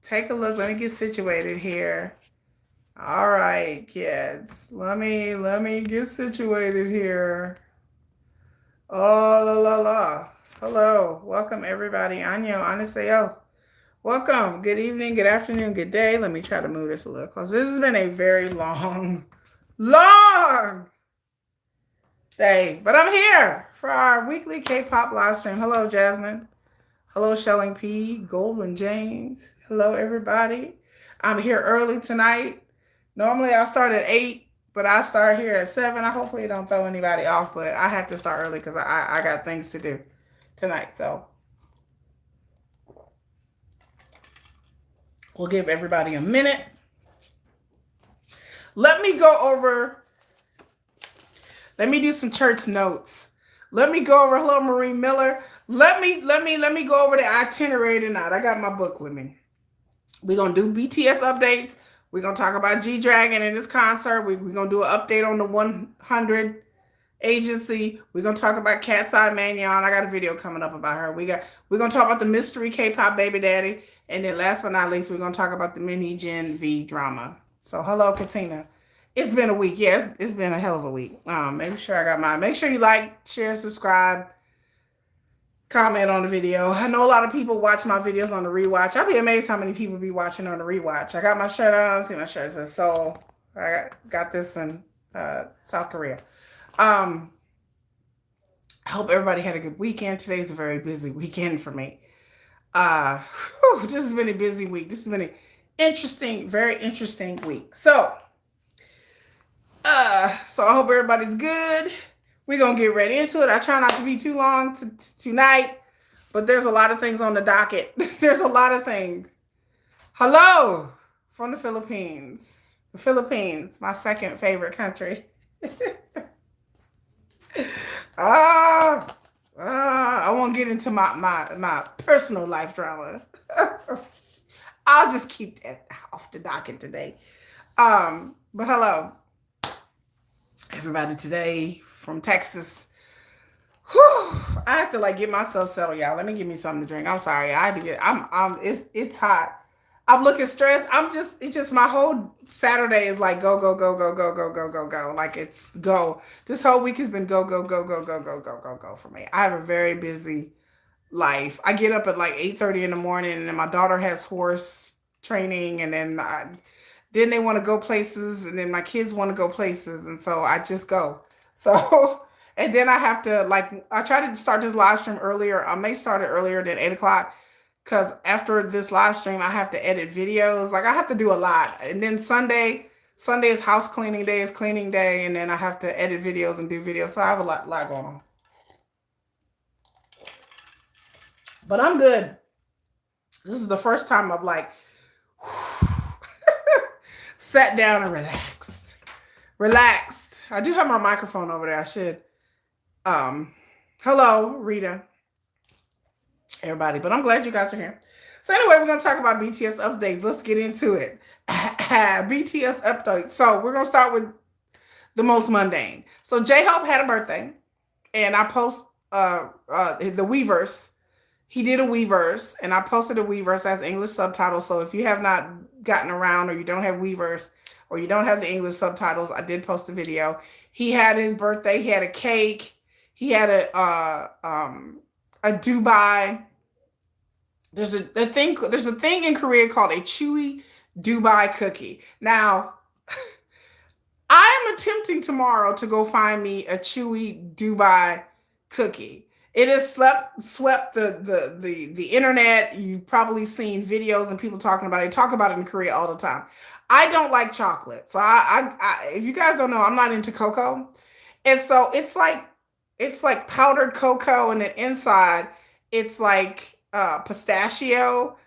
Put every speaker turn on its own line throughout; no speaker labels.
take a look. Let me get situated here. All right, kids. Let me get situated here. Oh la la la. Hello. Welcome everybody. Anyo, Anasayo. Welcome. Good evening, good afternoon, good day. Let me try to move this a little closer. This has been a very long day. But I'm here for our weekly K-pop live stream. Hello, Jasmine. Hello, Shelling P. Goldwyn James. Hello, everybody. I'm here early tonight. Normally I start at 8, but I start here at 7. I hopefully don't throw anybody off, but I had to start early because I got things to do tonight. So we'll give everybody a minute. Let me do some church notes. Let me go over, hello, Marie Miller. Let me go over the itinerary tonight. I got my book with me. We're going to do BTS updates. We're going to talk about G-Dragon and his concert. We're going to do an update on the 100 agency. We're going to talk about Cat's Eye Manon. I got a video coming up about her. We're going to talk about the mystery K-pop baby daddy. And then last but not least, we're going to talk about the Min Hee-jin V drama. So hello, Katina. It's been a week. Yeah, it's been a hell of a week. Make sure I got mine. Make sure you like, share, subscribe, comment on the video. I know a lot of people watch my videos on the rewatch. I'll be amazed how many people be watching on the rewatch. I got my shirt on. See, my shirt says Seoul. I got this in South Korea. I hope everybody had a good weekend. Today's a very busy weekend for me. This has been a busy week. This has been an interesting, very interesting week. So I hope everybody's good. We're going to get right into it. I try not to be too long tonight, but there's a lot of things on the docket. There's a lot of things. Hello from the Philippines. The Philippines, my second favorite country. I won't get into my personal life drama. I'll just keep that off the docket today. But hello, everybody today from Texas. Whew, I have to get myself settled, y'all. Let me give me something to drink. I'm sorry. I had to get. It's hot. I'm looking stressed. It's just my whole Saturday is like go go go go go go go go go. Like it's go. This whole week has been go go go go go go go go go for me. I have a very busy life. I get up at 8:30 in the morning, and then my daughter has horse training, and then they want to go places, and then my kids want to go places, and so I just go. So, and then I have to I try to start this live stream earlier. I may start it earlier than 8 o'clock because after this live stream, I have to edit videos. I have to do a lot. And then Sunday is house cleaning day, is cleaning day, and then I have to edit videos and do videos. So I have a lot going on. But I'm good. This is the first time I've sat down and relaxed. I do have my microphone over there. I should. Hello, Rita. Everybody. But I'm glad you guys are here. So anyway, we're going to talk about BTS updates. Let's get into it. BTS updates. So we're going to start with the most mundane. So J-Hope had a birthday. And I post the Weverse. He did a Weverse, and I posted a Weverse as English subtitles. So if you have not gotten around, or you don't have Weverse, or you don't have the English subtitles, I did post a video. He had his birthday. He had a cake. He had a Dubai. There's a thing in Korea called a chewy Dubai cookie. Now, I am attempting tomorrow to go find me a chewy Dubai cookie. It has swept the internet. You've probably seen videos and people talking about it. They talk about it in Korea all the time. I don't like chocolate. So I if you guys don't know, I'm not into cocoa. And so it's like powdered cocoa, and then inside it's like pistachio.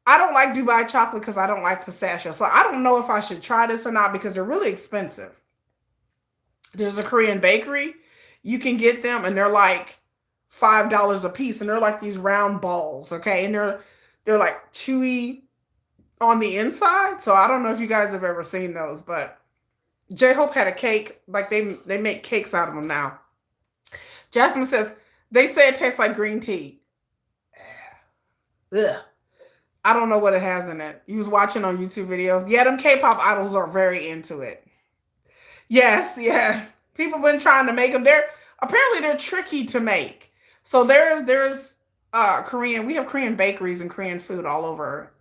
I don't like Dubai chocolate because I don't like pistachio. So I don't know if I should try this or not because they're really expensive. There's a Korean bakery. You can get them, and they're like $5 a piece, and they're like these round balls, okay? And they're like chewy on the inside. So I don't know if you guys have ever seen those, but J-Hope had a cake. They make cakes out of them now. Jasmine says, they say it tastes like green tea. Ugh. I don't know what it has in it. You was watching on YouTube videos. Yeah, them K-pop idols are very into it. Yes, yeah. People been trying to make them. They're apparently they're tricky to make. So there's Korean. We have Korean bakeries and Korean food all over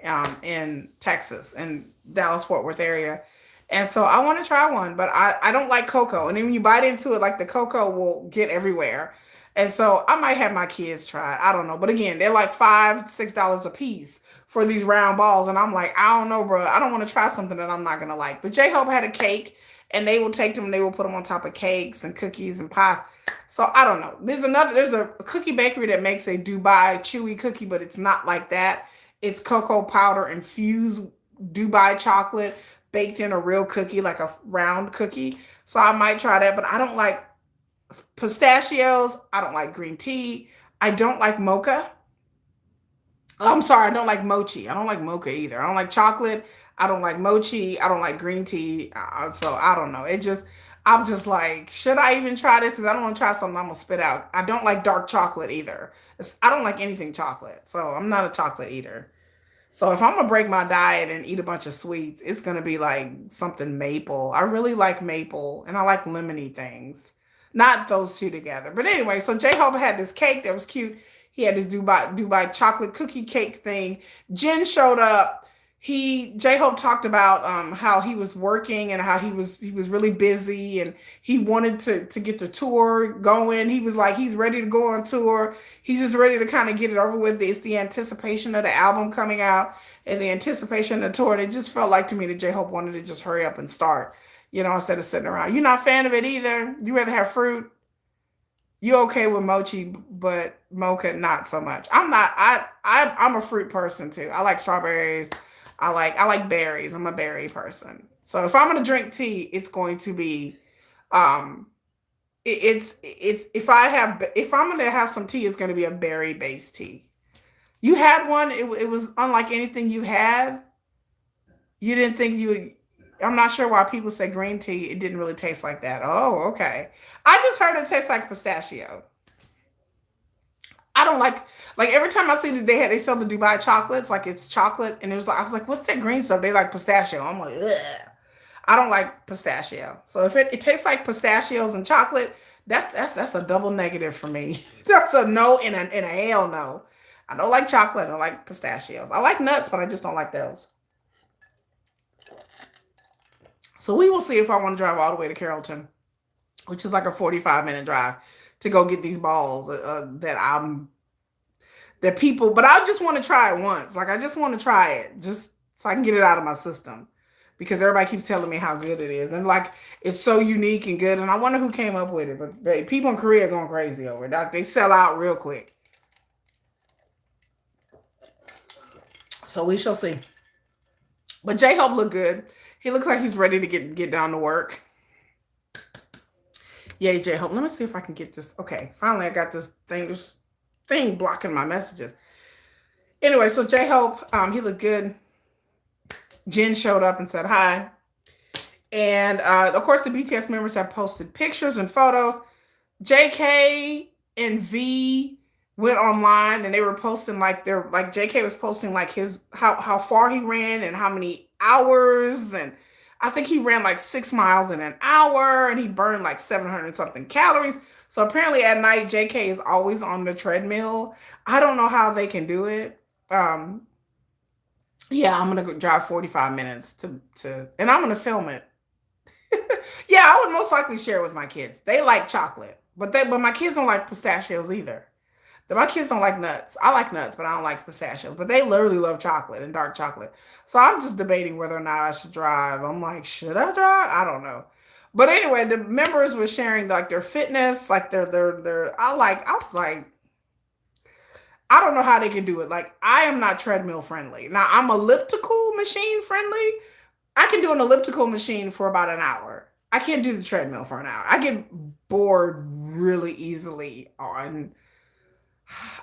in Texas and Dallas Fort Worth area. And so I want to try one, but I don't like cocoa. And then when you bite into it, like the cocoa will get everywhere. And so I might have my kids try it. I don't know. But again, they're like $5, $6 a piece for these round balls. And I'm like, I don't know, bro. I don't want to try something that I'm not gonna like. But J-Hope had a cake and they will take them and they will put them on top of cakes and cookies and pies. So I don't know. There's a cookie bakery that makes a Dubai chewy cookie, but it's not like that. It's cocoa powder infused Dubai chocolate baked in a real cookie, like a round cookie. So I might try that, but I don't like pistachios. I don't like green tea. I don't like mocha. I'm sorry, I don't like mochi. I don't like mocha either. I don't like chocolate. I don't like mochi. I don't like green tea. So I don't know. I'm just like, should I even try this? Because I don't want to try something I'm gonna spit out. I don't like dark chocolate either. I don't like anything chocolate. So I'm not a chocolate eater. So if I'm gonna break my diet and eat a bunch of sweets, it's gonna be like something maple. I really like maple and I like lemony things. Not those two together. But anyway, so J-Hope had this cake that was cute. He had this Dubai chocolate cookie cake thing. Jin showed up. J-Hope talked about how he was working and how he was really busy and he wanted to get the tour going. He was like he's ready to go on tour. He's just ready to kind of get it over with. It's the anticipation of the album coming out and the anticipation of the tour. And it just felt like to me that J-Hope wanted to just hurry up and start, instead of sitting around. You're not a fan of it either. You rather have fruit. You okay with mochi, but mocha not so much. I'm not. I'm a fruit person too. I like strawberries. I like berries. I'm a berry person. So if I'm gonna drink tea, it's going to be um it's if I'm gonna have some tea, it's gonna be a berry based tea. You had one. It was unlike anything you had. You didn't think you would. I'm not sure why people say green tea. It didn't really taste like that. Oh, okay. I just heard it tastes like pistachio. I don't like every time I see that they sell the Dubai chocolates, like it's chocolate, and I was like, what's that green stuff? They like pistachio. I'm like, ugh. I don't like pistachio. So if it tastes like pistachios and chocolate, that's a double negative for me. That's a no and a hell no. I don't like chocolate. I don't like pistachios. I like nuts, but I just don't like those. So we will see if I want to drive all the way to Carrollton, which is like a 45-minute drive to go get these balls that people, but I just want to try it once. Like I just want to try it just so I can get it out of my system because everybody keeps telling me how good it is. And like it's so unique and good. And I wonder who came up with it. But people in Korea are going crazy over it. Like, they sell out real quick. So we shall see. But J-Hope look good. He looks like he's ready to get down to work. Yay, J-Hope. Let me see if I can get this. Okay, finally I got this thing blocking my messages. Anyway, so J-Hope, he looked good. Jin showed up and said hi. And of course, the BTS members have posted pictures and photos. JK and V went online and they were posting like JK was posting like his how far he ran and how many hours, and I think he ran like 6 miles in an hour and he burned like 700 something calories. So apparently at night JK is always on the treadmill. I don't know how they can do it. Yeah, I'm gonna go drive 45 minutes to and I'm gonna film it. Yeah, I would most likely share it with my kids. They like chocolate, but my kids don't like pistachios either. My kids don't like nuts. I like nuts, but I don't like pistachios. But they literally love chocolate and dark chocolate. So I'm just debating whether or not I should drive. I'm like, should I drive? I don't know. But anyway, the members were sharing like their fitness, like their I was like, I don't know how they can do it. Like I am not treadmill friendly. Now I'm elliptical machine friendly. I can do an elliptical machine for about an hour. I can't do the treadmill for an hour. I get bored really easily on.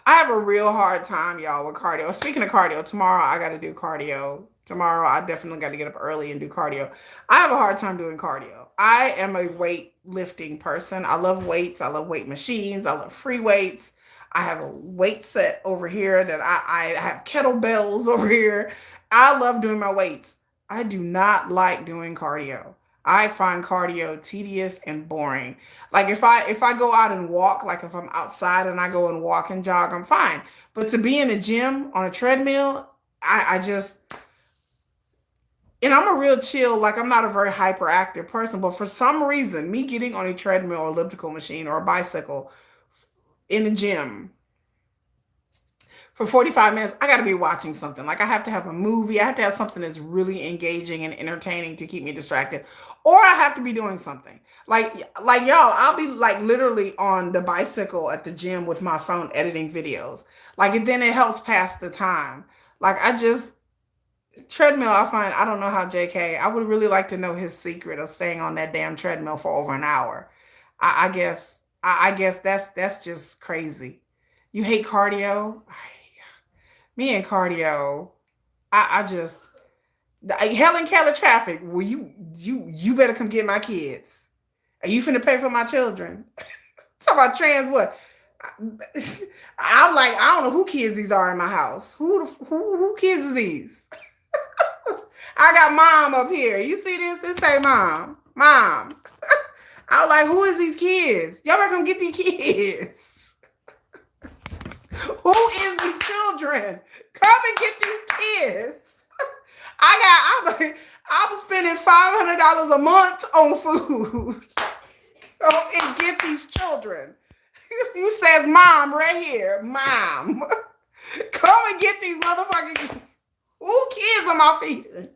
I have a real hard time, y'all, with cardio. Speaking of cardio, tomorrow I got to do cardio. Tomorrow I definitely got to get up early and do cardio. I have a hard time doing cardio. I am a weight lifting person. I love weights. I love weight machines. I love free weights. I have a weight set over here that I have kettlebells over here. I love doing my weights. I do not like doing cardio. I find cardio tedious and boring. Like if I go out and walk, like if I'm outside and I go and walk and jog, I'm fine. But to be in a gym on a treadmill, I just, and I'm a real chill, like I'm not a very hyperactive person, but for some reason, me getting on a treadmill or elliptical machine or a bicycle in the gym for 45 minutes, I got to be watching something. Like I have to have a movie. I have to have something that's really engaging and entertaining to keep me distracted. Or I have to be doing something. Like y'all, I'll be like literally on the bicycle at the gym with my phone editing videos. Like and then it helps pass the time. Like I just treadmill, I find I don't know how JK. I would really like to know his secret of staying on that damn treadmill for over an hour. I guess that's just crazy. You hate cardio? Me and cardio, I just Helen Keller traffic. Well, you better come get my kids. Are you finna pay for my children? Talk about trans what? I'm like I don't know who kids these are in my house. Who kids is these? I got mom up here. You see this? It say mom, mom. I was like, who is these kids? Y'all better come get these kids. Who is these children? Come and get these kids. I'm spending $500 a month on food. Go and get these children. You says mom right here, mom. Come and get these motherfucking who kids am I feeding?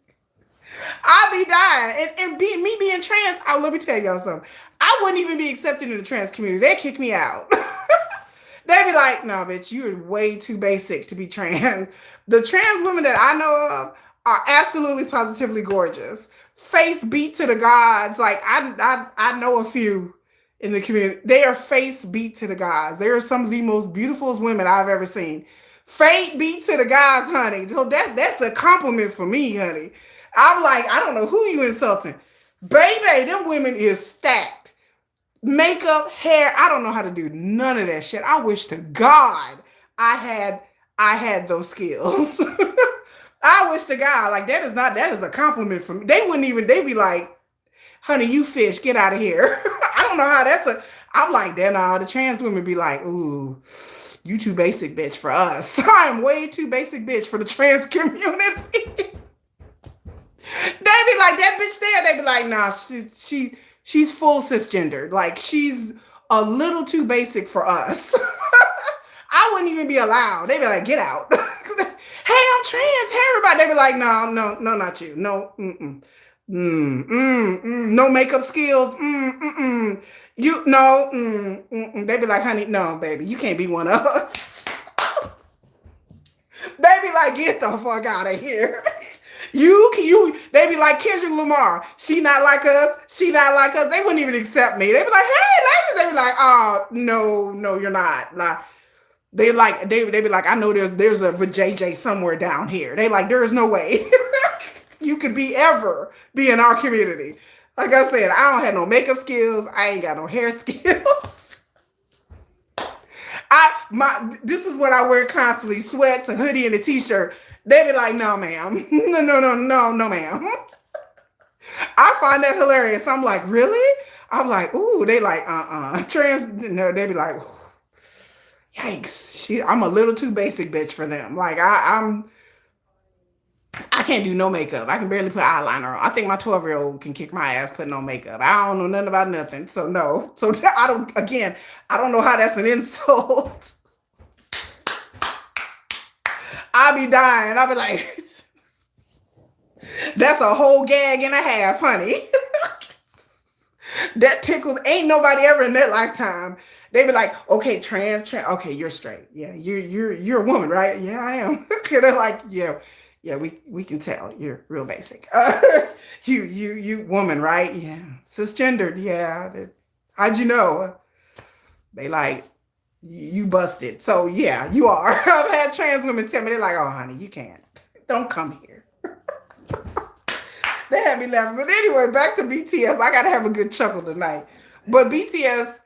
I be dying. Me being trans, let me tell y'all something. I wouldn't even be accepted in the trans community. They'd kick me out. They'd be like, no, bitch, you're way too basic to be trans. The trans women that I know of are absolutely positively gorgeous. Face beat to the gods. Like I know a few in the community. They are face beat to the gods. They are some of the most beautiful women I've ever seen. Fate beat to the gods, honey. So that's a compliment for me, honey. I'm like, I don't know who you insulting. Baby, them women is stacked. Makeup, hair, I don't know how to do none of that shit. I wish to God I had those skills. I wish to God, like that is a compliment for me. They'd be like, honey, you fish, get out of here. I don't know how I'm like, then all the trans women be like, ooh, you too basic bitch for us. I am way too basic bitch for the trans community. They be like, that bitch there. They be like, nah, she's full cisgender. Like, she's a little too basic for us. I wouldn't even be allowed. They be like, get out. Hey, I'm trans. Hey, everybody. They be like, no, not you. No, no makeup skills. You, no, They be like, honey, no, baby, you can't be one of us. They be like, get the fuck out of here. They be like, Kendrick Lamar, she not like us. She not like us. They wouldn't even accept me. They be like, hey, ladies. They be like, oh, no, you're not. Like, they be like, I know there's a JJ somewhere down here. They like, there is no way you could ever be in our community. Like I said, I don't have no makeup skills. I ain't got no hair skills. This is what I wear constantly: sweats, a hoodie, and a t-shirt. They be like, no, ma'am. No, ma'am. I find that hilarious. I'm like, really? I'm like, ooh, they like, trans, no, they be like, yikes. I'm a little too basic bitch for them. Like I can't do no makeup. I can barely put eyeliner on. I think my 12-year-old can kick my ass putting on makeup. I don't know nothing about nothing. So no. So I don't know how that's an insult. I'll be dying. I'll be like, that's a whole gag and a half, honey. That tickled. Ain't nobody ever in their lifetime. They be like, okay, trans. Okay, you're straight. Yeah, you're a woman, right? Yeah, I am. They're like, yeah, we can tell you're real basic. You woman, right? Yeah, cisgendered. Yeah. How'd you know? They like, you busted. So yeah, you are. I've had trans women tell me, they're like, oh honey, you can't. Don't come here. They had me laughing. But anyway, back to BTS. I gotta have a good chuckle tonight. But BTS,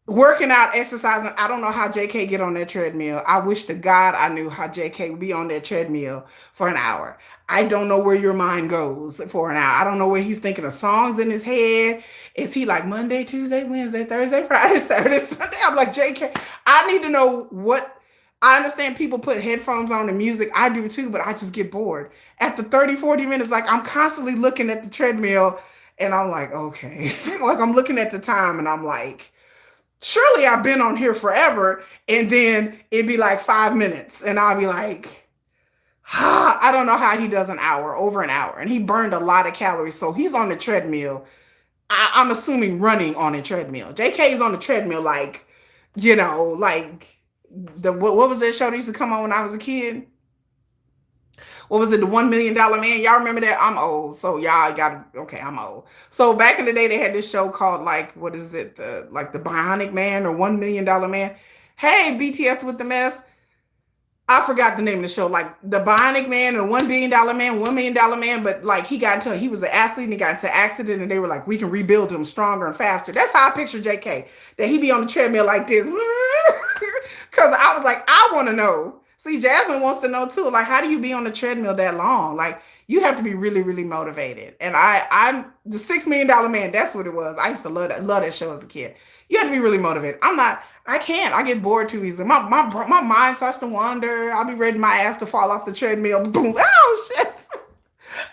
Working out, exercising. I don't know how JK get on that treadmill. I wish to God I knew how JK would be on that treadmill for an hour. I don't know where your mind goes for an hour. I don't know where he's thinking of songs in his head. Is he like Monday, Tuesday, Wednesday, Thursday, Friday, Saturday, Sunday? I'm like, JK, I need to know what. I understand people put headphones on the music. I do too, but I just get bored. After 30, 40 minutes, like I'm constantly looking at the treadmill and I'm like, okay. Like I'm looking at the time and I'm like, surely I've been on here forever. And then it'd be like 5 minutes. And I'll be like, ah, I don't know how he does an hour, over an hour. And he burned a lot of calories. So he's on the treadmill. I'm assuming running on a treadmill. JK is on the treadmill like, like what was that show that used to come on when I was a kid? What was it, the $1 million man? Y'all remember that? I'm old, so y'all got okay. I'm old. So back in the day, they had this show called like what is it? The Bionic Man or $1 Million Man. Hey, BTS with the mess. I forgot the name of the show. Like the Bionic Man or $1 billion man, $1 Million Man. But like he was an athlete and he got into an accident and they were like, we can rebuild him stronger and faster. That's how I picture JK. That he be on the treadmill like this. Because I was like, I want to know. See, Jasmine wants to know too. Like, how do you be on the treadmill that long? Like, you have to be really, really motivated. And I'm the $6 Million Man. That's what it was. I used to love that show as a kid. You have to be really motivated. I'm not. I can't. I get bored too easily. My mind starts to wander. I'll be ready my ass to fall off the treadmill. Boom. Oh shit.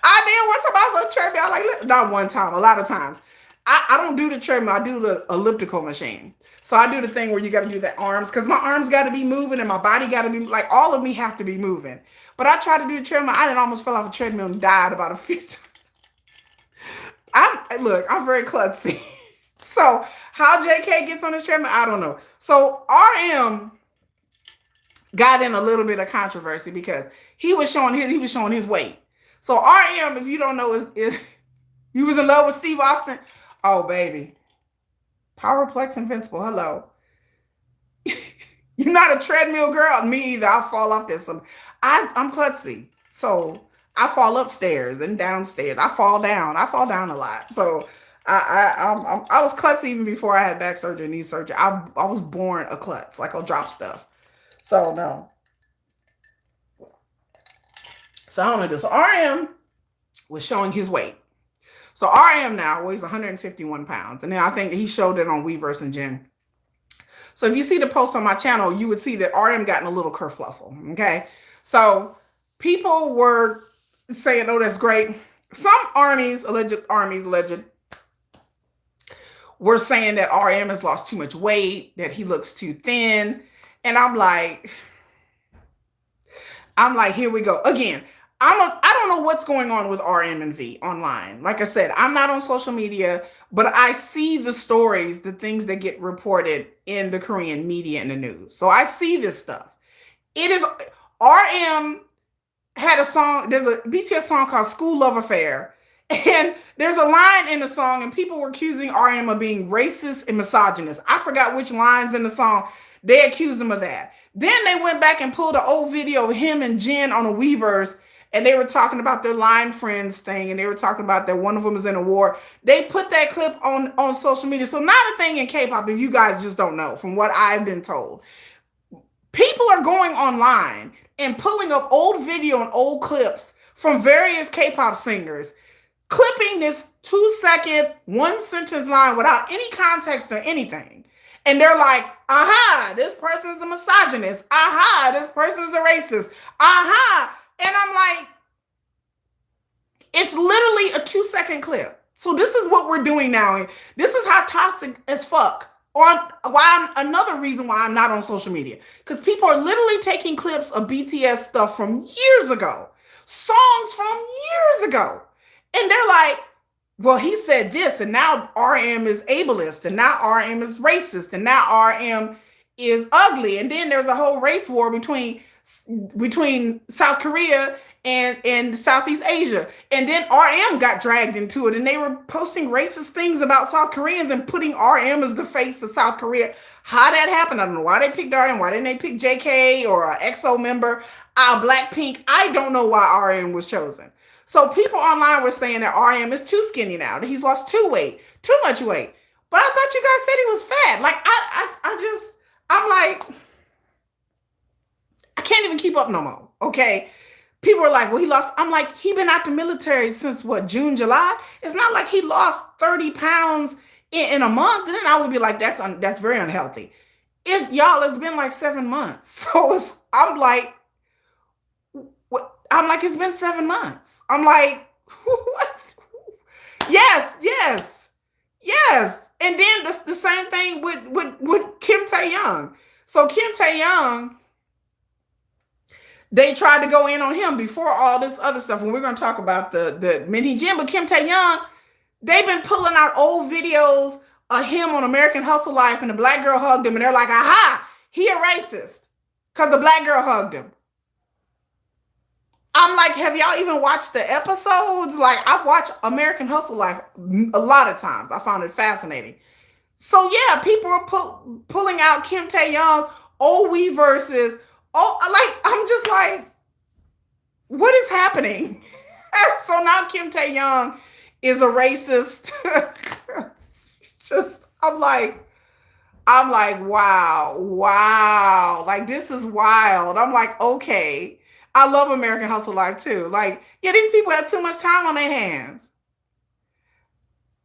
I did one time I was on the treadmill. I like not one time, a lot of times. I don't do the treadmill. I do the elliptical machine. So I do the thing where you got to do the arms because my arms got to be moving and my body got to be like all of me have to be moving. But I tried to do the treadmill. I didn't almost fell off a treadmill and died about a few times. I'm very klutzy. So how JK gets on this treadmill, I don't know. So RM got in a little bit of controversy because he was showing his weight. So RM, if you don't know, is you was in love with Steve Austin. Oh baby, Powerplex Invincible. Hello. You're not a treadmill girl. Me either. I'll fall off this. I'm klutzy. So I fall upstairs and downstairs. I fall down. I fall down a lot. So I was klutzy even before I had back surgery and knee surgery. I was born a klutz. Like I'll drop stuff. So no. So I don't know this. So RM was showing his weight. So RM now weighs 151 pounds. And then I think he showed it on Weverse and Jen. So if you see the post on my channel, you would see that RM got in a little kerfluffle. Okay. So people were saying, oh, that's great. Some alleged, were saying that RM has lost too much weight, that he looks too thin. And I'm like, here we go. Again, I don't know what's going on with RM and V online. Like I said, I'm not on social media, but I see the stories, the things that get reported in the Korean media and the news. So I see this stuff. It is RM had a song, there's a BTS song called School Love Affair. And there's a line in the song and people were accusing RM of being racist and misogynist. I forgot which lines in the song. They accused him of that. Then they went back and pulled an old video of him and Jen on a Weverse. And they were talking about their line friends thing. And they were talking about that one of them is in a war. They put that clip on social media. So not a thing in K-pop if you guys just don't know from what I've been told. People are going online and pulling up old video and old clips from various K-pop singers, clipping this 2-second, one-sentence line without any context or anything. And they're like, aha, this person's a misogynist. Aha, this person's a racist. Aha. And I'm like, it's literally a 2-second clip. So this is what we're doing now. This is how toxic as fuck. Or another reason why I'm not on social media. Because people are literally taking clips of BTS stuff from years ago. Songs from years ago. And they're like, well, he said this, and now RM is ableist, and now RM is racist, and now RM is ugly. And then there's a whole race war between South Korea and Southeast Asia. And then RM got dragged into it and they were posting racist things about South Koreans and putting RM as the face of South Korea. How that happened, I don't know why they picked RM. Why didn't they pick JK or an EXO member? Blackpink. I don't know why RM was chosen. So people online were saying that RM is too skinny now, that he's lost too much weight. But I thought you guys said he was fat. Like I'm like, I can't even keep up no more. Okay. People are like, well, he lost. I'm like, he been out the military since what, June, July? It's not like he lost 30 pounds in a month. And then I would be like, that's very unhealthy. Y'all, it's been like 7 months. So I'm like, what? I'm like, it's been 7 months. I'm like, what? Yes, yes, yes. And then the same thing with Kim Taehyung. So Kim Taehyung, they tried to go in on him before all this other stuff. And we're going to talk about the Min Hee-jin, but Kim Taehyung, they've been pulling out old videos of him on American Hustle Life, and the black girl hugged him, and they're like, aha, he a racist because the black girl hugged him. I'm like, have y'all even watched the episodes? Like, I've watched American Hustle Life a lot of times. I found it fascinating. So yeah, people are pulling out Kim Taehyung, old we versus, like, I'm just like, what is happening? So now Kim Taehyung is a racist. Just, I'm like, wow. Like, this is wild. I'm like, okay. I love American Hustle Life too. Like, yeah, these people have too much time on their hands.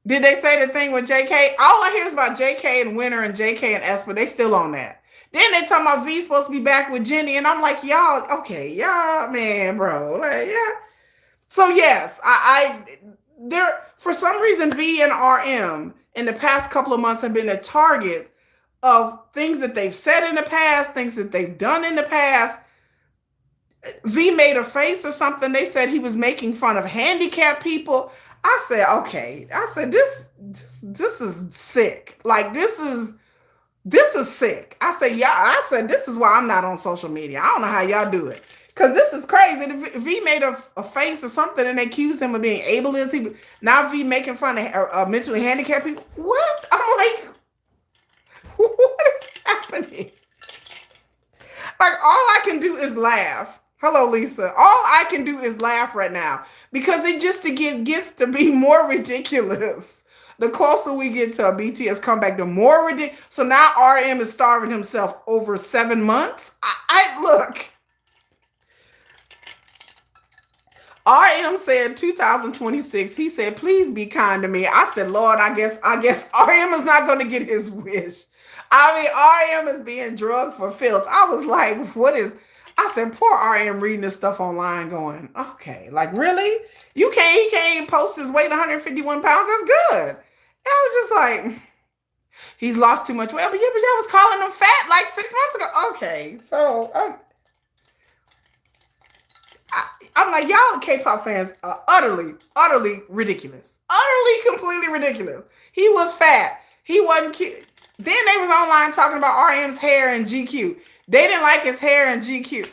Did they say the thing with JK? All I hear is about JK and Winter and JK and S, but they still on that. Then they talking about V supposed to be back with Jenny, and I'm like, y'all, okay, y'all, man, bro, like, yeah. So yes, there for some reason V and RM in the past couple of months have been a target of things that they've said in the past, things that they've done in the past. V made a face or something. They said he was making fun of handicapped people. I said, okay. I said, this is sick. Like, this is sick. I said, yeah. I said, this is why I'm not on social media. I don't know how y'all do it. Because this is crazy. V made a face or something and they accused him of being ableist. Now V making fun of mentally handicapped people. What? I'm like, what is happening? Like, all I can do is laugh. Hello, Lisa. All I can do is laugh right now because it just gets to be more ridiculous. The closer we get to a BTS comeback, the more ridiculous. So now RM is starving himself over 7 months. I look. RM said 2026. He said, please be kind to me. I said, Lord, I guess RM is not going to get his wish. I mean, RM is being drugged for filth. I was like, what is... I said, poor RM reading this stuff online going, okay, like, really? He can't post his weight 151 pounds. That's good. And I was just like, he's lost too much weight. But yeah, but y'all was calling him fat like 6 months ago. Okay, so I'm like, y'all K-pop fans are utterly ridiculous. Utterly, completely ridiculous. He was fat. He wasn't cute. Then they was online talking about RM's hair and GQ. They didn't like his hair and GQ.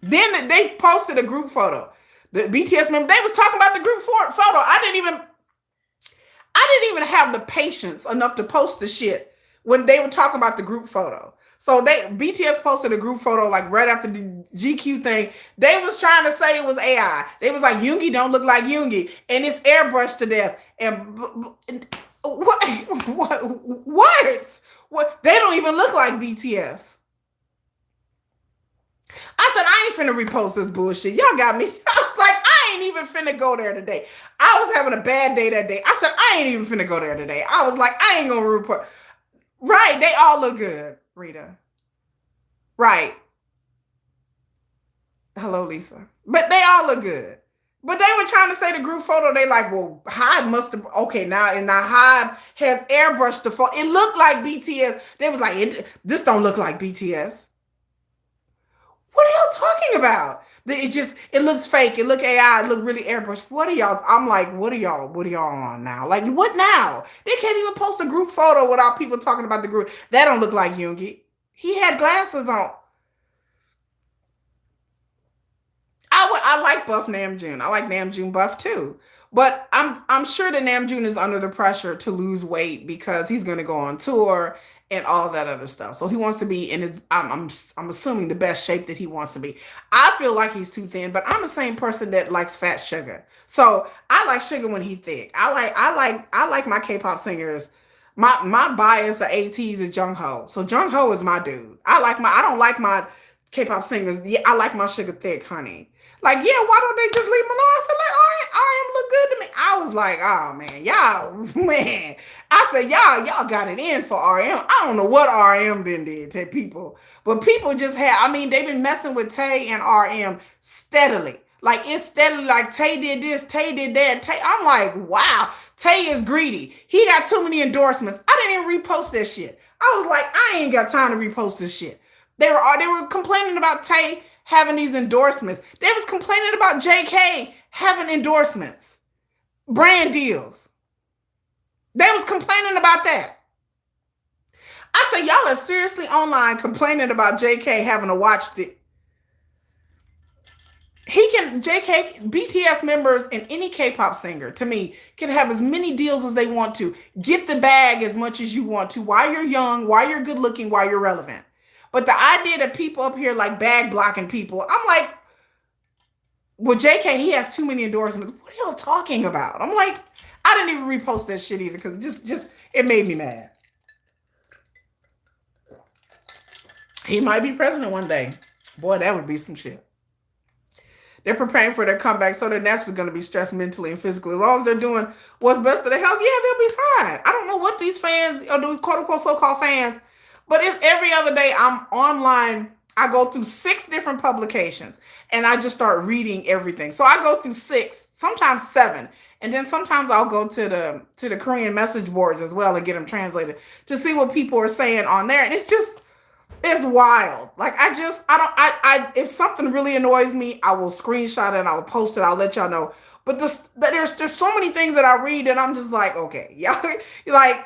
Then they posted a group photo. The BTS member, they was talking about the group photo. I didn't even have the patience enough to post the shit when they were talking about the group photo. So BTS posted a group photo like right after the GQ thing. They was trying to say it was AI. They was like, Yoongi don't look like Yoongi, and it's airbrushed to death. And what? They don't even look like BTS. I said, I ain't finna repost this bullshit. Y'all got me. I was like, I ain't even finna go there today. I was having a bad day that day. I said, I ain't even finna go there today. I was like, I ain't gonna report. Right, they all look good, Rita. Right. Hello, Lisa. But they all look good. But they were trying to say the group photo. They like, well, HYBE must have, okay, now HYBE has airbrushed the photo. It looked like BTS. They was like, this don't look like BTS. What are y'all talking about? It looks fake. It look AI. It look really airbrushed. What are y'all? I'm like, what are y'all on now? Like, what now? They can't even post a group photo without people talking about the group. That don't look like Yoongi. He had glasses on. I like Buff Namjoon. I like Namjoon Buff too. But I'm sure that Namjoon is under the pressure to lose weight because he's going to go on tour and all that other stuff. So he wants to be in his I'm assuming the best shape that he wants to be. I feel like he's too thin, but I'm the same person that likes fat sugar. So I like sugar when he's thick. I like my K-pop singers. My bias of ATs is Jungho. So Jungho is my dude. I don't like my K-pop singers. Yeah, I like my sugar thick, honey. Like, yeah, why don't they just leave him alone? I said, like, RM look good to me. I was like, oh man, y'all, man. I said, y'all got it in for RM. I don't know what RM then did to people, but people just had, I mean, they've been messing with Tay and RM steadily. Like, it's steadily like Tay did this, Tay did that. Tay, I'm like, wow, Tay is greedy. He got too many endorsements. I didn't even repost that shit. I was like, I ain't got time to repost this shit. They were complaining about Tay having these endorsements. They was complaining about JK having endorsements, brand deals. They was complaining about that. I said, y'all are seriously online complaining about JK having a watch. BTS members and any K-pop singer, to me, can have as many deals as they want to. Get the bag as much as you want to while you're young, while you're good looking, while you're relevant. But the idea that people up here like bag blocking people, I'm like, well, JK, he has too many endorsements. What are y'all talking about? I'm like, I didn't even repost that shit either because just it made me mad. He might be president one day. Boy, that would be some shit. They're preparing for their comeback, so they're naturally going to be stressed mentally and physically. As long as they're doing what's best for their health, yeah, they'll be fine. I don't know what these fans, or these quote-unquote so-called fans, but it's every other day I'm online. I go through 6 different publications, and I just start reading everything. So I go through 6, sometimes 7, and then sometimes I'll go to the Korean message boards as well and get them translated to see what people are saying on there. And it's wild. Like, if something really annoys me, I will screenshot it and I will post it. I'll let y'all know. But there's so many things that I read and I'm just like, okay, y'all, like,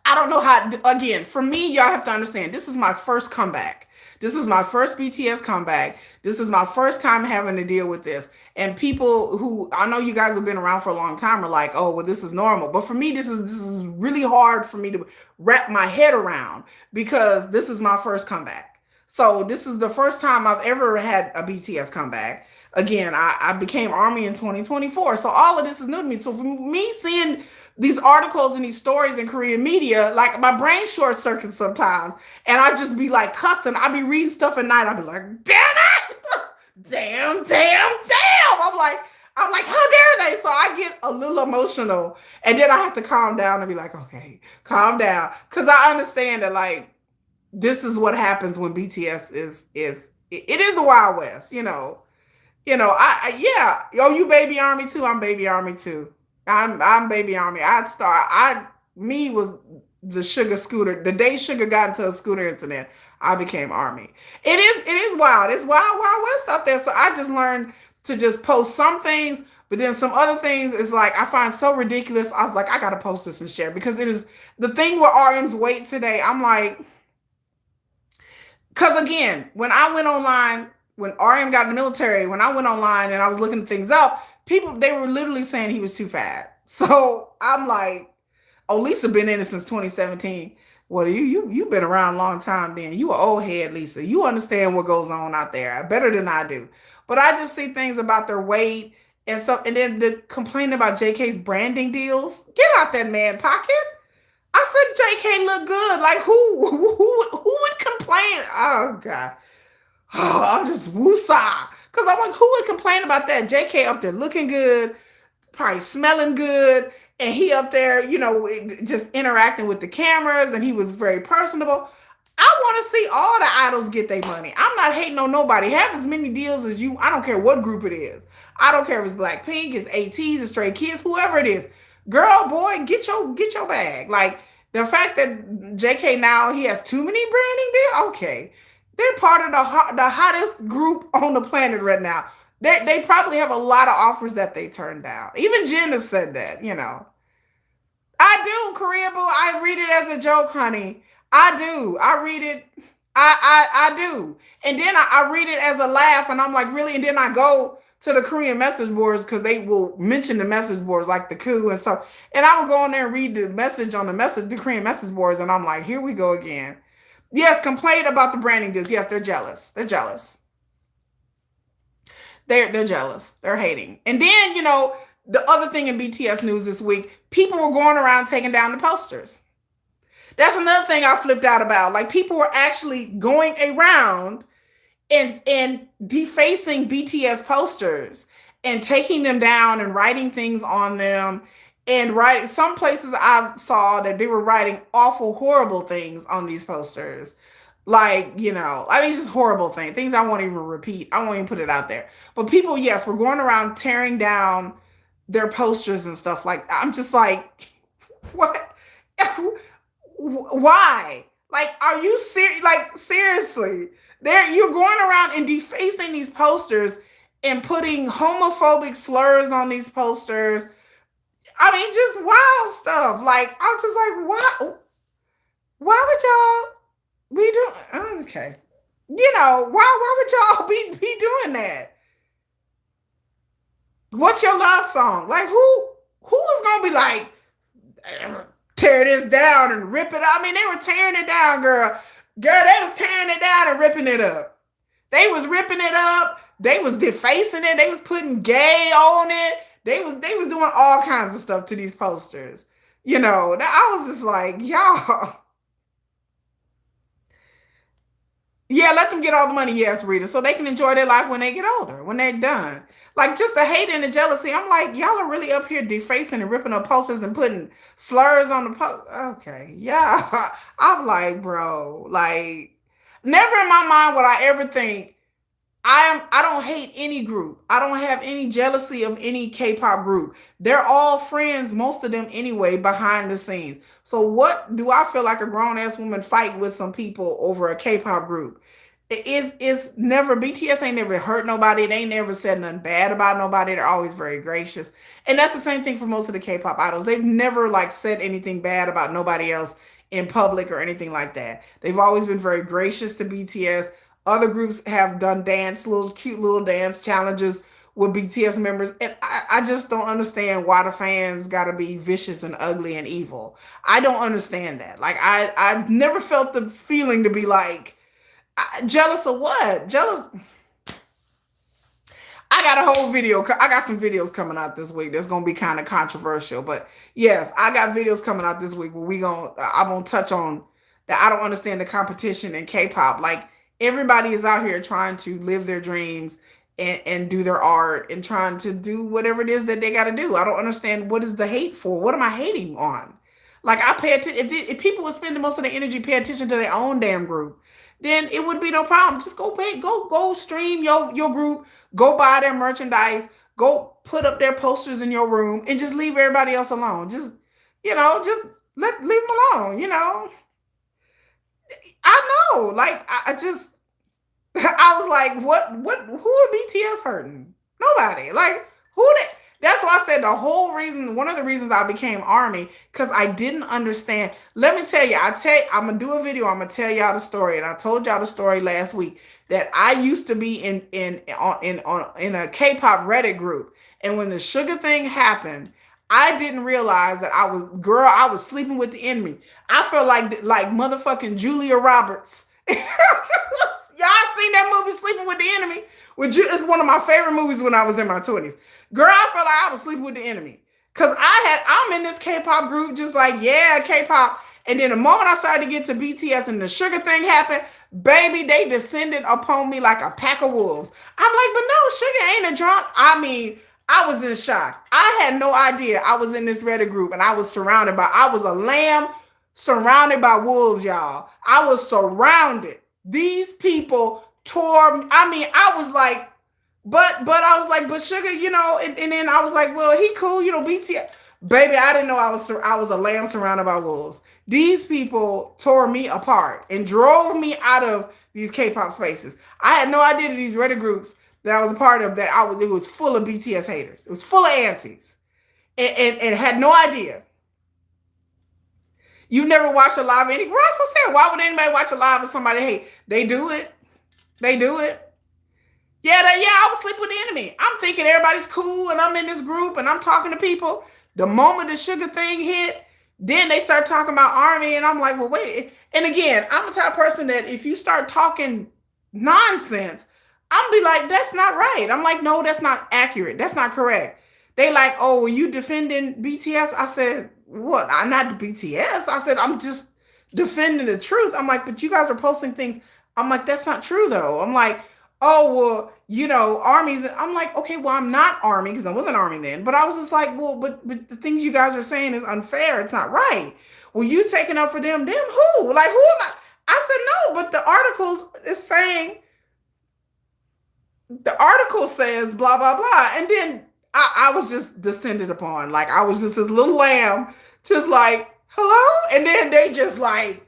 I don't know how, again, for me, y'all have to understand, this is my first comeback. This is my first BTS comeback. This is my first time having to deal with this. And people who, I know you guys have been around for a long time are like, oh, well, this is normal. But for me, this is really hard for me to wrap my head around because this is my first comeback. So this is the first time I've ever had a BTS comeback. Again, I became ARMY in 2024. So all of this is new to me. So for me seeing these articles and these stories in Korean media, like my brain short circuits sometimes. And I just be like cussing. I be reading stuff at night. I be like, damn it. damn. I'm like, how dare they? So I get a little emotional and then I have to calm down and be like, okay, calm down. Cause I understand that like, this is what happens when BTS it is the Wild West, you know, yeah. Oh, you baby ARMY too. I'm baby ARMY too. I'm baby ARMY. Me was the Sugar scooter. The day Sugar got into a scooter incident, I became ARMY. It is wild. It's wild west out there. So I just learned to just post some things, but then some other things is like I find so ridiculous. I was like, I gotta post this and share because it is the thing with RM's weight today. I'm like, because again, when I went online, when RM got in the military, when I went online and I was looking things up, people, they were literally saying he was too fat. So I'm like, oh, Lisa been in it since 2017. Well, you've been around a long time then. You an old head, Lisa. You understand what goes on out there better than I do. But I just see things about their weight and stuff. And then the complaining about JK's branding deals. Get out that man pocket. I said JK look good. Like who would complain? Oh God. Oh, I'm just woosah. Because I'm like, who would complain about that? JK up there looking good, probably smelling good, and he up there, just interacting with the cameras, and he was very personable. I want to see all the idols get their money. I'm not hating on nobody. Have as many deals as you. I don't care what group it is. I don't care if it's Blackpink, it's ATs, it's Stray Kids, whoever it is. Girl, boy, get your bag. Like, the fact that JK now, he has too many branding deals, okay. They're part of the hottest group on the planet right now. They probably have a lot of offers that they turned down. Even Jen has said that, I do, Korea Boo. I read it as a joke, honey. I do. I read it. I do. And then I read it as a laugh, and I'm like, really? And then I go to the Korean message boards because they will mention the message boards like the coup and stuff. And I would go on there and read the message on the Korean message boards, and I'm like, here we go again. Yes, complain about the branding deals. Yes, they're jealous. They're jealous. They're jealous. They're hating. And then, the other thing in BTS news this week, people were going around taking down the posters. That's another thing I flipped out about. Like, people were actually going around and defacing BTS posters and taking them down and writing things on them. And some places I saw that they were writing awful, horrible things on these posters. Like, just horrible things I won't even repeat. I won't even put it out there. But people, yes, were going around tearing down their posters and stuff. Like, I'm just like, what? Why? Like, are you serious? Like, seriously, you're going around and defacing these posters and putting homophobic slurs on these posters. I mean, just wild stuff. Like, I'm just like, why would y'all be doing? Okay, why would y'all be doing that? What's your love song? Like, who is gonna be like, tear this down and rip it up? I mean, they were tearing it down, girl. They was tearing it down and ripping it up. They was ripping it up. They was defacing it. They was putting gay on it. They was doing all kinds of stuff to these posters. I was just like, y'all. Yeah, let them get all the money, yes, Rita, so they can enjoy their life when they get older, when they're done. Like, just the hate and the jealousy. I'm like, y'all are really up here defacing and ripping up posters and putting slurs on the post. Okay, yeah. I'm like, bro, like, never in my mind would I ever think I don't hate any group. I don't have any jealousy of any K-pop group. They're all friends, most of them anyway, behind the scenes. So what do I feel like a grown-ass woman fighting with some people over a K-pop group? It's never, BTS ain't never hurt nobody. They ain't never said nothing bad about nobody. They're always very gracious. And that's the same thing for most of the K-pop idols. They've never said anything bad about nobody else in public or anything like that. They've always been very gracious to BTS. Other groups have done cute little dance challenges with BTS members. And I just don't understand why the fans got to be vicious and ugly and evil. I don't understand that. Like, I've never felt the feeling to be like, jealous of what? Jealous. I got a whole video. I got some videos coming out this week that's going to be kind of controversial. But yes, I got videos coming out this week where I'm going to touch on that. I don't understand the competition in K-pop. Like, everybody is out here trying to live their dreams and do their art and trying to do whatever it is that they got to do. I don't understand, what is the hate for? What am I hating on? Like, I pay attention. If people would spend most of their energy pay attention to their own damn group, then it would be no problem. Just go pay, go stream your group, go buy their merchandise, go put up their posters in your room, and just leave everybody else alone. Just leave them alone. I know, like, I just, I was like, who are BTS hurting? Nobody. Like, that's why I said one of the reasons I became ARMY, because I didn't understand. Let me tell you, I'm going to do a video, I'm going to tell y'all the story, and I told y'all the story last week, that I used to be in a K-pop Reddit group, and when the sugar thing happened, I didn't realize that I was sleeping with the enemy. I felt like motherfucking Julia Roberts. Y'all seen that movie, Sleeping with the Enemy? It's one of my favorite movies when I was in my 20s. Girl, I felt like I was sleeping with the enemy. Because I'm in this K-pop group just like, yeah, K-pop. And then the moment I started to get to BTS and the sugar thing happened, baby, they descended upon me like a pack of wolves. I'm like, but no, sugar ain't a drunk. I mean, I was in shock. I had no idea I was in this Reddit group and I was a lamb surrounded by wolves, y'all. I was surrounded. These people tore me. I mean, I was like, but I was like, but sugar, and then I was like, well, he cool, BTS. Baby, I didn't know I was a lamb surrounded by wolves. These people tore me apart and drove me out of these K-pop spaces. I had no idea that these Reddit groups that I was a part of, it was full of BTS haters. It was full of antis. And had no idea. You never watched a live any. Well, so sad. Why would anybody watch a live of somebody hate? They do it. They do it. Yeah, I was sleeping with the enemy. I'm thinking everybody's cool and I'm in this group and I'm talking to people. The moment the sugar thing hit, then they start talking about army and I'm like, well, wait. And again, I'm the type of person that if you start talking nonsense, I'm be like, that's not right. I'm like, no, that's not accurate. That's not correct. They like, oh, were you defending BTS? I said, what? I'm not the BTS. I said, I'm just defending the truth. I'm like, but you guys are posting things. I'm like, that's not true though. I'm like, oh, well, armies. I'm like, okay, well, I'm not army because I wasn't army then. But I was just like, well, but the things you guys are saying is unfair. It's not right. Well, you taking up for them? Them who? Like, who am I? I said, no, but the articles is saying, the article says blah, blah, blah. And then I was just descended upon. Like, I was just this little lamb, just like, hello? And then they just like,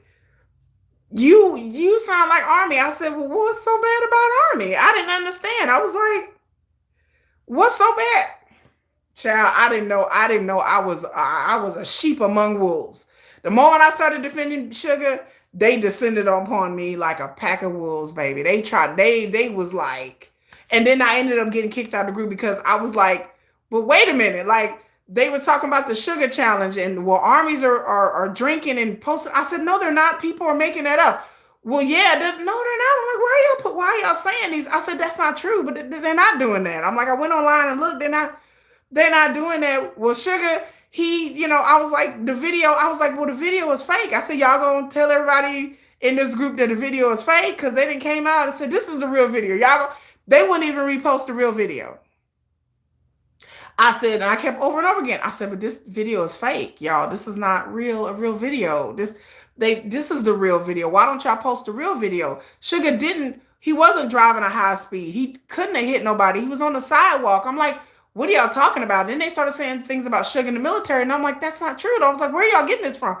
you sound like army. I said, well, what's so bad about army? I didn't understand. I was like, what's so bad? Child, I didn't know I was a sheep among wolves. The moment I started defending sugar, they descended upon me like a pack of wolves, baby. They was like, and then I ended up getting kicked out of the group because I was like, but wait a minute, like they were talking about the sugar challenge and well, armies are drinking and posting. I said, no, they're not. People are making that up. Well, yeah, no, they're not. I'm like, why are y'all saying these? I said, that's not true, but they're not doing that. I'm like, I went online and looked, they're not doing that. Well, sugar, I was like, well, the video is fake. I said, y'all gonna tell everybody in this group that the video is fake because they didn't came out and said this is the real video. They wouldn't even repost the real video. I said, and I kept over and over again. I said, but this video is fake, y'all. This is not a real video. This is the real video. Why don't y'all post the real video? Sugar he wasn't driving a high speed. He couldn't have hit nobody. He was on the sidewalk. I'm like, what are y'all talking about? Then they started saying things about Sugar in the military, and I'm like, that's not true. I was like, where are y'all getting this from?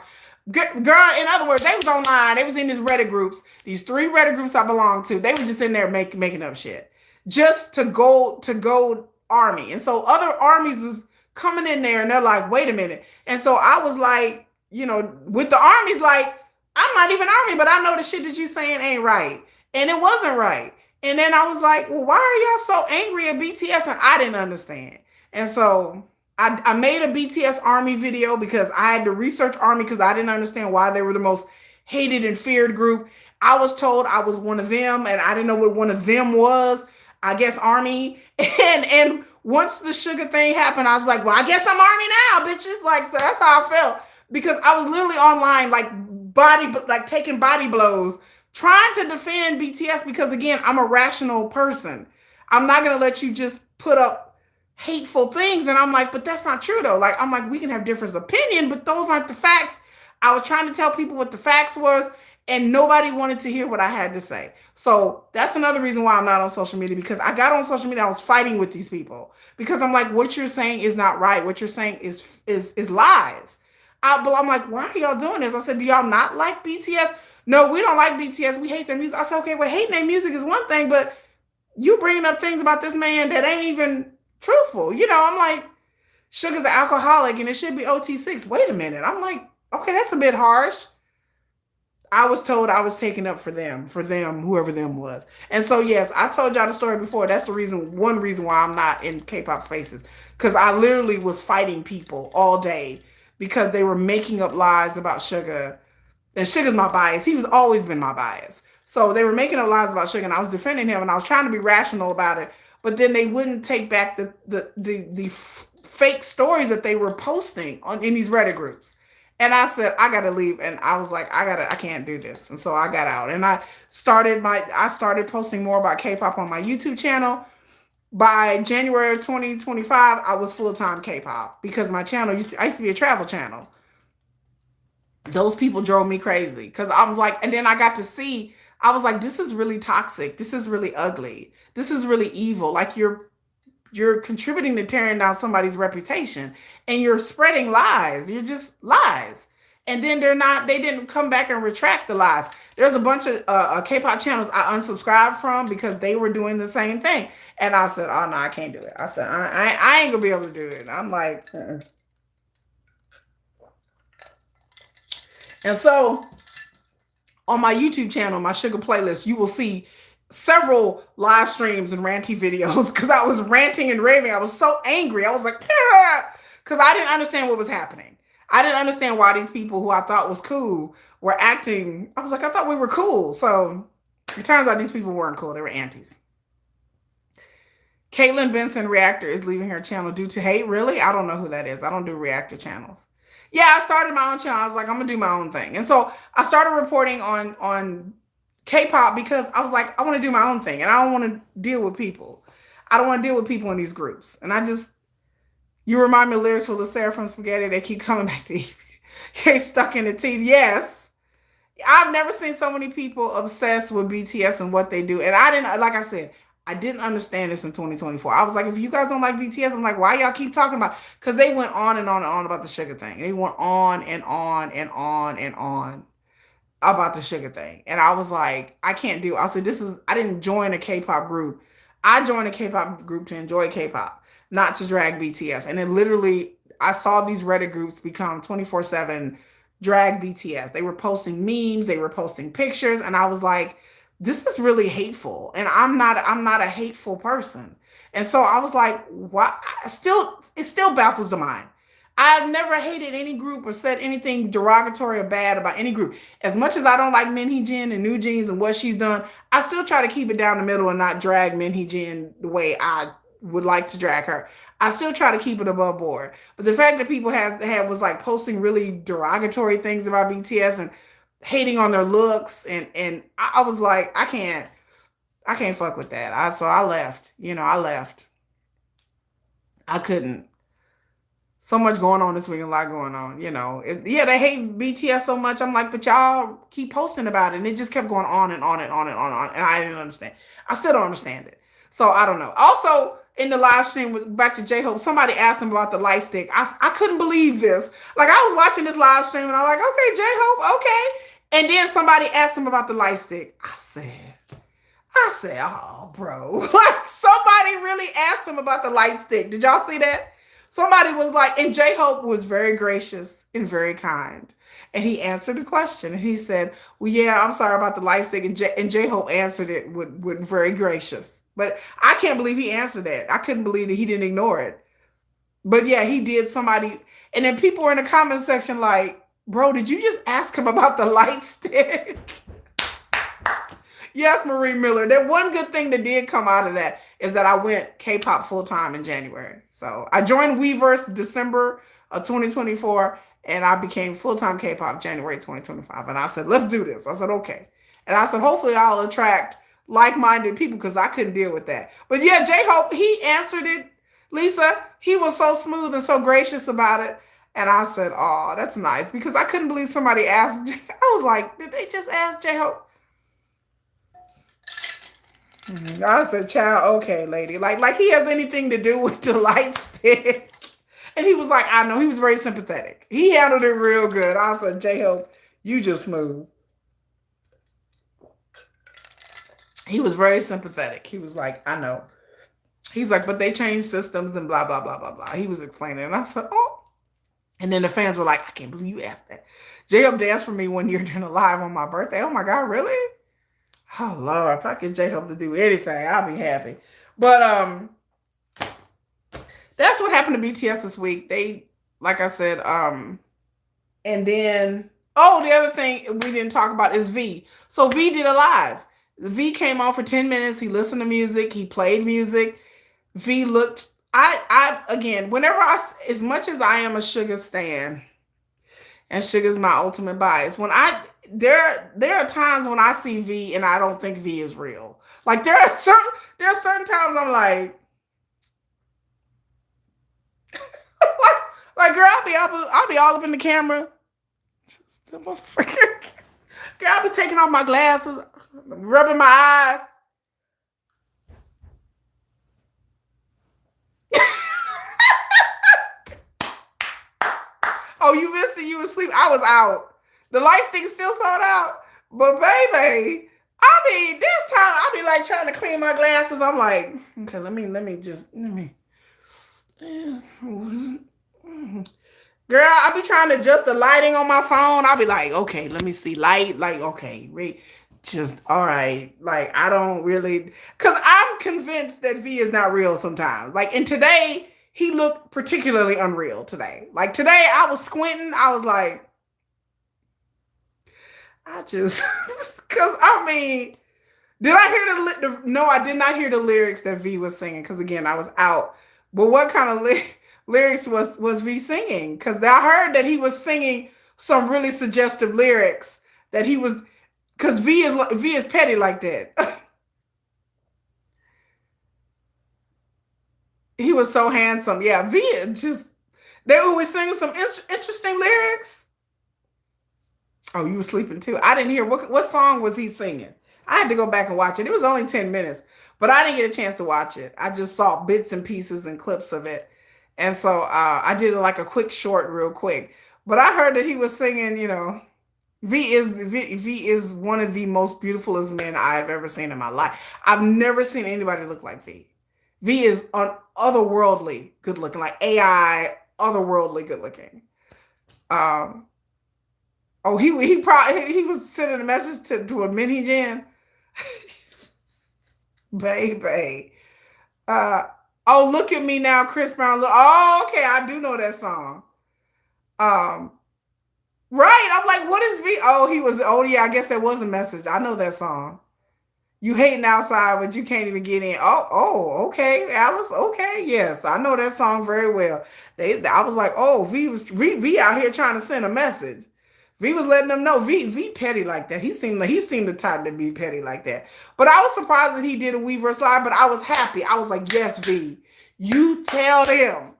Girl, in other words, they was online. They was in these Reddit groups. These 3 Reddit groups I belong to. They were just in there making up shit just to go army. And so other armies was coming in there, and they're like, wait a minute. And so I was like, with the armies, like, I'm not even army, but I know the shit that you saying ain't right, and it wasn't right. And then I was like, well, why are y'all so angry at BTS? And I didn't understand. And so I made a BTS Army video because I had to research Army because I didn't understand why they were the most hated and feared group. I was told I was one of them, and I didn't know what one of them was. I guess Army. And once the sugar thing happened, I was like, well, I guess I'm Army now, bitches. Like, so that's how I felt. Because I was literally online, like taking body blows trying to defend BTS because, again, I'm a rational person. I'm not going to let you just put up hateful things. And I'm like, but that's not true, though. Like, I'm like, we can have different opinion, but those aren't the facts. I was trying to tell people what the facts was, and nobody wanted to hear what I had to say. So that's another reason why I'm not on social media, because I got on social media, I was fighting with these people because I'm like, what you're saying is not right. What you're saying is lies. But I'm like, why are y'all doing this? I said, do y'all not like BTS? No, we don't like BTS. We hate their music. I said, okay, well, hating their music is one thing, but you bringing up things about this man that ain't even truthful. I'm like, Sugar's an alcoholic and it should be OT6. Wait a minute. I'm like, okay, that's a bit harsh. I was told I was taking up for them, whoever them was. And so, yes, I told y'all the story before. That's one reason why I'm not in K-pop spaces. Because I literally was fighting people all day because they were making up lies about Sugar. And Sugar's my bias. He's always been my bias. So they were making up lies about Sugar, and I was defending him, and I was trying to be rational about it. But then they wouldn't take back the fake stories that they were posting in these Reddit groups. And I said, I gotta leave. And I was like, I can't do this. And so I got out. And I started posting more about K-pop on my YouTube channel. By January of 2025, I was full-time K-pop because my channel I used to be a travel channel. Those people drove me crazy because I'm like, and then I got to see, I was like, this is really toxic. This is really ugly. This is really evil. Like you're contributing to tearing down somebody's reputation and you're spreading lies. You're just lies. And then they didn't come back and retract the lies. There's a bunch of K-pop channels I unsubscribed from because they were doing the same thing. And I said, oh no, I can't do it. I said, I ain't gonna be able to do it. I'm like, And so on my YouTube channel, my Sugar playlist, you will see several live streams and ranty videos because I was ranting and raving. I was so angry. I was like, because I didn't understand what was happening. I didn't understand why these people who I thought was cool were acting. I was like, I thought we were cool. So it turns out these people weren't cool. They were antis. Caitlin Benson Reactor is leaving her channel due to hate. Really? I don't know who that is. I don't do reactor channels. Yeah, I started my own channel. I was like, I'm gonna do my own thing. And so I started reporting on K-pop because I was like, I want to do my own thing and I don't want to deal with people. I don't want to deal with people in these groups. And you remind me of lyrics with Sarah from Spaghetti. They keep coming back to eat. Get stuck in the teeth. Yes. I've never seen so many people obsessed with BTS and what they do. And I didn't, like I said, I didn't understand this in 2024. I was like, if you guys don't like BTS, I'm like, why y'all keep talking about? Because they went on and on and on about the sugar thing. They went on and on and on and on about the sugar thing. And I was like, I can't do. I said, I didn't join a K-pop group. I joined a K-pop group to enjoy K-pop, not to drag BTS. And it literally, I saw these Reddit groups become 24/7 drag BTS. They were posting memes, they were posting pictures, and I was like, this is really hateful. And I'm not a hateful person. And so I was like, why? It still baffles the mind. I've never hated any group or said anything derogatory or bad about any group. As much as I don't like Min Hee-jin and NewJeans and what she's done, I still try to keep it down the middle and not drag Min Hee-jin the way I would like to drag her. I still try to keep it above board. But the fact that people was like posting really derogatory things about BTS and hating on their looks and I was like, I can't fuck with that. So I left. I left. I couldn't. So much going on this week, a lot going on. They hate BTS so much. I'm like, but y'all keep posting about it, and it just kept going on and on and on and on and on. And I didn't understand. I still don't understand it. So I don't know. Also, in the live stream, back to J-Hope, somebody asked him about the light stick. I couldn't believe this. Like, I was watching this live stream, and I'm like, okay, J-Hope, okay. And then somebody asked him about the light stick. I said, oh, bro. Like, somebody really asked him about the light stick. Did y'all see that? Somebody was like, and J-Hope was very gracious and very kind. And he answered the question. And he said, well, yeah, I'm sorry about the light stick. And J-Hope answered it with very gracious. But I can't believe he answered that. I couldn't believe that he didn't ignore it. But yeah, he did. Somebody. And then people were in the comment section like, bro, did you just ask him about the light stick? Yes, Marie Miller. That one good thing that did come out of that is that I went K-pop full-time in January. So I joined Weverse December of 2024, and I became full-time K-pop January 2025. And I said, let's do this. I said, okay. And I said, hopefully I'll attract like-minded people because I couldn't deal with that. But yeah, J-Hope, he answered it. Lisa, he was so smooth and so gracious about it. And I said, oh, that's nice. Because I couldn't believe somebody asked. I was like, did they just ask J-Hope? I said, child, okay, lady. Like he has anything to do with the light stick. And he was like, I know. He was very sympathetic. He handled it real good. I said, J-Hope, you just smooth. He was very sympathetic. He was like, I know. He's like, but they changed systems and blah, blah, blah, blah, blah. He was explaining. And I said, oh. And then the fans were like, I can't believe you asked that. J-Hope danced for me one year during a live on my birthday. Oh, my God, really? Oh, Lord, if I get J-Hope to do anything, I'll be happy. But that's what happened to BTS this week. They, like I said, and then, the other thing we didn't talk about is V. So V did a live. V came on for 10 minutes. He listened to music. He played music. V looked, again, as much as I am a Sugar stan, and Sugar's my ultimate bias, there are times when I see V and I don't think V is real. Like there are certain times I'm like, like girl, I'll be all up in the camera. Girl, I'll be taking off my glasses, rubbing my eyes. Oh, you missed it. You were asleep. I was out. The light stick still sold out. But baby, this time I be like trying to clean my glasses. I'm like, okay, let me. Girl, I be trying to adjust the lighting on my phone. I'll be like, okay, let me see light. Like, okay, wait. just all right. Like I don't really, because I'm convinced that V is not real sometimes. Like and today he looked particularly unreal today. Like today I was squinting. I was like, I just because I mean, did I hear no, I did not hear the lyrics that V was singing because again I was out. But what kind of lyrics was V singing? Because I heard that he was singing some really suggestive lyrics that he was because V is petty like that. He was so handsome. Yeah, V just they were singing some interesting lyrics. Oh, you were sleeping too. I didn't hear what song was he singing. I had to go back and watch it. It was only 10 minutes, but I didn't get a chance to watch it. I just saw bits and pieces and clips of it, and so I did like a quick short, real quick. But I heard that he was singing. V is one of the most beautifulest men I've ever seen in my life. I've never seen anybody look like V. V is otherworldly good looking, like AI otherworldly good looking. Um, oh, he probably he was sending a message to a Min Hee-jin, baby. Uh, oh, look at me now, Chris Brown. Look, oh, okay, I do know that song. Um, right, I'm like, what is V? Oh, he was. Oh, yeah, I guess that was a message. I know that song. You hating outside, but you can't even get in. Okay, Alice. Okay, yes, I know that song very well. I was like, oh, V out here trying to send a message. V was letting them know V petty like that. He seemed the type to be petty like that. But I was surprised that he did a Weverse live. But I was happy. I was like, yes, V, you tell them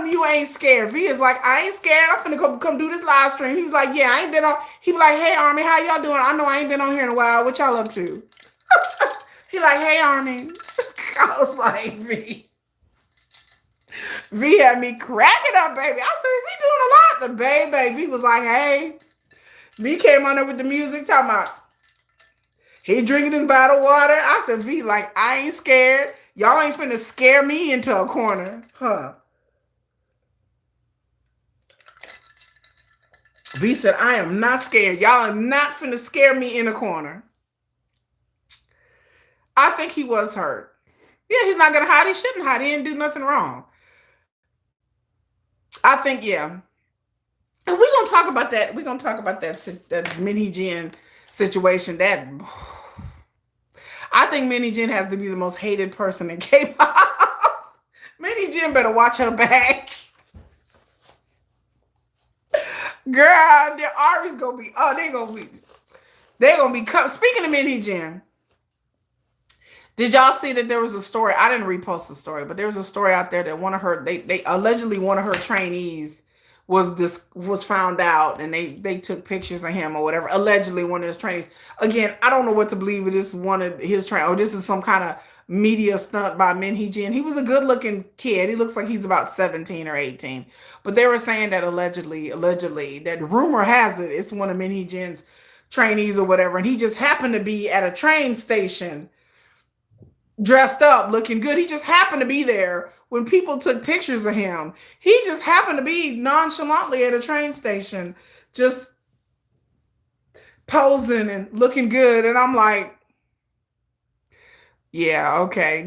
you ain't scared. V is like, I ain't scared. I'm finna come do this live stream. He was like, yeah, I ain't been on. He was like, hey Army, how y'all doing? I know I ain't been on here in a while. What y'all up to? He like, hey Army. I was like, V had me cracking up, baby. I said, is he doing a lot? The baby V was like, hey. V came on there with the music talking about he drinking his bottled water. I said, V, like, I ain't scared. Y'all ain't finna scare me into a corner. Huh. V said, I am not scared. Y'all are not finna scare me in a corner. I think he was hurt. Yeah, he's not gonna hide. He shouldn't hide. He didn't do nothing wrong. I think, yeah. And we're gonna talk about that. We're gonna talk about that Min Hee-jin situation. That I think Min Hee-jin has to be the most hated person in K-pop. Min Hee-jin better watch her back. Girl, their Ari's gonna be. Oh, they're gonna be. Speaking of Min Hee-jin, did y'all see that there was a story? I didn't repost the story, but there was a story out there that they allegedly one of her trainees was found out, and they took pictures of him or whatever. Allegedly, one of his trainees. Again, I don't know what to believe. It is one of his train. Oh, this is some kind of media stunt by Min Hee-jin. He was a good looking kid. He looks like he's about 17 or 18. But they were saying that allegedly, that rumor has it it's one of Min Hee-jin's trainees or whatever, and he just happened to be at a train station dressed up, looking good. He just happened to be there when people took pictures of him. He just happened to be nonchalantly at a train station, just posing and looking good. And I'm like, yeah, okay.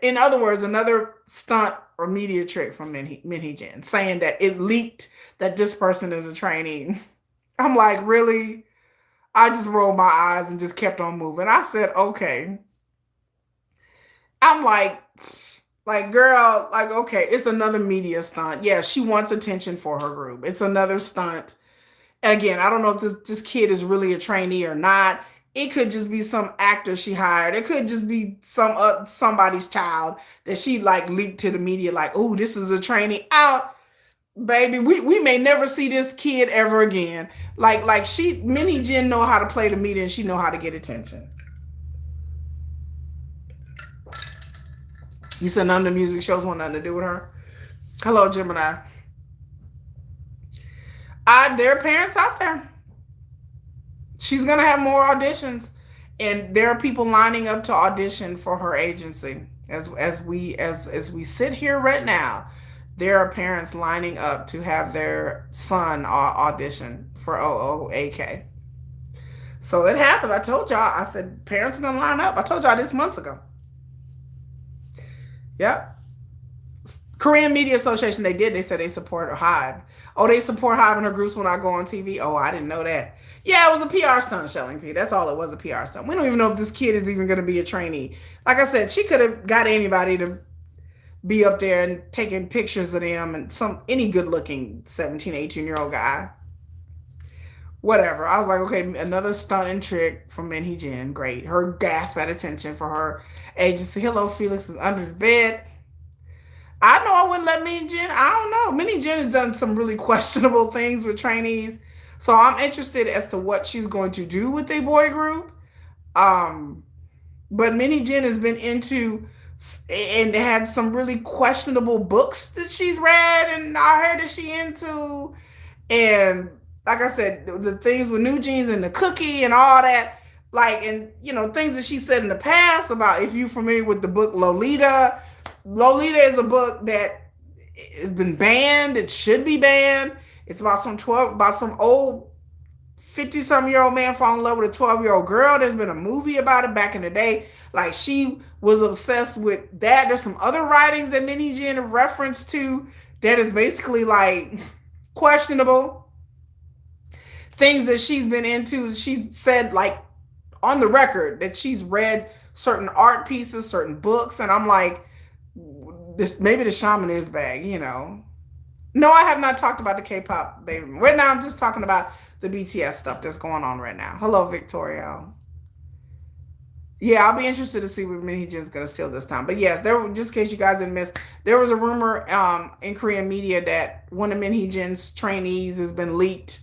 In other words, another stunt or media trick from Min Hee-jin, saying that it leaked that this person is a trainee. I'm like, really? I just rolled my eyes and just kept on moving. I said, okay. I'm like, girl, like, okay, it's another media stunt. Yeah, she wants attention for her group. It's another stunt. Again, I don't know if this kid is really a trainee or not. It could just be some actor she hired. It could just be somebody's child that she like leaked to the media, like, oh, this is a trainee. Out, baby. We may never see this kid ever again. Like Min Hee-jin know how to play the media, and she know how to get attention. You said none of the music shows want nothing to do with her. Hello, Gemini. There are parents out there. She's gonna have more auditions, and there are people lining up to audition for her agency. As we sit here right now, there are parents lining up to have their son audition for OOAK. So it happened. I told y'all. I said parents are gonna line up. I told y'all this months ago. Yep. Korean Media Association, they did. They said they support HYBE. Oh, they support HYBE in her groups when I go on TV. Oh, I didn't know that. Yeah, it was a PR stunt, Shelling P. That's all it was, a PR stunt. We don't even know if this kid is even going to be a trainee. Like I said, she could have got anybody to be up there and taking pictures of them and any good looking 17, 18-year-old guy. Whatever. I was like, okay, another stunt and trick from Min Hee-jin. Great. Her gasp at attention for her agency. Hello, Felix is under the bed. I know I wouldn't let Min Hee-jin. I don't know. Min Hee-jin has done some really questionable things with trainees. So I'm interested as to what she's going to do with a boy group. But Min Hee-jin has been into and had some really questionable books that she's read, and I heard that she into. And like I said, the things with NewJeans and the cookie and all that, like, and you know, things that she said in the past about, if you're familiar with the book Lolita. Lolita is a book that has been banned. It should be banned. It's about some old 50-some-year-old man falling in love with a 12-year-old girl. There's been a movie about it back in the day. Like, she was obsessed with that. There's some other writings that Min Hee-jin referenced to that is basically like questionable. Things that she's been into. She said, like, on the record that she's read certain art pieces, certain books, and I'm like, maybe the shaman is bag, you know. No, I have not talked about the K-pop baby. Right now, I'm just talking about the BTS stuff that's going on right now. Hello, Victoria. Yeah, I'll be interested to see what Min Hee-jin is going to steal this time. But yes, just in case you guys didn't miss, there was a rumor in Korean media that one of Min Hee-jin's trainees has been leaked,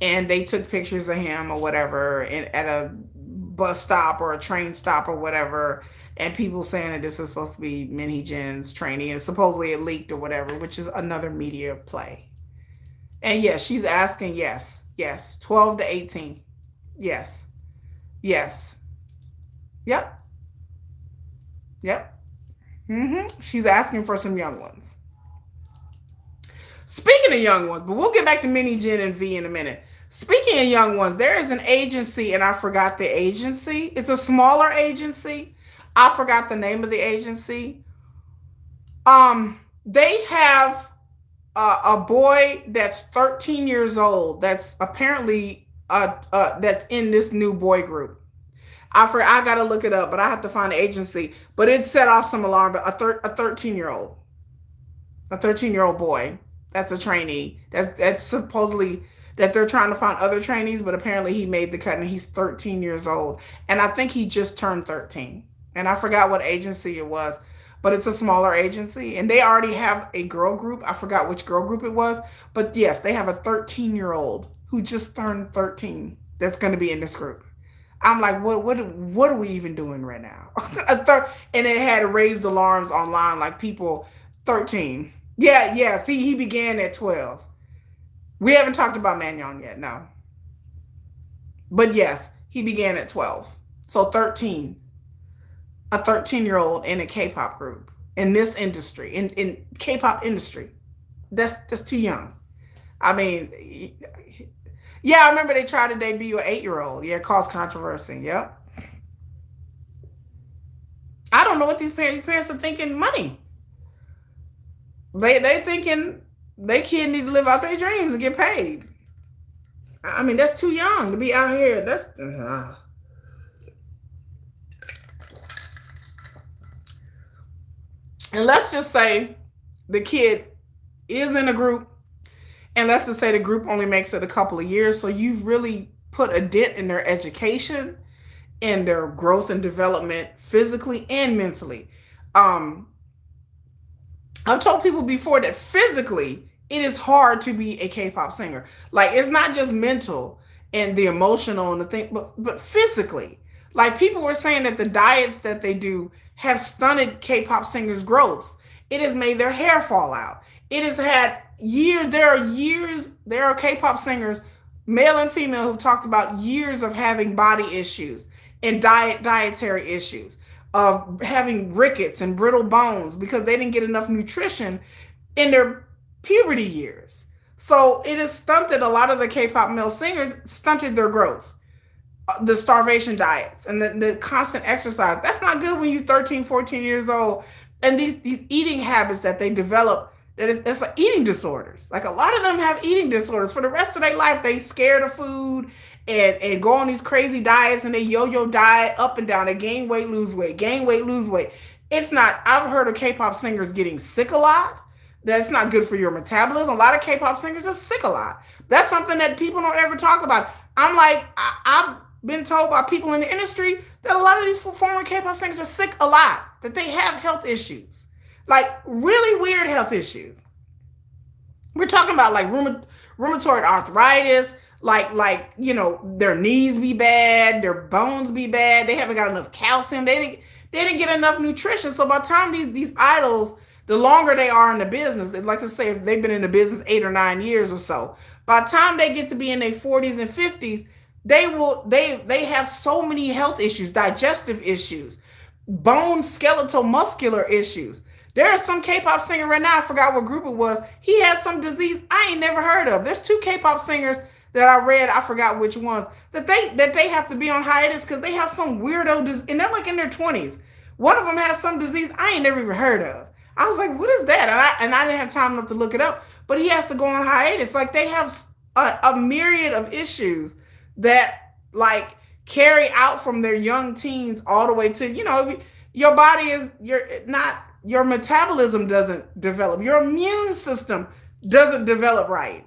and they took pictures of him or whatever at a bus stop or a train stop or whatever. And people saying that this is supposed to be Min Hee-jin's trainee, and supposedly it leaked or whatever, which is another media play. And yes, she's asking, yes, 12 to 18. Yes. Yep. She's asking for some young ones. Speaking of young ones, but we'll get back to Min Hee-jin and V in a minute. Speaking of young ones, there is an agency, and I forgot the agency. It's a smaller agency. I forgot the name of the agency. They have a boy that's 13 years old. That's apparently that's in this new boy group. I gotta look it up, but I have to find the agency. But it set off some alarm. But a 13-year-old boy. That's a trainee. That's supposedly that they're trying to find other trainees, but apparently he made the cut and he's 13 years old. And I think he just turned 13. And I forgot what agency it was, but it's a smaller agency. And they already have a girl group. I forgot which girl group it was. But yes, they have a 13-year-old who just turned 13 that's going to be in this group. I'm like, what are we even doing right now? And it had raised alarms online, like people 13. Yes, he began at 12. We haven't talked about Manon yet, no. But yes, he began at 12. So 13. A 13-year-old in a K-pop group in this industry, in K-pop industry. That's too young. I mean, yeah, I remember they tried to debut an 8-year-old. Yeah, it caused controversy. Yep. I don't know what these parents are thinking. Money. They thinking they kid need to live out their dreams and get paid. I mean, that's too young to be out here. That's and let's just say the kid is in a group, and let's just say the group only makes it a couple of years. So you've really put a dent in their education and their growth and development physically and mentally. I've told people before that physically, it is hard to be a K-pop singer. Like, it's not just mental and the emotional and the thing, but physically. Like, people were saying that the diets that they do have stunted K-pop singers' growth. It has made their hair fall out. It has had years. There are K-pop singers, male and female, who've talked about years of having body issues and dietary issues, of having rickets and brittle bones because they didn't get enough nutrition in their puberty years. So it has stunted a lot of the K-pop male singers, stunted their growth. the starvation diets and the constant exercise. That's not good when you're 13, 14 years old. And these eating habits that they develop, it's like eating disorders. Like a lot of them have eating disorders. For the rest of their life, they scared of food and go on these crazy diets and they yo-yo diet up and down. They gain weight, lose weight, gain weight, lose weight. It's not, I've heard of K-pop singers getting sick a lot. That's not good for your metabolism. A lot of K-pop singers are sick a lot. That's something that people don't ever talk about. I'm like, I've been told by people in the industry that a lot of these former K-pop singers are sick a lot, that they have health issues, like really weird health issues. We're talking about like rheumatoid arthritis, like their knees be bad, their bones be bad. They haven't got enough calcium. They didn't get enough nutrition. So by the time these idols, the longer they are in the business, like to say if they've been in the business 8 or 9 years or so, by the time they get to be in their 40s and 50s, they have so many health issues, digestive issues, bone, skeletal, muscular issues. There is some K-pop singer right now, I forgot what group it was. He has some disease I ain't never heard of. There's 2 K-pop singers that I read, I forgot which ones, that they have to be on hiatus because they have some weirdo disease, and they're like in their 20s. One of them has some disease I ain't never even heard of. I was like, what is that? And I didn't have time enough to look it up, but he has to go on hiatus. Like they have a myriad of issues that like carry out from their young teens all the way to, your body your metabolism doesn't develop. Your immune system doesn't develop right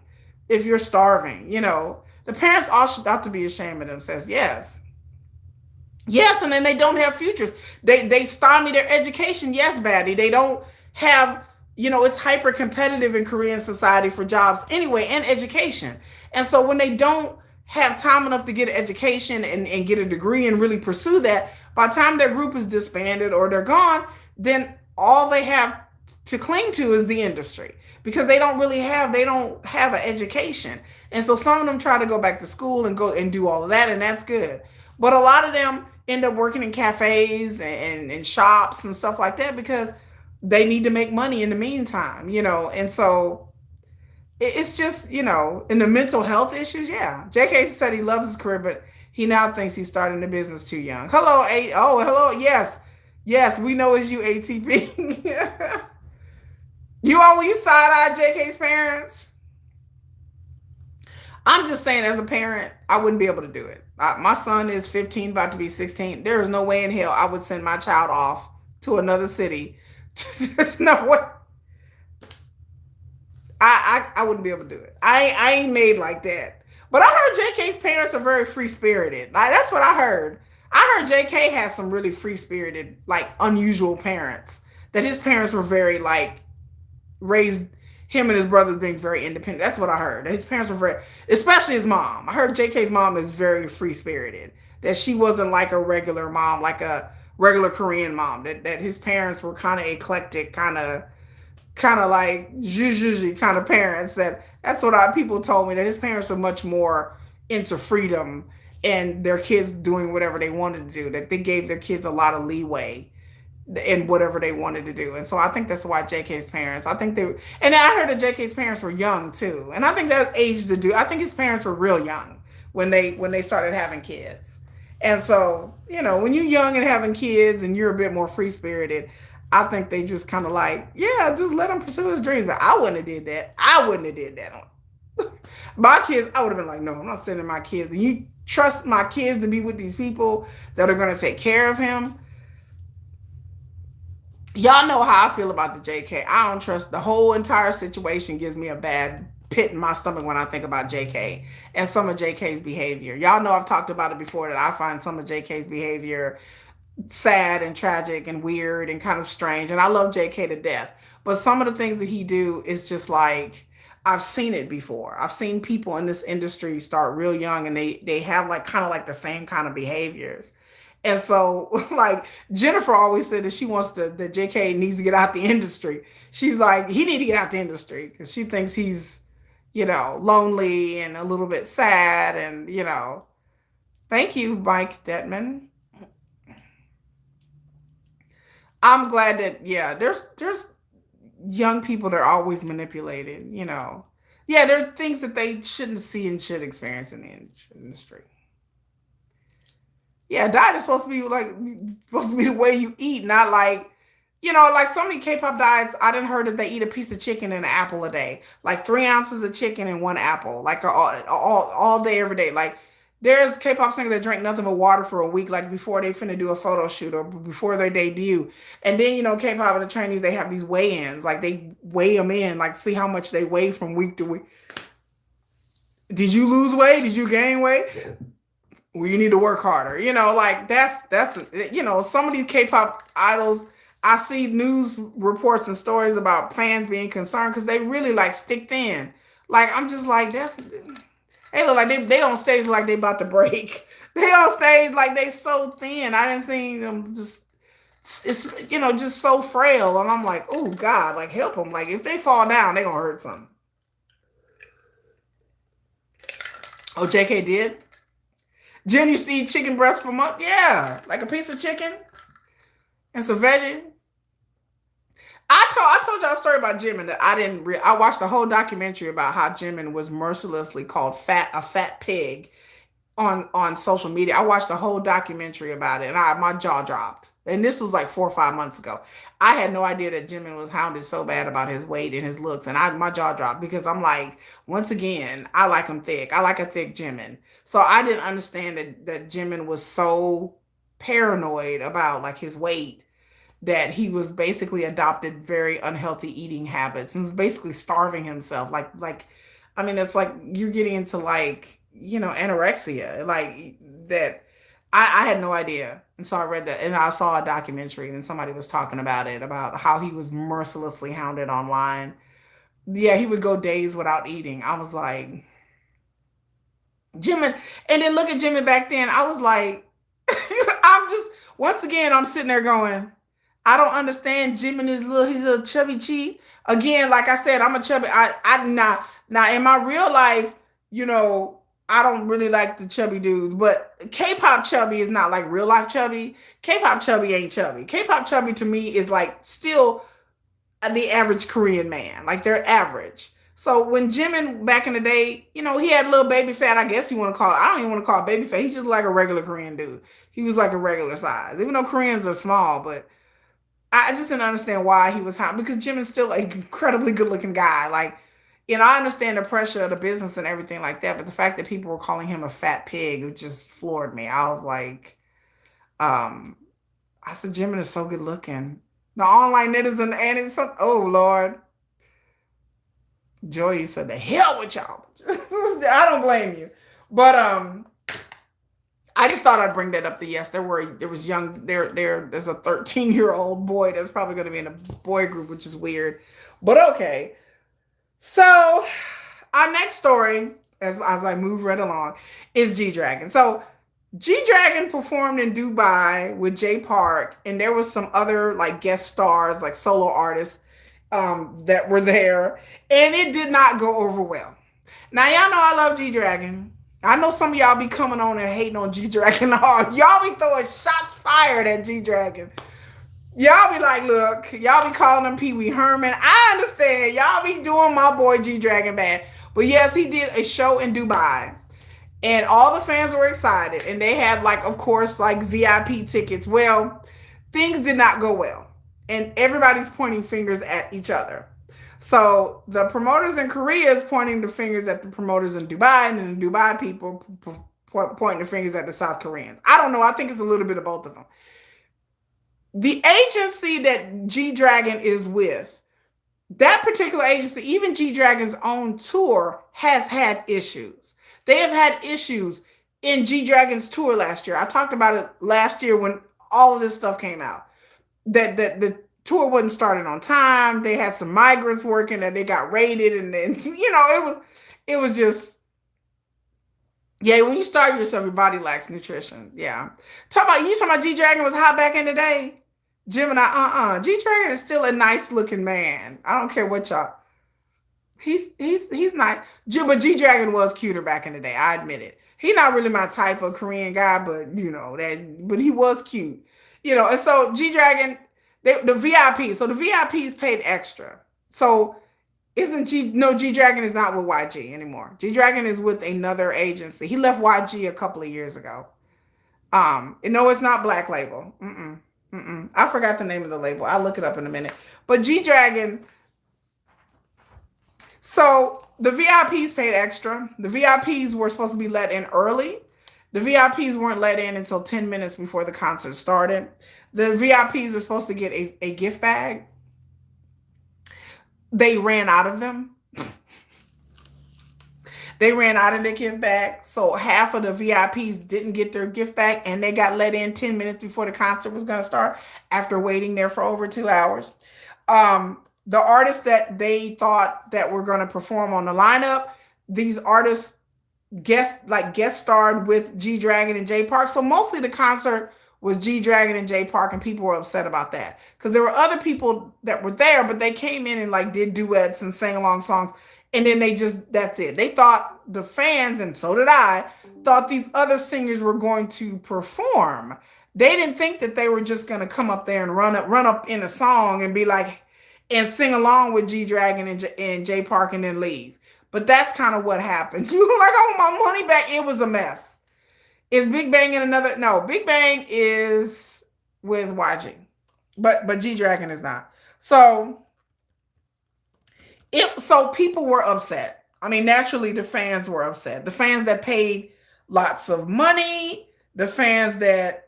if you're starving. The parents all should have to be ashamed of themselves. Yes. Yes, and then they don't have futures. They stymie their education. Yes, baddie. They don't have, it's hyper competitive in Korean society for jobs anyway and education. And so when they don't have time enough to get an education and get a degree and really pursue that, by the time their group is disbanded or they're gone, then all they have to cling to is the industry because they don't have an education. And so some of them try to go back to school and go and do all of that, and that's good. But a lot of them end up working in cafes and shops and stuff like that because they need to make money in the meantime, and so it's just, in the mental health issues. Yeah. JK said he loves his career, but he now thinks he's starting the business too young. Hello. Yes, we know it's you, ATP. Will you side-eye JK's parents? I'm just saying, as a parent, I wouldn't be able to do it. My son is 15, about to be 16. There is no way in hell I would send my child off to another city. There's no way. I wouldn't be able to do it. I ain't made like that. But I heard JK's parents are very free-spirited. Like, that's what I heard. I heard JK has some really free-spirited, like, unusual parents. That his parents were very, like, raised him and his brothers being very independent. That's what I heard. His parents were very, especially his mom. I heard JK's mom is very free-spirited. That she wasn't like a regular mom, like a regular Korean mom. That his parents were kind of eclectic, kind of like zhuzh kind of parents. That's what people told me, that his parents were much more into freedom and their kids doing whatever they wanted to do. That they gave their kids a lot of leeway in whatever they wanted to do. And so I think that's why JK's parents, and I heard that JK's parents were young too. And I think that's age to do. I think his parents were real young when they started having kids. And so, when you're young and having kids and you're a bit more free-spirited, I think they just kind of like, yeah, just let him pursue his dreams. But I wouldn't have did that. My kids, I would have been like, no, I'm not sending my kids. Do you trust my kids to be with these people that are going to take care of him? Y'all know how I feel about the JK. I don't trust. The whole entire situation gives me a bad pit in my stomach when I think about JK and some of JK's behavior. Y'all know I've talked about it before, that I find some of JK's behavior sad and tragic and weird and kind of strange. And I love JK to death. But some of the things that he do is just like, I've seen it before. I've seen people in this industry start real young and they have like kind of like the same kind of behaviors. And so, like, Jennifer always said that that JK needs to get out the industry. She's like, he need to get out the industry because she thinks he's, lonely and a little bit sad. And, thank you, Mike Detman. I'm glad that, there's young people that are always manipulated, Yeah, there are things that they shouldn't see and should experience in the industry. Yeah, diet is supposed to be the way you eat, not like like so many K-pop diets. I didn't heard that they eat a piece of chicken and an apple a day, like 3 ounces of chicken and one apple, like all day every day. Like there's K-pop singers that drink nothing but water for a week, like before they finna do a photo shoot or before their debut. And then K-pop and the trainees they have these weigh-ins, like they weigh them in, like see how much they weigh from week to week. Did you lose weight? Did you gain weight? Well, you need to work harder. Like that's some of these K-pop idols. I see news reports and stories about fans being concerned because they really like stick thin. Like I'm just like that's they look like they on stage like they about to break. They on stage like they so thin. I didn't see them just it's just so frail, and I'm like, oh God, like help them. Like if they fall down, they gonna hurt something. Oh, JK did. Jen used to eat chicken breast for months. Yeah, like a piece of chicken and some veggies. I told y'all a story about Jimin that I watched the whole documentary about how Jimin was mercilessly called a fat pig on social media. I watched the whole documentary about it, and my jaw dropped. And this was like 4 or 5 months ago. I had no idea that Jimin was hounded so bad about his weight and his looks, and my jaw dropped because I'm like, once again, I like him thick. I like a thick Jimin. So I didn't understand that Jimin was so paranoid about like his weight that he was basically adopted very unhealthy eating habits and was basically starving himself. Like I mean, it's like you're getting into like anorexia, like that. I had no idea, and so I read that, and I saw a documentary, and somebody was talking about it, about how he was mercilessly hounded online. Yeah, he would go days without eating. I was like, Jimin, and then look at Jimin back then. I was like, I'm just once again, I'm sitting there going, I don't understand Jimin is he's a chubby cheat. Again, like I said, I'm a chubby. I now in my real life, I don't really like the chubby dudes, but K-pop chubby is not like real life chubby. K-pop chubby ain't chubby. K-pop chubby to me is like still the average Korean man. Like they're average. So when Jimin back in the day, he had a little baby fat. I guess you want to call it. I don't even want to call it baby fat. He's just like a regular Korean dude. He was like a regular size, even though Koreans are small. But I just didn't understand why he was hot because Jimin's still an incredibly good looking guy. Like, I understand the pressure of the business and everything like that, but the fact that people were calling him a fat pig, it just floored me. I was like, um, I said, Jimin is so good looking. The online netizen and it's so, oh Lord. Joey said, the hell with y'all. I don't blame you. But I just thought I'd bring that up. Yes, there was young there's a 13-year-old boy that's probably gonna be in a boy group, which is weird. But okay. So our next story, as I move right along, is G Dragon. So G Dragon performed in Dubai with Jay Park, and there was some other like guest stars, like solo artists, that were there, and it did not go over well. Now y'all know I love G Dragon. I know some of y'all be coming on and hating on G Dragon hard. Y'all be throwing shots fired at G Dragon. Y'all be like, look, y'all be calling him Pee Wee Herman. I understand. Y'all be doing my boy G Dragon bad. But yes, he did a show in Dubai. And all the fans were excited. And they had, like, of course, like VIP tickets. Well, things did not go well. And everybody's pointing fingers at each other. So the promoters in Korea is pointing the fingers at the promoters in Dubai. And then the Dubai people pointing the fingers at the South Koreans. I don't know. I think it's a little bit of both of them. The agency that G Dragon is with, that particular agency, even G Dragon's own tour, has had issues. They have had issues in G Dragon's tour last year. I talked about it last year when all of this stuff came out. That the tour wasn't starting on time. They had some migrants working that they got raided, and then it was just, yeah. When you start yourself, your body lacks nutrition. Yeah, you talking about G Dragon was hot back in the day. Gemini, G Dragon is still a nice looking man. I don't care what y'all. He's nice. But G Dragon was cuter back in the day. I admit it. He's not really my type of Korean guy, but but he was cute. And so G Dragon, the VIP. So the VIPs paid extra. So G Dragon is not with YG anymore. G Dragon is with another agency. He left YG a couple of years ago. No, it's not Black Label. I forgot the name of the label. I'll look it up in a minute. But G-Dragon, so the VIPs paid extra. The VIPs were supposed to be let in early. The VIPs weren't let in until 10 minutes before the concert started. The VIPs are supposed to get a gift bag. They ran out of them. They ran out of their gift bag. So half of the VIPs didn't get their gift bag, and they got let in 10 minutes before the concert was going to start after waiting there for over 2 hours. The artists that they thought that were going to perform on the lineup, these artists guest starred with G-Dragon and Jay Park. So mostly the concert was G-Dragon and Jay Park, and people were upset about that because there were other people that were there, but they came in and like did duets and sang along songs. And then that's it. They thought, the fans, and so did I, thought these other singers were going to perform. They didn't think that they were just going to come up there and run up in a song and be like, and sing along with G-Dragon and Jay Park and then leave. But that's kind of what happened. You were like, I want my money back. It was a mess. Is Big Bang in another? No, Big Bang is with YG. But G-Dragon is not. So people were upset. I mean, naturally, the fans were upset. The fans that paid lots of money, the fans that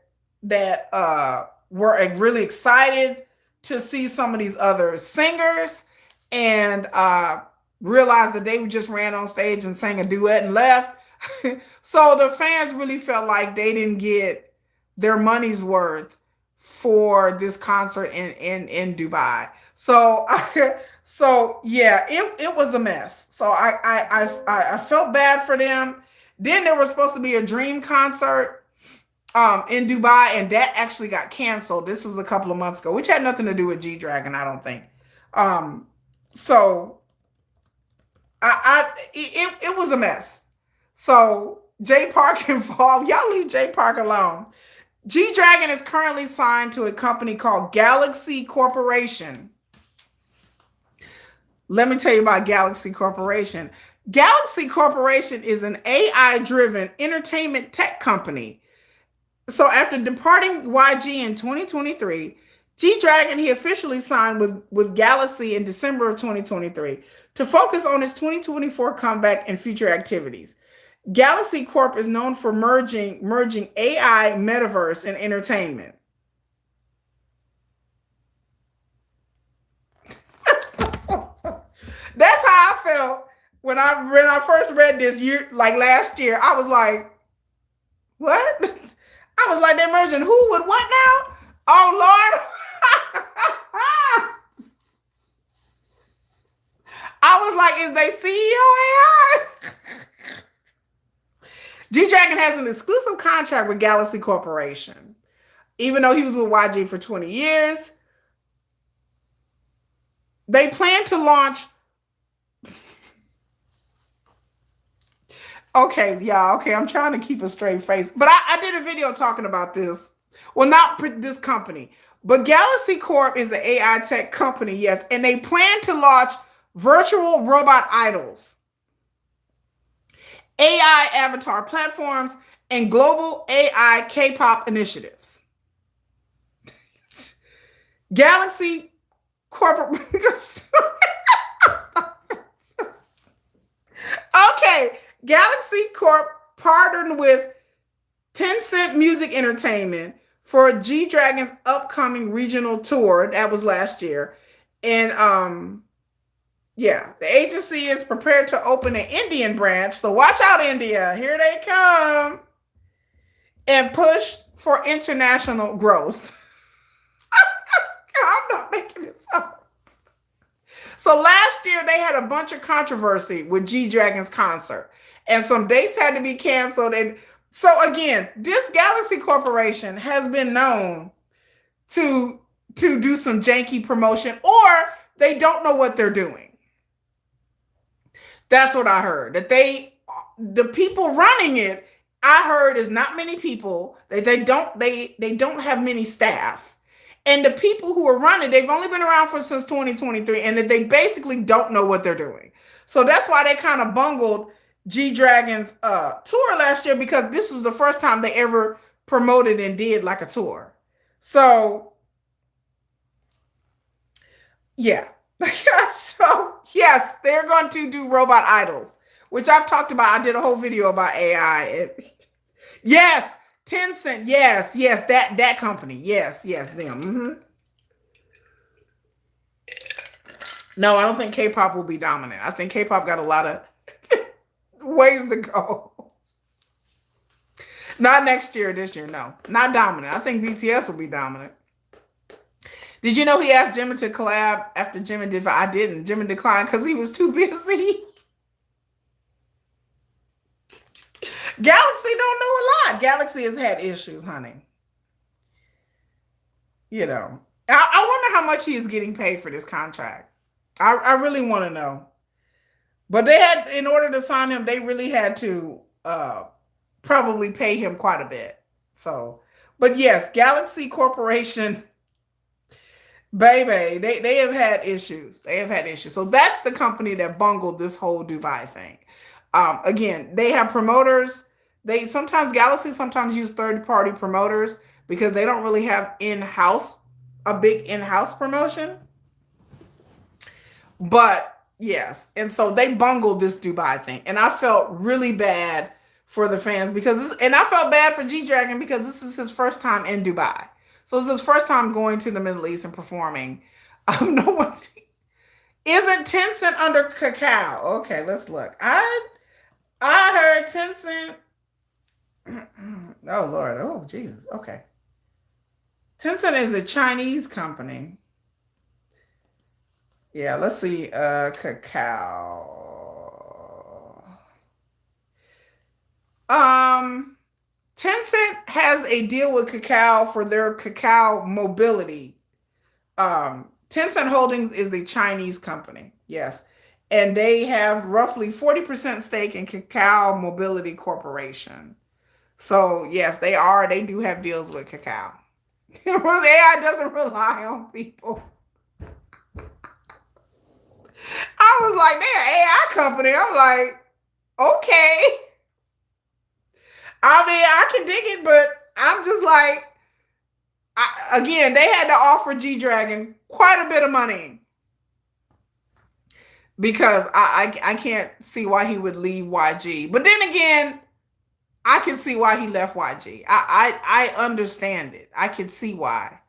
were really excited to see some of these other singers and realized that they just ran on stage and sang a duet and left. So the fans really felt like they didn't get their money's worth for this concert in Dubai. So yeah, it was a mess. So I felt bad for them. Then there was supposed to be a Dream concert in Dubai, and that actually got canceled. This was a couple of months ago, which had nothing to do with G-Dragon, I don't think. So it was a mess. So Jay Park involved. Y'all leave Jay Park alone. G-Dragon is currently signed to a company called Galaxy Corporation. Let me tell you about Galaxy Corporation. Galaxy Corporation is an AI-driven entertainment tech company. So after departing YG in 2023, G-Dragon, he officially signed with Galaxy in December of 2023 to focus on his 2024 comeback and future activities. Galaxy Corp is known for merging AI, metaverse, and entertainment. That's how I felt when I first read this last year. I was like, what? I was like, they're merging who with what now? Oh, Lord. I was like, is they CEO AI? G-Dragon has an exclusive contract with Galaxy Corporation. Even though he was with YG for 20 years, they plan to launch. Okay, y'all. Okay, I'm trying to keep a straight face. But I did a video talking about this. Well, not this company. But Galaxy Corp is an AI tech company, yes. And they plan to launch virtual robot idols, AI avatar platforms, and global AI K-pop initiatives. Galaxy Corp. Okay. Galaxy Corp partnered with Tencent Music Entertainment for G-Dragon's upcoming regional tour. That was last year. And yeah, the agency is prepared to open an Indian branch. So watch out, India. Here they come. And push for international growth. I'm not making this up. So last year, they had a bunch of controversy with G-Dragon's concert. And some dates had to be canceled. And so again, this Galaxy Corporation has been known to do some janky promotion, or they don't know what they're doing. That's what I heard. That the people running it, I heard, is not many people. They don't have many staff. And the people who are running, they've only been around since 2023, and that they basically don't know what they're doing. So that's why they kind of bungled G-Dragon's tour last year, because this was the first time they ever promoted and did like a tour. So yeah. So yes, they're going to do robot idols, which I've talked about. I did a whole video about AI. Yes, Tencent. Yes, yes, that company. Yes, yes, them. No, I don't think K-pop will be dominant. I think K-pop got a lot of ways to go. Not next year, this year, no. Not dominant. I think BTS will be dominant. Did you know he asked Jimin to collab after Jimin did? I didn't. Jimin declined because he was too busy. Galaxy don't know a lot. Galaxy has had issues, honey. You know, I wonder how much he is getting paid for this contract. I really want to know. But they had, in order to sign him, they really had to probably pay him quite a bit. So, but yes, Galaxy Corporation, baby, they have had issues. They have had issues. So that's the company that bungled this whole Dubai thing. Again, they have promoters. They sometimes Galaxy sometimes use third-party promoters because they don't really have a big in-house promotion. But yes, and so they bungled this Dubai thing, and I felt really bad for the fans and I felt bad for G-Dragon because this is his first time in Dubai. So it's his first time going to the Middle East and performing. No one isn't Tencent under Kakao. Okay, let's look. I heard Tencent. Oh Lord. Oh Jesus. Okay. Tencent is a Chinese company. Yeah, let's see. Kakao. Tencent has a deal with Kakao for their Kakao mobility. Tencent Holdings is a Chinese company. Yes. And they have roughly 40% stake in Kakao Mobility Corporation. So yes, they do have deals with Kakao. AI doesn't rely on people. I was like, they're an AI company. I'm like, okay. I mean, I can dig it, but I'm just like, again, they had to offer G-Dragon quite a bit of money because I can't see why he would leave YG. But then again, I can see why he left YG. I understand it. I can see why.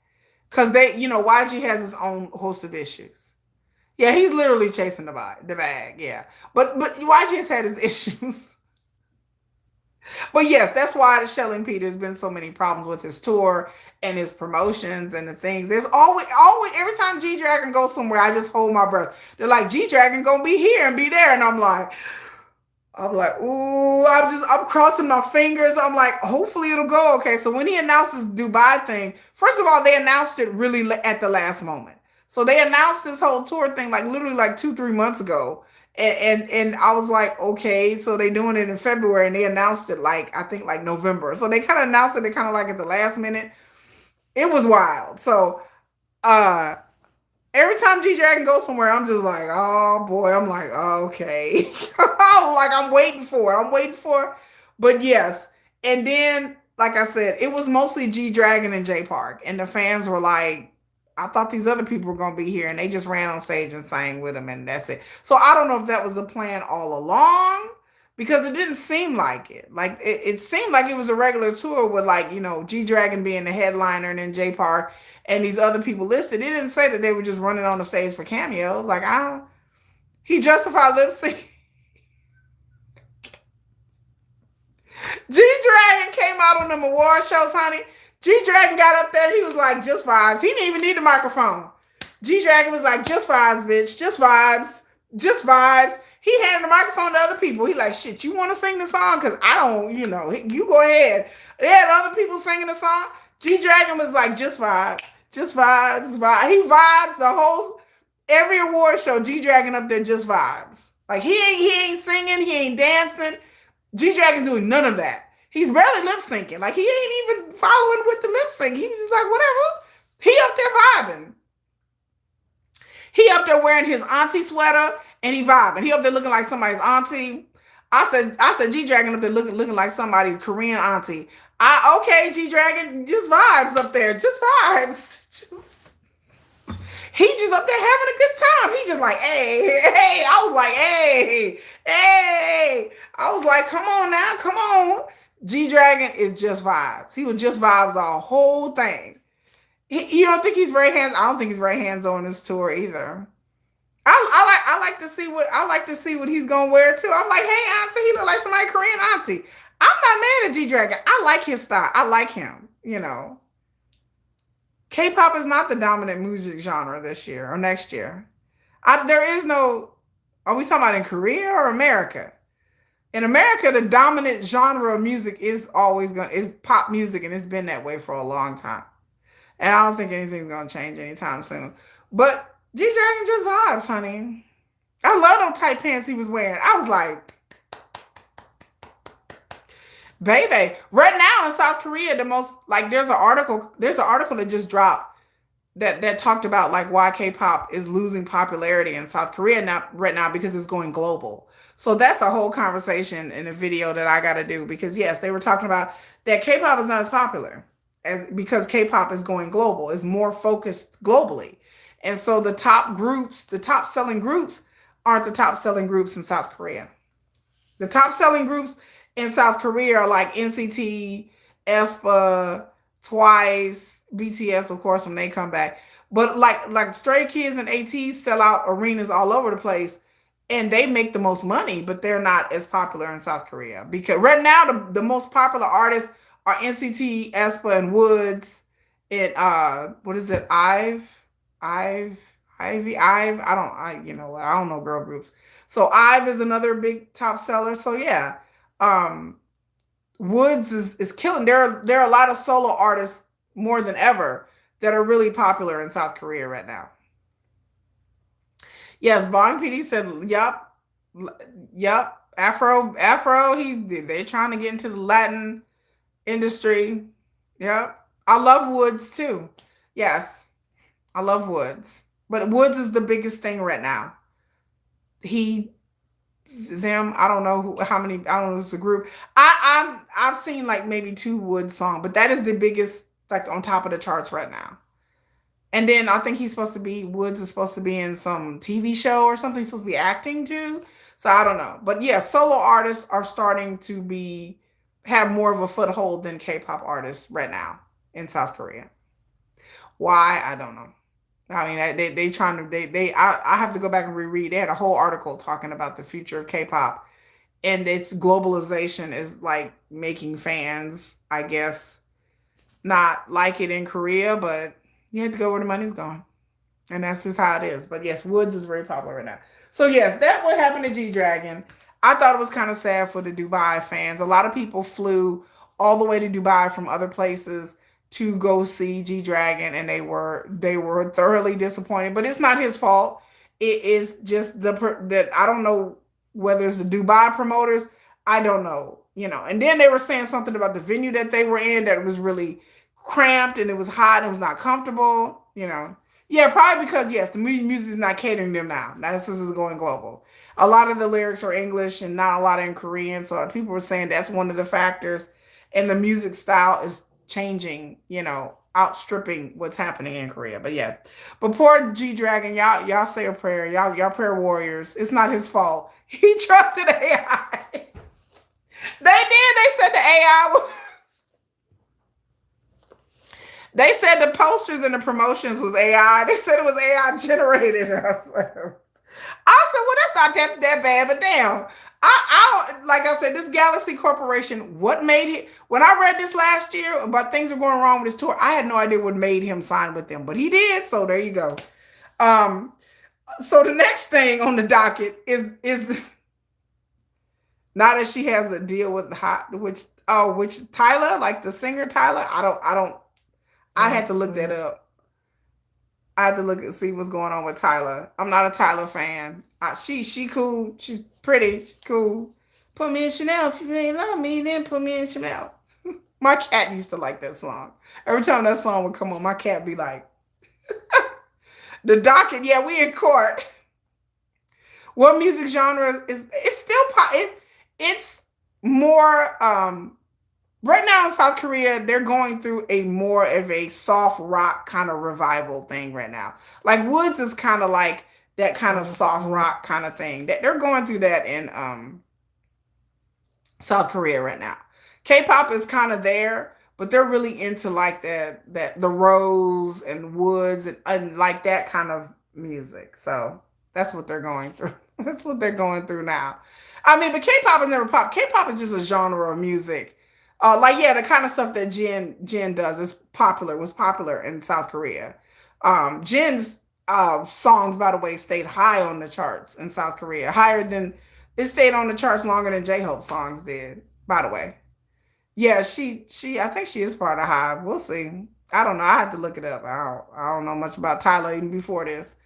Because YG has his own host of issues. Yeah, he's literally chasing the bag. Yeah. But YG has had his issues. But yes, that's why Shelly Peter's been so many problems with his tour and his promotions and the things. There's always every time G-Dragon goes somewhere, I just hold my breath. They're like, G-Dragon gonna be here and be there. And I'm like, ooh, I'm crossing my fingers. I'm like, hopefully it'll go. Okay. So when he announced this Dubai thing, first of all, they announced it really at the last moment. So they announced this whole tour thing literally 2-3 months ago. And I was like, okay, so they doing it in February and they announced it I think November. So they kind of announced it kind of at the last minute. It was wild. So every time G-Dragon goes somewhere, I'm just like, oh boy, I'm like, okay. I'm waiting for it. But yes. And then, like I said, it was mostly G-Dragon and J-Park. And the fans were like, I thought these other people were going to be here, and they just ran on stage and sang with them, and that's it. So I don't know if that was the plan all along, because it didn't seem like it. It seemed like it was a regular tour with G-Dragon being the headliner and then J-Park and these other people listed. It didn't say that they were just running on the stage for cameos. He justified lip sync. G-Dragon came out on them award shows, honey. G-Dragon got up there, he was like, just vibes. He didn't even need the microphone. G-Dragon was like, just vibes, bitch. Just vibes. Just vibes. He handed the microphone to other people. He like, shit, you want to sing the song? Because I don't, you go ahead. They had other people singing the song. G-Dragon was like, just vibes. Just vibes. He vibes the whole, every award show, G-Dragon up there just vibes. He ain't singing. He ain't dancing. G-Dragon doing none of that. He's barely lip syncing. He ain't even following with the lip sync. He was just like, whatever. He up there vibing. He up there wearing his auntie sweater and he vibing. He up there looking like somebody's auntie. I said G-Dragon up there looking like somebody's Korean auntie. Okay, G Dragon, just vibes up there, just vibes. He just up there having a good time. He just like, hey, hey. I was like, hey, hey. I was like, come on now, come on. G Dragon is just vibes. He was just vibes all whole thing. You don't think he's very hands? I don't think he's very hands on this tour either. I like to see what he's gonna wear too. I'm like, hey auntie, he look like somebody Korean auntie. I'm not mad at G Dragon. I like his style. I like him. You know, K-pop is not the dominant music genre this year or next year. There is no. Are we talking about in Korea or America? In America, the dominant genre of music is pop music, and it's been that way for a long time. And I don't think anything's gonna change anytime soon. But G Dragon just vibes, honey. I love those tight pants he was wearing. I was like, baby. Right now in South Korea, there's an article that just dropped that talked about like why K-pop is losing popularity in South Korea right now because it's going global. So that's a whole conversation in a video that I got to do because yes, they were talking about that K-pop is not as popular because K-pop is going global, is more focused globally. And so the top selling groups aren't the top selling groups in South Korea. The top selling groups in South Korea are like NCT, aespa, Twice, BTS, of course, when they come back. But like Stray Kids and AT sell out arenas all over the place, and they make the most money, but they're not as popular in South Korea because right now the most popular artists are NCT, aespa, and Woods, and what is it, Ivy. I don't know girl groups. So IVE is another big top seller. So yeah, Woods is killing. There are a lot of solo artists more than ever that are really popular in South Korea right now. Yes, Bong PD said, "Yup, yup." Afro. They're trying to get into the Latin industry. Yep, I love Woods too. Yes, I love Woods, but Woods is the biggest thing right now. He them. I don't know how many. I don't know. It's a group. I've seen like maybe two Woods song, but that is the biggest like on top of the charts right now. And then I think Woods is supposed to be in some TV show or something. He's supposed to be acting too. So I don't know. But yeah, solo artists are starting to have more of a foothold than K-pop artists right now in South Korea. Why? I don't know. I mean, they trying to I have to go back and reread. They had a whole article talking about the future of K-pop and its globalization is like making fans, I guess, not like it in Korea, but you have to go where the money's going. And that's just how it is. But yes, Woods is very popular right now. So yes, that what happened to G Dragon. I thought it was kind of sad for the Dubai fans. A lot of people flew all the way to Dubai from other places to go see G Dragon, and they were thoroughly disappointed. But it's not his fault. It is just that I don't know whether it's the Dubai promoters. I don't know, And then they were saying something about the venue that they were in that it was really cramped and it was hot and it was not comfortable. Yeah, probably because yes, the music is not catering them now. Now this is going global. A lot of the lyrics are English and not a lot in Korean. So people were saying that's one of the factors. And the music style is changing, outstripping what's happening in Korea. But yeah. But poor G Dragon, y'all say a prayer. Y'all prayer warriors. It's not his fault. He trusted AI. They did. They said the AI was They said the posters and the promotions was AI. They said it was AI generated. I said, well, that's not that bad, but damn. I like I said, this Galaxy Corporation, what made it? When I read this last year about things were going wrong with his tour, I had no idea what made him sign with them, but he did. So there you go. So the next thing on the docket is now that she has a deal with which Tyler, like the singer Tyler. I had to look that up. I had to look and see what's going on with Tyler. I'm not a Tyler fan. She cool. She's pretty. She's cool. Put me in Chanel. If you ain't love me, then put me in Chanel. My cat used to like that song. Every time that song would come on, my cat be like, the docket. Yeah, we in court. What music genre is? It's still pop. It's more right now in South Korea, they're going through a more of a soft rock kind of revival thing right now. Like Woods is kind of like that kind of soft rock kind of thing. That they're going through that in South Korea right now. K-pop is kind of there, but they're really into like that the Rose and Woods and like that kind of music. So that's what they're going through. That's what they're going through now. I mean, but K-pop is never pop. K-pop is just a genre of music. Like yeah, the kind of stuff that Jin does is popular. Was popular in South Korea. Jin's songs, by the way, stayed high on the charts in South Korea, higher than it stayed on the charts longer than J-Hope songs did. By the way, yeah, I think she is part of HYBE. We'll see. I don't know. I have to look it up. I don't know much about Tyler even before this.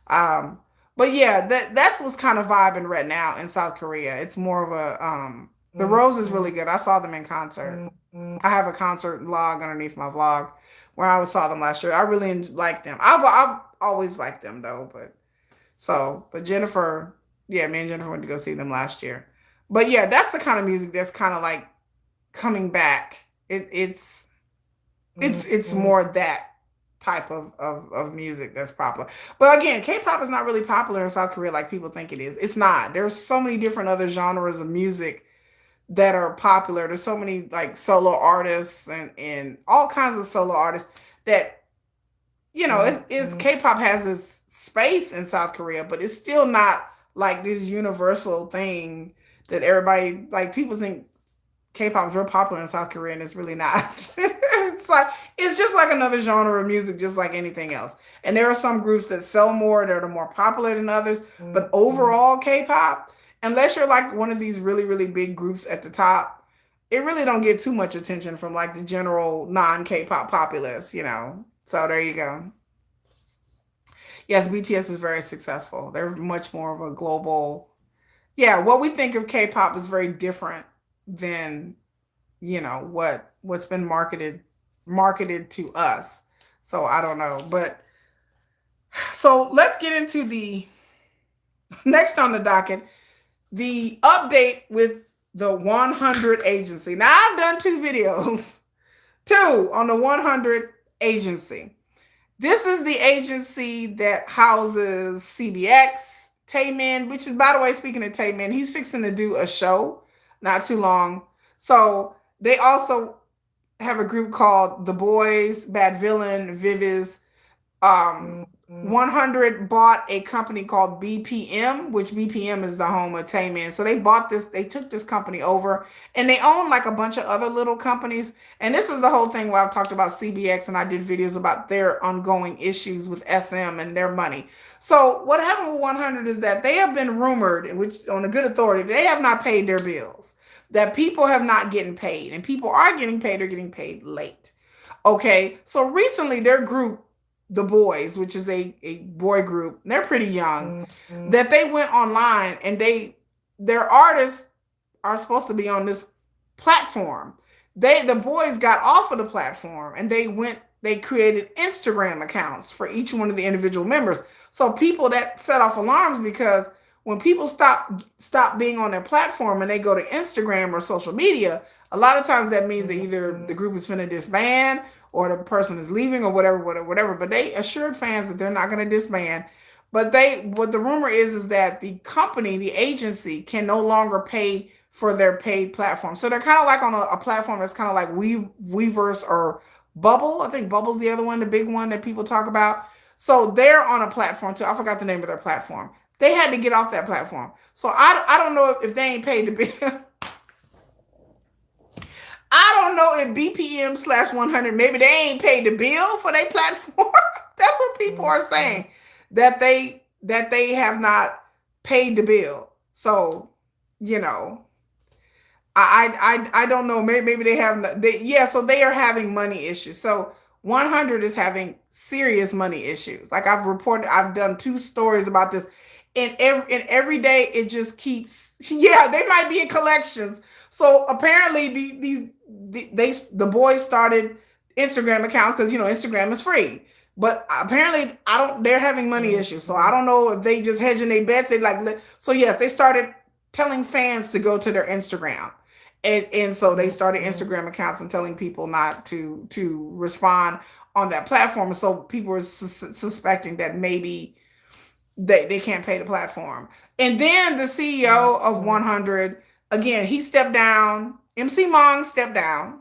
Um, but yeah, that's what's kind of vibing right now in South Korea. It's more of a the Rose is really good. I saw them in concert. I have a concert vlog underneath my vlog where I saw them last year. I really liked them. I've always liked them though, but Jennifer, yeah, me and Jennifer went to go see them last year. But yeah, that's the kind of music that's kind of like coming back. It's more that type of music that's popular. But again, K-pop is not really popular in South Korea like people think it is. It's not. There's so many different other genres of music that are popular. There's so many like solo artists and all kinds of solo artists that it's K-pop has its space in South Korea, but it's still not like this universal thing that everybody like people think K-pop is real popular in South Korea and it's really not. It's just like another genre of music, just like anything else. And there are some groups that sell more, that are more popular than others. But overall, K-pop, unless you're like one of these really, really big groups at the top, it really don't get too much attention from like the general non-K-pop populace, So there you go. Yes, BTS is very successful. They're much more of a global. Yeah, what we think of K-pop is very different than what's been marketed to us. So I don't know, but so let's get into the next on the docket, the update with the 100 agency. Now I've done two videos, two on the 100 agency. This is the agency that houses CBX, Taemin, which is, by the way, speaking of Taemin, he's fixing to do a show not too long. So they also have a group called The Boys, Bad Villain, Vivis. 100 bought a company called BPM, which BPM is the home of Taemin. So they took this company over and they own like a bunch of other little companies. And this is the whole thing where I've talked about CBX and I did videos about their ongoing issues with SM and their money. So what happened with 100 is that they have been rumored, which on a good authority, they have not paid their bills. That people have not getting paid and people are getting paid or getting paid late. Okay, so recently their group, The Boys, which is a boy group, they're pretty young, that they went online and their artists are supposed to be on this platform. The boys got off of the platform and they created Instagram accounts for each one of the individual members. So people that set off alarms because when people stop being on their platform and they go to Instagram or social media, a lot of times that means that either the group is finna disband or the person is leaving or whatever. But they assured fans that they're not going to disband. But what the rumor is that the company, the agency, can no longer pay for their paid platform. So they're kind of like on a platform that's kind of like Weverse or Bubble. I think Bubble's the other one, the big one that people talk about. So they're on a platform too. I forgot the name of their platform. They had to get off that platform. So I don't know if they ain't paid the bill. I don't know if BPM/100, maybe they ain't paid the bill for their platform. That's what people are saying, that they have not paid the bill. So, I don't know. Maybe they have. So they are having money issues. So 100 is having serious money issues. Like I've done 2 stories about this. And every day it just keeps, they might be in collections. So apparently the boys started Instagram accounts because Instagram is free. But apparently they're having money issues. So I don't know if they just hedging their bets. So yes, they started telling fans to go to their Instagram. And so they started Instagram accounts and telling people not to respond on that platform. So people were suspecting that maybe they can't pay the platform. And then the CEO of 100, again, he stepped down. MC Mong stepped down.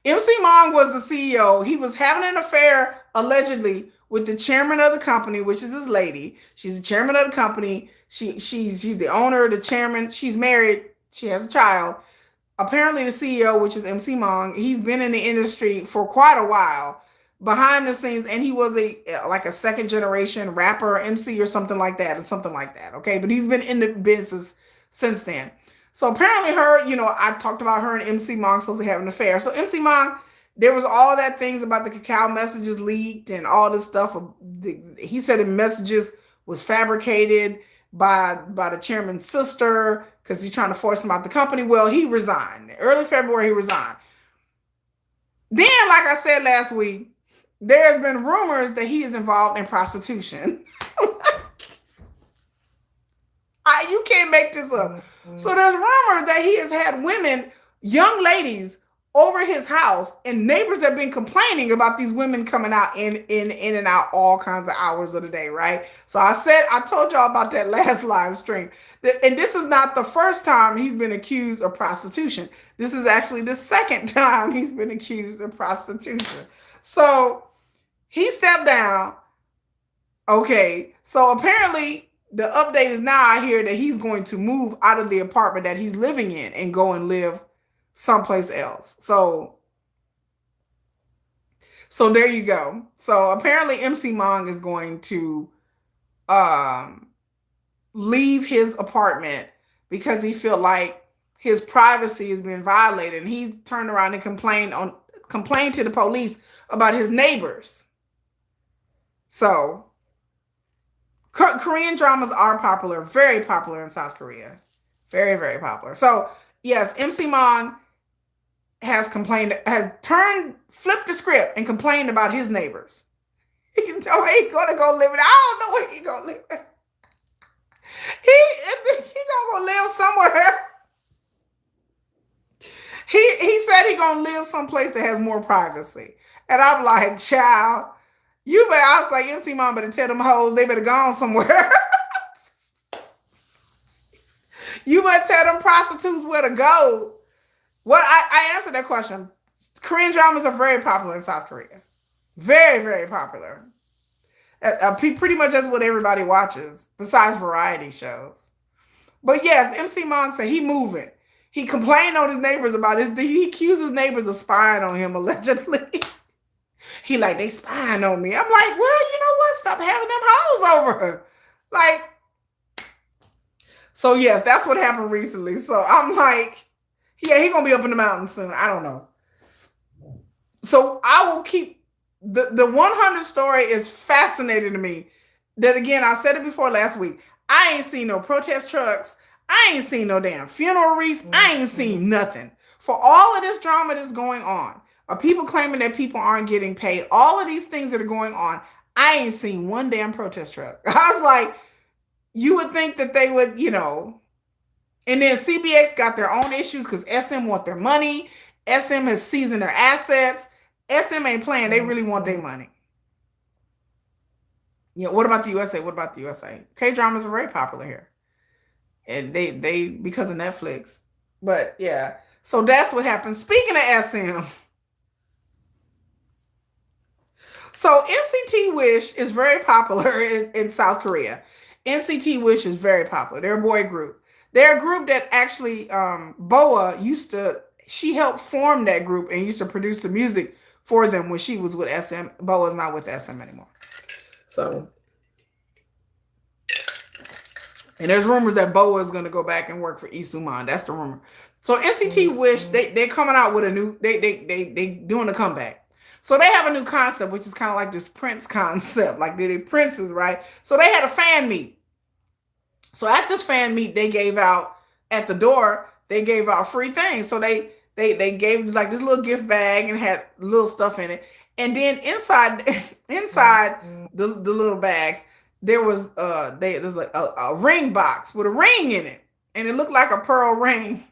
MC Mong was the CEO. He was having an affair, allegedly, with the chairman of the company, which is his lady. She's the chairman of the company. She's the owner, the chairman. She's married. She has a child. Apparently, the CEO, which is MC Mong, he's been in the industry for quite a while, behind the scenes, and he was a second generation rapper, MC, or something like that, Okay, but he's been in the business since then. So apparently her, I talked about her and MC Mong supposedly having an affair. So MC Mong, there was all that things about the cacao messages leaked and all this stuff. He said the messages was fabricated by the chairman's sister because he's trying to force him out the company. Well, he resigned. Early February, he resigned. Then, like I said last week, there's been rumors that he is involved in prostitution. You can't make this up. So there's rumors that he has had women, young ladies, over his house, and neighbors have been complaining about these women coming out in and out all kinds of hours of the day, right? So I told y'all about that last live stream. And this is not the first time he's been accused of prostitution. This is actually the second time he's been accused of prostitution. So he stepped down. Okay, so apparently the update is now I hear that he's going to move out of the apartment that he's living in and go and live someplace else. So there you go. So apparently MC Mong is going to leave his apartment because he felt like his privacy has been violated. And he turned around and complained to the police about his neighbors. So Korean dramas are popular, very popular in South Korea. Very, very popular. So yes, MC Mong has flipped the script and complained about his neighbors. He's going to go live in. I don't know where he's going to live. He's going to live somewhere. He said he's going to live someplace that has more privacy. And I'm like, child, I was like, MC Mom better tell them hoes they better go on somewhere. You better tell them prostitutes where to go. I answered that question. Korean dramas are very popular in South Korea. Very, very popular. Pretty much that's what everybody watches, besides variety shows. But yes, MC Mong said he moving. He complained on his neighbors about it. He accused his neighbors of spying on him, allegedly. He like, they spying on me. I'm like, well, you know what? Stop having them hoes over. Like, so yes, that's what happened recently. So I'm like, yeah, he gonna be up in the mountains soon. I don't know. So I will keep the 100 story is fascinating to me. That again, I said it before last week. I ain't seen no protest trucks. I ain't seen no damn funeral wreaths. I ain't seen nothing. For all of this drama that's going on, are people claiming that people aren't getting paid? All of these things that are going on, I ain't seen one damn protest truck. I was like, you would think that they would, And then CBX got their own issues because SM want their money. SM has seasoned their assets. SM ain't playing. They really want their money. What about the USA? K-dramas are very popular here. And they because of Netflix. But yeah. So that's what happened. Speaking of SM. So NCT Wish is very popular in South Korea. NCT Wish is very popular. They're a boy group. They're a group that actually Boa she helped form that group and used to produce the music for them when she was with SM. Boa's not with SM anymore. So, and there's rumors that Boa is going to go back and work for Isuman. That's the rumor. So NCT Wish, they're coming out with a new, they doing a comeback. So they have a new concept, which is kind of like this Prince concept, like they're princes, right? So they had a fan meet. So at this fan meet, they gave out at the door, they gave out free things. So they gave like this little gift bag and had little stuff in it. And then inside the little bags, there's a ring box with a ring in it, and it looked like a pearl ring.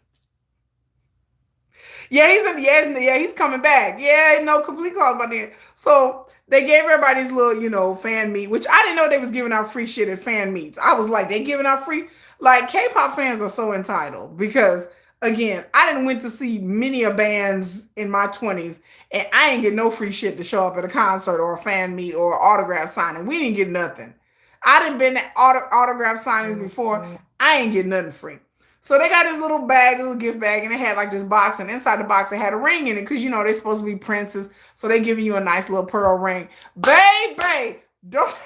Yeah, he's coming back. Yeah, no complete calls about that. So they gave everybody's little, fan meet, which I didn't know they was giving out free shit at fan meets. I was like, they giving out free. Like, K-pop fans are so entitled because, again, I didn't went to see many of bands in my 20s, and I ain't get no free shit to show up at a concert or a fan meet or autograph signing. We didn't get nothing. I didn't been to autograph signings before. I ain't get nothing free. So they got this little bag, little gift bag, and it had like this box, and inside the box it had a ring in it because they're supposed to be princes, so they giving you a nice little pearl ring. Baby, don't.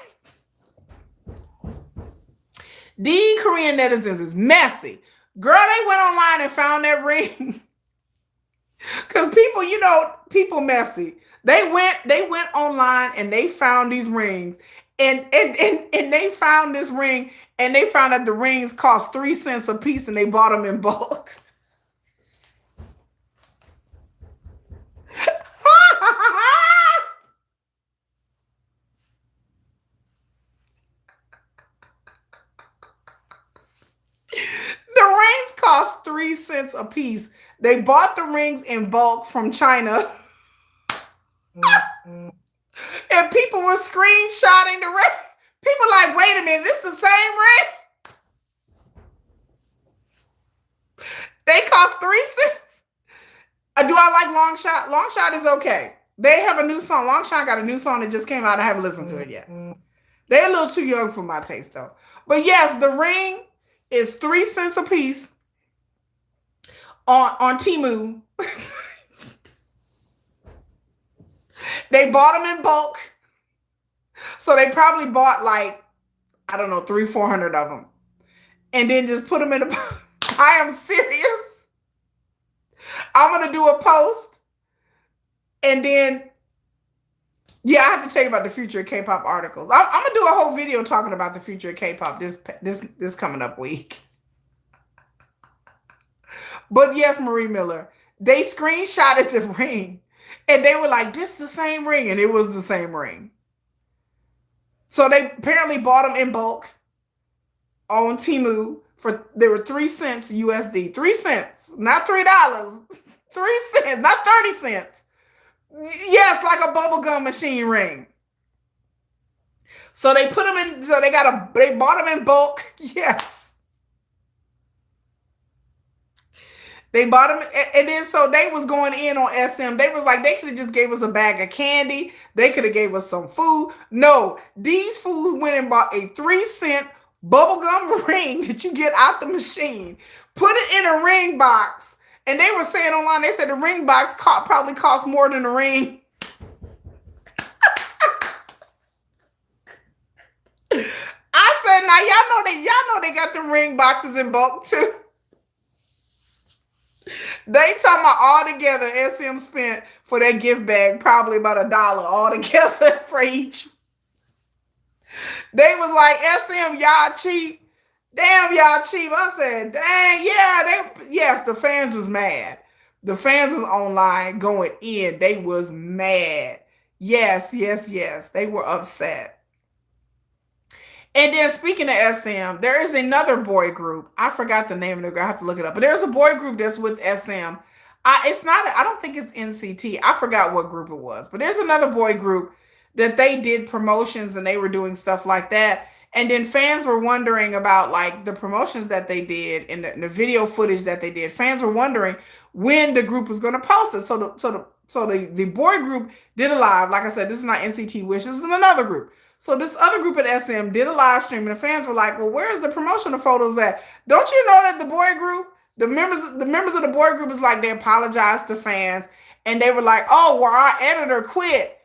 These Korean netizens is messy. Girl, they went online and found that ring. Cause people messy. They went online and they found these rings. And they found this ring, and they found that the rings cost 3 cents a piece, and they bought them in bulk. The rings cost 3 cents a piece. They bought the rings in bulk from China. And people were screenshotting the ring. People like, wait a minute, this is the same ring? They cost 3 cents. Do I like Long Shot? Long Shot is okay. They have a new song. Long Shot got a new song that just came out. I haven't listened to it yet. They're a little too young for my taste, though. But yes, the ring is 3 cents a piece on Temu. They bought them in bulk. So they probably bought like, I don't know, 300-400 of them. And then just put them in a... I am serious. I'm going to do a post. And then, yeah, I have to tell you about the future of K-pop articles. I'm going to do a whole video talking about the future of K-pop this coming up week. But yes, Marie Miller, they screenshotted the ring. And they were like, this is the same ring. And it was the same ring. So they apparently bought them in bulk on Temu they were 3 cents USD. 3 cents, not $3. 3 cents, not 30 cents. Yes, like a bubblegum machine ring. So they put them in, so they bought them in bulk. Yes. They bought them, and then so they was going in on SM. They was like, they could have just gave us a bag of candy. They could have gave us some food. No, these fools went and bought a 3 cent bubblegum ring that you get out the machine, put it in a ring box, and they were saying online, they said the ring box probably cost more than the ring. I said, now y'all know they got the ring boxes in bulk too. They talking about all together, SM spent for that gift bag probably about $1 all together for each. They was like, SM, y'all cheap. Damn, y'all cheap. I said, dang, yeah. Yes, the fans was mad. The fans was online going in. They was mad. Yes. They were upset. And then speaking of SM, there is another boy group. I forgot the name of the group. I have to look it up. But there's a boy group that's with SM. I don't think it's NCT. I forgot what group it was. But there's another boy group that they did promotions and they were doing stuff like that. And then fans were wondering about like the promotions that they did and the video footage that they did. Fans were wondering when the group was going to post it. So the boy group did a live. Like I said, this is not NCT Wish. This is another group. So this other group at SM did a live stream, and the fans were like, well, where's the promotional photos at? Don't you know that the boy group, the members of the boy group is like, they apologized to fans, and they were like, oh, well, our editor quit.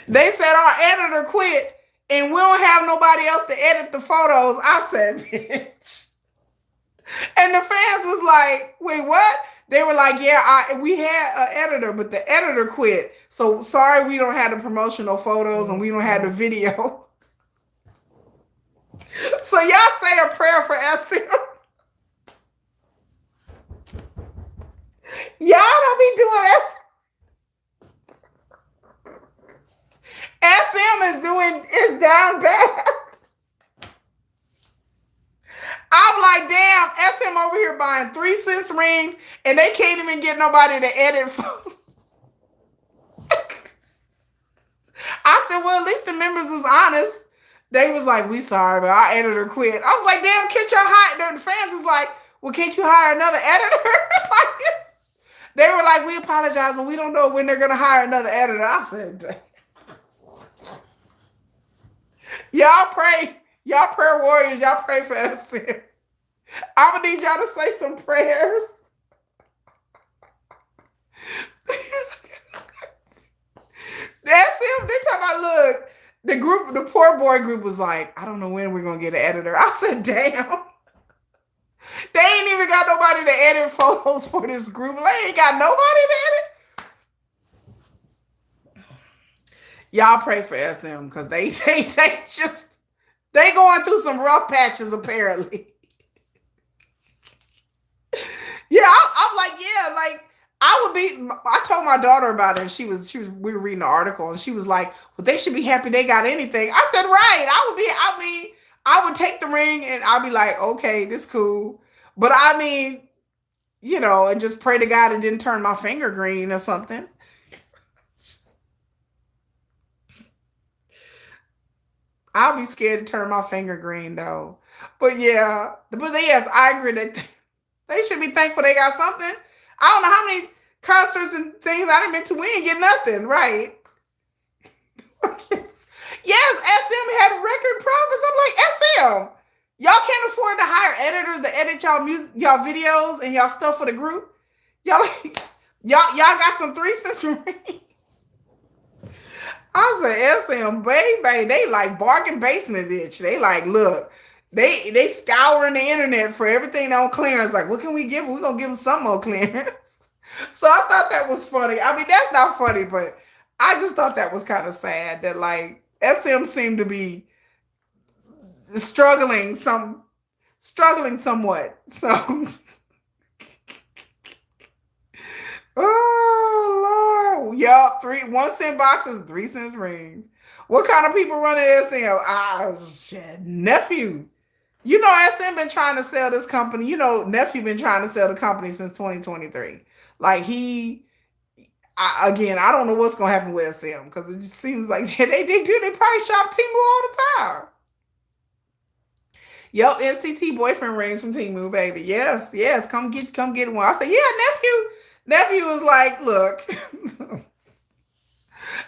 They said our editor quit, and we don't have nobody else to edit the photos. I said, bitch. And the fans was like, wait, what? They were like, yeah, we had an editor, but the editor quit. So sorry we don't have the promotional photos and we don't have the video. So y'all say a prayer for SM. Y'all don't be doing that. SM is down bad. I'm like, damn, SM over here buying 3-cent rings, and they can't even get nobody to edit for. I said, well, at least the members was honest. They was like, we sorry, but our editor quit. I was like, damn, can't y'all hire? The fans was like, well, can't you hire another editor? They were like, we apologize, but we don't know when they're going to hire another editor. I said, y'all pray. Y'all prayer warriors, y'all pray for us. I'm going to need y'all to say some prayers. That's him. They talking about, look, the poor boy group was like, I don't know when we're going to get an editor. I said, damn. They ain't even got nobody to edit photos for this group. They ain't got nobody to edit. Y'all pray for SM because they going through some rough patches apparently. Yeah, I'm like, yeah, like I told my daughter about it, and we were reading the article, and she was like, well, they should be happy they got anything. I said, right. I would take the ring and I'll be like, okay, this cool. But I mean, and just pray to God it didn't turn my finger green or something. I'll be scared to turn my finger green though. But yes, I agree that they should be thankful they got something. I don't know how many concerts and things I didn't meant to win, get nothing, right? Yes, SM had record profits. I'm like, SM, y'all can't afford to hire editors to edit y'all music, y'all videos, and y'all stuff for the group. Y'all got some 3-cent rings. I said, SM, baby, they like bargain basement bitch. They like, look, they scouring the internet for everything on clearance. Like, what can we give them? We're gonna give them some more clearance. So I thought that was funny. I mean, that's not funny, but I just thought that was kind of sad that like SM seemed to be struggling somewhat. So oh Lord. Yup, 1-cent boxes, 3-cent rings. What kind of people running SM? Shit, nephew. SM been trying to sell this company. Nephew been trying to sell the company since 2023. Like I don't know what's gonna happen with SM because it just seems like they probably shop Temu all the time. Yep, NCT boyfriend rings from Temu, baby. Yes, come get one. I said, yeah, nephew was like, look,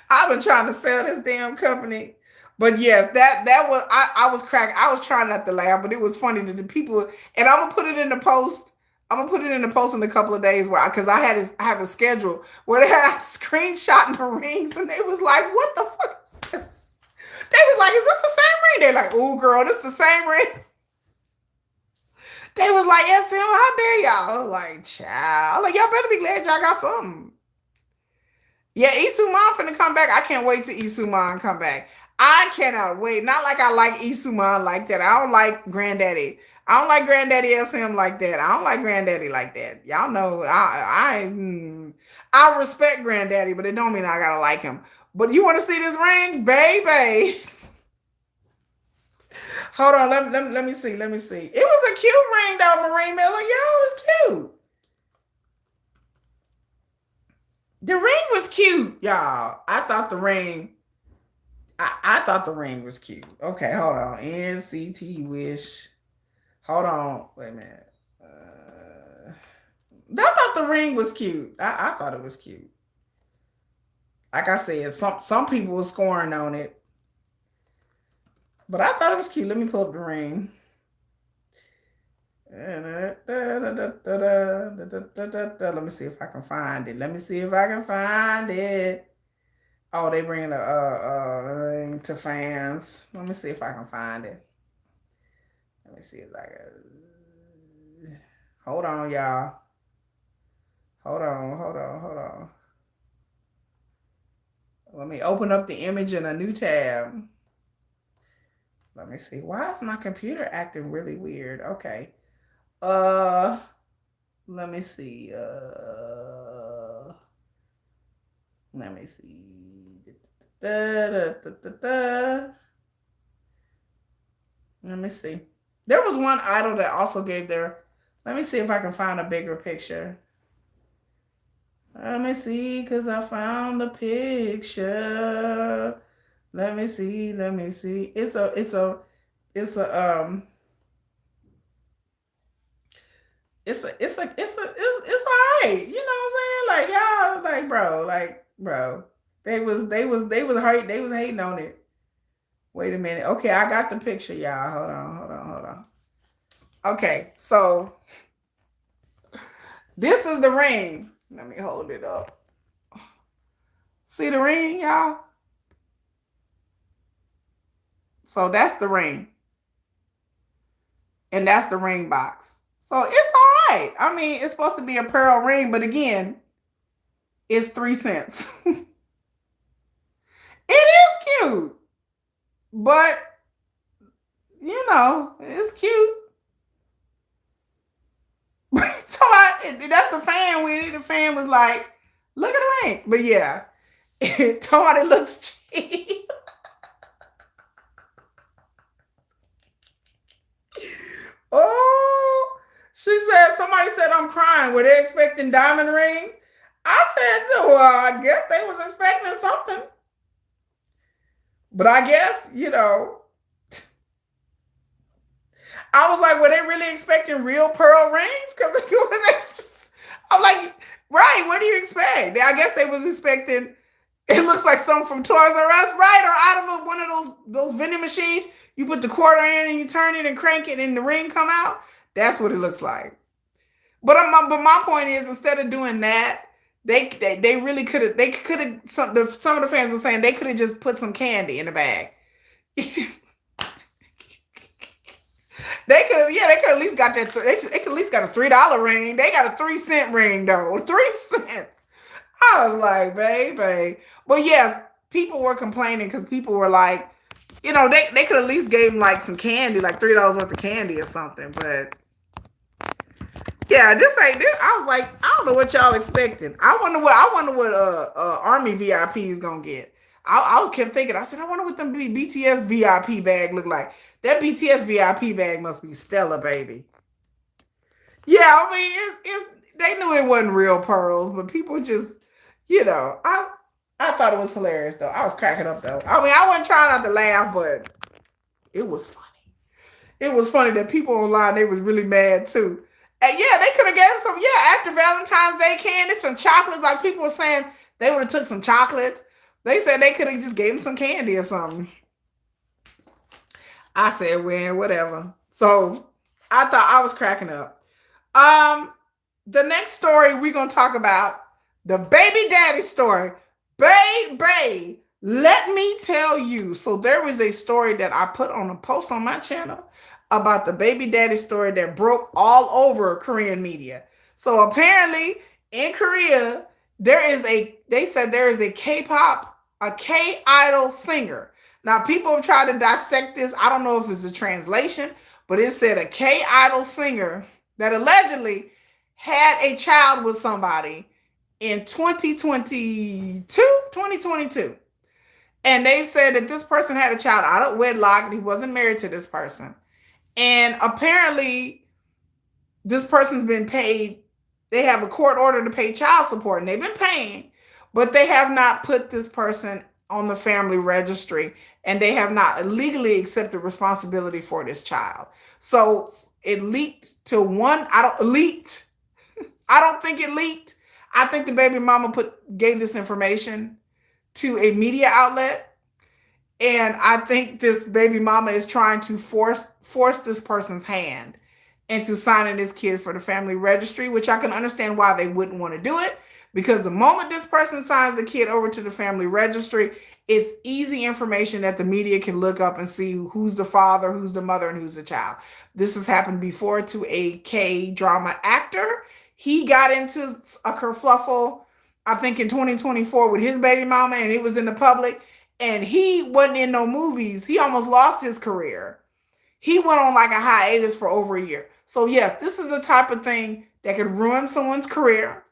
I've been trying to sell this damn company. But yes, that was I was cracking. I was trying not to laugh, but it was funny to the people. And I'm gonna put it in the post. I'm gonna put it in the post in a couple of days because I have a schedule where they had screenshotting the rings, and they was like, "What the fuck is this?" They was like, "Is this the same ring?" They're like, "Oh, girl, this the same ring." They was like, "SM, how dare y'all?" I was like, "Child, I'm like y'all better be glad y'all got something." Yeah, Isuman finna come back. I can't wait to Isuman come back. I cannot wait. Not like I like Isuman like that. I don't like Granddaddy. I don't like Granddaddy SM like that. I don't like Granddaddy like that. Y'all know I respect Granddaddy, but it don't mean I gotta like him. But you want to see this ring, baby? Hold on, let me see. It was a cute ring though, Marie Miller. Yo, it was cute. The ring was cute, y'all. I thought the ring was cute. Okay, hold on. NCT Wish. Hold on. Wait a minute. I thought the ring was cute. I thought it was cute. Like I said, some people were scoring on it. But I thought it was cute. Let me pull up the ring. Let me see if I can find it. Oh, they bring the to fans. Let me see if I can find it. Let me see if I can. Hold on, y'all. Hold on. Let me open up the image in a new tab. Let me see. Why is my computer acting really weird? Okay. Let me see. Let me see. Da, da, da, da, da. Let me see. There was one idol that also gave their. Let me see if I can find a bigger picture. Let me see, cause I found the picture. Let me see. Let me see. It's all right. You know what I'm saying? Like y'all, like bro. They was hating on it. Wait a minute. Okay, I got the picture, y'all. Hold on. Okay, so this is the ring. Let me hold it up. See the ring, y'all? So that's the ring. And that's the ring box. So it's all right. I mean, it's supposed to be a pearl ring, but again, it's 3 cents. It is cute, but you know, it's cute. So that's the fan with it. The fan was like, look at the ring. But yeah, somebody looks cheap. Oh, she said, somebody said I'm crying. Were they expecting diamond rings? I said, well, I guess they was expecting something. But I guess, I was like, were they really expecting real pearl rings? Because I'm like, right, what do you expect? I guess they was expecting, it looks like something from Toys R Us, right? Or out of one of those vending machines. You put the quarter in and you turn it and crank it and the ring come out. That's what it looks like. But my point is, instead of doing that, they really could have some of the fans were saying they could have just put some candy in the bag. They could at least got that. They could at least got a $3 ring. They got a 3 cent ring though. 3 cents. I was like, baby. But yes, people were complaining because people were like, they could at least gave them like some candy, like $3 worth of candy or something. But yeah, this ain't this. I was like, I don't know what y'all expecting. I wonder what Army VIP is gonna get. I was kept thinking. I said, I wonder what them BTS VIP bag look like. That BTS VIP bag must be stellar, baby. Yeah, I mean, it's they knew it wasn't real pearls, but people just, I thought it was hilarious though. I was cracking up though. I mean, I wasn't trying not to laugh, but it was funny. It was funny that people online they was really mad too. And yeah, they could have gave some. Yeah, after Valentine's Day candy, some chocolates. Like people were saying, they would have took some chocolates. They said they could have just gave him some candy or something. I said, well, whatever. So I thought I was cracking up. The next story we're gonna talk about the baby daddy story. Baby, let me tell you. So there was a story that I put on a post on my channel about the baby daddy story that broke all over Korean media. So apparently in Korea, they said there is a K-pop, a K-idol singer. Now people have tried to dissect this. I don't know if it's a translation, but it said a K-idol singer that allegedly had a child with somebody in 2022. And they said that this person had a child out of wedlock and he wasn't married to this person. And apparently this person's been paid. They have a court order to pay child support and they've been paying, but they have not put this person on the family registry and they have not legally accepted responsibility for this child. So it leaked to one. I don't think it leaked. I think the baby mama gave this information to a media outlet. And I think this baby mama is trying to force this person's hand into signing this kid for the family registry, which I can understand why they wouldn't want to do it. Because the moment this person signs the kid over to the family registry, it's easy information that the media can look up and see who's the father, who's the mother, and who's the child. This has happened before to a K-drama actor. He got into a kerfluffle, I think in 2024 with his baby mama, and it was in the public. And he wasn't in no movies. He almost lost his career. He went on like a hiatus for over a year. So yes, this is the type of thing that could ruin someone's career,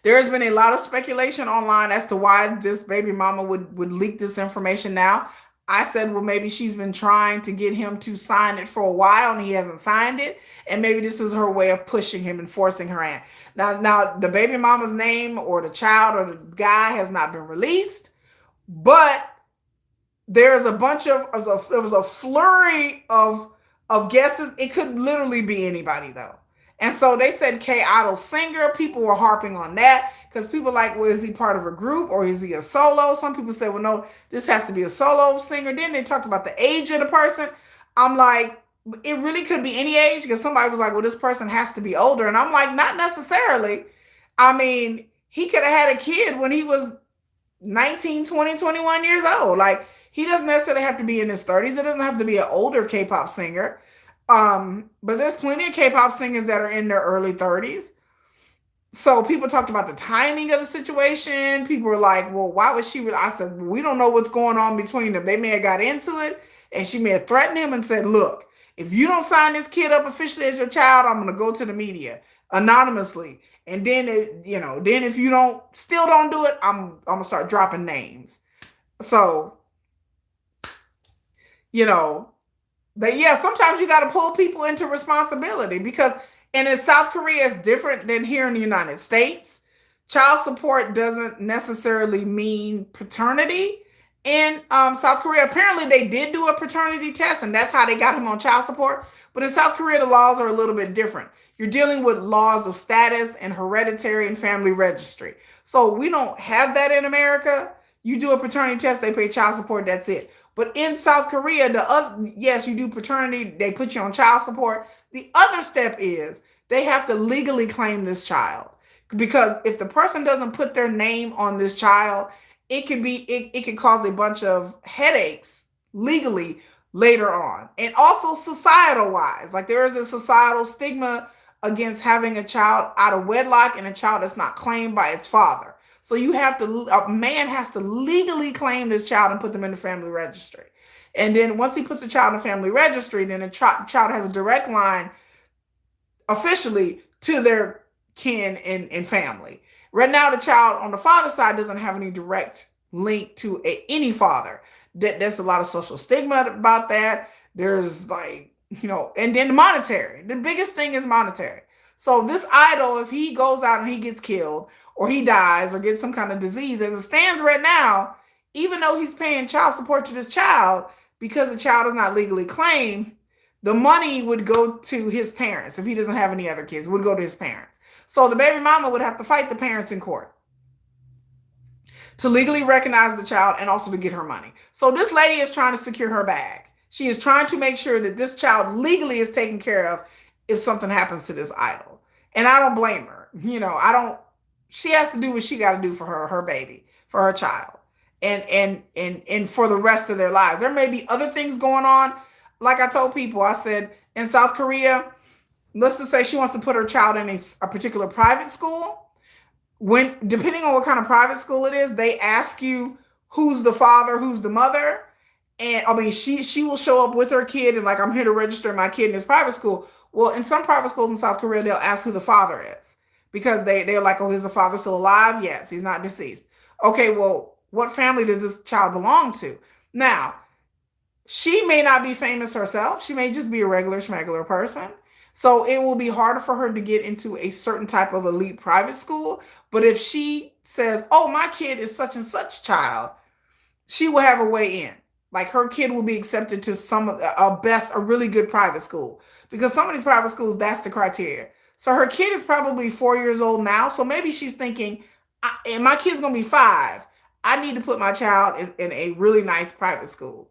There's been a lot of speculation online as to why this baby mama would leak this information now. I said, well, maybe she's been trying to get him to sign it for a while and he hasn't signed it. And maybe this is her way of pushing him and forcing her hand. Now the baby mama's name or the child or the guy has not been released, but there's a bunch of, there was a flurry of guesses. It could literally be anybody though. And so they said K-Idol singer. People were harping on that because people like, well, is he part of a group or is he a solo? Some people said, well, no, this has to be a solo singer. Then they talked about the age of the person. I'm like, it really could be any age because somebody was like, well, this person has to be older. And I'm like, not necessarily. I mean, he could have had a kid when he was 19, 20, 21 years old. Like, he doesn't necessarily have to be in his 30s. It doesn't have to be an older K-pop singer. But there's plenty of K-pop singers that are in their early 30s. So people talked about the timing of the situation. People were like, well, why would she? I said, we don't know what's going on between them. They may have got into it and she may have threatened him and said, look, if you don't sign this kid up officially as your child, I'm going to go to the media anonymously. And then, then if you still don't do it, I'm going to start dropping names. So, sometimes you got to pull people into responsibility because, and in South Korea, it's different than here in the United States. Child support doesn't necessarily mean paternity. In South Korea, apparently they did do a paternity test, and that's how they got him on child support. But in South Korea, the laws are a little bit different. You're dealing with laws of status and hereditary and family registry. So we don't have that in America. You do a paternity test, they pay child support, that's it. But in South Korea, yes, you do paternity, they put you on child support. The other step is they have to legally claim this child. Because if the person doesn't put their name on this child, it can cause a bunch of headaches legally later on. And also societal wise, like there is a societal stigma against having a child out of wedlock and a child that's not claimed by its father. So a man has to legally claim this child and put them in the family registry. And then once he puts the child in the family registry, then the child has a direct line officially to their kin and family. Right now, the child on the father's side doesn't have any direct link to any father. There's a lot of social stigma about that. There's and then monetary. The biggest thing is monetary. So this idol, if he goes out and he gets killed, or he dies or gets some kind of disease, as it stands right now, even though he's paying child support to this child, because the child is not legally claimed, the money would go to his parents. If he doesn't have any other kids, it would go to his parents. So the baby mama would have to fight the parents in court to legally recognize the child and also to get her money. So this lady is trying to secure her bag. She is trying to make sure that this child legally is taken care of if something happens to this idol. And I don't blame her. She has to do what she got to do for her baby, for her child, and for the rest of their lives. There may be other things going on. Like I told people, I said in South Korea, let's just say she wants to put her child in a particular private school. Depending on what kind of private school it is, they ask you who's the father, who's the mother. And I mean, she will show up with her kid and like, I'm here to register my kid in this private school. Well, in some private schools in South Korea, they'll ask who the father is. Because they're like, oh, is the father still alive? Yes, he's not deceased. Okay, well, what family does this child belong to? Now, she may not be famous herself. She may just be a regular schmegular person. So it will be harder for her to get into a certain type of elite private school. But if she says, oh, my kid is such and such child, she will have a way in. Like her kid will be accepted to a really good private school. Because some of these private schools, that's the criteria. So her kid is probably 4 years old now. So maybe she's thinking, and my kid's going to be 5. I need to put my child in a really nice private school.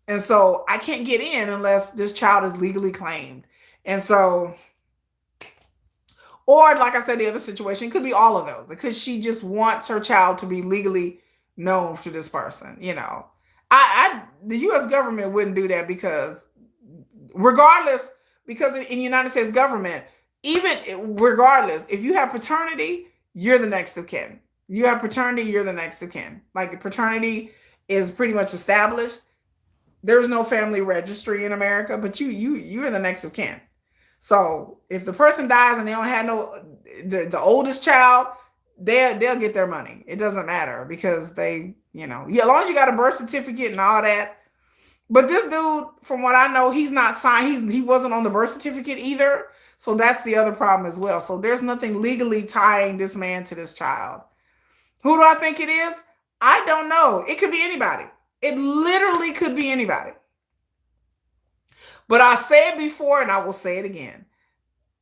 And so I can't get in unless this child is legally claimed. And so, or like I said, the other situation could be all of those. Because she just wants her child to be legally known to this person. The U.S. government wouldn't do that because in the United States government, even regardless, if you have paternity, you're the next of kin. You have paternity, you're the next of kin. Like the paternity is pretty much established. There's no family registry in America, but you're the next of kin. So if the person dies and they don't have the oldest child, they'll get their money. It doesn't matter because they, yeah, as long as you got a birth certificate and all that. But this dude, from what I know, he's not signed. He wasn't on the birth certificate either. So that's the other problem as well. So there's nothing legally tying this man to this child. Who do I think it is? I don't know. It could be anybody. It literally could be anybody. But I said before, and I will say it again.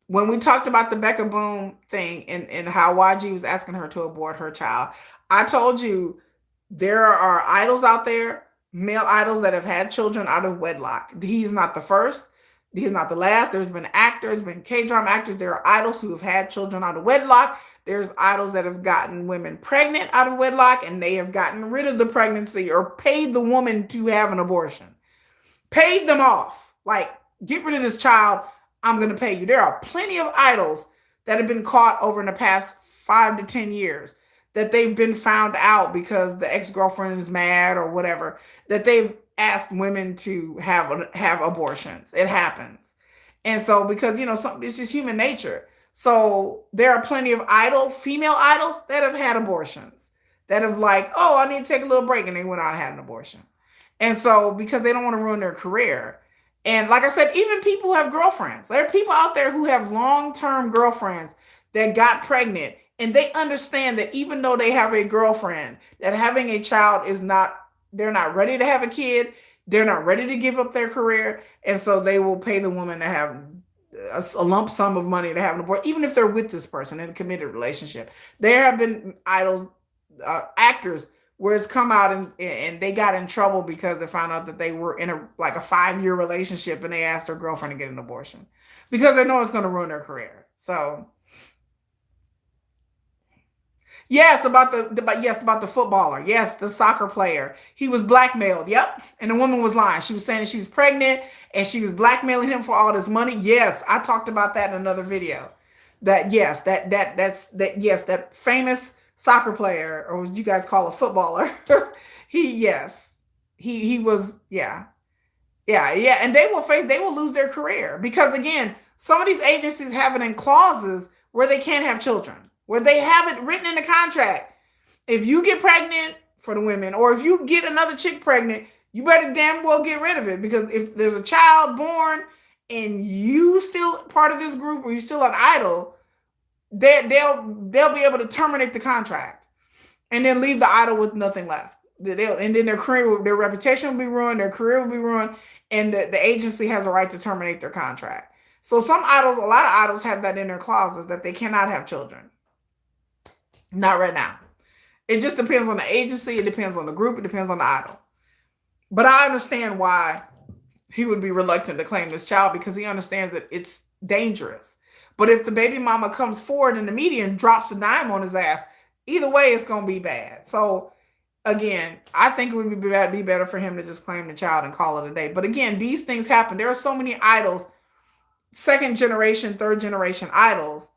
When we talked about the Becca Boom thing and how YG was asking her to abort her child, I told you there are idols out there, male idols that have had children out of wedlock. He's not the first. He's not the last. There's been actors, been K-drama actors. There are idols who have had children out of wedlock. There's idols that have gotten women pregnant out of wedlock, and they have gotten rid of the pregnancy or paid the woman to have an abortion. Paid them off. Like, get rid of this child. I'm going to pay you. There are plenty of idols that have been caught over in the past 5 to 10 years that they've been found out because the ex-girlfriend is mad or whatever, that they've asked women to have abortions. It happens. And so because, it's just human nature. So there are plenty of female idols that have had abortions, that have like, oh, I need to take a little break. And they went out and had an abortion. And so because they don't want to ruin their career. And like I said, even people who have girlfriends. There are people out there who have long-term girlfriends that got pregnant. And they understand that even though they have a girlfriend, that having a child they're not ready to have a kid. They're not ready to give up their career. And so they will pay the woman to have a lump sum of money to have an abortion, even if they're with this person in a committed relationship. There have been idols, actors, where it's come out and they got in trouble because they found out that they were in a 5-year relationship and they asked their girlfriend to get an abortion because they know it's going to ruin their career. So yes, about the footballer. Yes, the soccer player. He was blackmailed. Yep. And the woman was lying. She was saying that she was pregnant and she was blackmailing him for all this money. Yes, I talked about that in another video. That famous soccer player, or what you guys call a footballer. he was, yeah. And they will lose their career because again, some of these agencies have it in clauses where they can't have children, where they have it written in the contract. If you get pregnant, for the women, or if you get another chick pregnant, you better damn well get rid of it, because if there's a child born and you still part of this group or you still an idol, they'll be able to terminate the contract and then leave the idol with nothing left. And then their reputation will be ruined, their career will be ruined, and the agency has a right to terminate their contract. So a lot of idols have that in their clauses that they cannot have children. Not right now. It just depends on the agency, it depends on the group, it depends on the idol. But I understand why he would be reluctant to claim this child, because he understands that it's dangerous. But if the baby mama comes forward in the media and drops a dime on his ass, either way, it's going to be bad. So again, I think it would be better for him to just claim the child and call it a day. But again, these things happen. There are so many idols, second generation, third generation idols,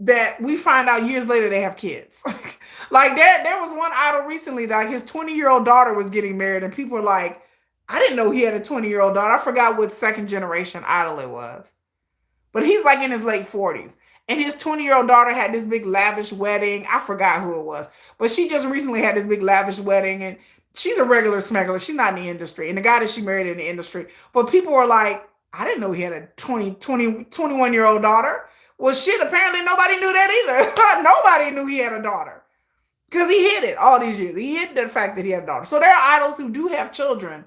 that we find out years later they have kids. Like there was one idol recently that his 20-year-old daughter was getting married, and people were like, I didn't know he had a 20-year-old daughter. I forgot what second generation idol it was. But he's like in his late 40s. And his 20-year-old daughter had this big lavish wedding. I forgot who it was. But she just recently had this big lavish wedding. And she's a regular smuggler. She's not in the industry. And the guy that she married in the industry. But people were like, I didn't know he had a 21-year-old daughter. Well, shit, apparently nobody knew that either. Nobody knew he had a daughter. Because he hid it all these years. He hid the fact that he had a daughter. So there are idols who do have children.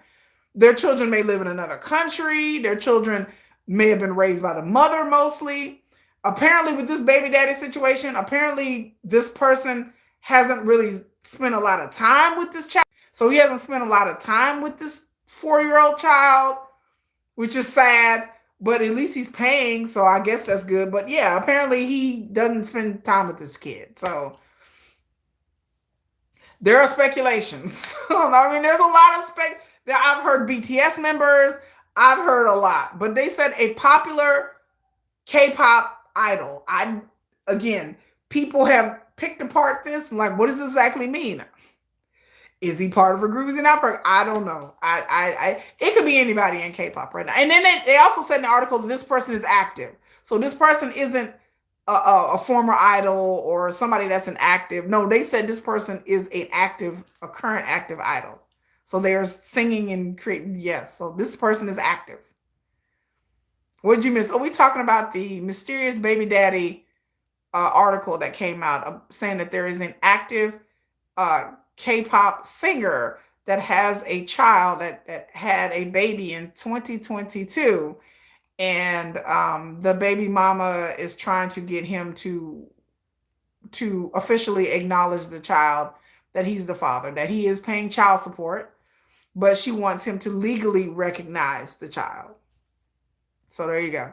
Their children may live in another country. Their children may have been raised by the mother mostly. Apparently with this baby daddy situation, apparently this person hasn't really spent a lot of time with this child. So he hasn't spent a lot of time with this 4-year-old child, which is sad, but at least he's paying. So I guess that's good. But yeah, apparently he doesn't spend time with this kid. So there are speculations. I mean, there's a lot of I've heard BTS members. I've heard a lot, but they said a popular K-pop idol. Again, people have picked apart this and like, what does this exactly mean? Is he part of a group? Is he not part? I don't know. It could be anybody in K-pop right now. And then they also said in the article that this person is active. So this person isn't a former idol or somebody that's an active. No, they said this person is a current active idol. So they're singing and creating. Yes. So this person is active. What did you miss? Oh, we talking about the mysterious baby daddy article that came out saying that there is an active K-pop singer that has a child that had a baby in 2022, and the baby mama is trying to get him to officially acknowledge the child, that he's the father, that he is paying child support, but she wants him to legally recognize the child. So there you go.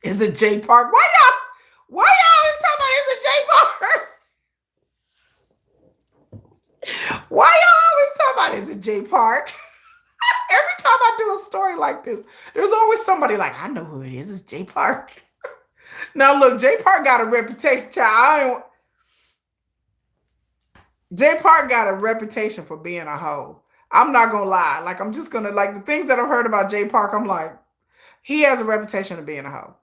Is it J Park? Why y'all always talking about is it J Park? Why y'all always talking about is it J Park? Every time I do a story like this, there's always somebody like, I know who it is. It's J Park. Now look, J Park got a reputation, child. J Park got a reputation for being a hoe. I'm not gonna lie. Like, I'm just gonna, like, the things that I've heard about J Park, I'm like, he has a reputation of being a hoe.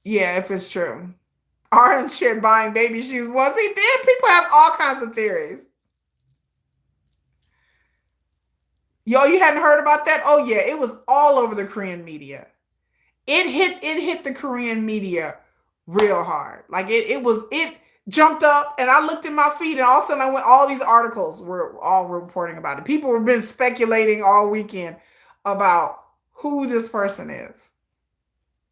Yeah, if it's true. Orange shit buying baby shoes. Was he did? People have all kinds of theories. Yo, you hadn't heard about that? Oh yeah, it was all over the Korean media. It hit the Korean media real hard. Like it jumped up, and I looked in my feed, and all of a sudden all these articles were all reporting about it. People have been speculating all weekend about who this person is.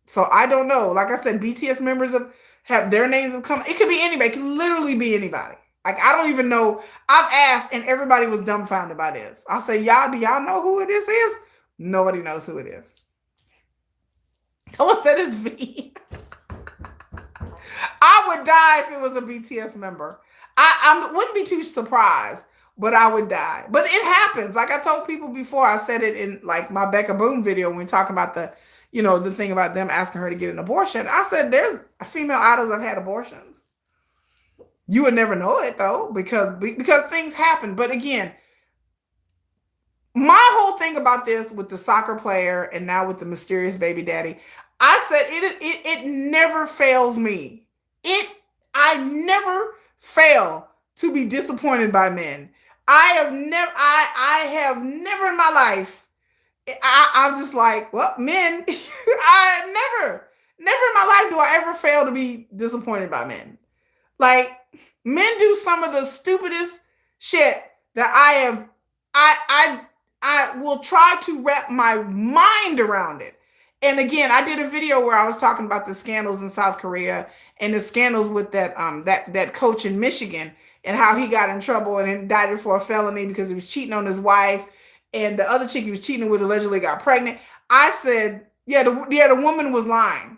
So I don't know. Like I said, BTS members have their names have come. It could be anybody. It could literally be anybody. Like, I don't even know. I've asked, and everybody was dumbfounded by this. I say, y'all, do y'all know who this is? Nobody knows who it is. Someone said it's V. I would die if it was a BTS member. I wouldn't be too surprised, but I would die. But it happens. Like I told people before, I said it in like my Becca Boom video when we talking about the thing about them asking her to get an abortion. I said there's female idols that have had abortions. You would never know it though, because things happen. But again, my whole thing about this with the soccer player and now with the mysterious baby daddy, I said it never fails me. I never fail to be disappointed by men. I have never in my life. I'm just like, well, men. I never in my life do I ever fail to be disappointed by men. Like, men do some of the stupidest shit that I will try to wrap my mind around it. And again, I did a video where I was talking about the scandals in South Korea and the scandals with that coach in Michigan, and how he got in trouble and indicted for a felony because he was cheating on his wife, and the other chick he was cheating with allegedly got pregnant. I said, the woman was lying.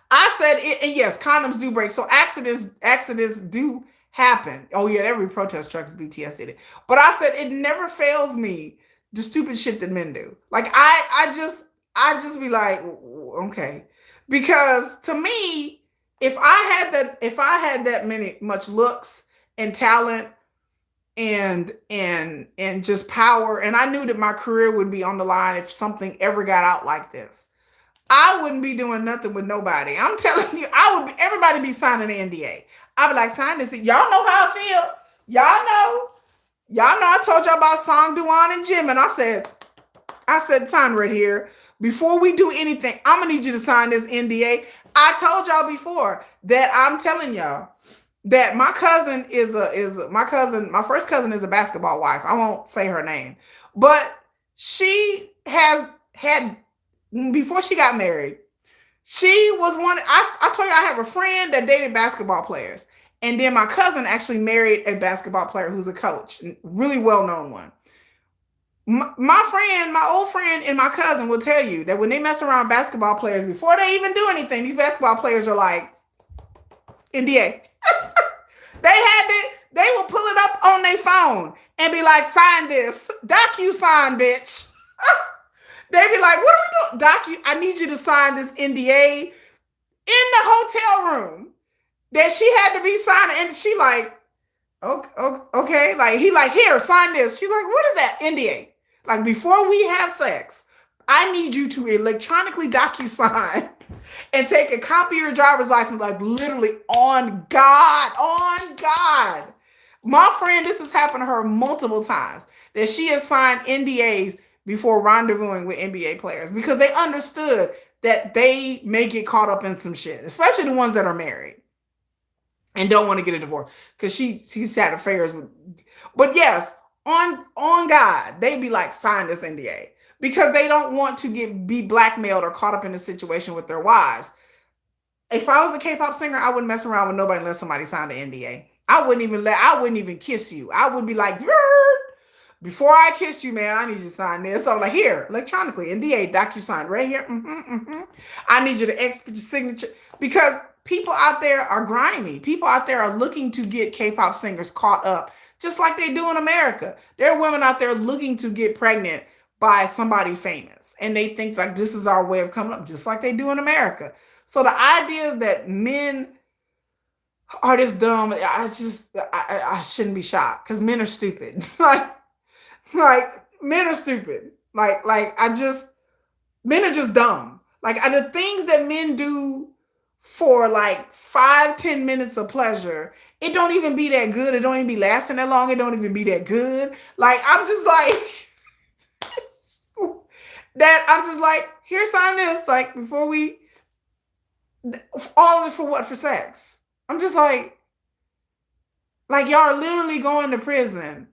I said, and yes, condoms do break. So accidents do happen. Oh yeah, every protest trucks BTS did it. But I said it never fails me the stupid shit that men do. Like I just be like, okay, because to me, if I had that much looks and talent and just power, and I knew that my career would be on the line if something ever got out like this, I wouldn't be doing nothing with nobody. I'm telling you, everybody be signing an NDA. I'd be like, sign this. Y'all know how I feel. Y'all know I told y'all about Song Duan and Jim, and I said, sign right here. Before we do anything, I'm gonna need you to sign this NDA. I told y'all before that I'm telling y'all that my first cousin is a basketball wife. I won't say her name, but she has had, before she got married, she was one. I told you I have a friend that dated basketball players. And then my cousin actually married a basketball player who's a coach, really well-known one. My old friend and my cousin will tell you that when they mess around basketball players, before they even do anything, these basketball players are like, NDA. They will pull it up on their phone and be like, sign this. DocuSign, bitch. They be like, what are we doing? I need you to sign this NDA in the hotel room that she had to be signing. And she like, okay. Like, he like, here, sign this. She's like, what is that? NDA. Like, before we have sex, I need you to electronically DocuSign and take a copy of your driver's license, like literally on God, on God. My friend, this has happened to her multiple times, that she has signed NDAs before rendezvousing with NBA players because they understood that they may get caught up in some shit, especially the ones that are married and don't want to get a divorce because she's had affairs with. But yes, on God, they be like, sign this NDA because they don't want to be blackmailed or caught up in a situation with their wives. If I was a K-pop singer, I wouldn't mess around with nobody unless somebody signed an NDA. I wouldn't even kiss you. I would be like, before I kiss you, man, I need you to sign this. So I'm like, here, electronically, NDA, DocuSign, right here. I need you to export your signature because people out there are grimy. People out there are looking to get K-pop singers caught up, just like they do in America. There are women out there looking to get pregnant by somebody famous, and they think like this is our way of coming up, just like they do in America. So the idea that men are this dumb, I shouldn't be shocked because men are stupid. like men are stupid. Men are just dumb. Like the things that men do for like 5-10 minutes of pleasure, it don't even be that good. It don't even be lasting that long. It don't even be that good. Like I'm just like that. I'm just like, here, sign this. Like before we. All of it for what? For sex. I'm just like y'all are literally going to prison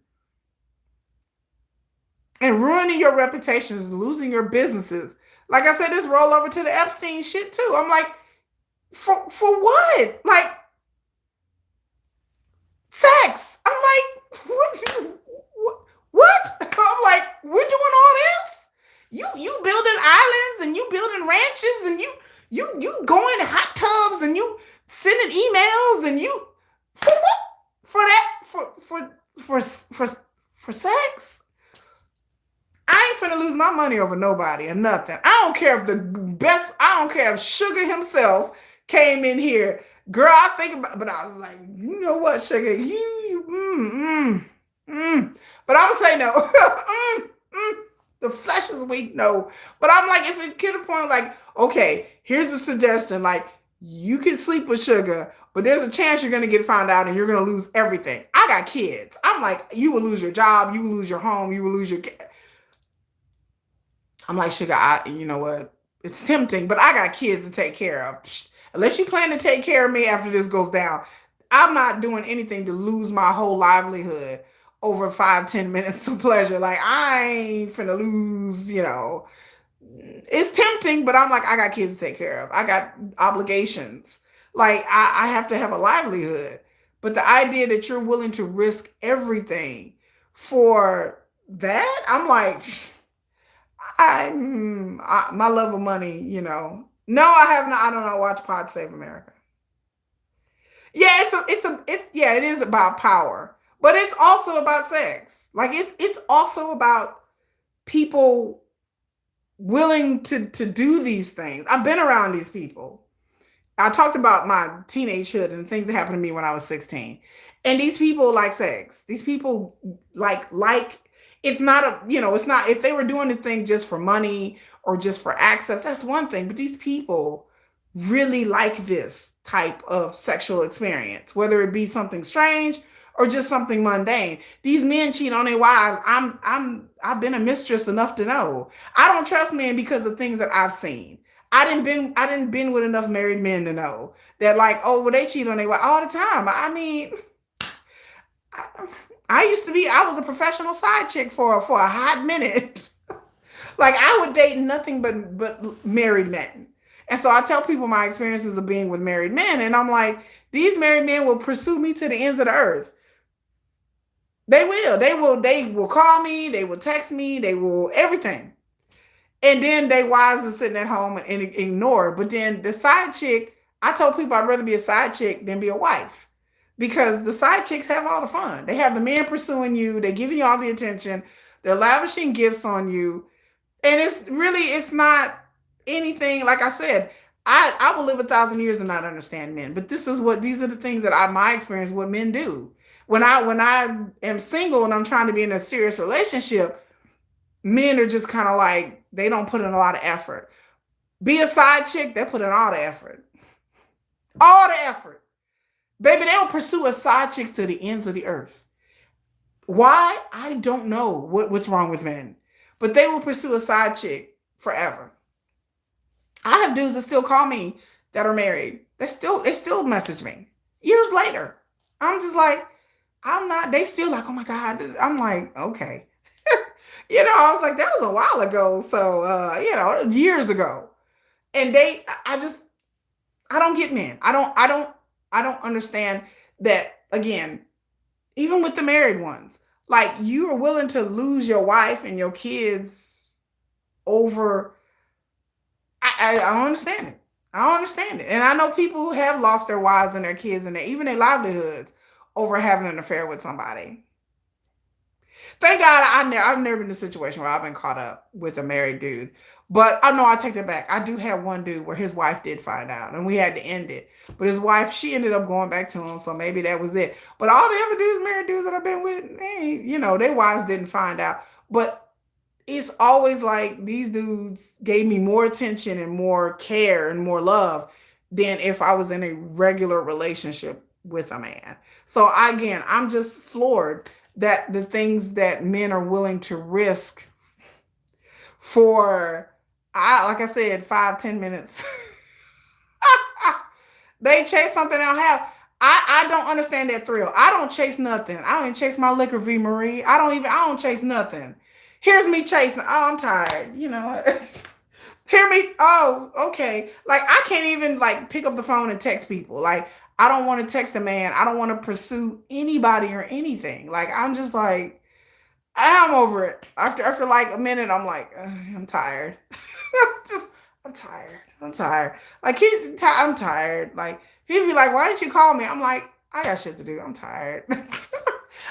and ruining your reputations, losing your businesses. Like I said, this roll over to the Epstein shit too. I'm like, for what? Like sex. I'm like, what? I'm like, we're doing all this? You building islands and you building ranches and you going to hot tubs and you sending emails and you for what? For that? For sex? I ain't finna lose my money over nobody or nothing. I don't care if I don't care if Sugar himself came in here. Girl, I think about, but I was like, you know what, Sugar, but I would say no. The flesh is weak, no. But I'm like, if it get a point, like, okay, here's the suggestion, like, you can sleep with Sugar, but there's a chance you're gonna get found out and you're gonna lose everything. I got kids. I'm like, you will lose your job, you will lose your home, you will lose your. I'm like, Sugar, you know what? It's tempting, but I got kids to take care of. Unless you plan to take care of me after this goes down, I'm not doing anything to lose my whole livelihood over 5-10 minutes of pleasure. Like I ain't finna lose, it's tempting, but I'm like, I got kids to take care of. I got obligations. Like I have to have a livelihood. But the idea that you're willing to risk everything for that, I'm like, my love of money, No, I have not. I don't know. Watch Pod Save America. Yeah, it is about power. But it's also about sex. Like it's also about people willing to do these things. I've been around these people. I talked about my teenagehood and things that happened to me when I was 16. And these people like sex. These people like it's not it's not, if they were doing the thing just for money or just for access, that's one thing. But these people really like this type of sexual experience, whether it be something strange or just something mundane. These men cheat on their wives. I've been a mistress enough to know. I don't trust men because of things that I've seen. I didn't been with enough married men to know that, like, oh, well, they cheat on their wife all the time. I mean, I was a professional side chick for a hot minute. Like I would date nothing but married men. And so I tell people my experiences of being with married men, and I'm like, these married men will pursue me to the ends of the earth. They will call me, they will text me, they will everything. And then their wives are sitting at home and ignore. But then the side chick, I told people I'd rather be a side chick than be a wife. Because the side chicks have all the fun. They have the man pursuing you, they're giving you all the attention, they're lavishing gifts on you. And it's not anything, like I said, I will live 1,000 years and not understand men. But these are the things that my experience, what men do. When I am single and I'm trying to be in a serious relationship, men are just kind of like, they don't put in a lot of effort. Be a side chick, they put in all the effort. All the effort. Baby, they'll pursue a side chicks to the ends of the earth. Why? I don't know what's wrong with men. But they will pursue a side chick forever. I have dudes that still call me that are married. They still message me years later. I'm just like, I'm not, they still like, oh my God. I'm like, okay. I was like, that was a while ago. So, years ago. And I don't get men. I don't understand that, again, even with the married ones, like, you are willing to lose your wife and your kids over, I don't understand it. I don't understand it. And I know people who have lost their wives and their kids and even their livelihoods over having an affair with somebody. Thank God I've never been in a situation where I've been caught up with a married dude. But I know I take that back. I do have one dude where his wife did find out and we had to end it. But his wife, she ended up going back to him. So maybe that was it. But all the other dudes, married dudes that I've been with, their wives didn't find out. But it's always like these dudes gave me more attention and more care and more love than if I was in a regular relationship with a man. So again, I'm just floored that the things that men are willing to risk for, like I said, 5-10 minutes. They chase something I don't have. I don't understand that thrill. I don't chase nothing. I don't even chase my liquor, V Marie. I don't chase nothing. Here's me chasing. Oh, I'm tired. Hear me. Oh, okay. Like, I can't even like pick up the phone and text people. Like, I don't want to text a man. I don't want to pursue anybody or anything. Like, I'm just like, I'm over it. After like a minute, I'm like, I'm tired. I'm tired. I'm tired. Like, I'm tired. Like, people be like, why didn't you call me? I'm like, I got shit to do. I'm tired.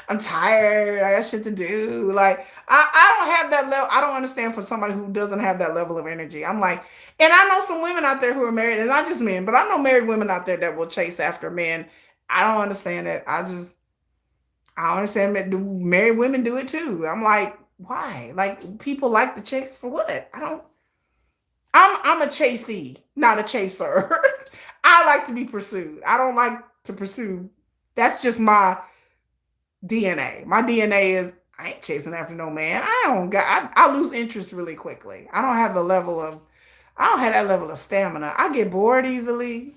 I'm tired. I got shit to do. Like, I don't have that level. I don't understand for somebody who doesn't have that level of energy. I'm like, and I know some women out there who are married, and not just men, but I know married women out there that will chase after men. I don't understand it. I don't understand that married women do it too. I'm like, why? Like, people like to chase for what? I'm a chasee, not a chaser. I like to be pursued. I don't like to pursue. That's just my DNA. My DNA is, I ain't chasing after no man. I lose interest really quickly. I don't have that level of stamina. I get bored easily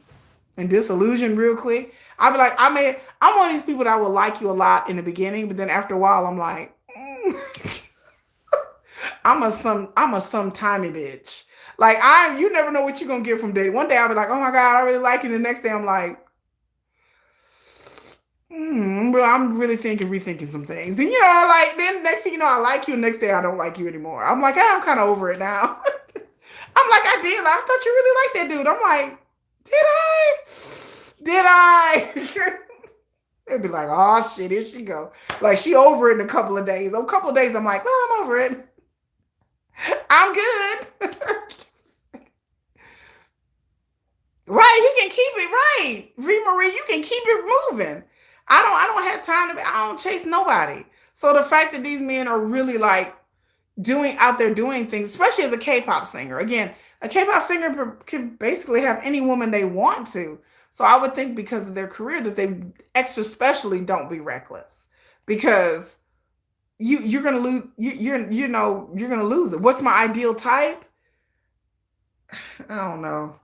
and disillusioned real quick. I'll be like, I'm one of these people that will like you a lot in the beginning, but then after a while, I'm like, I'm a sometimey bitch. Like, you never know what you're gonna get from dating. One day I'll be like, oh my God, I really like you. The next day I'm like, well, I'm really rethinking some things. And then next thing you know, I like you, and next day I don't like you anymore. I'm like, I'm kind of over it now. I'm like, I thought you really liked that dude. I'm like, did I? They'd be like, oh shit, here she go. Like, she over it in a couple of days. A couple of days, I'm like, well, I'm over it. I'm good. Right, he can keep it right. V Marie, you can keep it moving. I don't have time I don't chase nobody. So the fact that these men are really like out there doing things, especially as a K-pop singer. Again, a K-pop singer can basically have any woman they want to. So I would think because of their career that they extra specially don't be reckless, because you're gonna lose. You're gonna lose it. What's my ideal type? I don't know.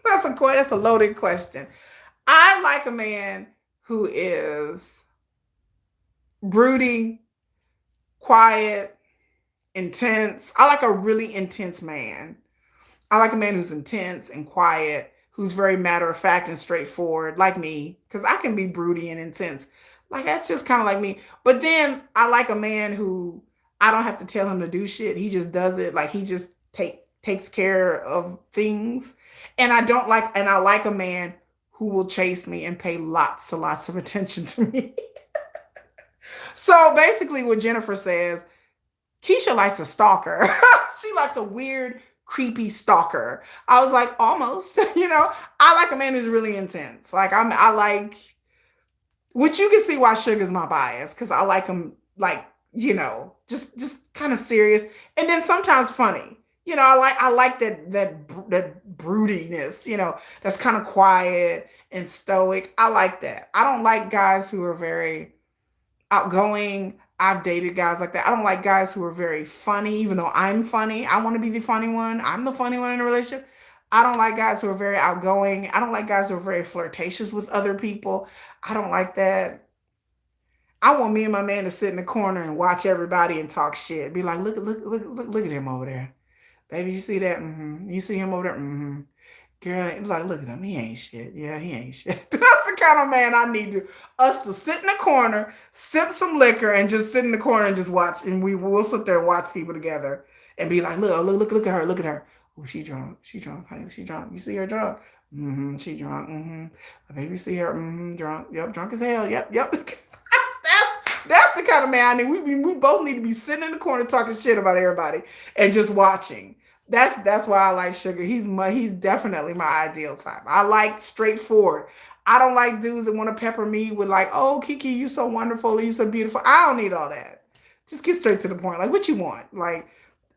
That's a loaded question. I like a man who is brooding, quiet, intense. I like a really intense man. I like a man who's intense and quiet, who's very matter of fact and straightforward, like me, because I can be broody and intense. Like, that's just kind of like me. But then I like a man who I don't have to tell him to do shit. He just does it. Like, he just takes care of things. And I like a man who will chase me and pay lots and lots of attention to me. So basically what Jennifer says, Keisha likes a stalker. She likes a weird, creepy stalker. I was like, almost, I like a man who's really intense. Like, I like, which you can see why Sugar's my bias, because I like him like just kind of serious, and then sometimes funny. I like that broodiness. That's kind of quiet and stoic. I like that. I don't like guys who are very outgoing. I've dated guys like that. I don't like guys who are very funny, even though I'm funny. I want to be the funny one. I'm the funny one in a relationship. I don't like guys who are very outgoing. I don't like guys who are very flirtatious with other people. I don't like that. I want me and my man to sit in the corner and watch everybody and talk shit. Be like, look at him over there. Baby, you see that? Mm-hmm. You see him over there? Mm-hmm. Girl, like, look at him. He ain't shit. Yeah, he ain't shit. That's the kind of man I need us to sit in the corner, sip some liquor, and just sit in the corner and just watch. And will sit there and watch people together and be like, look at her. Look at her. Oh, she drunk. She drunk, honey. She drunk. You see her drunk? Mm-hmm. She drunk. Mm-hmm. Baby, see her? Mm-hmm. Drunk. Yep. Drunk as hell. Yep. That's the kind of man I need. We both need to be sitting in the corner talking shit about everybody and just watching. That's why I like Sugar. He's definitely my ideal type. I like straightforward. I don't like dudes that want to pepper me with like, oh Kiki, you so wonderful, you so beautiful. I don't need all that. Just get straight to the point. Like what you want. Like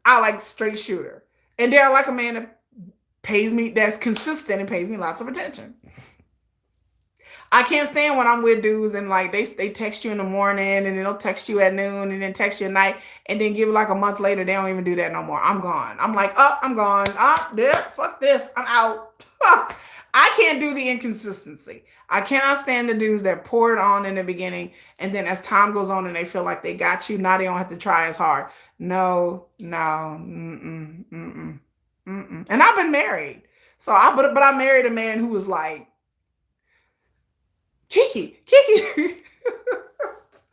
I like straight shooter. And then I like a man that pays me, that's consistent and pays me lots of attention. I can't stand when I'm with dudes and like they text you in the morning and then they'll text you at noon and then text you at night and then give it like a month later they don't even do that no more. I'm gone. I'm like, oh, I'm gone. Yeah, fuck this. I'm out. I can't do the inconsistency. I cannot stand the dudes that pour it on in the beginning and then as time goes on and they feel like they got you, now they don't have to try as hard. No, mm-mm. And I've been married. But I married a man who was like, Kiki.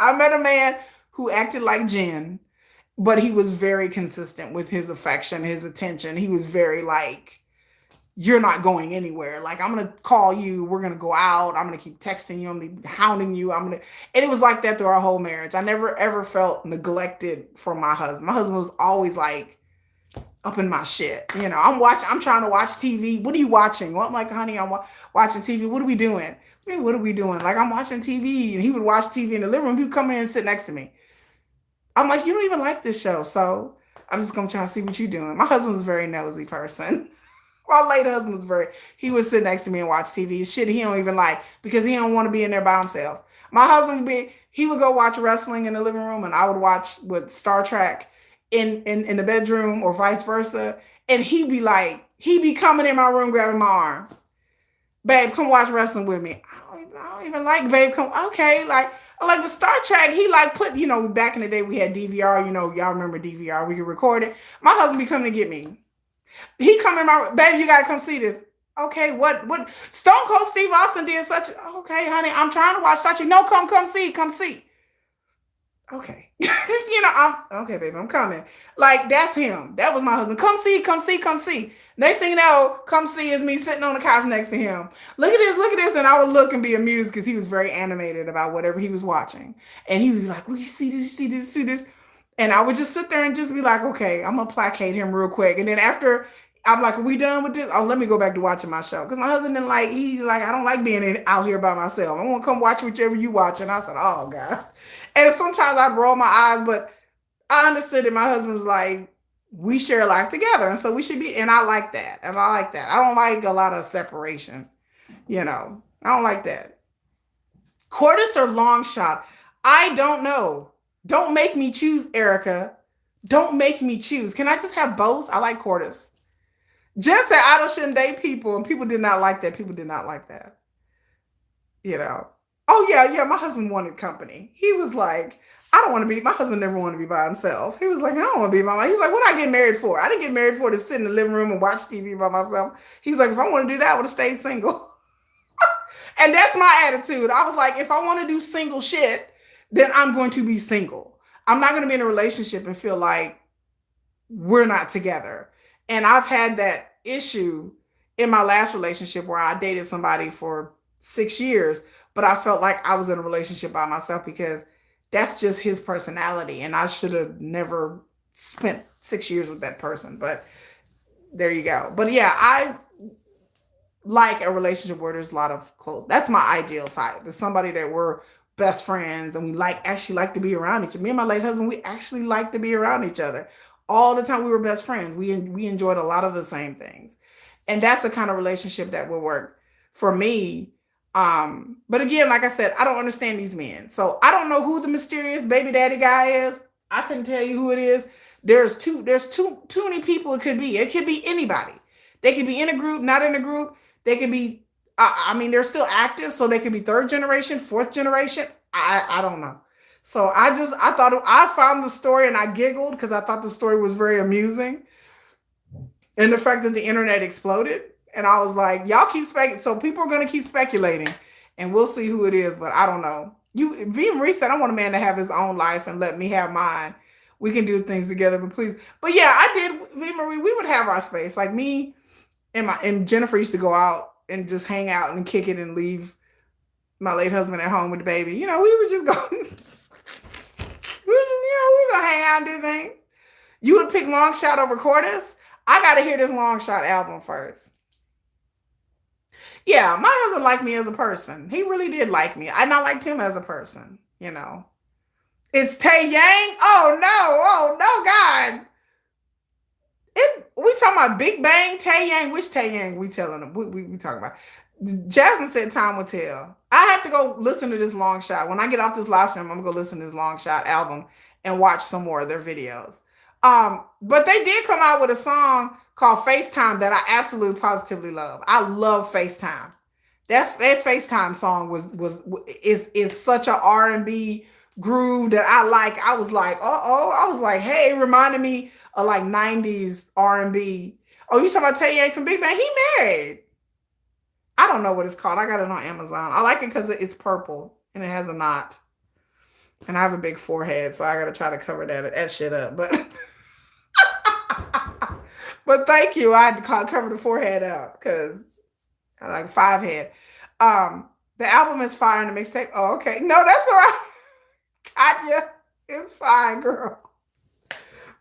I met a man who acted like Jen, but he was very consistent with his affection, his attention. He was very like, you're not going anywhere. Like, I'm going to call you. We're going to go out. I'm going to keep texting you. I'm going to be hounding you. And it was like that through our whole marriage. I never ever felt neglected from my husband. My husband was always like, up in my shit. I'm trying to watch TV. What are you watching? Well, I'm like, honey, I'm watching TV. What are we doing? What are we doing? Like, I'm watching TV, and he would watch TV in the living room. He would come in and sit next to me. I'm like, you don't even like this show, so I'm just gonna try to see what you're doing. My husband was a very nosy person. My late husband he would sit next to me and watch TV. Shit he don't even like because he don't want to be in there by himself. My husband he would go watch wrestling in the living room, and I would watch with Star Trek in the bedroom or vice versa. And he'd be coming in my room grabbing my arm. Babe, come watch wrestling with me. I don't even like, babe, come, okay. Like with Star Trek, he like put, back in the day we had DVR, y'all remember DVR, we could record it. My husband be coming to get me. He come in my, babe, you gotta come see this. Okay, what Stone Cold Steve Austin did such, okay, honey, I'm trying to watch Star Trek. No, come see. Okay. I'm okay, baby, I'm coming. Like, that's him. That was my husband. Come see. Next thing you know, come see is me sitting on the couch next to him. Look at this. And I would look and be amused because he was very animated about whatever he was watching. And he would be like, well, you see this. And I would just sit there and just be like, okay, I'm going to placate him real quick. And then after I'm like, are we done with this? Oh, let me go back to watching my show. Because my husband didn't like, he's like, I don't like being out here by myself. I want to come watch whichever you watch. And I said, oh, God. And sometimes I'd roll my eyes, but I understood that my husband was like, we share life together. And so we should be, and I like that. I don't like a lot of separation. I don't like that. Cordis or long shot? I don't know. Don't make me choose, Erica. Don't make me choose. Can I just have both? I like Cordis. Jen said idol shouldn't date people, and people did not like that. Oh, yeah, my husband wanted company. He was like, my husband never wanted to be by himself. He was like, I don't want to be by myself. He's like, what did I get married for? I didn't get married for to sit in the living room and watch TV by myself. He's like, if I want to do that, I would have stayed single. And that's my attitude. I was like, if I want to do single shit, then I'm going to be single. I'm not going to be in a relationship and feel like we're not together. And I've had that issue in my last relationship where I dated somebody for 6 years, but I felt like I was in a relationship by myself because that's just his personality. And I should have never spent 6 years with that person. But there you go. But yeah, I like a relationship where there's a lot of close. That's my ideal type. It's somebody that we're best friends, and we actually like to be around each other. Me and my late husband, we actually like to be around each other all the time. We were best friends. We enjoyed a lot of the same things, and that's the kind of relationship that will work for me. But again, like I said, I don't understand these men, so I don't know who the mysterious baby daddy guy is. I couldn't tell you who it is. There's too many people. It could be. It could be anybody. They could be in a group, not in a group. They could be. I mean, they're still active, so they could be third generation, fourth generation. I don't know. So I thought I found the story and I giggled because I thought the story was very amusing, and the fact that the internet exploded, and I was like, y'all keep speculating. So people are gonna keep speculating, and we'll see who it is. But I don't know. V Marie said, I want a man to have his own life and let me have mine. We can do things together, but please. But yeah, I did. V Marie, we would have our space. Like me and Jennifer used to go out and just hang out and kick it and leave my late husband at home with the baby. You know, we would just go. We were gonna hang out and do things. You would pick Long Shot over Chorus. I gotta hear this Long Shot album first. Yeah, my husband liked me as a person. He really did like me. I not liked him as a person. You know, it's Taehyung. Oh no, God. We talking about Big Bang Taehyung. Which Taehyung we telling them? We talking about. Jasmine said time will tell. I have to go listen to this Long Shot. When I get off this live stream, I'm gonna go listen to this Long Shot album and watch some more of their videos. But they did come out with a song called FaceTime that I absolutely positively love. I love FaceTime. That FaceTime song is such a R&B groove that I like. I was like, I was like, hey, it reminded me of like 90s R&B. Oh, you talking about Taehyung from Big Bang? He married. I don't know what it's called. I got it on Amazon. I like it because it's purple and it has a knot. And I have a big forehead, so I got to try to cover that shit up. But but thank you. I had to cover the forehead up because I like 5 head. The album is fire and the mixtape. Oh, okay. No, that's all right. Katya, it's fine, girl.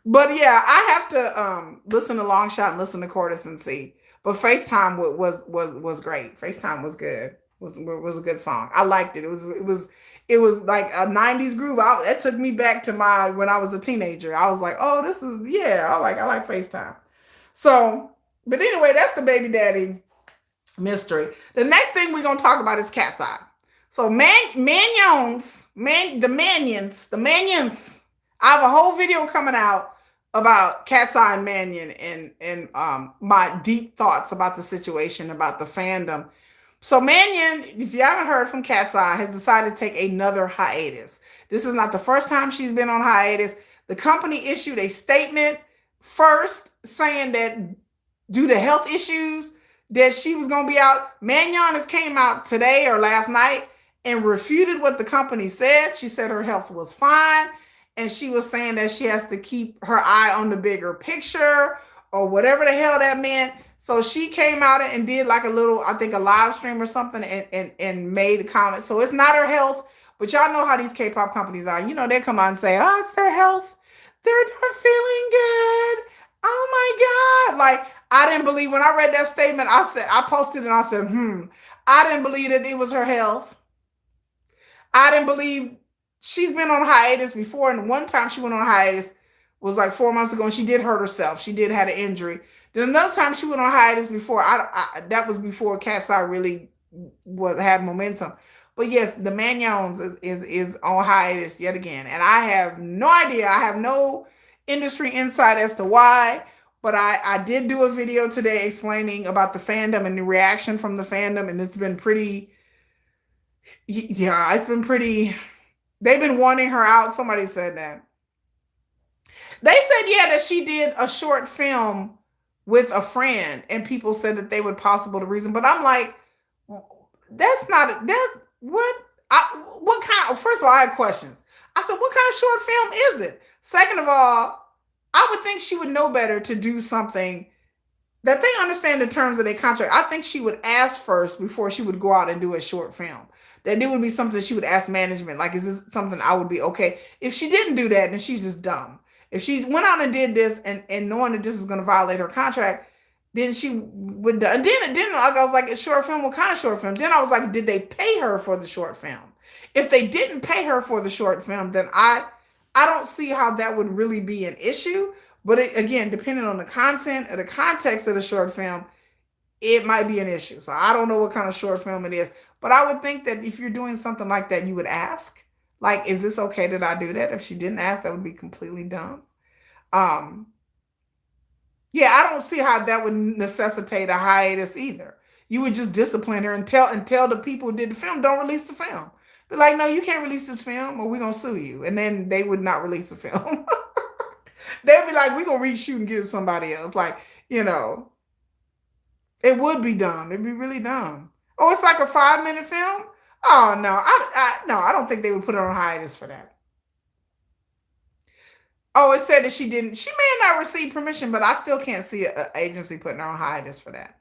But yeah, I have to listen to Long Shot and listen to Chorus and see. But FaceTime was great. FaceTime was good. Was a good song. I liked it. It was like a 90s groove. It took me back to when I was a teenager. I was like, oh, this is I like FaceTime. So, but anyway, that's the baby daddy mystery. The next thing we're gonna talk about is Cat's Eye. So Manons. I have a whole video coming out about Cat's Eye and Manon and my deep thoughts about the situation, about the fandom. So Manon, if you haven't heard from Cat's Eye, has decided to take another hiatus. This is not the first time she's been on hiatus. The company issued a statement first saying that due to health issues that she was going to be out. Manon has came out today or last night and refuted what the company said. She said her health was fine. And she was saying that she has to keep her eye on the bigger picture or whatever the hell that meant. So she came out and did like a little, I think a live stream or something and made a comment. So it's not her health, but y'all know how these K-pop companies are. You know, they come out and say, oh, it's their health. They're not feeling good. Oh my God. Like, I didn't believe when I read that statement, I posted and I said, I didn't believe that it was her health. I didn't believe she's been on hiatus before. And one time she went on hiatus was like 4 months ago and she did hurt herself. She did have an injury. Then another time she went on hiatus before. That was before Cat's Eye really had momentum. But yes, the Manons is on hiatus yet again. And I have no idea. I have no industry insight as to why. But I did do a video today explaining about the fandom and the reaction from the fandom. And it's been pretty, it's been pretty, they've been wanting her out. Somebody said that. They said, that she did a short film with a friend and people said that they would possible the reason. But I'm like, that's not, what kind of, first of all, I had questions. I said, what kind of short film is it? Second of all, I would think she would know better to do something that they understand the terms of their contract. I think she would ask first before she would go out and do a short film. That it would be something she would ask management. Like, is this something I would be okay? If she didn't do that, then she's just dumb. If she went out and did this and knowing that this is going to violate her contract, then she would. And then I was like, a short film, what kind of short film? Then I was like, did they pay her for the short film? If they didn't pay her for the short film, then I don't see how that would really be an issue. But again, depending on the content or the context of the short film, it might be an issue. So I don't know what kind of short film it is, but I would think that if you're doing something like that, you would ask, like, is this okay that I do that? If she didn't ask, that would be completely dumb. Um, yeah, I don't see how that would necessitate a hiatus either. You would just discipline her and tell the people who did the film, don't release the film. Be like, no, you can't release this film or we're gonna sue you. And then they would not release the film. They'd be like, we're gonna reshoot and give it to somebody else. Like, you know, it would be dumb. It'd be really dumb. Oh, it's like a 5 minute film? Oh no, no, I don't think they would put her on hiatus for that. Oh, it said that she didn't. She may not receive permission, but I still can't see an agency putting her on hiatus for that.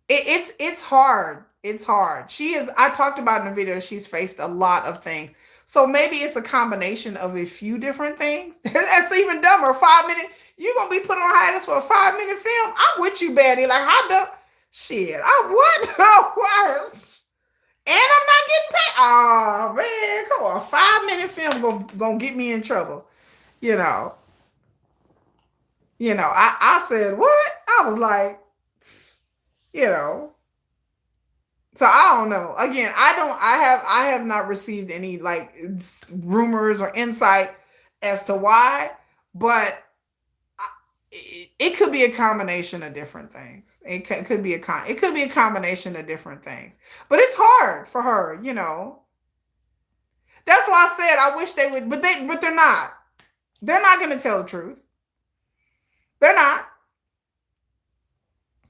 It's hard. It's hard. She is. I talked about in the video. She's faced a lot of things. So maybe it's a combination of a few different things. That's even dumber. 5 minute. You're gonna be put on hiatus for a 5 minute film. I'm with you, Betty. Like how the shit? I what? What? And I'm not getting paid. Oh man, come on. 5 minute film gonna get me in trouble. You know. I said what? I was like, you know. So I don't know. Again, I have not received any like rumors or insight as to why, but it could be a combination of different things. It could be it could be a combination of different things. But it's hard for her. That's why I said I wish they would, but they're not. They're not going to tell the truth. They're not.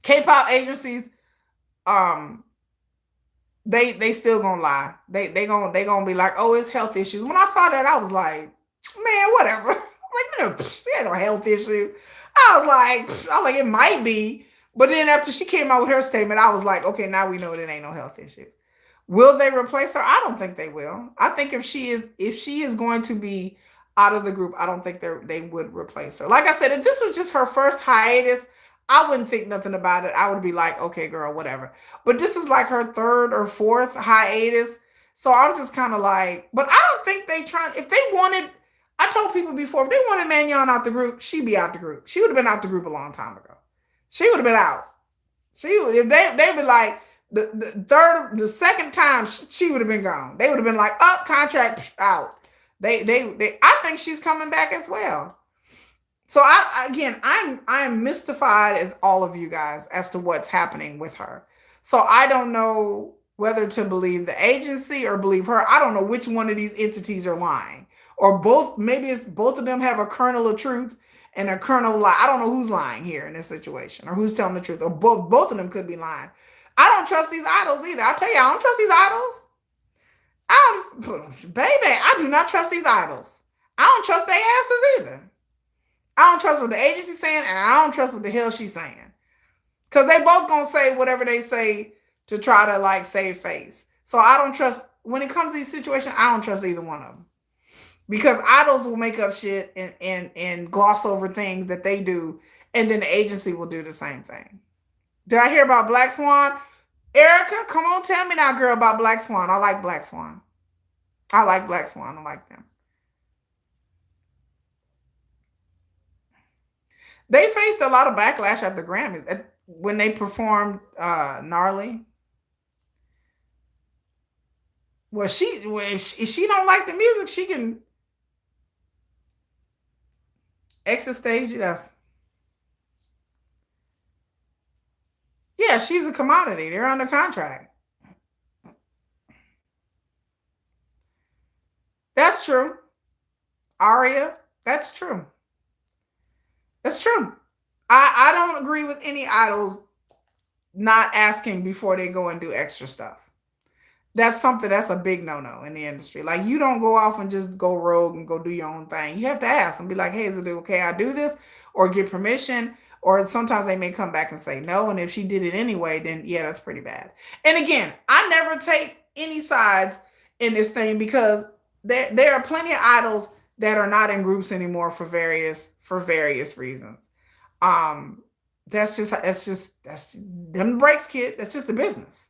K-pop agencies, um, they still gonna lie. They gonna be like, oh, it's health issues. When I saw that, I was like, man, whatever. Like, there ain't no health issue. I was like, it might be. But then after she came out with her statement, I was like, okay, now we know it ain't no health issues. Will they replace her? I don't think they will. I think if she is going to be out of the group, I don't think they would replace her. Like I said, if this was just her first hiatus, I wouldn't think nothing about it. I would be like, okay, girl, whatever. But this is like her third or fourth hiatus. So I'm just kind of like, but I don't think if they wanted, I told people before, if they wanted Manon out the group, she'd be out the group. She would have been out the group a long time ago. She would have been out. If they'd be like, the second time she would have been gone. They would have been like, up, contract out. I think she's coming back as well. So I'm mystified as all of you guys as to what's happening with her. So I don't know whether to believe the agency or believe her. I don't know which one of these entities are lying, or both. Maybe it's both of them have a kernel of truth and a kernel of lie. I don't know who's lying here in this situation, or who's telling the truth, or both of them could be lying. I don't trust these idols either. I'll tell you, I don't trust these idols. Baby, I do not trust these idols. I don't trust their asses either. I don't trust what the agency's saying, and I don't trust what the hell she's saying. Because they both gonna say whatever they say to try to like save face. So I don't trust, when it comes to these situations, I don't trust either one of them. Because idols will make up shit and gloss over things that they do, and then the agency will do the same thing. Did I hear about Black Swan? Erica, come on, tell me now, girl, about Black Swan. I like Black Swan. I like Black Swan. I like them. They faced a lot of backlash at the Grammys when they performed Gnarly. Well, if she don't like the music, she can exit stage left. Yeah, she's a commodity. They're under contract. That's true. Aria, that's true. That's true. I don't agree with any idols not asking before they go and do extra stuff. That's a big no-no in the industry. Like, you don't go off and just go rogue and go do your own thing. You have to ask and be like, hey, is it okay I do this? Or get permission. Or sometimes they may come back and say no. And if she did it anyway, then yeah, that's pretty bad. And again, I never take any sides in this thing, because there are plenty of idols that are not in groups anymore for various reasons. That's them breaks, kid. That's just the business.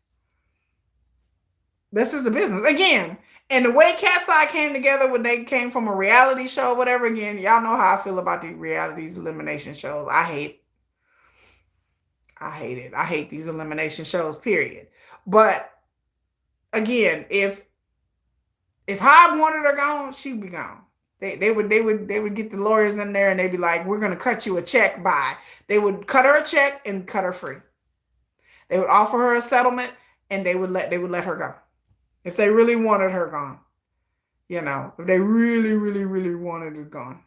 This is the business. Again, and the way Cat's Eye came together when they came from a reality show, whatever, again, y'all know how I feel about these realities, elimination shows. I hate it. I hate these elimination shows, period. But again, if HYBE wanted her gone, she'd be gone. They would get the lawyers in there and they'd be like, we're gonna cut you a check by. They would cut her a check and cut her free. They would offer her a settlement and they would let her go. If they really wanted her gone. You know, if they really, really, really wanted her gone.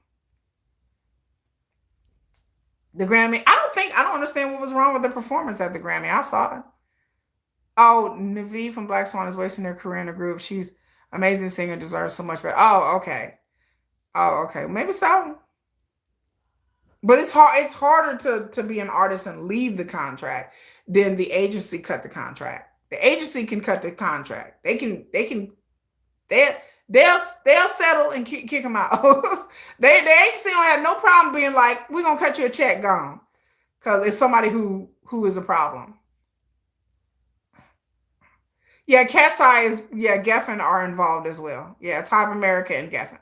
The Grammy, I don't understand what was wrong with the performance at the Grammy. I saw it. Oh, Navi from Black Swan is wasting her career in the group. She's amazing singer, deserves so much better. Oh, okay. Oh, okay. Maybe so. But it's hard. It's harder to be an artist and leave the contract than the agency cut the contract. The agency can cut the contract. They'll settle and kick them out. The agency don't have no problem being like, we're gonna cut you a check, gone, because it's somebody who is a problem. Yeah, Cat's Eye is, yeah, Geffen are involved as well. Yeah, it's Hype America and Geffen.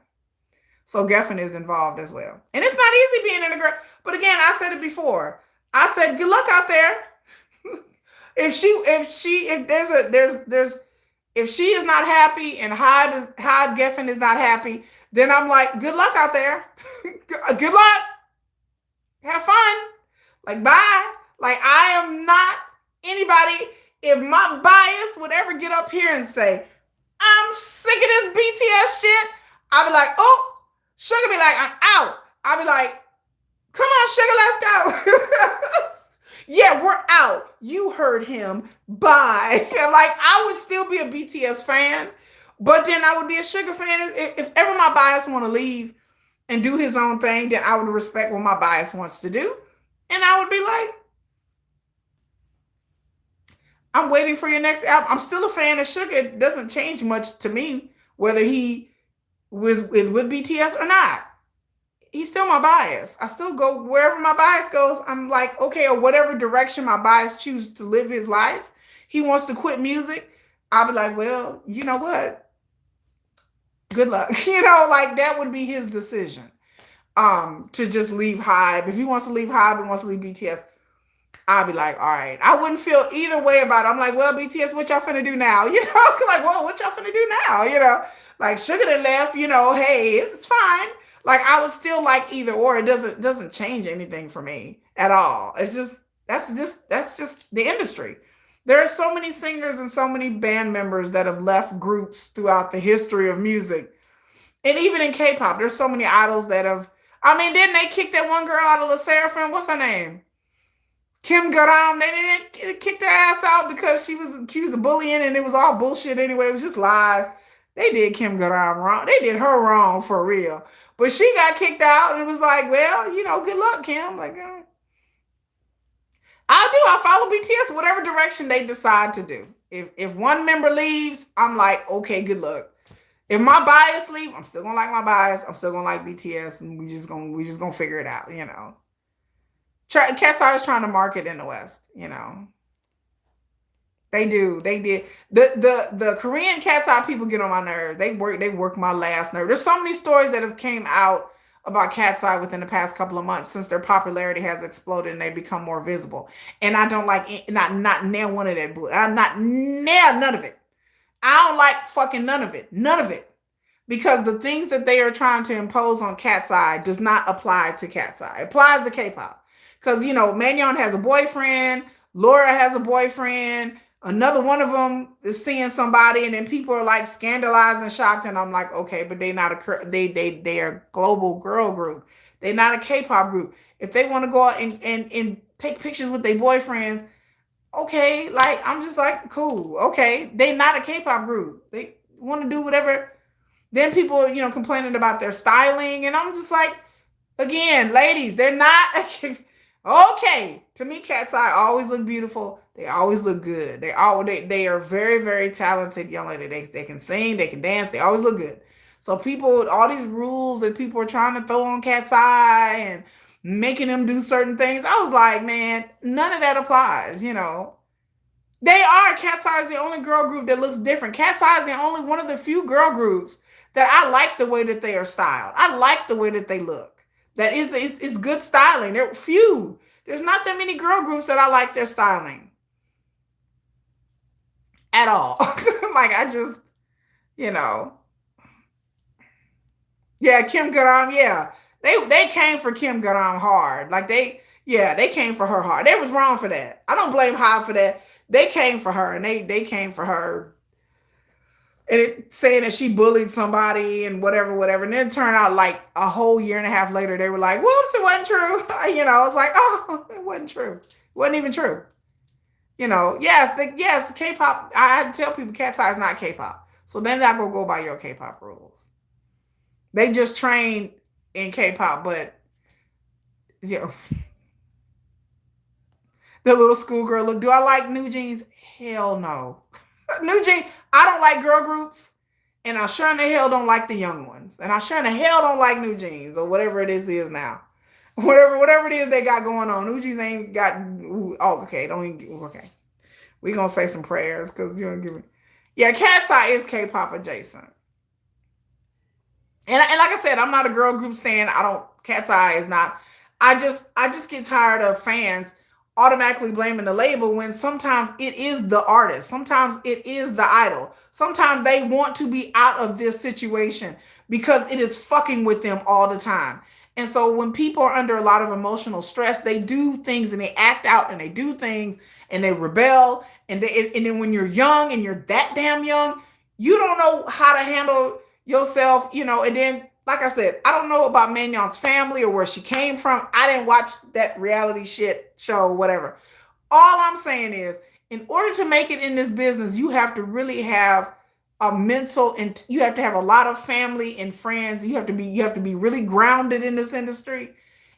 So Geffen is involved as well. And it's not easy being in a girl. But again, I said it before. I said, good luck out there. if she is not happy and HYBE Geffen is not happy, then I'm like, good luck out there. Good luck. Have fun. Like, bye. Like, I am not anybody. If my bias would ever get up here and say, I'm sick of this BTS shit, I'll be like, oh, Sugar be like, I'm out. I'll be like, come on, Sugar, let's go. Yeah, we're out. You heard him. Bye. Like, I would still be a BTS fan, but then I would be a Sugar fan. If ever my bias want to leave and do his own thing, then I would respect what my bias wants to do. And I would be like, I'm waiting for your next album. I'm still a fan of Sugar. It doesn't change much to me whether he is with BTS or not. He's still my bias. I still go wherever my bias goes. I'm like, okay, or whatever direction my bias chooses to live his life. He wants to quit music. I'll be like, well, you know what? Good luck. You know, like, that would be his decision. To just leave HYBE. If he wants to leave HYBE and wants to leave BTS, I'll be like, all right. I wouldn't feel either way about it. I'm like, well, BTS, what y'all finna do now? You know, like, well, what y'all finna do now? You know, like, Sugar that left, you know, hey, it's fine. Like, I would still like either or. It doesn't change anything for me at all. It's just, that's just the industry. There are so many singers and so many band members that have left groups throughout the history of music. And even in K-pop, there's so many idols that have, I mean, didn't they kick that one girl out of La Seraphim? What's her name? Kim Garam. They didn't kick their ass out because she was accused of bullying and it was all bullshit anyway. It was just lies. They did Kim Garam wrong. They did her wrong for real. But she got kicked out and it was like, well, you know, good luck, Kim. Like, I follow BTS whatever direction they decide to do. If one member leaves, I'm like, okay, good luck. If my bias leave, I'm still gonna like my bias. I'm still gonna like BTS, and we just gonna figure it out, you know. Cat's Eye is trying to market in the West, you know. They do. They did. The Korean Cat's Eye people get on my nerves. They work my last nerve. There's so many stories that have came out about Cat's Eye within the past couple of months since their popularity has exploded and they become more visible. And I don't like not near one of that. I'm not near none of it. I don't like fucking none of it. None of it. Because the things that they are trying to impose on Cat's Eye does not apply to Cat's Eye. It applies to K-pop. Because, you know, Manon has a boyfriend. Laura has a boyfriend. Another one of them is seeing somebody, and then people are like scandalized and shocked. And I'm like, okay, but they are a global girl group. They're not a K-pop group. If they want to go out and take pictures with their boyfriends, okay, like, I'm just like, cool, okay. They're not a K-pop group. They want to do whatever. Then people, you know, complaining about their styling, and I'm just like, again, ladies, they're not okay. To me, Cat's Eye always look beautiful. They always look good. They are very, very talented young ladies. They can sing, they can dance, they always look good. So people, all these rules that people are trying to throw on Cat's Eye and making them do certain things, I was like, man, none of that applies, you know. They are. Cat's Eye is the only girl group that looks different. Cat's Eye is the only one of the few girl groups that I like the way that they are styled. I like the way that they look. That is, it's good styling. There are few. There's not that many girl groups that I like their styling at all. Like I just, you know, yeah, Kim Garam, yeah. They came for Kim Garam hard. Like they came for her hard. They was wrong for that. I don't blame Hybe for that. They came for her and they came for her and saying that she bullied somebody and whatever. And then it turned out like a whole year and a half later, they were like, whoops, it wasn't true. You know, I was like, oh, it wasn't true. It wasn't even true. You know, yes, the K-pop, I tell people Cat's Eye is not K-pop. So they're not going to go by your K-pop rules. They just train in K-pop, but, you know, the little schoolgirl look. Do I like NewJeans? Hell no. NewJeans, I don't like girl groups, and I sure in the hell don't like the young ones. And I sure in the hell don't like NewJeans or whatever it is now. Whatever it is they got going on. NewJeans ain't got, oh, okay, don't even, okay. We gonna say some prayers because you don't give me. Yeah, Cat's Eye is K-pop adjacent. And like I said, I'm not a girl group stan. I don't, Cat's Eye is not. I just get tired of fans automatically blaming the label when sometimes it is the artist. Sometimes it is the idol. Sometimes they want to be out of this situation because it is fucking with them all the time. And so when people are under a lot of emotional stress, they do things and they act out and they do things and they rebel. And then when you're young and you're that damn young, you don't know how to handle yourself, you know. And then, like I said, I don't know about Manon's family or where she came from. I didn't watch that reality shit show, whatever. All I'm saying is, in order to make it in this business, you have to really have a mental, and you have to have a lot of family and friends. You have to be really grounded in this industry.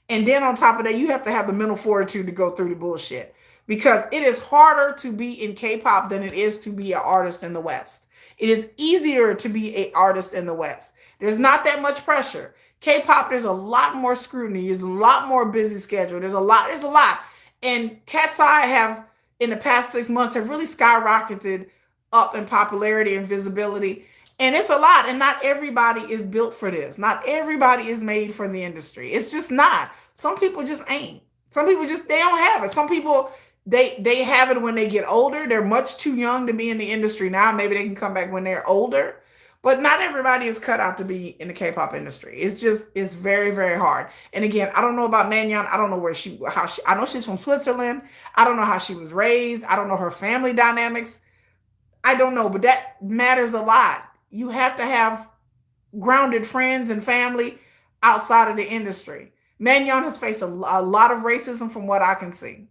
And then on top of that, you have to have the mental fortitude to go through the bullshit, because it is harder to be in K-pop than it is to be an artist in the West. It is easier to be an artist in the West. There's not that much pressure. K-pop, there's a lot more scrutiny. There's a lot more busy schedule. There's a lot. And Cat's Eye have, in the past 6 months, have really skyrocketed up in popularity and visibility. And it's a lot. And not everybody is built for this. Not everybody is made for the industry. It's just not. Some people just ain't. Some people just, they don't have it. Some people, they have it when they get older. They're much too young to be in the industry now. Maybe they can come back when they're older. But not everybody is cut out to be in the K-pop industry. It's very, very hard. And again, I don't know about Manon. I don't know I know she's from Switzerland. I don't know how she was raised. I don't know her family dynamics. I don't know, but that matters a lot. You have to have grounded friends and family outside of the industry. Manon has faced a lot of racism from what I can see.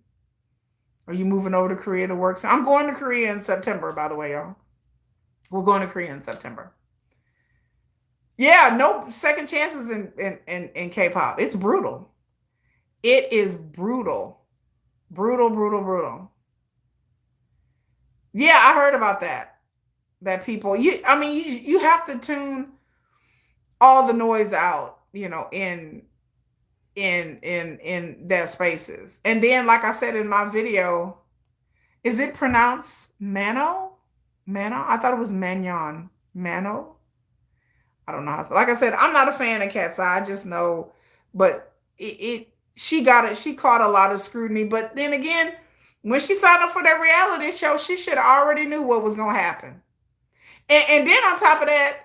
Are you moving over to Korea to work? So I'm going to Korea in September, by the way, y'all. We're going to Korea in September. Yeah, no second chances in K-pop. It's brutal. It is brutal. Brutal. Yeah, I heard about that. That people, you have to tune all the noise out, you know, in their spaces. And then, like I said in my video, is it pronounced Manon? Manon? I thought it was Manon. Manon? I don't know how. Like I said, I'm not a fan of Cat's Eye. I just know, but she caught a lot of scrutiny. But then again, when she signed up for that reality show, she should have already knew what was gonna happen. And then on top of that,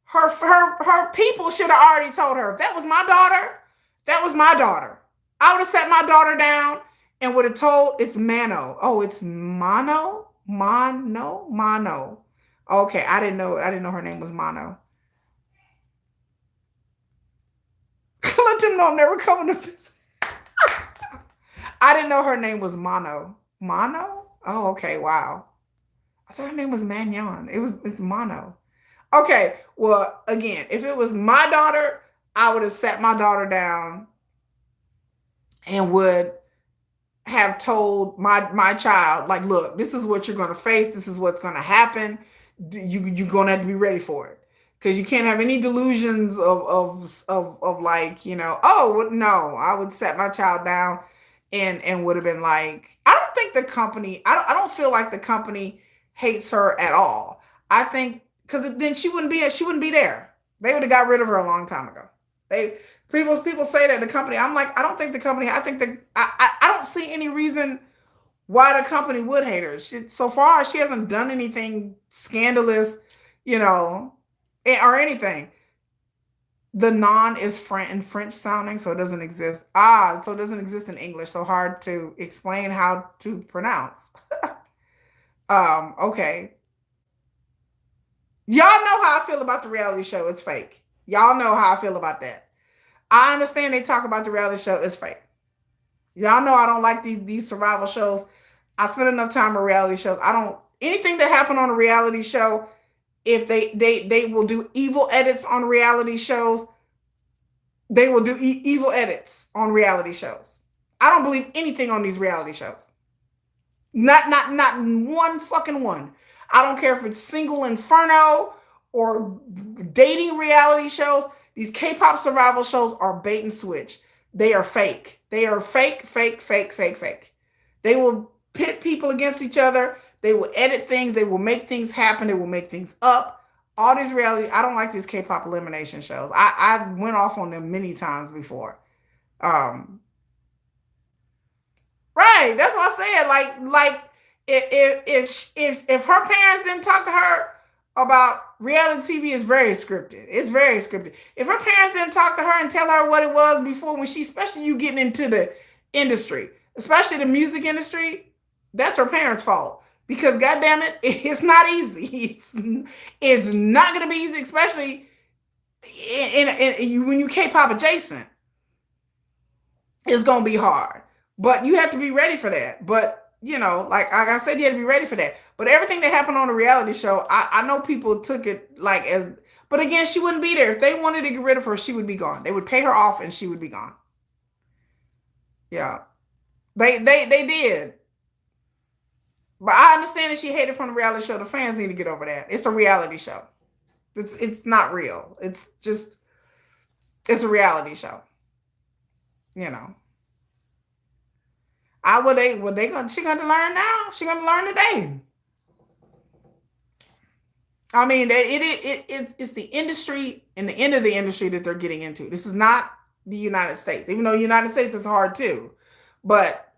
her people should have already told her, if that was my daughter, that was my daughter. I would have sat my daughter down and would have told, it's Mano. Oh, it's Mono? Mono. Okay, I didn't know her name was Mono. Let them know I'm never coming to visit. I didn't know her name was Mono. Mono? Oh, okay, wow. I thought her name was Manon. It's Mono. Okay, well, again, if it was my daughter, I would have sat my daughter down and would have told my child, like, look, this is what you're going to face. This is what's going to happen. You're going to have to be ready for it. Because you can't have any delusions of like, you know, oh, no. I would set my child down and would have been like, I don't think the company, I don't feel like the company hates her at all. I think because then she wouldn't be there. They would have got rid of her a long time ago. They people say that the company. I'm like, I don't think the company. I think I don't see any reason why the company would hate her. So far, she hasn't done anything scandalous, you know, or anything. The non is French sounding, so it doesn't exist. So it doesn't exist in English, so hard to explain how to pronounce. Okay. Y'all know how I feel about the reality show. It's fake. Y'all know how I feel about that. I understand they talk about the reality show. It's fake. Y'all know I don't like these survival shows. I spend enough time on reality shows. I don't anything that happened on a reality show. If they will do evil edits on reality shows, they will do evil edits on reality shows. I don't believe anything on these reality shows. Not one fucking one. I don't care if it's Single Inferno or dating reality shows. These K-pop survival shows are bait and switch. They are fake. They are fake. They will pit people against each other. They will edit things. They will make things happen. They will make things up. All these reality, I don't like these K-pop elimination shows. I went off on them many times before. Right. That's what I said. Like if her parents didn't talk to her about reality TV, is very scripted. It's very scripted. If her parents didn't talk to her and tell her what it was before, when she, especially you getting into the industry, especially the music industry, that's her parents' fault. Because goddamn it, it's not easy. It's not going to be easy, especially when you K-pop adjacent. It's going to be hard. But you have to be ready for that. But, you know, like I said, you have to be ready for that. But everything that happened on the reality show, I know people took it like as... But again, she wouldn't be there. If they wanted to get rid of her, she would be gone. They would pay her off and she would be gone. Yeah. They did. But I understand that she hated from the reality show. The fans need to get over that. It's a reality show. It's not real. It's a reality show. You know. She gonna learn now. She gonna learn today. I mean, it's the industry and the end of the industry that they're getting into. This is not the United States, even though the United States is hard too. But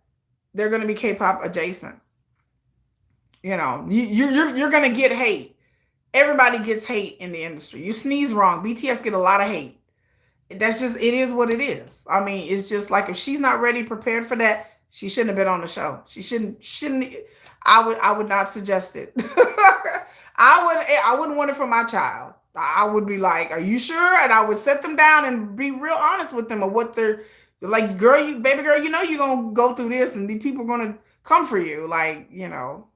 they're gonna be K-pop adjacent. You know, you're gonna get hate. Everybody gets hate in the industry. You sneeze wrong, BTS get a lot of hate. That's just, it is what it is. I mean, it's just like, if she's not ready, prepared for that, she shouldn't have been on the show. She shouldn't. I would not suggest it. I wouldn't want it for my child. I would be like, are you sure? And I would set them down and be real honest with them of what they're like. Baby girl, you know you're gonna go through this, and these people are gonna come for you. Like, you know.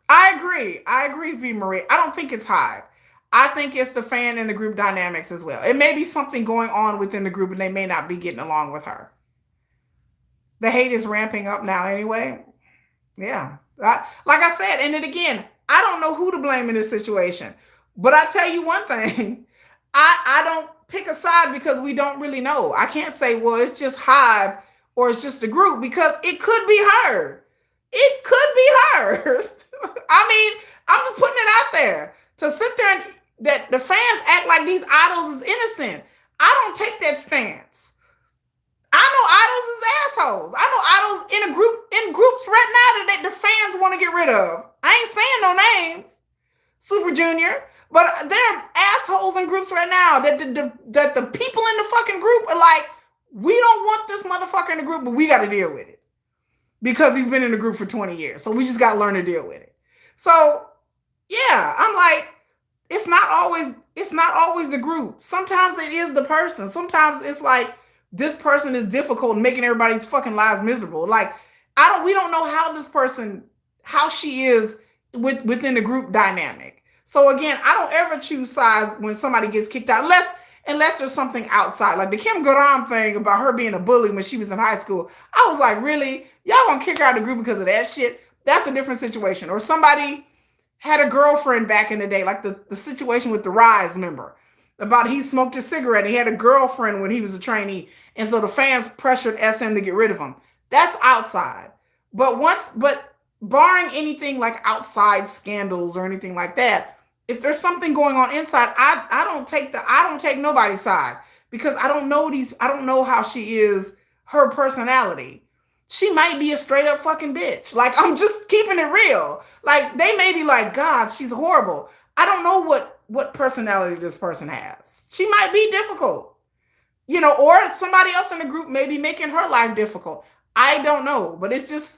I agree, V Marie. I don't think it's HYBE. I think it's the fan and the group dynamics as well. It may be something going on within the group, and they may not be getting along with her. The hate is ramping up now anyway. Yeah. Like I said, and then again, I don't know who to blame in this situation. But I tell you one thing, I don't pick a side because we don't really know. I can't say, well, it's just HYBE or it's just the group, because it could be her. It could be her. I mean, I'm just putting it out there. To sit there and that the fans act like these idols is innocent. I don't take that stance. I know idols is assholes. I know idols in groups right now that the fans want to get rid of. I ain't saying no names, Super Junior, but they're assholes in groups right now that the people in the fucking group are like, we don't want this motherfucker in the group, but we got to deal with it because he's been in the group for 20 years. So we just got to learn to deal with it. So yeah, I'm like, it's not always the group. Sometimes it is the person. Sometimes it's like, this person is difficult and making everybody's fucking lives miserable. Like, we don't know how this person, how she is within the group dynamic. So again, I don't ever choose sides when somebody gets kicked out, unless there's something outside. Like the Kim Garam thing about her being a bully when she was in high school. I was like, really? Y'all gonna kick her out of the group because of that shit? That's a different situation. Or somebody had a girlfriend back in the day, like the situation with the Rise member, about he smoked a cigarette. He had a girlfriend when he was a trainee, And so the fans pressured SM to get rid of him. That's outside. But barring anything like outside scandals or anything like that, if there's something going on inside, I don't take nobody's side because I don't know how she is, her personality. She might be a straight up fucking bitch. Like, I'm just keeping it real. Like, they may be like, God, she's horrible. I don't know what personality this person has. She might be difficult, you know, or somebody else in the group may be making her life difficult. I don't know, but it's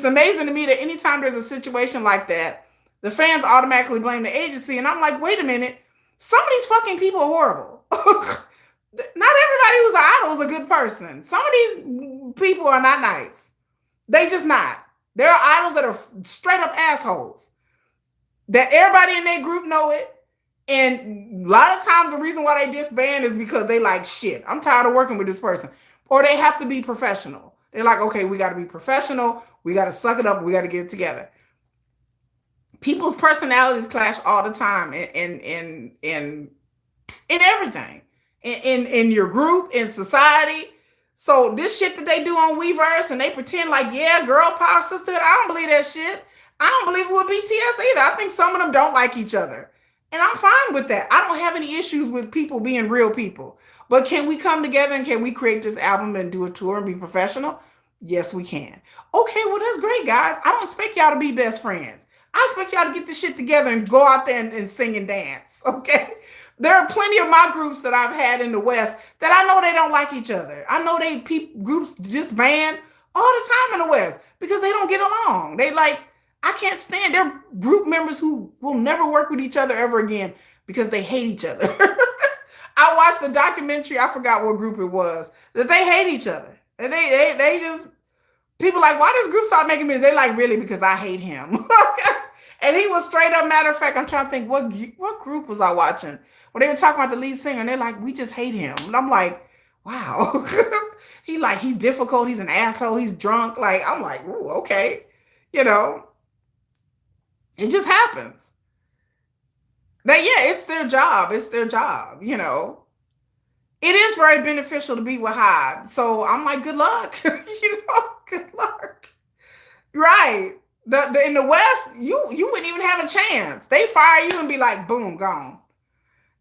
amazing to me that anytime there's a situation like that, the fans automatically blame the agency. And I'm like, wait a minute, some of these fucking people are horrible. Not everybody who's an idol is a good person. Some of these people are not nice. They just not. There are idols that are straight up assholes. That everybody in their group know it. And a lot of times the reason why they disband is because they like, shit, I'm tired of working with this person. Or they have to be professional. They're like, okay, we got to be professional. We got to suck it up. We got to get it together. People's personalities clash all the time in everything. In your group, in society. So this shit that they do on Weverse and they pretend like, yeah, girl power sisterhood, I don't believe that shit. I don't believe it with BTS either. I think some of them don't like each other. And I'm fine with that. I don't have any issues with people being real people. But can we come together and can we create this album and do a tour and be professional? Yes, we can. Okay, well, that's great, guys. I don't expect y'all to be best friends. I expect y'all to get this shit together and go out there and sing and dance, okay? There are plenty of my groups that I've had in the West that I know they don't like each other. I know groups disband all the time in the West because they don't get along. They like, I can't stand their group members who will never work with each other ever again because they hate each other. I watched the documentary, I forgot what group it was, that they hate each other. And they just, people like, why does group start making music? They like, really, because I hate him. And he was straight up, matter of fact, I'm trying to think, what group was I watching? When they were talking about the lead singer, and they're like, we just hate him. And I'm like, wow. He's difficult, he's an asshole, he's drunk. Like, I'm like, ooh, okay. You know, it just happens. That, yeah, it's their job. It's their job, you know. It is very beneficial to be with HYBE. So I'm like, good luck. You know, good luck. Right. In the West, you wouldn't even have a chance. They fire you and be like, boom, gone.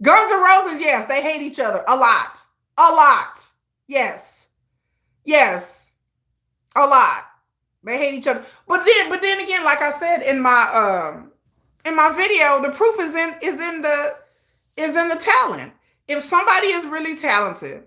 Guns N' Roses, yes, they hate each other a lot. A lot. Yes. Yes. A lot. They hate each other. But then again, like I said in my video, the proof is in the talent. If somebody is really talented,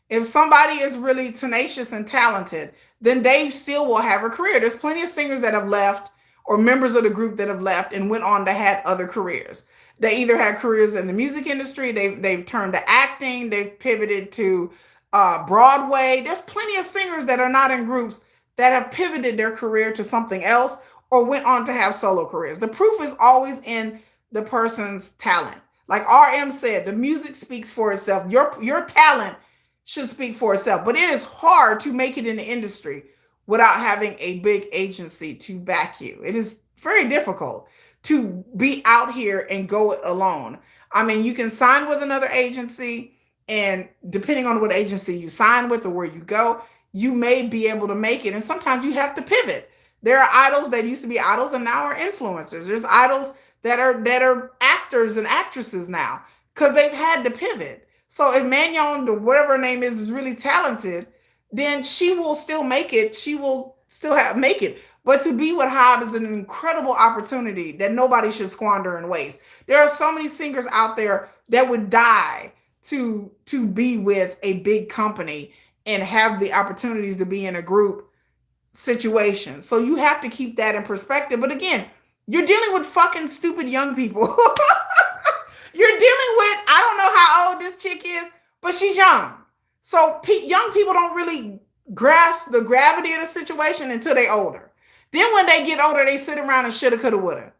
if somebody is really tenacious and talented, then they still will have a career. There's plenty of singers that have left or members of the group that have left and went on to have other careers. They either had careers in the music industry, they've turned to acting, they've pivoted to Broadway. There's plenty of singers that are not in groups that have pivoted their career to something else or went on to have solo careers. The proof is always in the person's talent. Like RM said, the music speaks for itself. Your talent should speak for itself. But it is hard to make it in the industry without having a big agency to back you. It is very difficult to be out here and go it alone. I mean, you can sign with another agency, and depending on what agency you sign with or where you go, you may be able to make it. And sometimes you have to pivot. There are idols that used to be idols and now are influencers. There's idols that are actors and actresses now because they've had to pivot. So if Manon, or whatever her name is really talented, then she will still make it. She will still make it. But to be with HYBE is an incredible opportunity that nobody should squander and waste. There are so many singers out there that would die to be with a big company and have the opportunities to be in a group situation. So you have to keep that in perspective. But again, you're dealing with fucking stupid young people. You're dealing with, I don't know how old this chick is, but she's young. So young people don't really grasp the gravity of the situation until they're older. Then when they get older, they sit around and shoulda, coulda, woulda.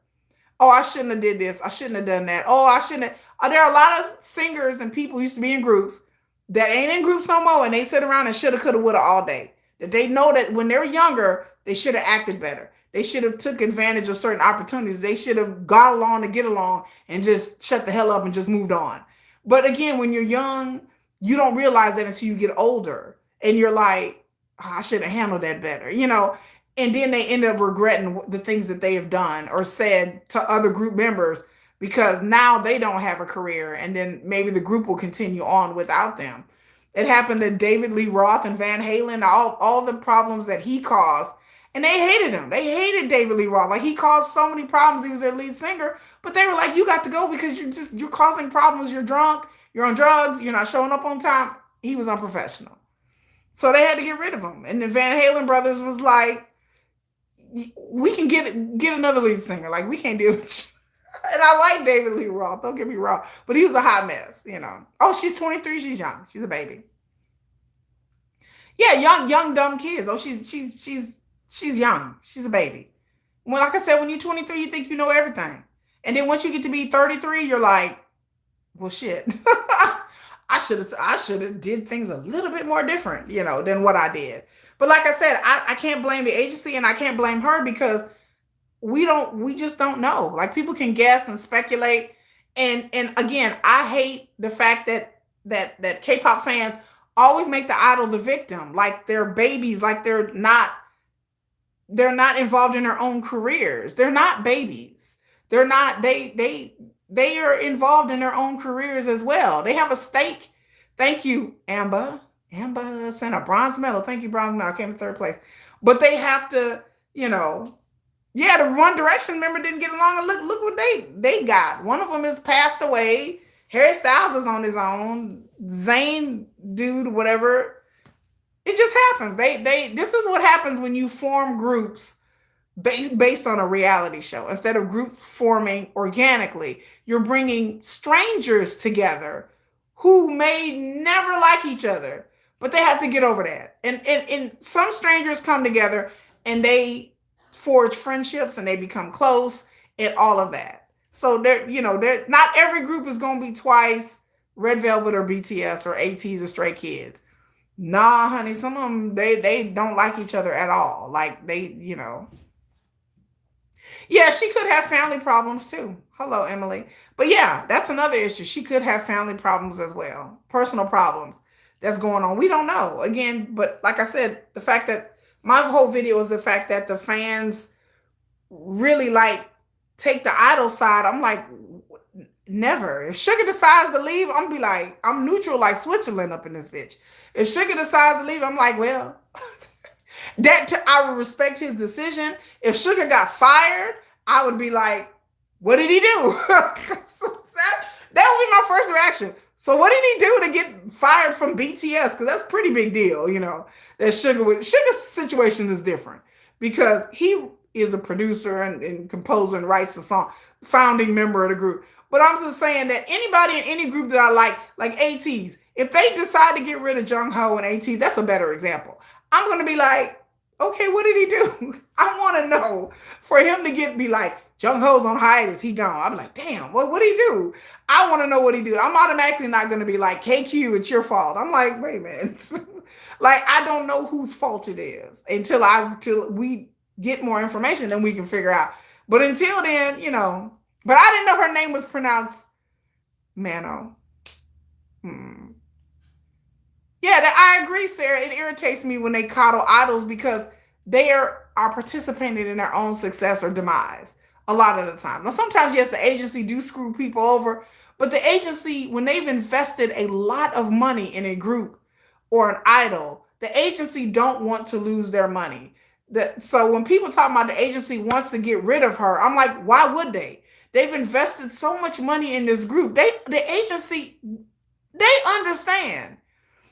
Oh, I shouldn't have did this. I shouldn't have done that. Oh, I shouldn't have. There are a lot of singers and people who used to be in groups that ain't in groups no more, and they sit around and shoulda, coulda, woulda all day. That they know that when they were younger, they should have acted better. They should have took advantage of certain opportunities. They should have got along to get along and just shut the hell up and just moved on. But again, when you're young, you don't realize that until you get older. and you're like, oh, I should have handled that better, you know. And then they end up regretting the things that they have done or said to other group members because now they don't have a career, and then maybe the group will continue on without them. It happened to David Lee Roth and Van Halen, all the problems that he caused. And they hated him. They hated David Lee Roth. Like, he caused so many problems. He was their lead singer, but they were like, you got to go because you're causing problems. You're drunk. You're on drugs. You're not showing up on time. He was unprofessional. So they had to get rid of him. And the Van Halen brothers was like, we can get another lead singer. Like, we can't deal with you. And I like David Lee Roth, don't get me wrong, but he was a hot mess, you know. Oh, she's 23, she's young. She's a baby. Yeah, young dumb kids. Oh, she's young. She's a baby. Well, like I said, when you're 23, you think you know everything. And then once you get to be 33, you're like, well, shit. I should have did things a little bit more different, you know, than what I did. But like I said, I can't blame the agency and I can't blame her because we just don't know. Like, people can guess and speculate. And again, I hate the fact that K-pop fans always make the idol the victim, like they're babies, like they're not involved in their own careers. They're not babies. They're not, they are involved in their own careers as well. They have a stake. Thank you, Amber. Amber sent a bronze medal. Thank you, bronze medal. I came in third place. But they have to, you know, yeah, the One Direction member didn't get along. And look what they got. One of them has passed away. Harry Styles is on his own. Zayn, dude, whatever. It just happens. This is what happens when you form groups based on a reality show. Instead of groups forming organically, you're bringing strangers together who may never like each other, but they have to get over that. And some strangers come together and they forge friendships and they become close and all of that. So they're not every group is going to be twice Red Velvet or BTS or ATEEZ or Stray Kids. Nah, honey, some of them, they don't like each other at all. Like, yeah, she could have family problems too. Hello, Emily. But yeah, that's another issue. She could have family problems as well. Personal problems that's going on. We don't know. Again, but like I said, the fact that my whole video is the fact that the fans really like take the idol side. I'm like, never. If Sugar decides to leave, I'm be like, I'm neutral like Switzerland up in this bitch. If Sugar decides to leave, I'm like, well, I would respect his decision. If Sugar got fired, I would be like, what did he do? that would be my first reaction. So what did he do to get fired from BTS? Because that's a pretty big deal, you know. That Sugar's situation is different because he is a producer and composer and writes the song, founding member of the group. But I'm just saying that anybody in any group that I like ATEEZ, if they decide to get rid of Jungho and ATEEZ, that's a better example. I'm going to be like, okay, what did he do? I want to know. For him to be like, Jungho's on hiatus, he gone. I'm like, damn, what did he do? I want to know what he did. I'm automatically not going to be like, KQ, it's your fault. I'm like, wait a minute. Like, I don't know whose fault it is until we get more information, then we can figure out. But until then, you know, but I didn't know her name was pronounced Manon. Yeah, I agree, Sarah. It irritates me when they coddle idols because they are participating in their own success or demise a lot of the time. Now, sometimes, yes, the agency do screw people over, but the agency, when they've invested a lot of money in a group or an idol, the agency don't want to lose their money. So when people talk about the agency wants to get rid of her, I'm like, why would they? They've invested so much money in this group. The agency, they understand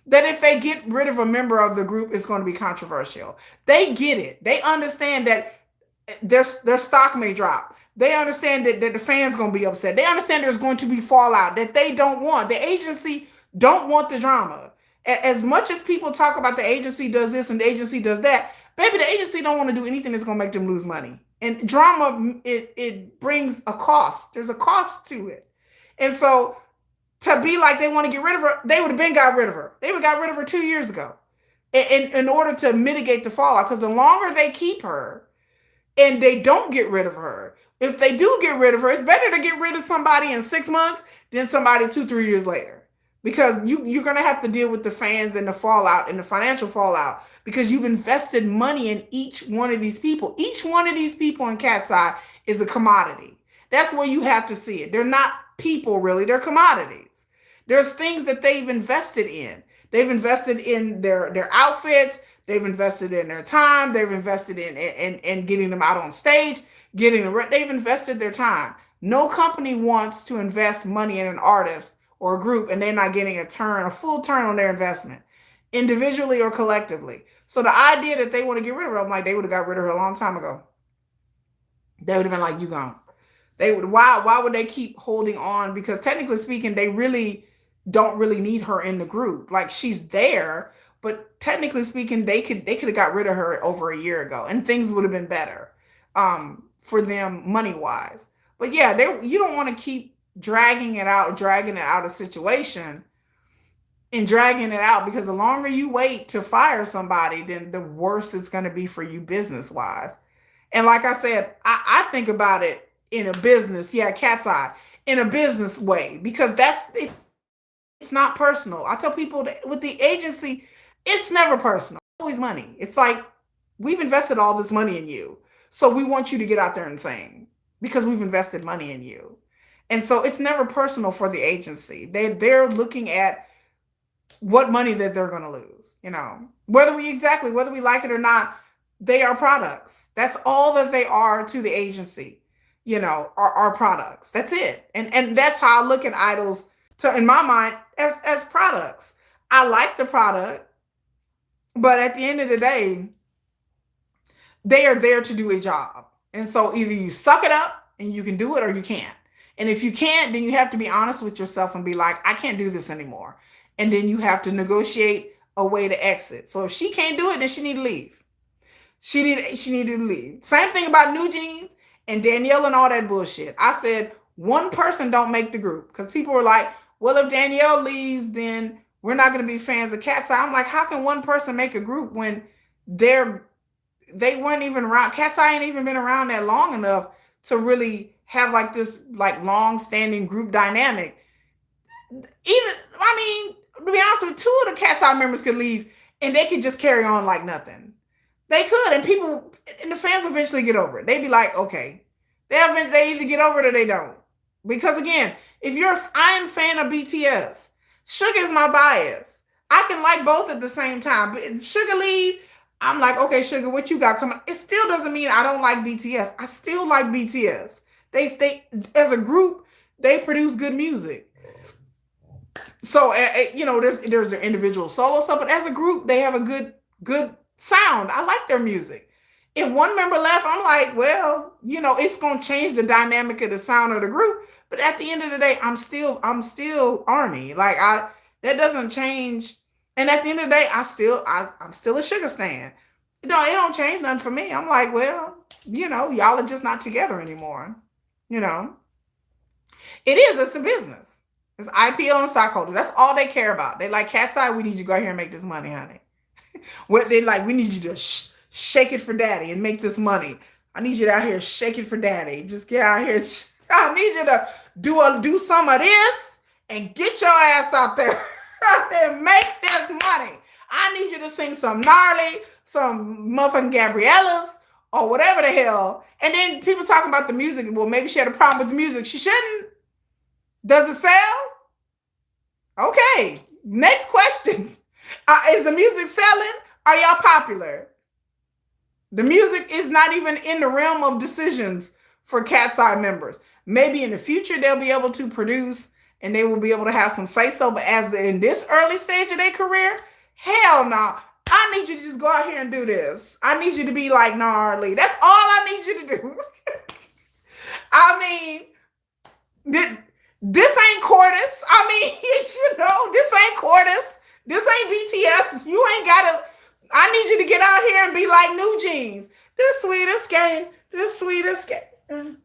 that if they get rid of a member of the group, it's going to be controversial. They get it. They understand that their stock may drop. They understand that the fans going to be upset. They understand there's going to be fallout that they don't want. The agency don't want the drama. As much as people talk about the agency does this and the agency does that, baby, the agency don't want to do anything that's going to make them lose money. And drama, it brings a cost. There's a cost to it. And so to be like they want to get rid of her, they would have been got rid of her. They would have got rid of her 2 years ago in order to mitigate the fallout. Because the longer they keep her and they don't get rid of her, if they do get rid of her, it's better to get rid of somebody in 6 months than somebody 2-3 years later. because you're gonna have to deal with the fans and the fallout and the financial fallout because you've invested money in each one of these people. Each one of these people in Cat's Eye is a commodity. That's where you have to see it. They're not people really, they're commodities. There's things that they've invested in. They've invested in their outfits, they've invested in their time, they've invested in getting them out on stage, they've invested their time. No company wants to invest money in an artist or a group and they're not getting a full turn on their investment, individually or collectively. So the idea that they want to get rid of her, I'm like, they would have got rid of her a long time ago. They would have been like, you gone. They would. Why would they keep holding on? Because technically speaking, they really don't really need her in the group. Like, she's there, but technically speaking, they could have got rid of her over a year ago, and things would have been better for them money wise. But yeah, you don't want to keep dragging it out a situation and dragging it out, because the longer you wait to fire somebody, then the worse it's going to be for you business wise. And like I said, I think about it in a business, Cat's Eye, in a business way, because it's not personal. I tell people that with the agency, it's never personal. It's always money. It's like, we've invested all this money in you, so we want you to get out there and sing because we've invested money in you. And so it's never personal for the agency. They're looking at what money that they're going to lose, whether we like it or not. They are products. That's all that they are to the agency, are products. That's it. And that's how I look at idols, in my mind, as products. I like the product, but at the end of the day, they are there to do a job. And so either you suck it up and you can do it, or you can't. And if you can't, then you have to be honest with yourself and be like, I can't do this anymore. And then you have to negotiate a way to exit. So if she can't do it, then she need to leave. She needed to leave. Same thing about NewJeans and Danielle and all that bullshit. I said, one person don't make the group, because people were like, well, if Danielle leaves, then we're not going to be fans of Cat's Eye. I'm like, how can one person make a group when they weren't even around? Cat's Eye ain't even been around that long enough to really have like this like long-standing group dynamic. To be honest with you, 2 of the Cat's Eye members could leave and they could just carry on like nothing. They could, and the fans will eventually get over it. They'd be like, okay. They either get over it or they don't. Because again, I'm a fan of BTS. Suga is my bias. I can like both at the same time. But Suga leave, I'm like, okay, Suga, what you got coming? It still doesn't mean I don't like BTS. I still like BTS. They as a group, they produce good music. So there's their individual solo stuff, but as a group, they have a good sound. I like their music. If one member left, I'm like, well, it's gonna change the dynamic of the sound of the group. But at the end of the day, I'm still Army. Like that doesn't change. And at the end of the day, I'm still a Sugar stan. It don't change nothing for me. I'm like, well, y'all are just not together anymore. It's a business. It's IPO and stockholders. That's all they care about. They like, Cat's Eye, we need you to go out here and make this money, honey. What they like, we need you to shake it for daddy and make this money. I need you to out here shake it for daddy. Just get out here. I need you to do some of this and get your ass out there and make this money. I need you to sing some gnarly, some motherfucking Gabriella's or whatever the hell. And then people talking about the music. Well, maybe she had a problem with the music. She shouldn't. Does it sell? Okay. Next question. Is the music selling? Are y'all popular? The music is not even in the realm of decisions for Cat's Eye members. Maybe in the future they'll be able to produce and they will be able to have some say-so. But in this early stage of their career, hell no. I need you to just go out here and do this. I need you to be like gnarly. That's all I need you to do. This ain't Cordis. This ain't Cordis. This ain't BTS. You ain't gotta. I need you to get out here and be like NewJeans. The sweetest game. The sweetest game. That's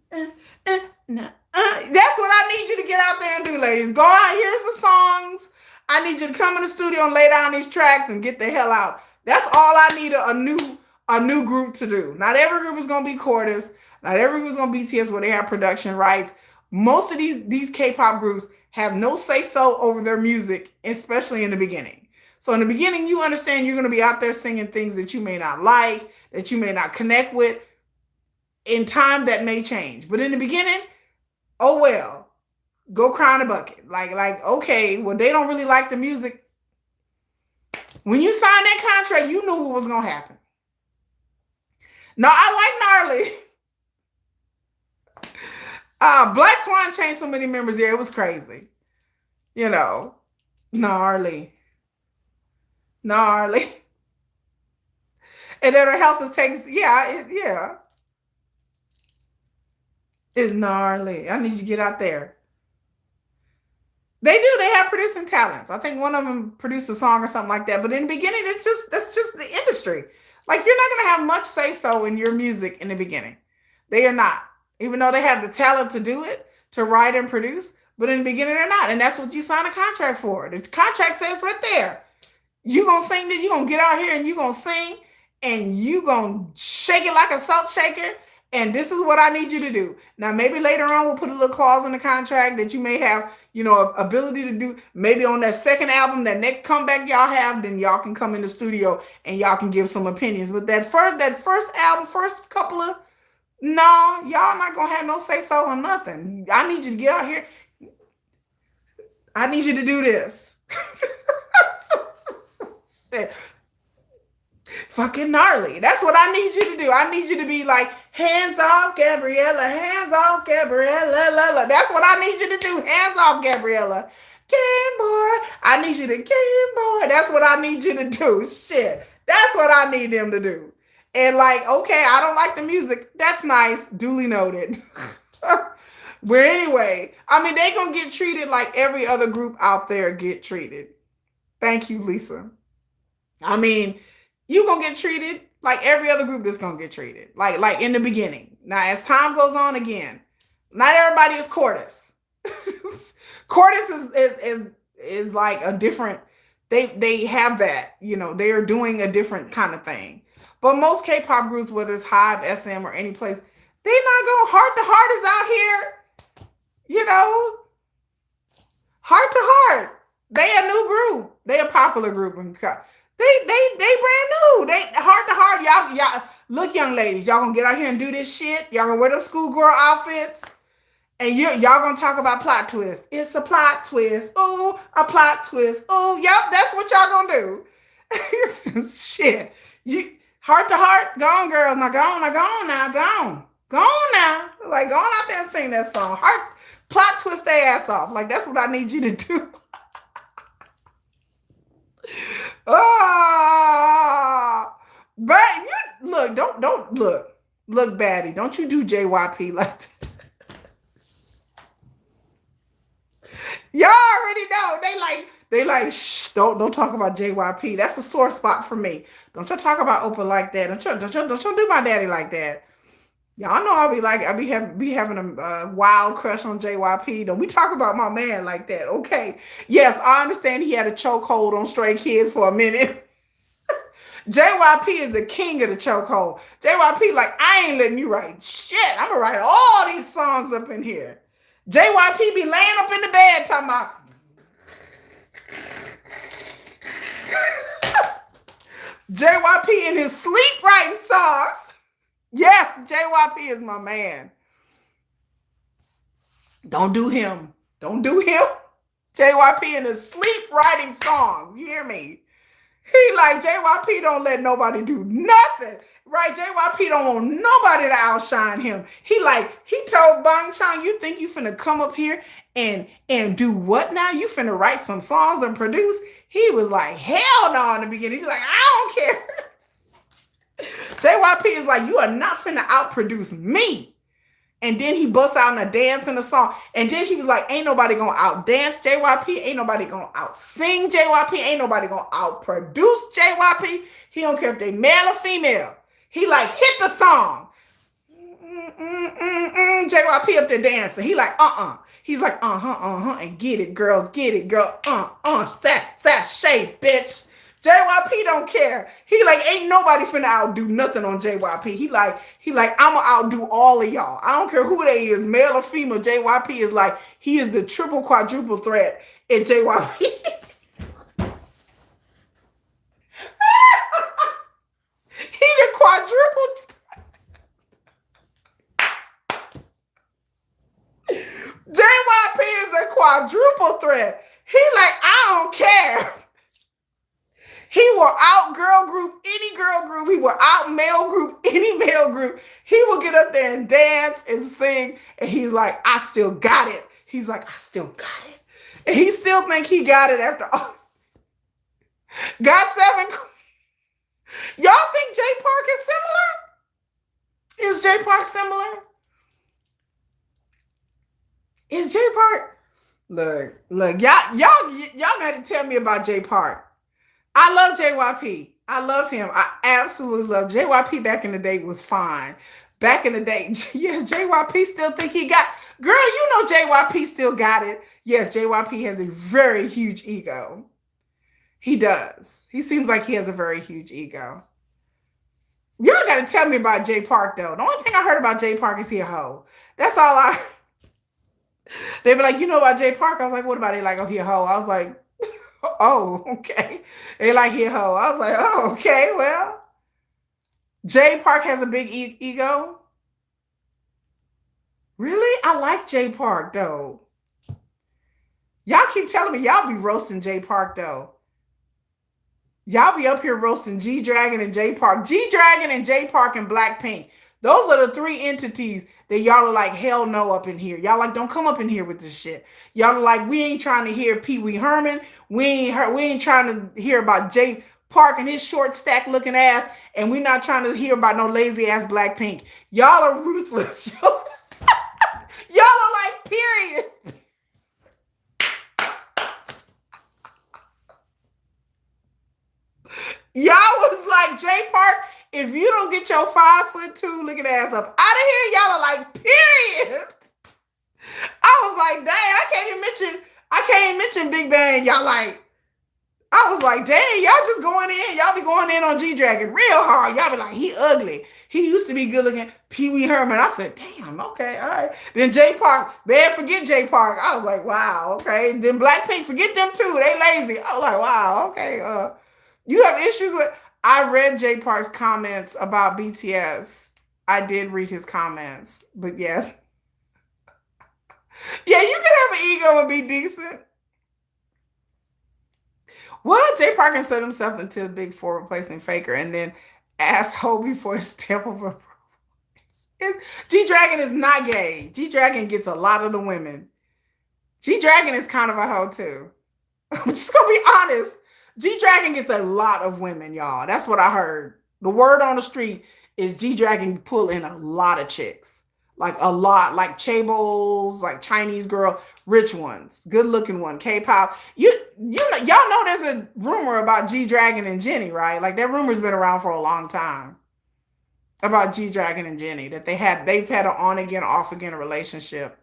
what I need you to get out there and do, ladies. Go out. Here's the songs. I need you to come in the studio and lay down these tracks and get the hell out. That's all I need a new group to do. Not every group is gonna be Cordis. Not every group is gonna be BTS where they have production rights. Most of these K-pop groups have no say-so over their music, especially in the beginning. So in the beginning, you understand you're going to be out there singing things that you may not like, that you may not connect with. In time, that may change. But in the beginning, oh well, go cry in a bucket. Okay, well, they don't really like the music. When you signed that contract, you knew what was going to happen. No, I like Gnarly. Black Swan changed so many members there. It was crazy. You know, gnarly. Gnarly. And then her health is taking, yeah. It's gnarly. I need you to get out there. They do. They have producing talents. I think one of them produced a song or something like that. But in the beginning, that's just the industry. Like, you're not going to have much say so in your music in the beginning. They are not. Even though they have the talent to do it, to write and produce. But in the beginning, they're not. And that's what you sign a contract for. The contract says right there. You're going to sing this. You're going to get out here and you're going to sing. And you're going to shake it like a salt shaker. And this is what I need you to do. Now, maybe later on, we'll put a little clause in the contract that you may have, ability to do. Maybe on that second album, that next comeback y'all have, then y'all can come in the studio and y'all can give some opinions. But that first album, first couple of, no, y'all not going to have no say-so on nothing. I need you to get out here. I need you to do this. Fucking gnarly. That's what I need you to do. I need you to be like, hands off, Gabriella. Hands off, Gabriella. That's what I need you to do. Hands off, Gabriella. Game boy. I need you to game boy. That's what I need you to do. Shit. That's what I need them to do. And like, okay, I don't like the music. That's nice. Duly noted. But anyway, I mean, they gonna get treated like every other group out there get treated. Thank you, Lisa. I mean, you gonna get treated like every other group that's gonna get treated. Like in the beginning. Now, as time goes on, again, not everybody is Cordis. Cordis is like a different. They have that. They are doing a different kind of thing. But most K-pop groups, whether it's HYBE, SM, or any place, they not going Heart to Heart is out here. Heart to Heart. They a new group. They a popular group. They brand new. They Heart to Heart. Y'all look, young ladies. Y'all gonna get out here and do this shit. Y'all gonna wear them schoolgirl outfits. And y'all gonna talk about plot twist. It's a plot twist. Ooh, a plot twist. Ooh, yep, that's what y'all gonna do. Shit. Heart to Heart, go on, girls. Now go on now. Go on now. Like, go on out there and sing that song. Plot twist their ass off. Like, that's what I need you to do. Oh, but don't look baddie. Don't you do JYP like that. Y'all already know. They like, shh, don't talk about JYP. That's a sore spot for me. Don't y'all talk about Oprah like that. Don't you do my daddy like that. Y'all know I'll be having a wild crush on JYP. Don't we talk about my man like that? Okay. Yes, I understand he had a chokehold on Stray Kids for a minute. JYP is the king of the chokehold. JYP like, I ain't letting you write shit. I'm gonna write all these songs up in here. JYP be laying up in the bed talking about JYP in his sleep writing songs. Yes, JYP is my man. Don't do him. JYP in his sleep writing songs. You hear me? He like, JYP don't let nobody do nothing. Right? JYP don't want nobody to outshine him. He told Bang Chan, you think you finna come up here and do what now? You finna write some songs and produce? He was like, hell no in the beginning. He's like, I don't care. JYP is like, you are not finna outproduce me. And then he busts out in a dance in a song. And then he was like, ain't nobody gonna outdance JYP. Ain't nobody gonna outsing JYP. Ain't nobody gonna outproduce JYP. He don't care if they male or female. He like, hit the song. JYP up there dancing. He like, He's like, and get it, girls, get it, girl. Sashay, bitch. JYP don't care. He like, ain't nobody finna outdo nothing on JYP. He like, I'ma outdo all of y'all. I don't care who they is, male or female. JYP is like, he is the triple quadruple threat in JYP. He the quadruple. JYP is a quadruple threat. He like, I don't care. He will out girl group any girl group. He will out male group any male group. He will get up there and dance and sing. And he's like, I still got it. He's like, I still got it. And he still think he got it after all. Got 7. Y'all think J Park is similar? Is J Park similar? Is J Park? Look, y'all got to tell me about J Park. I love JYP. I love him. I absolutely love JYP. Back in the day was fine. Back in the day, yes, JYP still think he got. Girl, you know JYP still got it. Yes, JYP has a very huge ego. He does. He seems like he has a very huge ego. Y'all got to tell me about J Park though. The only thing I heard about J Park is he a hoe. That's all I. They be like, you know about J Park? I was like, what about it? Like, oh, he a hoe. I was like, oh, okay. They like he a hoe. I was like, oh, okay, well. J Park has a big ego. Really? I like J Park though. Y'all keep telling me y'all be roasting J Park though. Y'all be up here roasting G Dragon and J Park. G Dragon and J Park and Blackpink. Those are the 3 entities that y'all are like, hell no up in here. Y'all like, don't come up in here with this shit. Y'all are like, we ain't trying to hear Pee Wee Herman. We ain't trying to hear about J Park and his short stack looking ass. And we're not trying to hear about no lazy ass Blackpink. Y'all are ruthless. Y'all are like, period. Y'all was like, J Park, if you don't get your 5'2" looking ass up out of here, y'all are like, period. I was like, dang, I can't even mention Big Bang. Y'all like, I was like, dang, y'all just going in. Y'all be going in on G Dragon real hard. Y'all be like, he ugly. He used to be good looking. Pee Wee Herman. I said, damn, okay, all right. Then J Park, man, forget J Park. I was like, wow, okay. Then Blackpink, forget them too. They lazy. I was like, wow, okay. You have issues with. I read J Park's comments about BTS. I did read his comments, but yes. Yeah, you can have an ego and be decent. Well, J Park can set himself into a big 4 replacing Faker and then ask Hobie for a stamp of approval. G Dragon is not gay. G Dragon gets a lot of the women. G Dragon is kind of a hoe too. I'm just gonna be honest. G Dragon gets a lot of women, y'all. That's what I heard. The word on the street is G Dragon pull in a lot of chicks. Like a lot, like chaebols, like Chinese girl, rich ones, good looking one, K-pop. Y'all know there's a rumor about G Dragon and Jenny, right? Like that rumor's been around for a long time about G Dragon and Jenny, that they've had an on again, off again relationship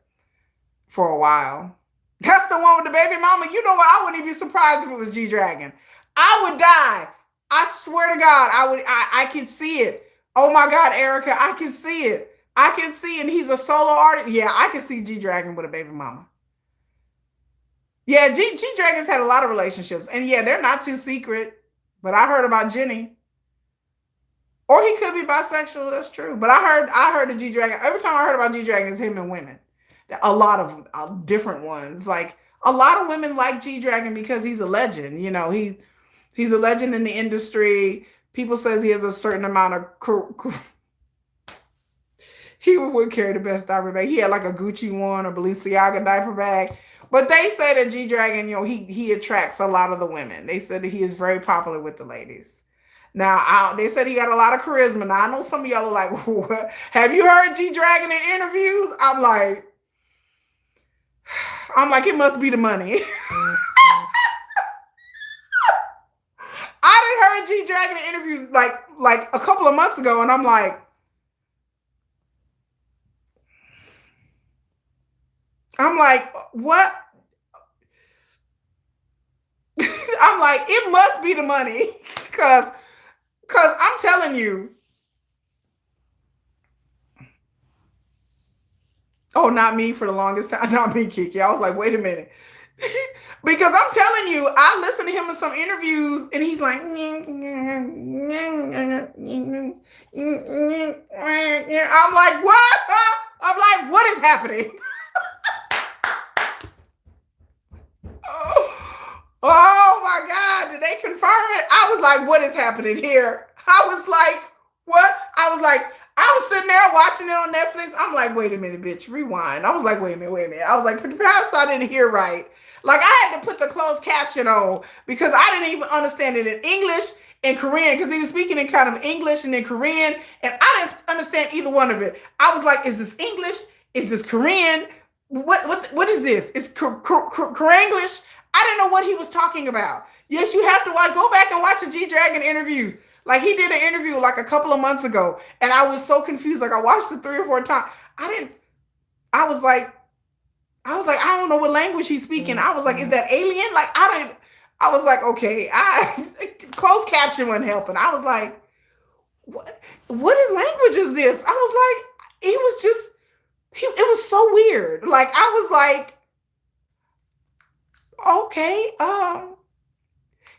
for a while. That's the one with the baby mama. You know what? I wouldn't even be surprised if it was G Dragon. I would die. I swear to God, I can see it. Oh my God, Erica, I can see it. I can see it. And he's a solo artist. Yeah, I can see G Dragon with a baby mama. Yeah, G Dragon's had a lot of relationships. And yeah, they're not too secret. But I heard about Jenny. Or he could be bisexual, that's true. But I heard the G Dragon. Every time I heard about G Dragon, it's him and women. A lot of different ones. Like a lot of women like G Dragon because he's a legend. You know, he's a legend in the industry. People says he has a certain amount of he would carry the best diaper bag. He had like a Gucci one or Balenciaga diaper bag. But they say that G Dragon, you know, he attracts a lot of the women. They said that he is very popular with the ladies. Now, they said he got a lot of charisma. Now, I know some of y'all are like, what? Have you heard G Dragon in interviews? I'm like, it must be the money. I done heard G Dragon in interviews like a couple of months ago, and I'm like, what? I'm like, it must be the money. Cause I'm telling you, oh, not me for the longest time. Not me, Kiki. I was like, wait a minute. Because I'm telling you, I listen to him in some interviews and he's like, I'm like, what? I'm like, what is happening? Oh my God, did they confirm it? I was like, what is happening here? I was like, what? I was sitting there watching it on Netflix. I'm like, wait a minute, bitch, rewind. I was like, wait a minute. I was like, perhaps I didn't hear right. Like, I had to put the closed caption on because I didn't even understand it in English and Korean because he was speaking in kind of English and then Korean, and I didn't understand either one of it. I was like, is this English? Is this Korean? What is this? It's Koreanglish? I didn't know what he was talking about. Yes, you have to go back and watch the G-Dragon interviews. Like, he did an interview like a couple of months ago, and I was so confused. Like, I watched it 3 or 4 times. I was like, I don't know what language he's speaking. I was like, is that alien? Like, I was like, okay, closed caption wasn't helping. I was like, what language is this? I was like, it was so weird. Like, I was like, okay,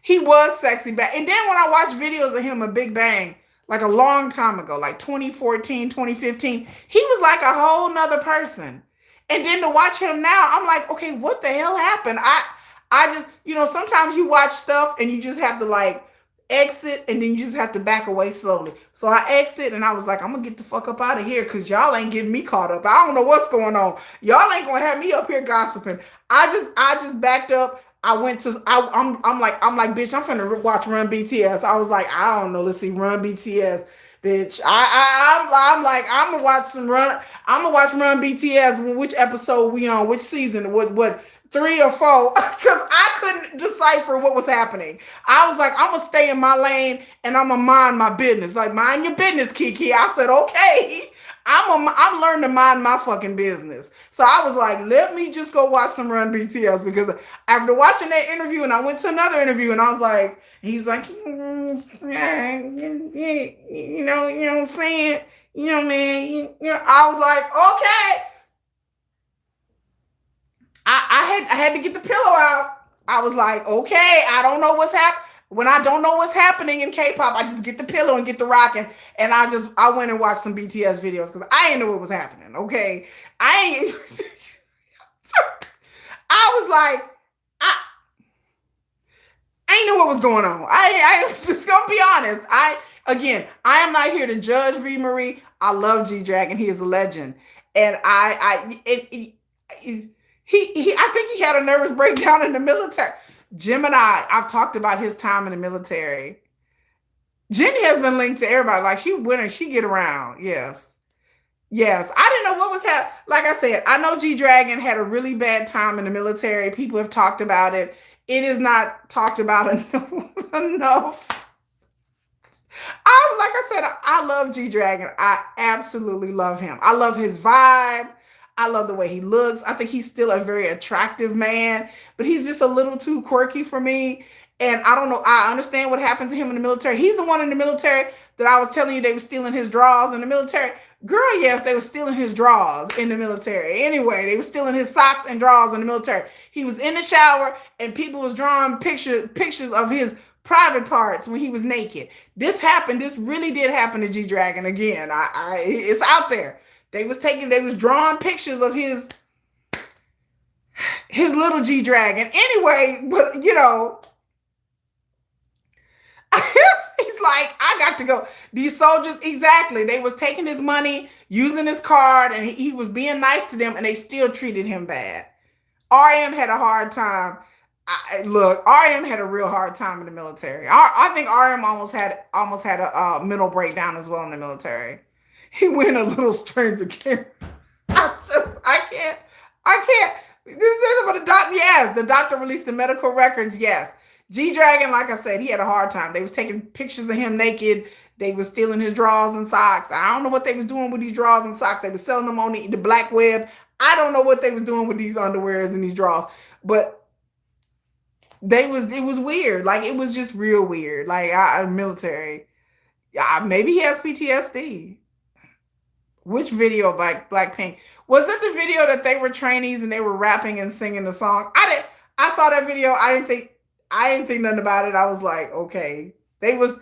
he was sexy back. And then when I watched videos of him at Big Bang, like a long time ago, like 2014, 2015, he was like a whole nother person. And then to watch him now, I'm like, okay, what the hell happened? I just, sometimes you watch stuff and you just have to like exit and then you just have to back away slowly. So I exited and I was like, I'm gonna get the fuck up out of here because y'all ain't getting me caught up. I don't know what's going on. Y'all ain't gonna have me up here gossiping. I just backed up. I'm like, bitch, I'm finna watch Run BTS. I was like, I don't know. Let's see, Run BTS. Bitch, I'm like, I'm gonna watch Run BTS. Which episode we on? Which season? What 3 or 4? Because I couldn't decipher what was happening. I was like, I'm gonna stay in my lane and I'm gonna mind my business. Like, mind your business, Kiki. I said, okay. I'm learning to mind my fucking business. So I was like, let me just go watch some Run BTS because after watching that interview and I went to another interview and I was like, he's like, yeah, you know what I'm saying? Man, I was like, okay. I had to get the pillow out. I was like, okay, I don't know what's happening. When I don't know what's happening in K-pop, I just get the pillow and get the rocking. And I went and watched some BTS videos because I didn't know what was happening. Okay. I was like, I ain't know what was going on. I was just gonna be honest. I am not here to judge V Marie. I love G-Dragon. He is a legend. And I think he had a nervous breakdown in the military. Gemini, I've talked about his time in the military. Jenny has been linked to everybody. Like, she winner, she get around. Yes. I didn't know what was happening. Like I said, I know G-Dragon had a really bad time in the military. People have talked about it. It is not talked about enough. Like I said, I love G-Dragon. I absolutely love him. I love his vibe. I love the way he looks. I think he's still a very attractive man, but he's just a little too quirky for me. And I don't know. I understand what happened to him in the military. He's the one in the military that I was telling you they were stealing his drawers in the military. Girl, yes, they were stealing his drawers in the military. Anyway, they were stealing his socks and drawers in the military. He was in the shower and people was drawing pictures of his private parts when he was naked. This happened. This really did happen to G-Dragon again. It's out there. They was drawing pictures of his little G-Dragon. Anyway, but he's like, I got to go. These soldiers, exactly. They was taking his money, using his card, and he was being nice to them, and they still treated him bad. RM had a hard time. RM had a real hard time in the military. I think RM almost had a mental breakdown as well in the military. He went a little stranger care. I can't. Yes, the doctor released the medical records. Yes. G-Dragon, like I said, he had a hard time. They was taking pictures of him naked. They was stealing his drawers and socks. I don't know what they was doing with these drawers and socks. They was selling them on the black web. I don't know what they was doing with these underwears and these drawers. But it was weird. Like it was just real weird. Like military. Maybe he has PTSD. Which video, Blackpink? Was it the video that they were trainees and they were rapping and singing the song? I saw that video. I didn't think nothing about it. I was like, okay. They was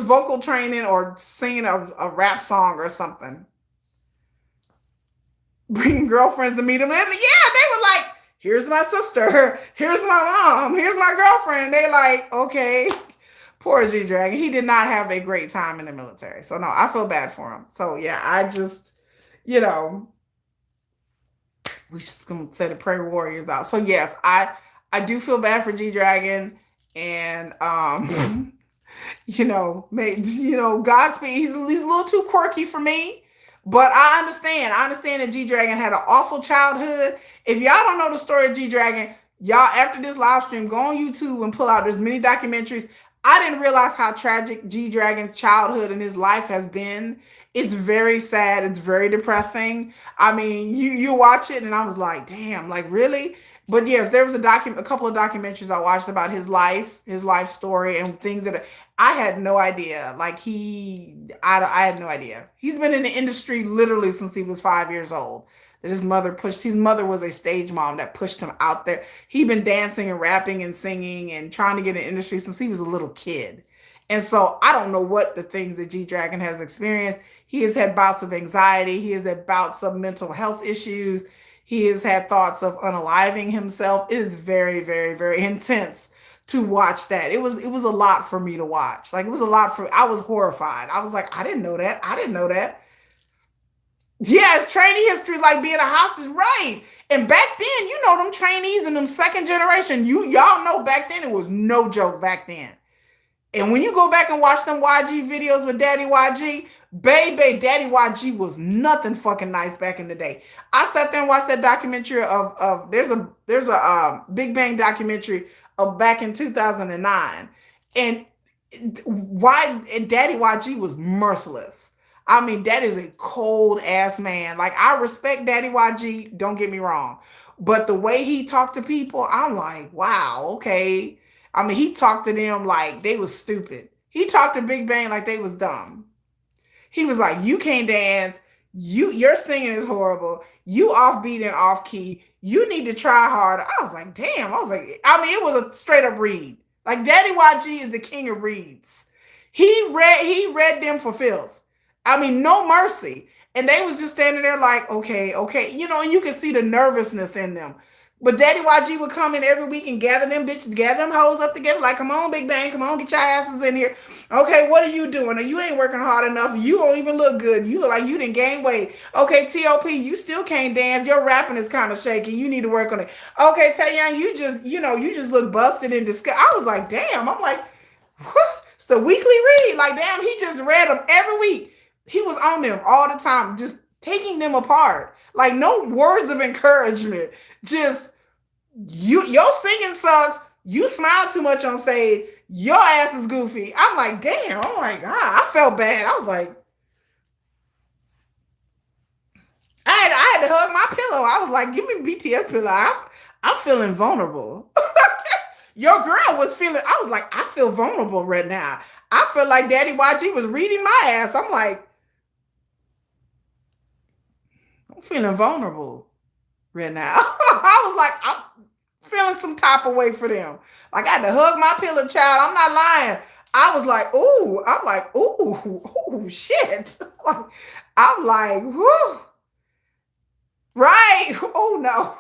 vocal training or singing a rap song or something. Bringing girlfriends to meet them. Yeah, they were like, here's my sister, here's my mom, here's my girlfriend. They like, okay. Poor G Dragon. He did not have a great time in the military. So no, I feel bad for him. So yeah, I just, you know, we just gonna say the prayer warriors out. So yes, I do feel bad for G Dragon, and Godspeed. He's a little too quirky for me, but I understand. I understand that G Dragon had an awful childhood. If y'all don't know the story of G Dragon, y'all after this live stream, go on YouTube and pull out. There's many documentaries. I didn't realize how tragic G Dragon's childhood and his life has been. It's very sad. It's very depressing. I mean, you watch it and I was like, damn, like really? But yes, there was a couple of documentaries I watched about his life story, and things that I had no idea. Like I had no idea. He's been in the industry literally since he was 5 years old. That his mother was a stage mom that pushed him out there. He'd been dancing and rapping and singing and trying to get in the industry since he was a little kid. And so I don't know what the things that G Dragon has experienced. He has had bouts of anxiety. He has had bouts of mental health issues. He has had thoughts of unaliving himself. It is very, very, very intense to watch that. It was a lot for me to watch. Like it was a lot I was horrified. I was like, I didn't know that. I didn't know that. Yes, trainee history, like being a hostage, right? And back then, them trainees and them second generation, y'all know back then it was no joke back then. And when you go back and watch them YG videos with Daddy YG, baby, Daddy YG was nothing fucking nice back in the day. I sat there and watched that documentary of there's a Big Bang documentary of back in 2009, and Daddy YG was merciless. I mean, that is a cold ass man. Like, I respect Daddy YG, don't get me wrong. But the way he talked to people, I'm like, wow, okay. I mean, he talked to them like they was stupid. He talked to Big Bang like they was dumb. He was like, you can't dance. Your singing is horrible. You offbeat and off key. You need to try harder. I was like, damn. I mean, it was a straight up read. Like, Daddy YG is the king of reads. He read them for filth. I mean, no mercy. And they was just standing there like, okay. And you can see the nervousness in them. But Daddy YG would come in every week and gather them hoes up together. Like, come on, Big Bang, come on, get your asses in here. Okay, what are you doing? You ain't working hard enough. You don't even look good. You look like you didn't gain weight. Okay, TOP, you still can't dance. Your rapping is kind of shaky. You need to work on it. Okay, Taehyung, you just look busted and disgusted. I was like, damn. I'm like, what? It's the weekly read. Like, damn, he just read them every week. He was on them all the time, just taking them apart. Like, no words of encouragement. Just, your singing sucks. You smile too much on stage. Your ass is goofy. I'm like, damn. Oh my God. I felt bad. I was like, I had to hug my pillow. I was like, give me BTS pillow. I'm feeling vulnerable. Your girl was feeling, I was like, I feel vulnerable right now. I feel like Daddy YG was reading my ass. I'm like, I'm feeling vulnerable right now. I was like, I'm feeling some type of way for them. Like, I had to hug my pillow, child. I'm not lying. I was like, ooh. I'm like, ooh, shit. I'm like, whoo. Right. Oh, no.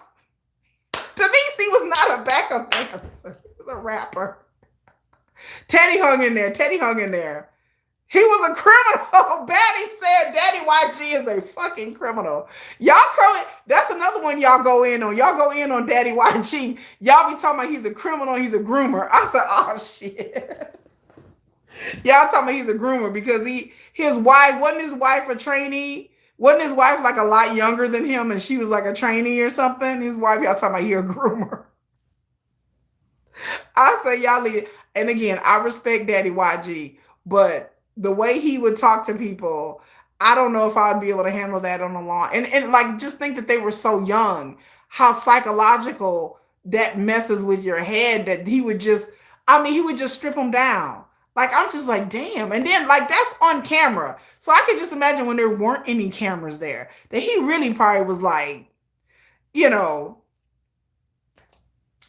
Denise was not a backup dancer. He was a rapper. Teddy hung in there. He was a criminal. Batty said Daddy YG is a fucking criminal. That's another one y'all go in on. Y'all go in on Daddy YG. Y'all be talking about he's a criminal, he's a groomer. I said, oh shit. Y'all talking about he's a groomer because wasn't his wife a trainee? Wasn't his wife like a lot younger than him and she was like a trainee or something? His wife, y'all talking about he a groomer. I say y'all leave. And again, I respect Daddy YG, but the way he would talk to people, I don't know if I would be able to handle that on the lawn. And like, just think that they were so young, how psychological that messes with your head that he would just, I mean, he would just strip them down. Like, I'm just like, damn. And then, like, that's on camera. So I could just imagine when there weren't any cameras there, that he really probably was like, you know,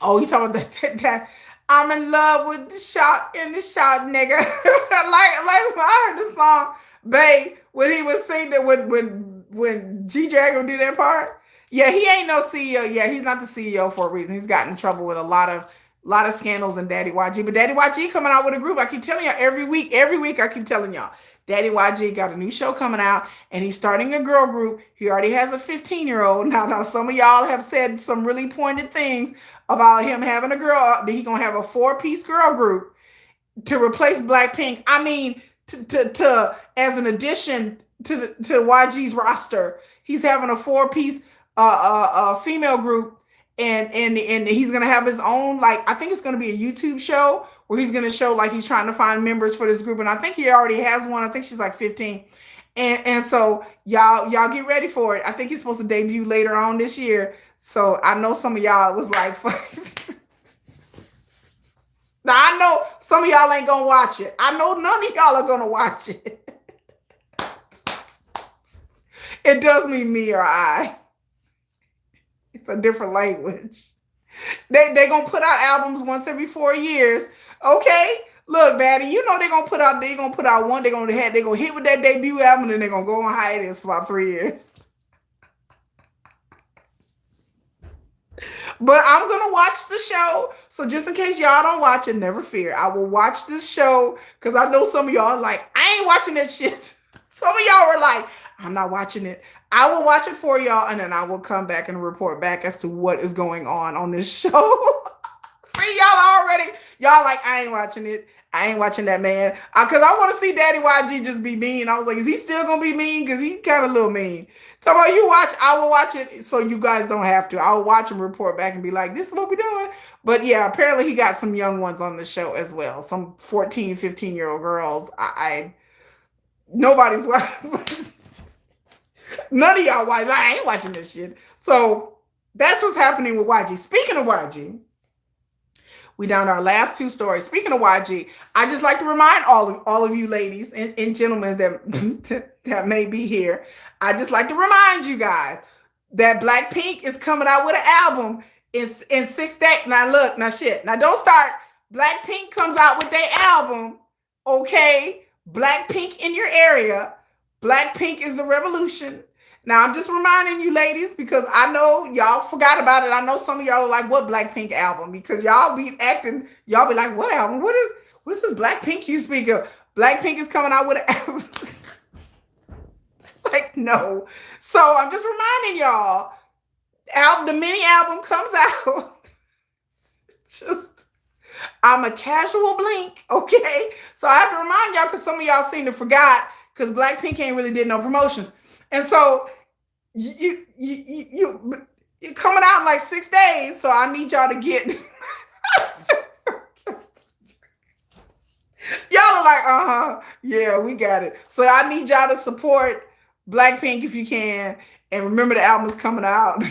oh, you talking about that I'm in love with the shot in the shot, nigga. like when I heard the song, Bay, when he was singing that when G Dragon did that part. Yeah, he ain't no CEO. Yeah, he's not the CEO for a reason. He's gotten in trouble with a lot of scandals in Daddy YG. But Daddy YG coming out with a group. I keep telling y'all every week I keep telling y'all. Daddy YG got a new show coming out and he's starting a girl group. He already has a 15-year-old. Now some of y'all have said some really pointed things about him having a girl. That he gonna have a 4-piece girl group to replace Blackpink. I mean, to as an addition to YG's roster, he's having a 4-piece female group, and he's gonna have his own, like, I think it's gonna be a YouTube show where he's gonna show like he's trying to find members for this group, and I think he already has one. I think she's like 15, and so y'all get ready for it. I think he's supposed to debut later on this year. So I know some of y'all was like, now I know some of y'all ain't gonna watch it. I know none of y'all are gonna watch it. It does mean me or I. It's a different language. They gonna put out albums once every 4 years. Okay, look, Batty, you know they gonna put out one. They gonna hit with that debut album, and then they're gonna go on hiatus for about 3 years. But I'm gonna watch the show. So just in case y'all don't watch it, never fear. I will watch this show because I know some of y'all are like, I ain't watching that shit. Some of y'all were like, I'm not watching it. I will watch it for y'all, and then I will come back and report back as to what is going on this show. See, y'all like, I ain't watching it. I ain't watching that man. Because I want to see Daddy YG just be mean. I was like, is he still going to be mean? Because he's kind of a little mean. Talk about you watch, I will watch it so you guys don't have to. I will watch and report back and be like, this is what we're doing. But yeah, apparently he got some young ones on the show as well. Some 14, 15-year-old girls. Nobody's watching. None of y'all watch. I ain't watching this shit. So that's what's happening with YG. Speaking of YG, we down to our last 2 stories. Speaking of YG, I just like to remind all of you ladies and gentlemen that may be here. I just like to remind you guys that Blackpink is coming out with an album in 6 days. Now look, now don't start. Blackpink comes out with their album. Okay, Blackpink in your area. Blackpink is the revolution. Now, I'm just reminding you ladies because I know y'all forgot about it. I know some of y'all are like, what Blackpink album? Because y'all be like, what album? What is this Blackpink you speak of? Blackpink is coming out with an album. Like, no. So I'm just reminding y'all, the mini album comes out. I'm a casual blink, okay? So I have to remind y'all because some of y'all seem to forgot because Blackpink ain't really did no promotions. And so you're coming out in like 6 days, so I need y'all to get. Y'all are like, yeah, we got it. So I need y'all to support Blackpink if you can, and remember the album is coming out.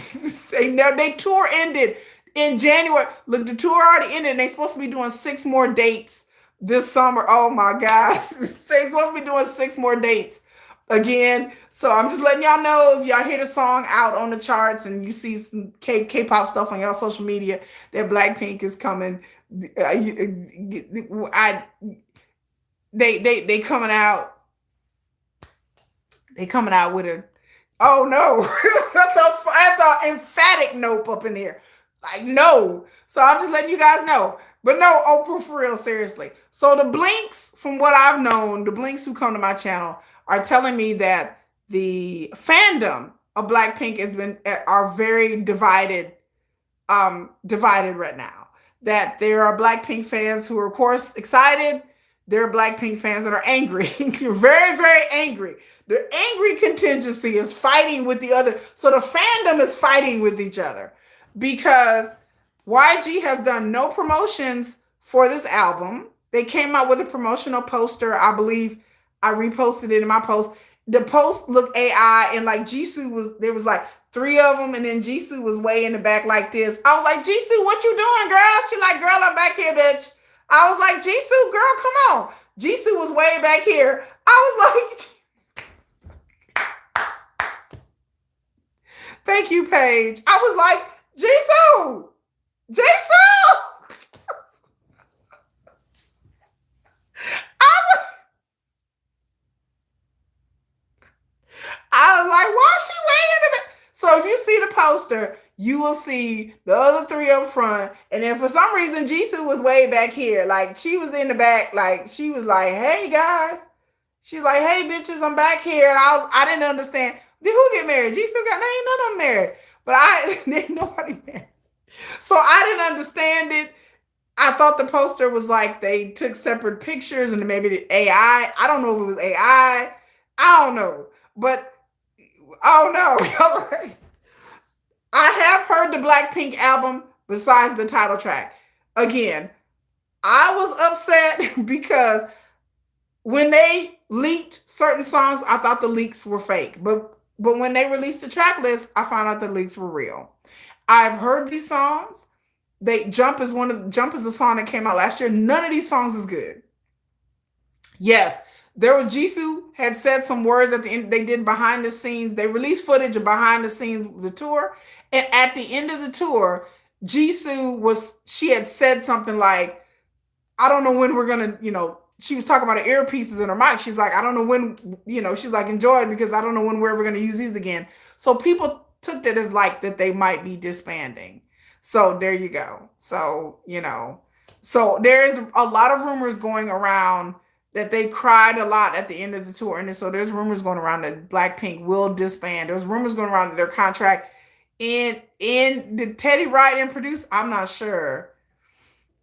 They tour ended in January. Look, the tour already ended. And they're supposed to be doing 6 more dates this summer. Oh my God, they're supposed to be doing 6 more dates again. So I'm just letting y'all know if y'all hear the song out on the charts and you see some K-pop stuff on y'all social media that Blackpink is coming. They coming out. They coming out with a. Oh no, that's a emphatic nope up in here. Like no. So I'm just letting you guys know. But no, Oprah, for real, seriously. So the Blinks, from what I've known, the Blinks who come to my channel are telling me that the fandom of Blackpink are very divided right now. That there are Blackpink fans who are, of course, excited. There are Blackpink fans that are angry. Very, very angry. The angry contingency is fighting with the other. So the fandom is fighting with each other because YG has done no promotions for this album. They came out with a promotional poster. I believe I reposted it in my post. The post looked AI, and like Jisoo was, there was like three of them, and then Jisoo was way in the back like this. I was like, Jisoo, what you doing, girl? She like, girl, I'm back here, bitch. I was like, Jisoo, girl, come on. Jisoo was way back here. I was like, thank you, Paige. I was like, Jisoo, Jisoo. I was like, why is she way in the back? So if you see the poster, you will see the other three up front. And then for some reason, Jisoo was way back here. Like she was in the back. Like she was like, hey guys. She's like, hey bitches, I'm back here. And I didn't understand. Did who get married? Jisoo got, ain't none of them married. But ain't nobody married. So I didn't understand it. I thought the poster was like they took separate pictures and maybe the AI. I don't know if it was AI. I don't know. But oh no. I have heard the Blackpink album besides the title track. Again, I was upset because when they leaked certain songs, I thought the leaks were fake. But when they released the track list, I found out the leaks were real. I've heard these songs. Jump is the song that came out last year. None of these songs is good. Yes, there was Jisoo had said some words at the end. They did behind the scenes. They released footage of behind the scenes of the tour. And at the end of the tour, Jisoo she had said something like, I don't know when we're going to, she was talking about the earpieces in her mic. She's like, I don't know when, she's like, enjoy it because I don't know when we're ever going to use these again. So people took that as like that they might be disbanding. So there you go. So, so there is a lot of rumors going around that they cried a lot at the end of the tour. And so there's rumors going around that Blackpink will disband. There's rumors going around that their contract did Teddy write and produce? I'm not sure.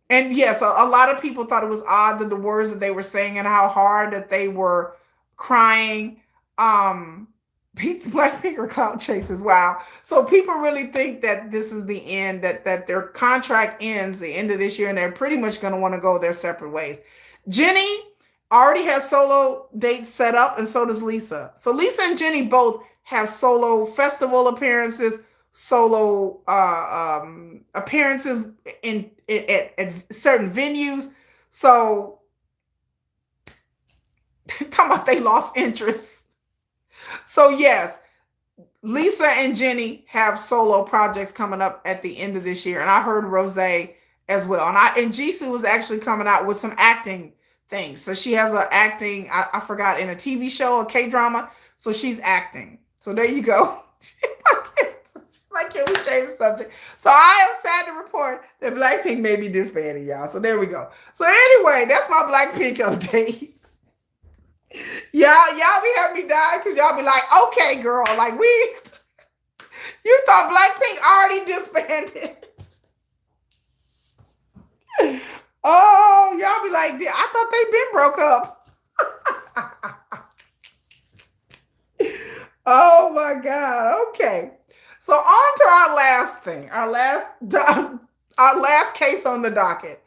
And yes, a lot of people thought it was odd that the words that they were saying and how hard that they were crying. Blackpink are clout chasers. Wow. So people really think that this is the end, that their contract ends the end of this year, and they're pretty much going to want to go their separate ways. Jennie already has solo dates set up, and so does Lisa. So Lisa and Jennie both have solo festival appearances, solo appearances at certain venues. So talking about they lost interest. So yes, Lisa and Jennie have solo projects coming up at the end of this year, and I heard Rose as well. And Jisoo was actually coming out with some acting things. So she has an acting, I forgot, in a TV show, a K-drama. So she's acting. So there you go. Like, can we change the subject? So I am sad to report that Blackpink may be disbanded, y'all. So there we go. So anyway, that's my Blackpink update. Y'all be having me die because y'all be like, okay, girl, like you thought Blackpink already disbanded. Oh, y'all be like, I thought they been broke up. Oh my God. Okay. So on to our last thing. Our last case on the docket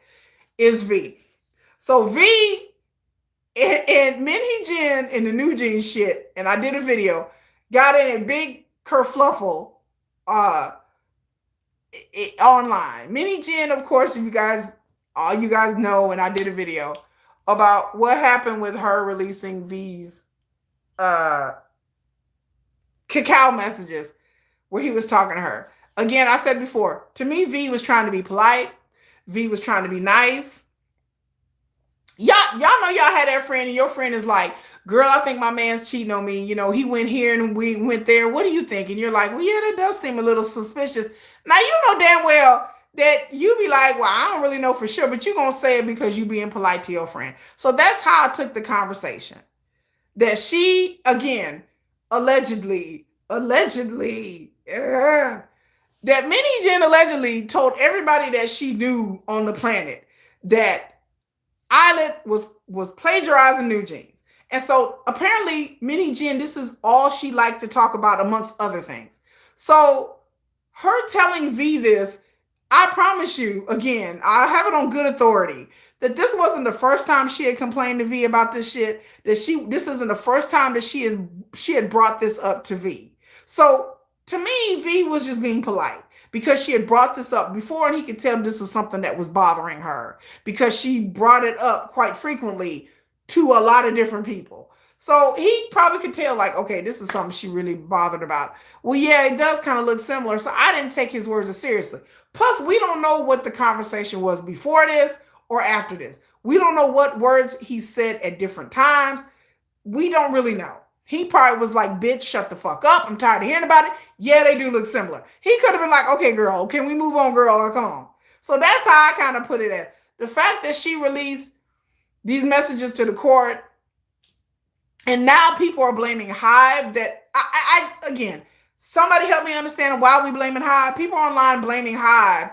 is V. So V and Min Hee-jin in the NewJeans shit, and I did a video, got in a big kerfluffle online. Min Hee-jin, of course, all you guys know, and I did a video about what happened with her releasing V's cacao messages where he was talking to her. Again, I said before, to me, V was trying to be polite. V was trying to be nice. Y'all know y'all had that friend, and your friend is like, girl, I think my man's cheating on me. He went here and we went there. What do you think? And you're like, well, yeah, that does seem a little suspicious. Now, you know damn well that you be like, well, I don't really know for sure, but you're going to say it because you being polite to your friend. So that's how I took the conversation. That she, again, allegedly, that Min Hee-jin allegedly told everybody that she knew on the planet that ILLIT was plagiarizing NewJeans. And so apparently Min Hee-jin, this is all she liked to talk about amongst other things. So her telling V this, I promise you, again, I have it on good authority that this wasn't the first time she had complained to V about this shit. This isn't the first time that she had brought this up to V. So to me, V was just being polite because she had brought this up before, and he could tell this was something that was bothering her because she brought it up quite frequently to a lot of different people. So he probably could tell, like, okay, this is something she really bothered about. Well, yeah, it does kind of look similar. So I didn't take his words as seriously. Plus, we don't know what the conversation was before this or after this. We don't know what words he said at different times. We don't really know. He probably was like, bitch, shut the fuck up. I'm tired of hearing about it. Yeah, they do look similar. He could have been like, okay, girl, can we move on, girl? Or come on. So that's how I kind of put it at. The fact that she released these messages to the court, and now people are blaming HYBE. That I again, somebody help me understand why we blaming HYBE. People online blaming HYBE,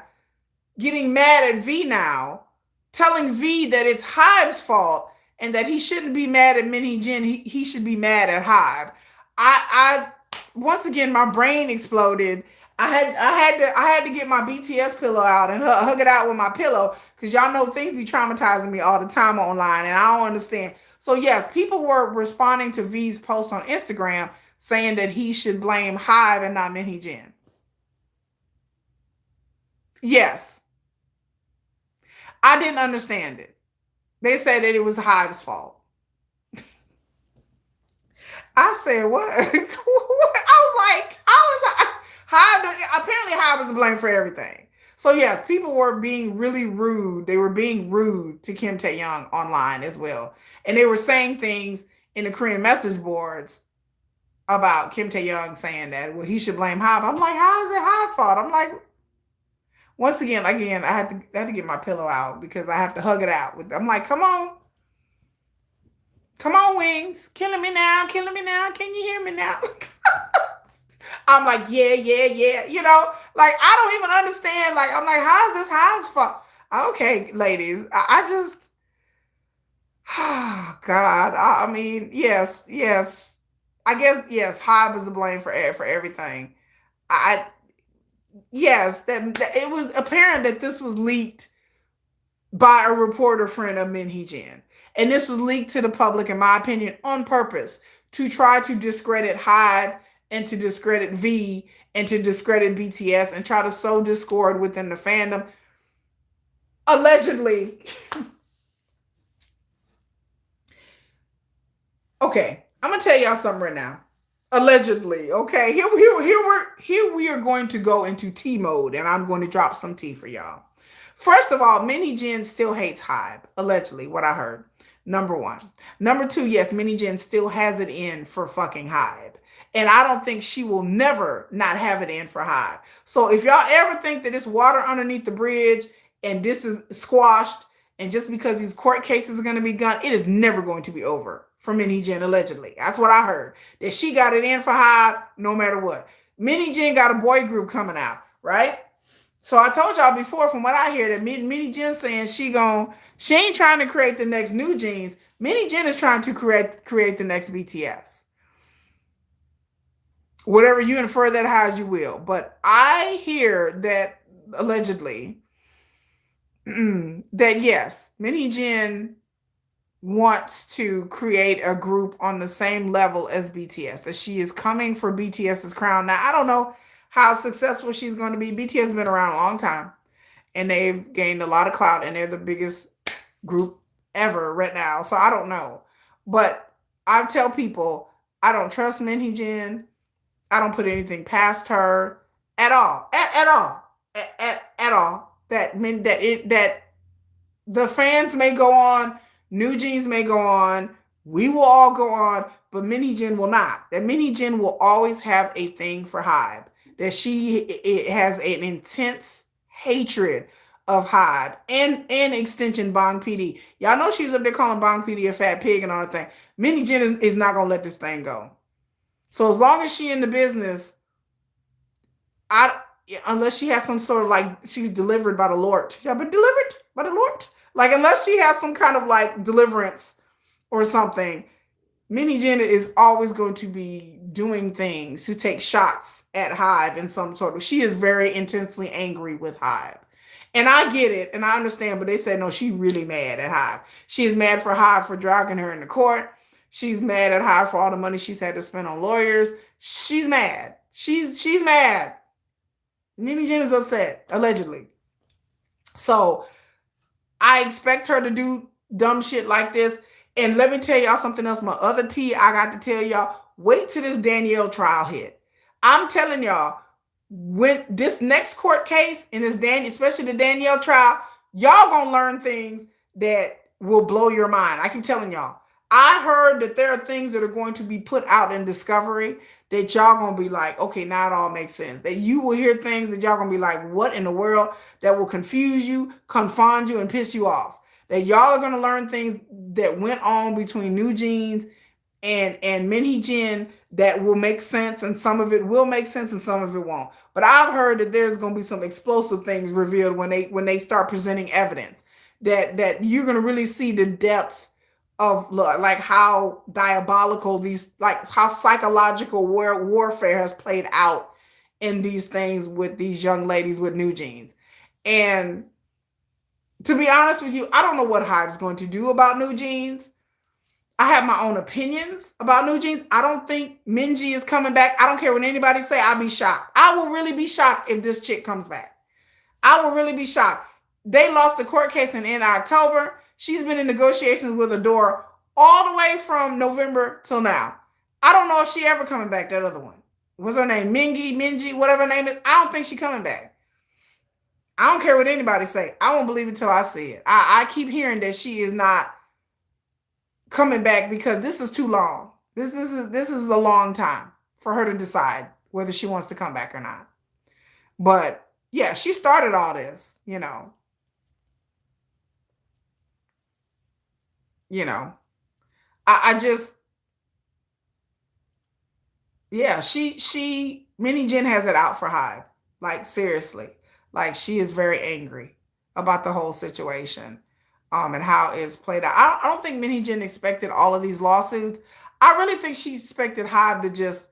getting mad at V now, telling V that it's HYBE's fault and that he shouldn't be mad at Min Hee-jin. He should be mad at HYBE. I once again, my brain exploded. I had to get my BTS pillow out and hug it out with my pillow, because y'all know things be traumatizing me all the time online, and I don't understand. So yes, people were responding to V's post on Instagram saying that he should blame HYBE and not Min Hee-jin. Yes. I didn't understand it. They said that it was HYBE's fault. I said, what? I was like, HYBE, apparently HYBE is to blame for everything. So yes, people were being really rude. They were being rude to Kim Taehyung online as well. And they were saying things in the Korean message boards about Kim Taehyung saying that, well, he should blame HYBE. I'm like, how is it HYBE's fault? I'm like, once again, I had to get my pillow out because I have to hug it out. I'm like, come on. Come on, Wings. Killing me now. Killing me now. Can you hear me now? I'm like, yeah. You know, like, I don't even understand. Like, I'm like, how is this HYBE's fault? Okay, ladies. I just, oh, God. I mean, yes. I guess, yes, HYBE is to blame for everything. Yes, that it was apparent that this was leaked by a reporter friend of Min Hee-jin. And this was leaked to the public, in my opinion, on purpose to try to discredit HYBE and to discredit V and to discredit BTS and try to sow discord within the fandom. Allegedly. Okay, I'm going to tell y'all something right now. Allegedly, okay? Here we are going to go into tea mode, and I'm going to drop some tea for y'all. First of all, Min Hee-jin still hates HYBE, allegedly, what I heard. Number one. Number two, yes, Min Hee-jin still has it in for fucking HYBE. And I don't think she will never not have it in for HYBE. So if y'all ever think that it's water underneath the bridge and this is squashed, and just because these court cases are going to be gone, it is never going to be over for Min Hee-jin, allegedly. That's what I heard. That she got it in for HYBE no matter what. Min Hee-jin got a boy group coming out, right? So I told y'all before, from what I hear, that Min Hee-jin saying she ain't trying to create the next NewJeans. Min Hee-jin is trying to create the next BTS. Whatever you infer that as you will. But I hear that, allegedly, that yes, Min Hee-jin wants to create a group on the same level as BTS. That she is coming for BTS's crown. Now, I don't know how successful she's going to be. BTS has been around a long time, and they've gained a lot of clout, and they're the biggest group ever right now. So I don't know. But I tell people, I don't trust Min Hee-jin. I don't put anything past her at all. At all. At all. That the fans may go on, NewJeans may go on, we will all go on, but Min Hee-jin will not. That Min Hee-jin will always have a thing for HYBE. That she has an intense hatred of HYBE and extension Bang PD. Y'all know she was up there calling Bang PD a fat pig and all that thing. Min Hee-jin is not going to let this thing go. So as long as she in the business, unless she has some sort of, like, she's delivered by the Lord. Y'all been delivered by the Lord? Like, unless she has some kind of, like, deliverance or something, Min Hee-jin is always going to be doing things to take shots at HYBE in some sort of. She is very intensely angry with HYBE. And I get it and I understand, but they said no, she really mad at HYBE. She's mad for HYBE for dragging her into court. She's mad at HYBE for all the money she's had to spend on lawyers. She's mad. She's mad. NewJeans is upset, allegedly. So I expect her to do dumb shit like this. And let me tell y'all something else. My other tea I got to tell y'all, wait till this Danielle trial hit. I'm telling y'all, when this next court case and this especially the Danielle trial, y'all gonna learn things that will blow your mind. I keep telling y'all. I heard that there are things that are going to be put out in discovery that y'all gonna be like, okay, now it all makes sense. That you will hear things that y'all gonna be like, what in the world? That will confuse you, confound you, and piss you off. That y'all are gonna learn things that went on between NewJeans and Min Hee-jin that will make sense, and some of it will make sense and some of it won't. But I've heard that there's going to be some explosive things revealed when they start presenting evidence, that you're going to really see the depth of like how diabolical these, like how psychological warfare has played out in these things with these young ladies with NewJeans. And to be honest with you, I don't know what HYBE's going to do about NewJeans. I have my own opinions about NewJeans. I don't think Minji is coming back. I don't care what anybody say. I'll be shocked. I will really be shocked if this chick comes back. I will really be shocked. They lost the court case in October. She's been in negotiations with ADOR all the way from November till now. I don't know if she ever coming back, that other one. What's her name? Minji, whatever her name is. I don't think she coming back. I don't care what anybody say. I won't believe it till I see it. I keep hearing that she is not coming back because this is too long. This is a long time for her to decide whether she wants to come back or not. But yeah, she started all this, you know. I just, yeah, Min Hee-jin has it out for HYBE. Like seriously. Like she is very angry about the whole situation. And how it's played out. I don't think Min Hee-jin expected all of these lawsuits. I really think she expected HYBE to just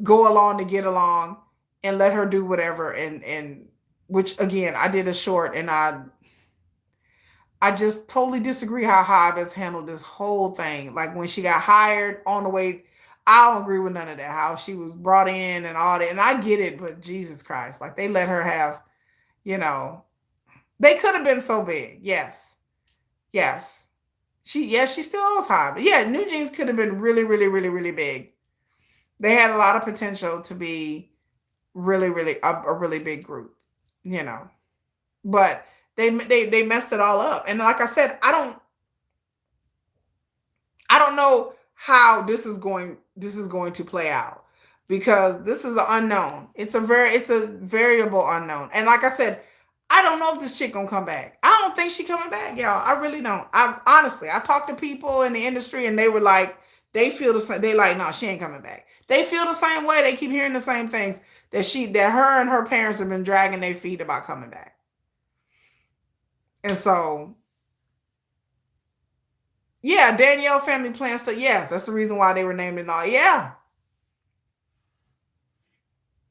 go along to get along and let her do whatever. And which again, I did a short and I just totally disagree how HYBE has handled this whole thing. Like when she got hired on the way, I don't agree with none of that. How she was brought in and all that. And I get it, but Jesus Christ, like they let her have, they could have been so big. Yes. She still owes HYBE. But yeah, NewJeans could have been really, really, really, really big. They had a lot of potential to be really, really a really big group, But they messed it all up. And like I said, I don't know how this is going to play out because this is an unknown. It's a variable unknown. And like I said, I don't know if this chick gonna come back. I don't think she coming back, y'all. I really don't. I talked to people in the industry and they were like, they feel the same. They like, no, she ain't coming back. They feel the same way. They keep hearing the same things that her and her parents have been dragging their feet about coming back. And so, yeah, Danielle family plans stuff. Yes, that's the reason why they were named and all. Yeah.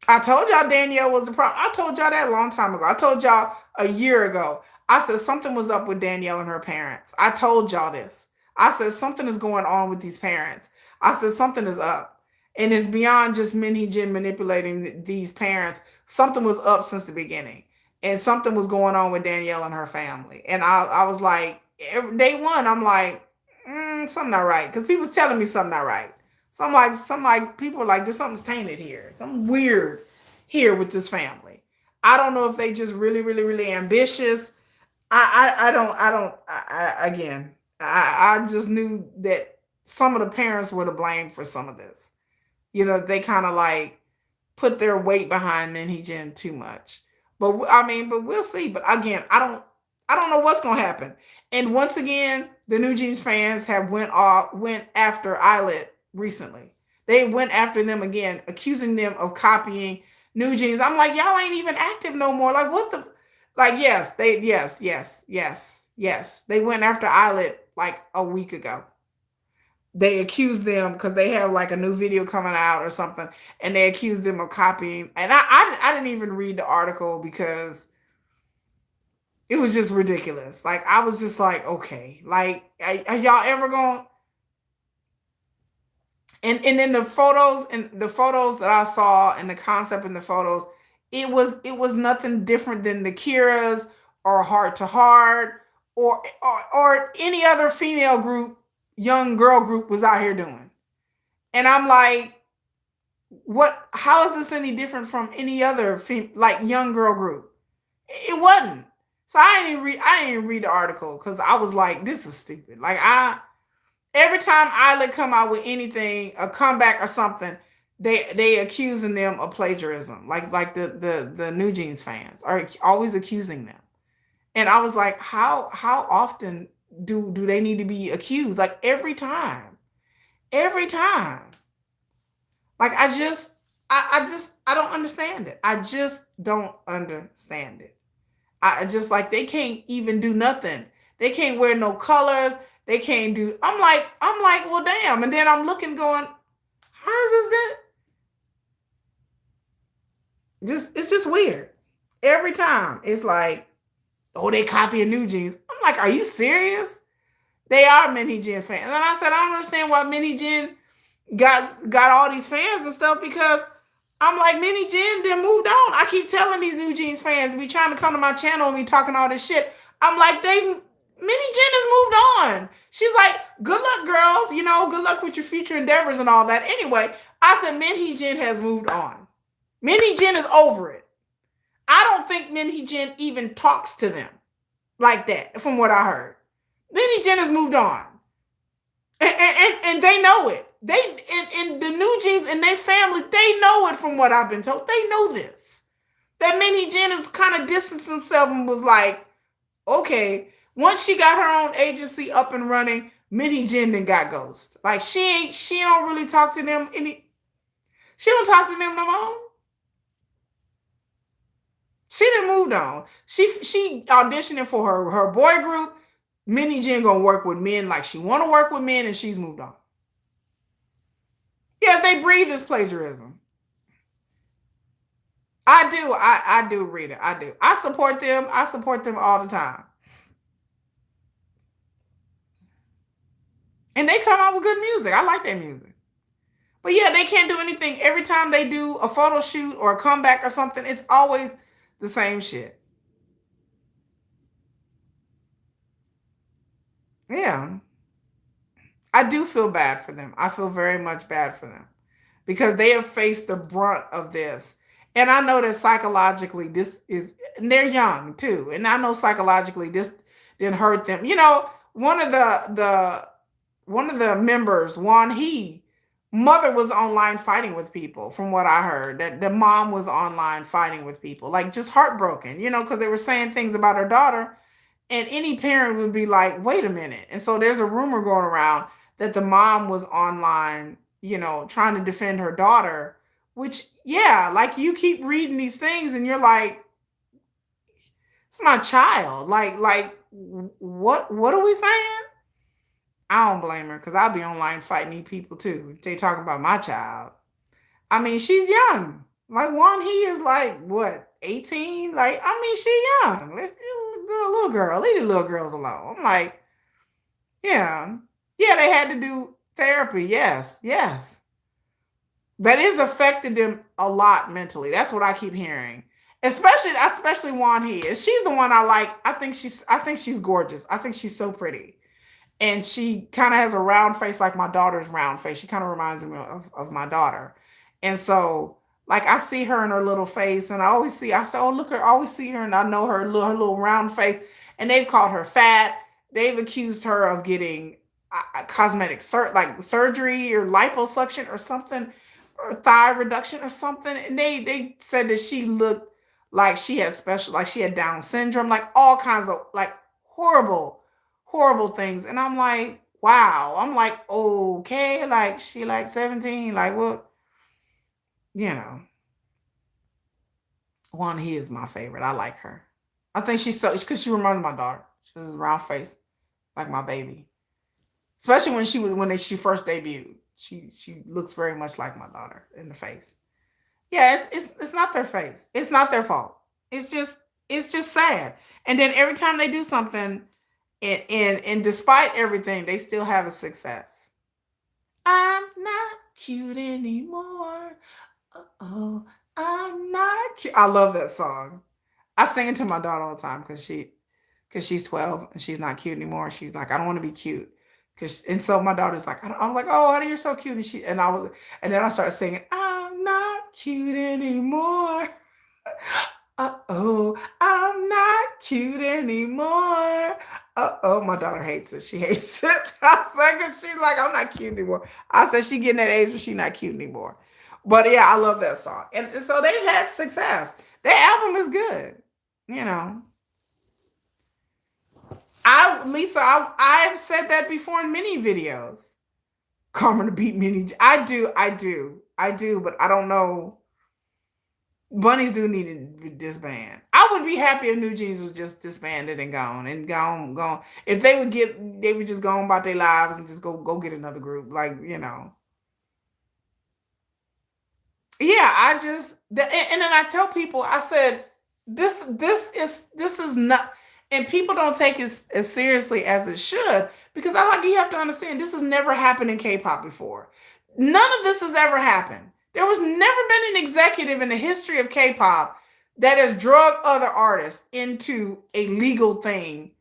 I told y'all Danielle was the problem. I told y'all that a long time ago. I told y'all a year ago. I said something was up with Danielle and her parents. I told y'all this. I said something is going on with these parents. I said something is up. And it's beyond just Min Hee-jin manipulating these parents. Something was up since the beginning. And something was going on with Danielle and her family. And I was like, day one, I'm like, something not right. Because people was telling me something not right. Some like people are like, there's something's tainted here. Something weird here with this family. I don't know if they just really, really, really ambitious. I just knew that some of the parents were to blame for some of this. They kind of like put their weight behind Min Hee-jin too much. But we'll see. But again, I don't know what's gonna happen. And once again, the NewJeans fans have went after ILLIT recently. They went after them again, accusing them of copying NewJeans. I'm like, y'all ain't even active no more. Like what the? Like yes. They went after ILLIT like a week ago. They accused them because they have like a new video coming out or something, and they accused them of copying. And I didn't even read the article because It was just ridiculous. Like I was just like, okay, like are y'all ever going? And then the photos that I saw and the concept in the photos, it was nothing different than the Kira's or Heart to Heart or any other female group, young girl group was out here doing. And I'm like, what? How is this any different from any other like young girl group? It wasn't. So I didn't read the article because I was like, this is stupid. Like every time ILLIT come out with anything, a comeback or something, they accusing them of plagiarism. Like the NewJeans fans are always accusing them. And I was like, how often do they need to be accused? Like every time. Every time. Like I don't understand it. I just don't understand it. I just like they can't even do nothing. They can't wear no colors. They can't do. I'm like, well, damn. And then I'm looking, going, how is this that? Just it's just weird. Every time it's like, oh, they copy a NewJeans. I'm like, are you serious? They are Min Hee-jin fans. And I said, I don't understand why Min Hee-jin got all these fans and stuff because I'm like, Min Hee-jin then moved on. I keep telling these NewJeans fans be trying to come to my channel and be talking all this shit. I'm like, Min Hee-jin has moved on. She's like, good luck, girls. You know, good luck with your future endeavors and all that. Anyway, I said Min Hee-jin has moved on. Min Hee-jin is over it. I don't think Min Hee-jin even talks to them like that, from what I heard. Min Hee-jin has moved on. And they know it. They and the NewJeans and their family, they know it from what I've been told. They know this. That Min Hee-jin has kind of distanced himself and was like, okay, once she got her own agency up and running, Min Hee-jin then got ghost. Like she don't really talk to them she don't talk to them no more. She done moved on. She auditioning for her boy group. Min Hee-jin gonna work with men like she wanna work with men, and she's moved on. Yeah, if they breathe, it's plagiarism. I do read it. I do. I support them. I support them all the time. And they come out with good music. I like their music. But yeah, they can't do anything. Every time they do a photo shoot or a comeback or something, it's always the same shit. Yeah. I do feel bad for them. I feel very much bad for them because they have faced the brunt of this. And I know that psychologically this is, and they're young too. And I know psychologically this didn't hurt them. You know, one of the members, Won Hee, mother was online fighting with people, from what I heard. That the mom was online fighting with people, like just heartbroken, you know, because they were saying things about her daughter. And any parent would be like, wait a minute. And so there's a rumor going around that the mom was online, you know, trying to defend her daughter, which, yeah, like you keep reading these things and you're like, it's my child. Like what are we saying? I don't blame her because I'll be online fighting these people too. They talking about my child. I mean, she's young. Like Won Hee is like what, 18? Like, I mean, she's young. Little girl. Leave the little girls alone. I'm like, yeah. Yeah, they had to do therapy. Yes, yes. That is affected them a lot mentally. That's what I keep hearing. Especially Won Hee. She's the one I like. I think she's gorgeous. I think she's so pretty. And she kind of has a round face like my daughter's round face. She kind of reminds me of my daughter. And so, like, I see her in her little face, and I say, oh, look, I always see her, and I know her little round face. And they've called her fat. They've accused her of getting cosmetic surgery or liposuction or something, or thigh reduction or something. And they said that she looked like she had like she had Down syndrome, like all kinds of like horrible things. And I'm like, wow. I'm like, okay, like she like 17, like what? You know, Won Hee is my favorite. I like her. I think she's so, because she reminds me of my daughter. She has a round face like my baby. Especially when she first debuted. She looks very much like my daughter in the face. Yeah, it's not their face. It's not their fault. It's just sad. And then every time they do something, and despite everything, they still have a success. I'm not cute anymore. Oh, I'm not cute. I love that song. I sing it to my daughter all the time because she's 12 and she's not cute anymore. She's like, I don't want to be cute. And so my daughter's like, I'm like, oh, honey, you're so cute. And then I started singing, I'm not cute anymore. Uh-oh, I'm not cute anymore. Uh-oh, my daughter hates it. She hates it. I said, because she's like, I'm not cute anymore. I said, she getting that age where she's not cute anymore. But yeah, I love that song. And so they've had success. Their album is good. You know. I've said that before in many videos. Karma to beat mini. I do, but I don't know. Bunnies do need to disband. I would be happy if NewJeans was just disbanded and gone. If they would just go on about their lives and just go get another group. Like, you know. Yeah, and then I tell people, I said, this is not, and people don't take it as seriously as it should, because you have to understand, this has never happened in K-pop before. None of this has ever happened. There was never been an executive in the history of K-pop that has drugged other artists into a legal thing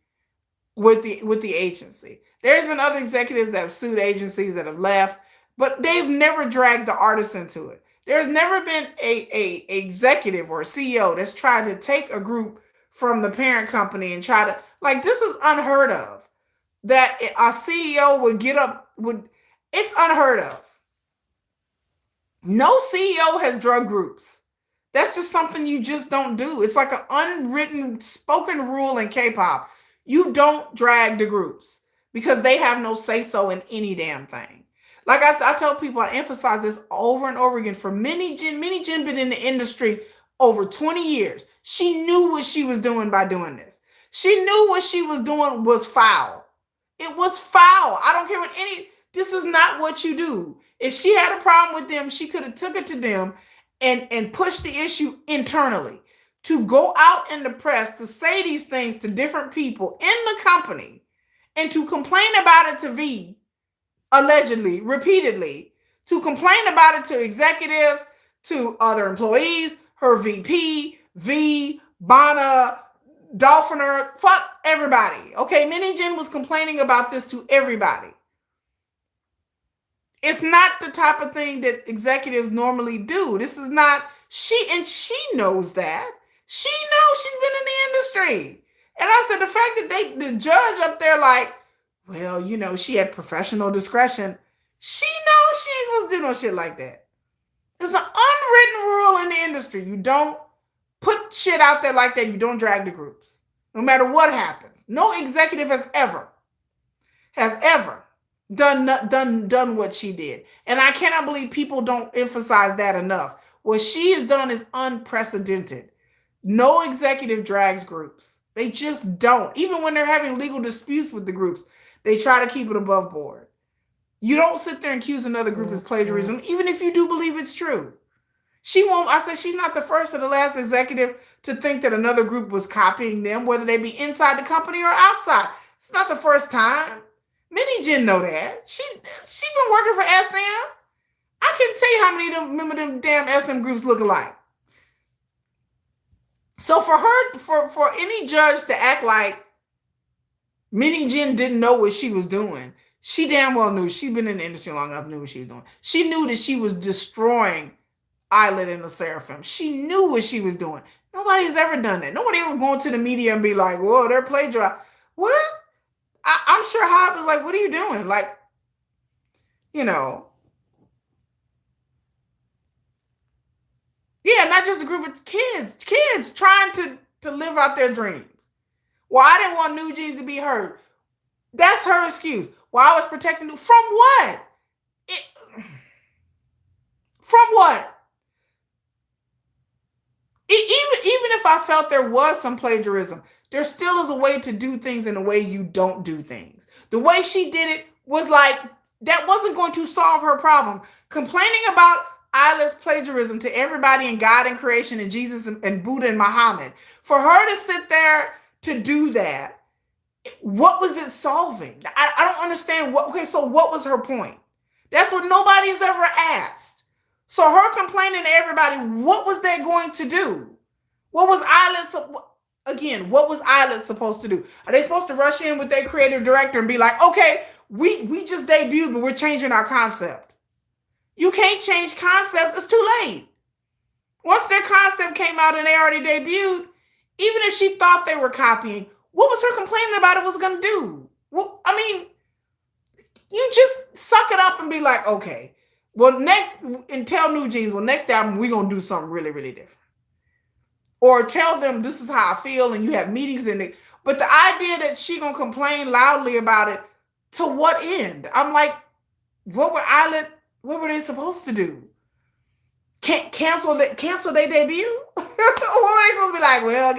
with the agency. There's been other executives that have sued agencies that have left, but they've never dragged the artists into it. There's never been a executive or a CEO that's tried to take a group from the parent company and try to, like, this is unheard of. That a CEO it's unheard of. No CEO has drug groups. That's just something you just don't do. It's like an unwritten, spoken rule in K-pop. You don't drag the groups because they have no say-so in any damn thing. Like I tell people, I emphasize this over and over again. For Min Hee-jin been in the industry over 20 years. She knew what she was doing by doing this. She knew what she was doing was foul. It was foul. I don't care what this is not what you do. If she had a problem with them, she could have took it to them and pushed the issue internally. To go out in the press to say these things to different people in the company and to complain about it to V, allegedly, repeatedly, to complain about it to executives, to other employees, her VP, V, Bana, Dolphiner, fuck everybody. Okay, Min Hee-jin was complaining about this to everybody. It's not the type of thing that executives normally do. This is not, she knows that. She knows, she's been in the industry. And I said, the fact that the judge up there like, well, you know, she had professional discretion. She knows she's supposed to do no shit like that. There's an unwritten rule in the industry. You don't put shit out there like that. You don't drag the groups. No matter what happens. No executive has ever done what she did. And I cannot believe people don't emphasize that enough. What she has done is unprecedented. No executive drags groups. They just don't. Even when they're having legal disputes with the groups, they try to keep it above board. You don't sit there and accuse another group of plagiarism, even if you do believe it's true. She won't. I said she's not the first or the last executive to think that another group was copying them, whether they be inside the company or outside. It's not the first time. Min Hee-jin know that. She been working for SM. I can tell you how many of them remember them damn SM groups look alike. So for her, for any judge to act like Min Hee-jin didn't know what she was doing, she damn well knew. She'd been in the industry long enough, knew what she was doing. She knew that she was destroying ILLIT and the Seraphim. She knew what she was doing. Nobody's ever done that. Nobody ever going to the media and be like, whoa, they're plagiarizing. What? I'm sure HYBE was like, what are you doing? Like, you know. Yeah, not just a group of kids trying to live out their dreams. Well, I didn't want NewJeans to be heard. That's her excuse. Well, I was protecting you. From what? From what? Even if I felt there was some plagiarism, there still is a way to do things in a way you don't do things. The way she did it was like, that wasn't going to solve her problem. Complaining about ILLIT's plagiarism to everybody in God and creation and Jesus and Buddha and Muhammad. For her to sit there to do that, what was it solving? I don't understand what. Okay, so what was her point? That's what nobody's ever asked. So her complaining to everybody, what was that going to do? What was ILLIT? Again, what was ILLIT supposed to do? Are they supposed to rush in with their creative director and be like, okay, we just debuted, but we're changing our concept? You can't change concepts. It's too late. Once their concept came out and they already debuted, even if she thought they were copying, what was her complaining about it was going to do? Well, I mean, you just suck it up and be like, okay, well, next, and tell NewJeans, well, next album, we're going to do something really, really different. Or tell them this is how I feel and you have meetings in it. But the idea that she going to complain loudly about it, to what end? I'm like, what were they supposed to do? Can't cancel their debut? What were they supposed to be like? Well,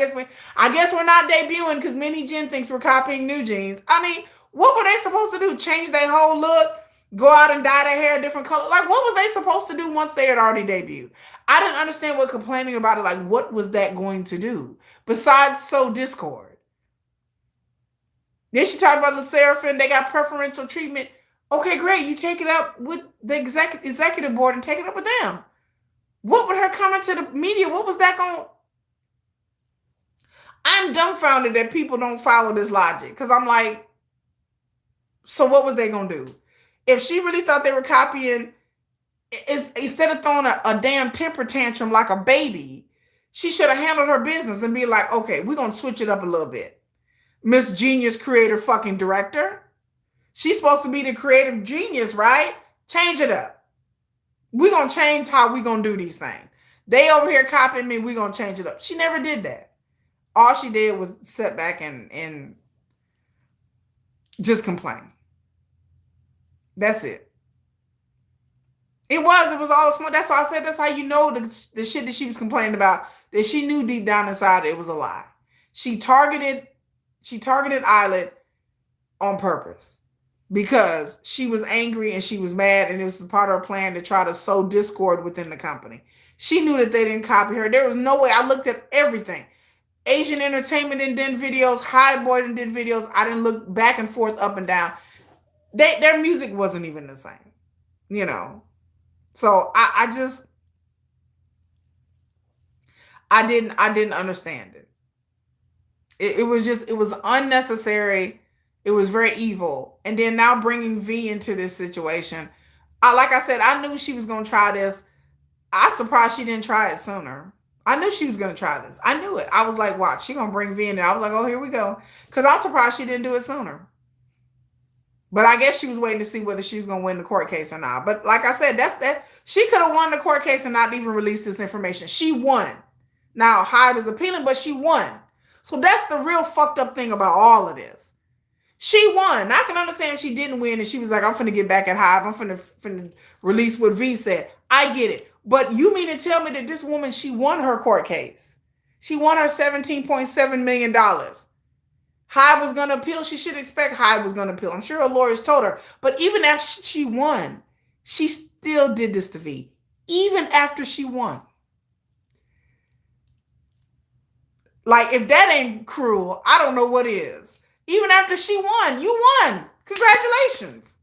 I guess we're not debuting because Min Hee-jin thinks we're copying NewJeans. I mean, what were they supposed to do? Change their whole look? Go out and dye their hair a different color? Like, what was they supposed to do once they had already debuted? I didn't understand what complaining about it, like, what was that going to do? Besides sow discord. Then she talked about Le Sserafim, they got preferential treatment. Okay, great. You take it up with the executive board and take it up with them. What would her comment to the media? What was that going? I'm dumbfounded that people don't follow this logic. Because I'm like, so what was they going to do? If she really thought they were copying, instead of throwing a damn temper tantrum like a baby, she should have handled her business and be like, okay, we're going to switch it up a little bit. Miss Genius Creator fucking Director. She's supposed to be the creative genius, right? Change it up. We're going to change how we're going to do these things. They over here copying me. We're going to change it up. She never did that. All she did was sit back and just complain. That's it. It was all smart. That's why I said that's how you know the shit that she was complaining about, that she knew deep down inside it was a lie. She targeted ILLIT on purpose. Because she was angry and she was mad, and it was part of her plan to try to sow discord within the company. She knew that they didn't copy her. There was no way. I looked at everything. Asian Entertainment did videos. HYBE did videos. I didn't look back and forth, up and down. Their music wasn't even the same, you know. So I didn't understand it. It was unnecessary. It was very evil. And then now bringing V into this situation. Like I said, I knew she was going to try this. I'm surprised she didn't try it sooner. I knew she was going to try this. I knew it. I was like, watch, she's going to bring V in there. I was like, oh, here we go. Because I'm surprised she didn't do it sooner. But I guess she was waiting to see whether she was going to win the court case or not. But like I said, she could have won the court case and not even released this information. She won. Now, HYBE is appealing, but she won. So that's the real fucked up thing about all of this. She won. I can understand if she didn't win and she was like, I'm finna get back at HYBE. I'm finna release what V said. I get it. But you mean to tell me that this woman, she won her court case. She won her $17.7 million. HYBE was going to appeal. She should expect HYBE was going to appeal. I'm sure her lawyers told her. But even after she won, she still did this to V. Even after she won. Like, if that ain't cruel, I don't know what is. Even after she won, you won. Congratulations.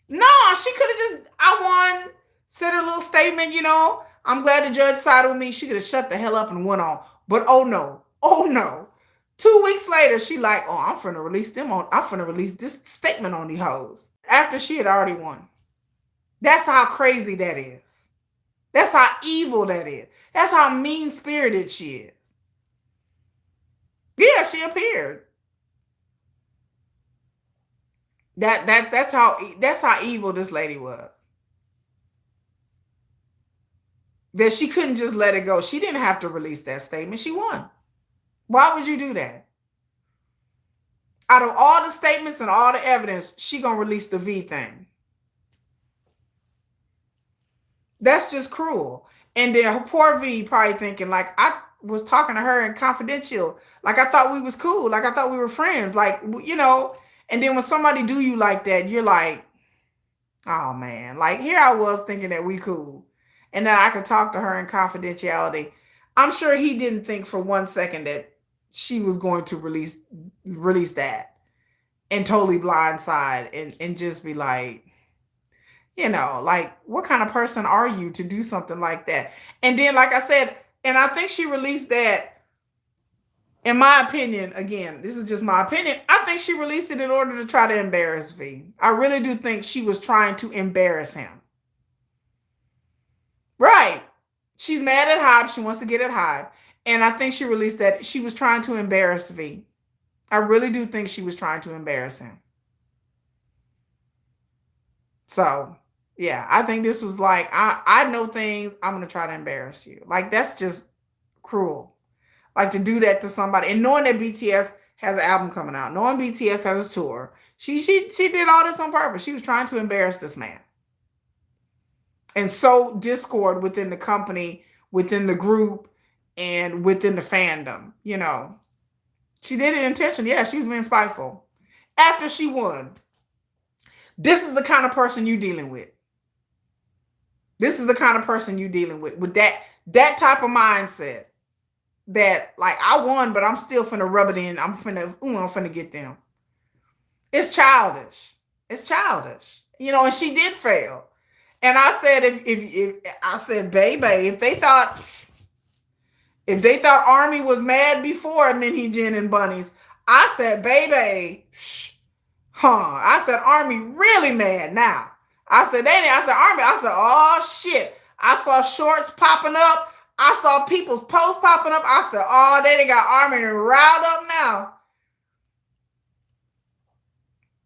No, she could have I won, said her little statement, you know. I'm glad the judge sided with me. She could have shut the hell up and went on. But oh no. 2 weeks later, she like, oh, I'm finna release this statement on these hoes. After she had already won. That's how crazy that is. That's how evil that is. That's how mean-spirited she is. Yeah, she appeared. That's how evil this lady was. That she couldn't just let it go. She didn't have to release that statement. She won. Why would you do that? Out of all the statements and all the evidence, she gonna release the V thing. That's just cruel. And then her poor V probably thinking, like, I was talking to her in confidential. Like, I thought we was cool. Like, I thought we were friends. Like, you know. And then when somebody do you like that, you're like, oh, man. Like, here I was thinking that we cool. And that I could talk to her in confidentiality. I'm sure he didn't think for 1 second that she was going to release that and totally blindside and just be like, like, what kind of person are you to do something like that? And then, like I said, and I think she released that, in my opinion, again, this is just my opinion, I think she released it in order to try to embarrass V. I really do think she was trying to embarrass him. Right. She's mad at HYBE. She wants to get at HYBE. And I think she released that. She was trying to embarrass V. I really do think she was trying to embarrass him. So, yeah, I think this was like, I know things, I'm going to try to embarrass you. Like, that's just cruel. Like, to do that to somebody. And knowing that BTS has an album coming out, knowing BTS has a tour, she did all this on purpose. She was trying to embarrass this man. And sow discord within the company, within the group, and within the fandom. She did it intentionally. Yeah, she was being spiteful. After she won. This is the kind of person you're dealing with. This is the kind of person you're dealing with that type of mindset. That, like, I won, but I'm still finna rub it in. I'm finna get them. It's childish. It's childish. And she did fail. And I said, if I said, baby, if they thought Army was mad before Min Hee-jin and Bunnies, I said, baby, I said, Army really mad now. I said, Army. I said, oh shit. I saw shorts popping up. I saw people's posts popping up. I said, oh, they got Army riled up now.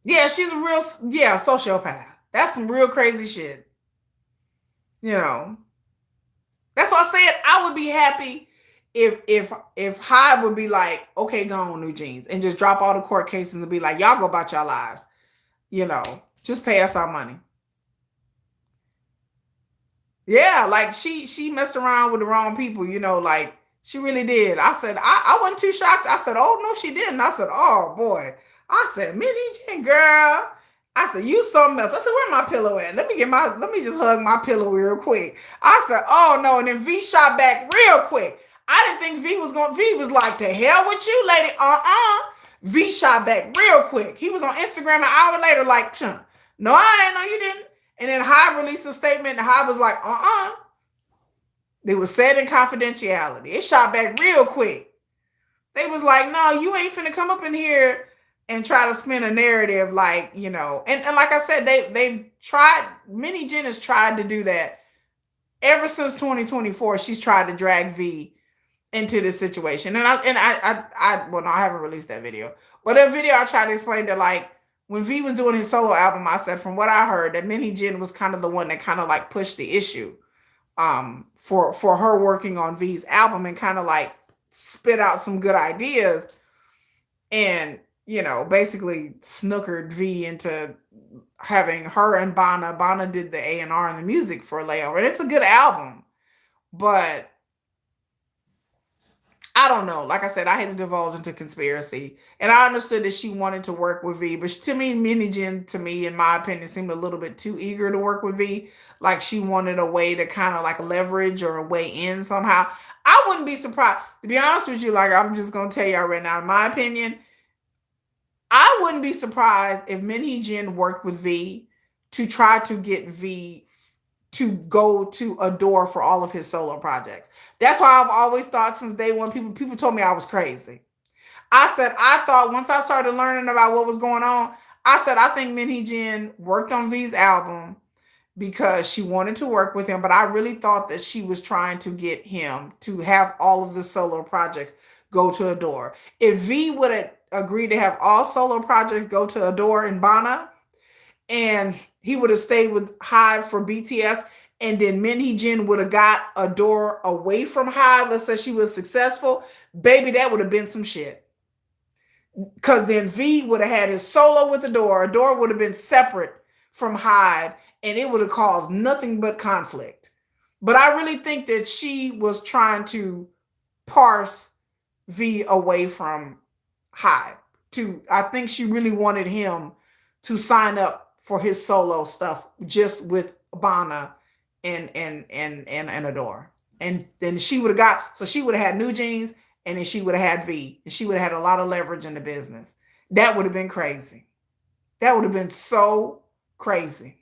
Yeah, she's a real, sociopath. That's some real crazy shit. That's why I said I would be happy if HYBE would be like, okay, go on, NewJeans, and just drop all the court cases and be like, y'all go about your lives. Just pay us our money. Yeah, like she messed around with the wrong people, like she really did. I said, I wasn't too shocked. I said, oh no, she didn't. I said, oh boy. I said, Min Hee-jin, girl. I said, you something else. I said, where my pillow at? Let me just hug my pillow real quick. I said, oh no. And then V shot back real quick. I didn't think V was like, the hell with you, lady. V shot back real quick. He was on Instagram an hour later, like, no, I didn't know you didn't. And then HYBE released a statement, and HYBE was like, They was said in confidentiality. It shot back real quick. They was like, no, you ain't finna come up in here and try to spin a narrative like, and like I said, they've tried, Min Hee-jin has tried to do that ever since 2024. She's tried to drag V into this situation. And I haven't released that video. But that video I tried to explain that, like, when V was doing his solo album, I said, from what I heard, that Min Hee-jin was kind of the one that kind of like pushed the issue for her working on V's album and kind of like spit out some good ideas and, basically snookered V into having her and Bana. Bana did the A&R and the music for Layover. And it's a good album. But I don't know. Like I said, I had to divulge into conspiracy. And I understood that she wanted to work with V. But to me, Min Hee-jin, in my opinion, seemed a little bit too eager to work with V. Like she wanted a way to kind of like leverage or a way in somehow. I wouldn't be surprised. To be honest with you, like, I'm just going to tell y'all right now, in my opinion, I wouldn't be surprised if Min Hee-jin worked with V to try to get V to go to ADOR for all of his solo projects. That's why I've always thought since day one, people told me I was crazy. I said, I thought once I started learning about what was going on, I said, I think Min Hee-jin worked on V's album because she wanted to work with him. But I really thought that she was trying to get him to have all of the solo projects go to ADOR. If V would have agreed to have all solo projects go to ADOR and Bana, and he would have stayed with HYBE for BTS, and then Min Hee-jin would have got ADOR away from HYBE, let's say she was successful, baby, that would have been some shit. Because then V would have had his solo with ADOR. ADOR would have been separate from HYBE, and it would have caused nothing but conflict. But I really think that she was trying to parse V away from HYBE. I think she really wanted him to sign up for his solo stuff just with Bana and ADOR. And then she would have had NewJeans and then she would have had V, and she would have had a lot of leverage in the business. That would have been crazy. That would have been so crazy.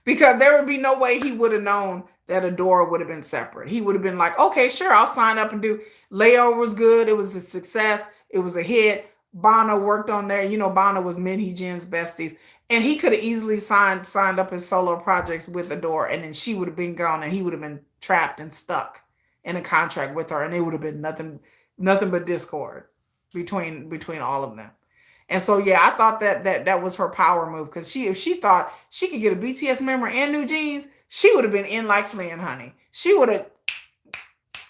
Because there would be no way he would have known that ADOR would have been separate. He would have been like, okay, sure, I'll sign up and do. Layover was good. It was a success. It was a hit. Bana worked on there. You know, Bana was Min Hee-jin's besties. And he could have easily signed up his solo projects with ADOR, and then she would have been gone, and he would have been trapped and stuck in a contract with her, and it would have been nothing but discord between all of them. And so, yeah, I thought that was her power move, because if she thought she could get a BTS member and NewJeans, she would have been in like Flynn, honey.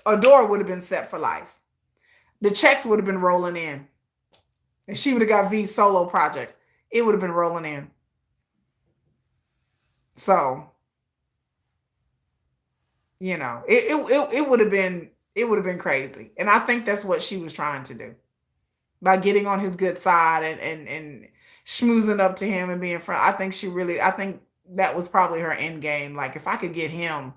ADOR would have been set for life. The checks would have been rolling in. And she would have got V's solo projects. It would have been rolling in. So, you know, it would have been crazy. And I think that's what she was trying to do. By getting on his good side and schmoozing up to him and being friend. I think that was probably her end game. Like, if I could get him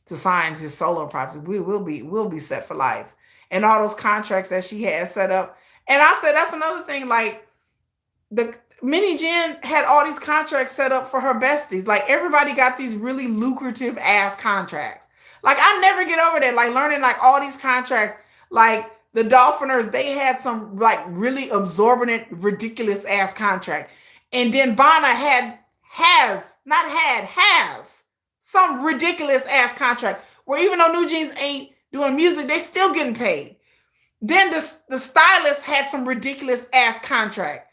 to sign his solo project, we'll be set for life. And all those contracts that she had set up. And I said that's another thing. Like, the Min Hee-jin had all these contracts set up for her besties. Like, everybody got these really lucrative ass contracts. Like, I never get over that. Like, learning like all these contracts. Like, the Dolphiners, they had some like really absorbent, ridiculous ass contract. And then Bana has some ridiculous ass contract where even though NewJeans ain't doing music, they still getting paid. Then the stylist had some ridiculous ass contract.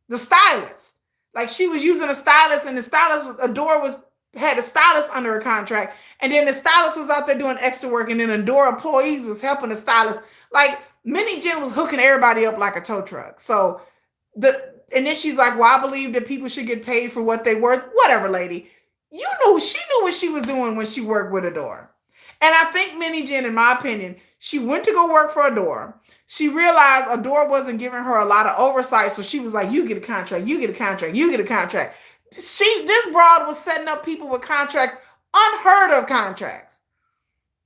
The stylist, like, she was using a stylist, and the stylist, ADOR had a stylist under a contract, and then the stylist was out there doing extra work, and then ADOR employees was helping the stylist. Like, Min Hee-jin was hooking everybody up like a tow truck. So and then she's like, well, I believe that people should get paid for what they worth. Whatever, lady. She knew what she was doing when she worked with ADOR. And I think Min Hee-jin, in my opinion, she went to go work for ADOR. She realized ADOR wasn't giving her a lot of oversight. So she was like, you get a contract, you get a contract, you get a contract. This broad was setting up people with contracts, unheard of contracts.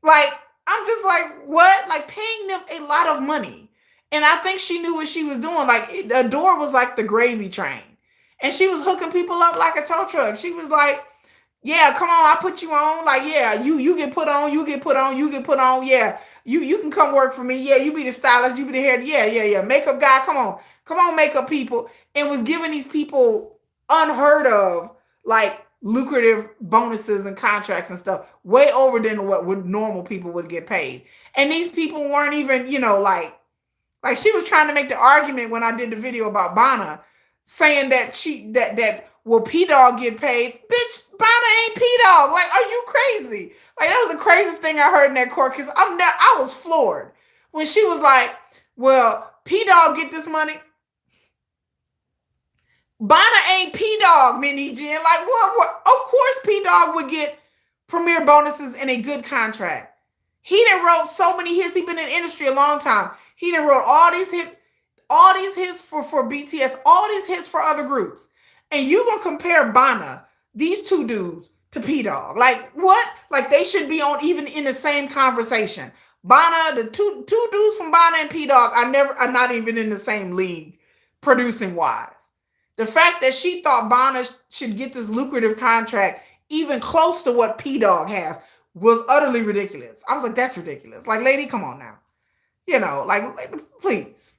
Like, I'm just like, what? Like, paying them a lot of money. And I think she knew what she was doing. Like, ADOR was like the gravy train. And she was hooking people up like a tow truck. She was like, yeah, come on, I put you on. Like, yeah, you get put on, you get put on, you get put on. Yeah, you can come work for me. Yeah, you be the stylist, you be the hair. Yeah. Makeup guy, come on, makeup people. And was giving these people unheard of, like, lucrative bonuses and contracts and stuff, way over than what normal people would get paid. And these people weren't even, like she was trying to make the argument when I did the video about Bana, saying that will P-Dog get paid? Bitch, Bana ain't P-Dog. Like, are you crazy? Like, that was the craziest thing I heard in that court, because I was floored when she was like, well, P-Dog get this money. Bana ain't P-Dog, Min Hee-jin. Like, what? Of course P-Dog would get premiere bonuses and a good contract. He done wrote so many hits. He been in the industry a long time. He done wrote all these hits for BTS, all these hits for other groups. And you gonna compare Bana, these two dudes, to P-Dog. Like, what? Like, they should be on even in the same conversation. Bana, the two dudes from Bana and P-Dog are not even in the same league producing wise. The fact that she thought Bana should get this lucrative contract even close to what P-Dog has was utterly ridiculous. I was like, that's ridiculous. Like, lady, come on now. Like, please.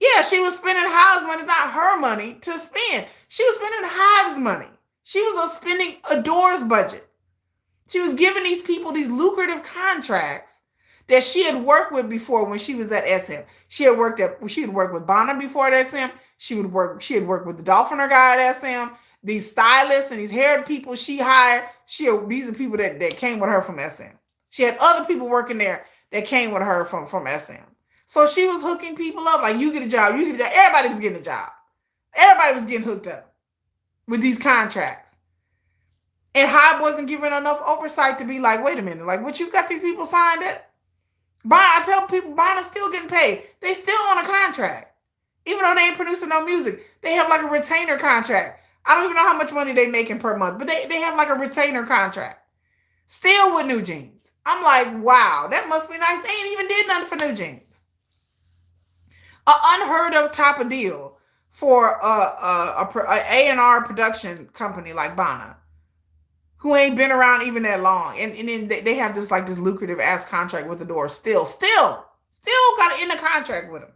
Yeah, she was spending HYBE's money. It's not her money to spend. She was spending HYBE's money. She was spending ADOR's budget. She was giving these people these lucrative contracts that she had worked with before when she was at SM. She had worked with Bana before at SM. She had worked with the Dolphiner guy at SM. These stylists and these hair people she hired, these are people that came with her from SM. She had other people working there that came with her from SM. So she was hooking people up, like, you get a job, you get a job. Everybody was getting a job. Everybody was getting hooked up with these contracts. And HYBE wasn't given enough oversight to be like, wait a minute, like, what, you got these people signed at? I tell people, Bana's still getting paid. They still on a contract. Even though they ain't producing no music, they have like a retainer contract. I don't even know how much money they making per month, but they have like a retainer contract. Still with NewJeans. I'm like, wow, that must be nice. They ain't even did nothing for NewJeans. An unheard of type of deal for a A&R production company like Bana, who ain't been around even that long. And then they have this like this lucrative ass contract with ADOR. Still got it in the contract with them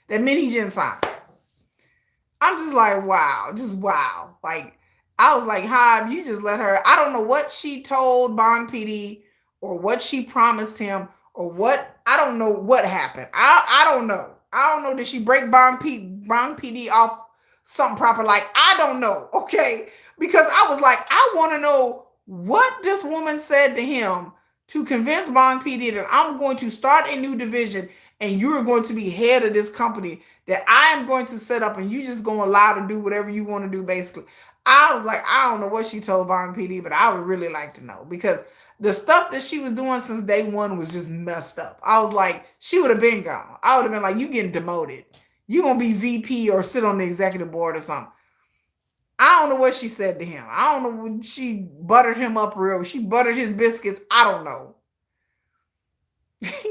that Min Hee-jin signed. I'm just like, wow, just wow. Like, I was like, HYBE, you just let her. I don't know what she told Bang PD or what she promised him or what. I don't know what happened. I don't know. I don't know. Did she break Bang PD off something proper? Like, I don't know. Okay. Because I was like, I want to know what this woman said to him to convince Bang PD that I'm going to start a new division and you're going to be head of this company that I am going to set up and you just going to allow to do whatever you want to do, basically. I was like, I don't know what she told Bang PD, but I would really like to know because the stuff that she was doing since day one was just messed up. I was like, she would have been gone. I would have been like, you getting demoted. You going to be VP or sit on the executive board or something. I don't know what she said to him. I don't know when she buttered him up real. She buttered his biscuits. I don't know.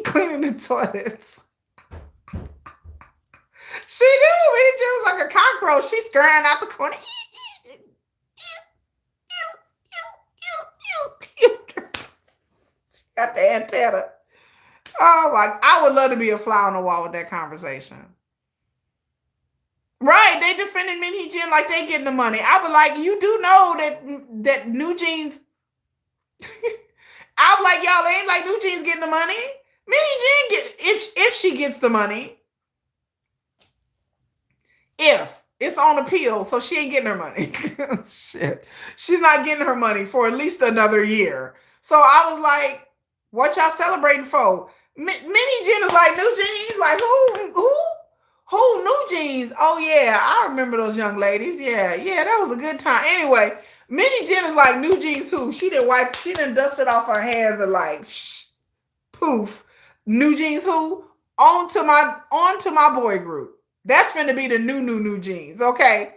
Cleaning the toilets. She did. Minnie Jin was like a cockroach. She's scurrying out the corner. She got the antenna. Oh my! I would love to be a fly on the wall with that conversation. Right, they defended Min Hee-jin like they getting the money. I was like, you do know that NewJeans. I was like, y'all ain't like NewJeans getting the money. Min Hee-jin get if she gets the money. If it's on appeal, so she ain't getting her money. Shit, she's not getting her money for at least another year. So I was like, what y'all celebrating for? Min Hee-jin is like NewJeans, like who NewJeans? Oh yeah, I remember those young ladies. Yeah, that was a good time. Anyway, Min Hee-jin is like NewJeans who? She didn't dust it off her hands and like poof. NewJeans who? On to my boy group. That's finna be the new jeans, okay?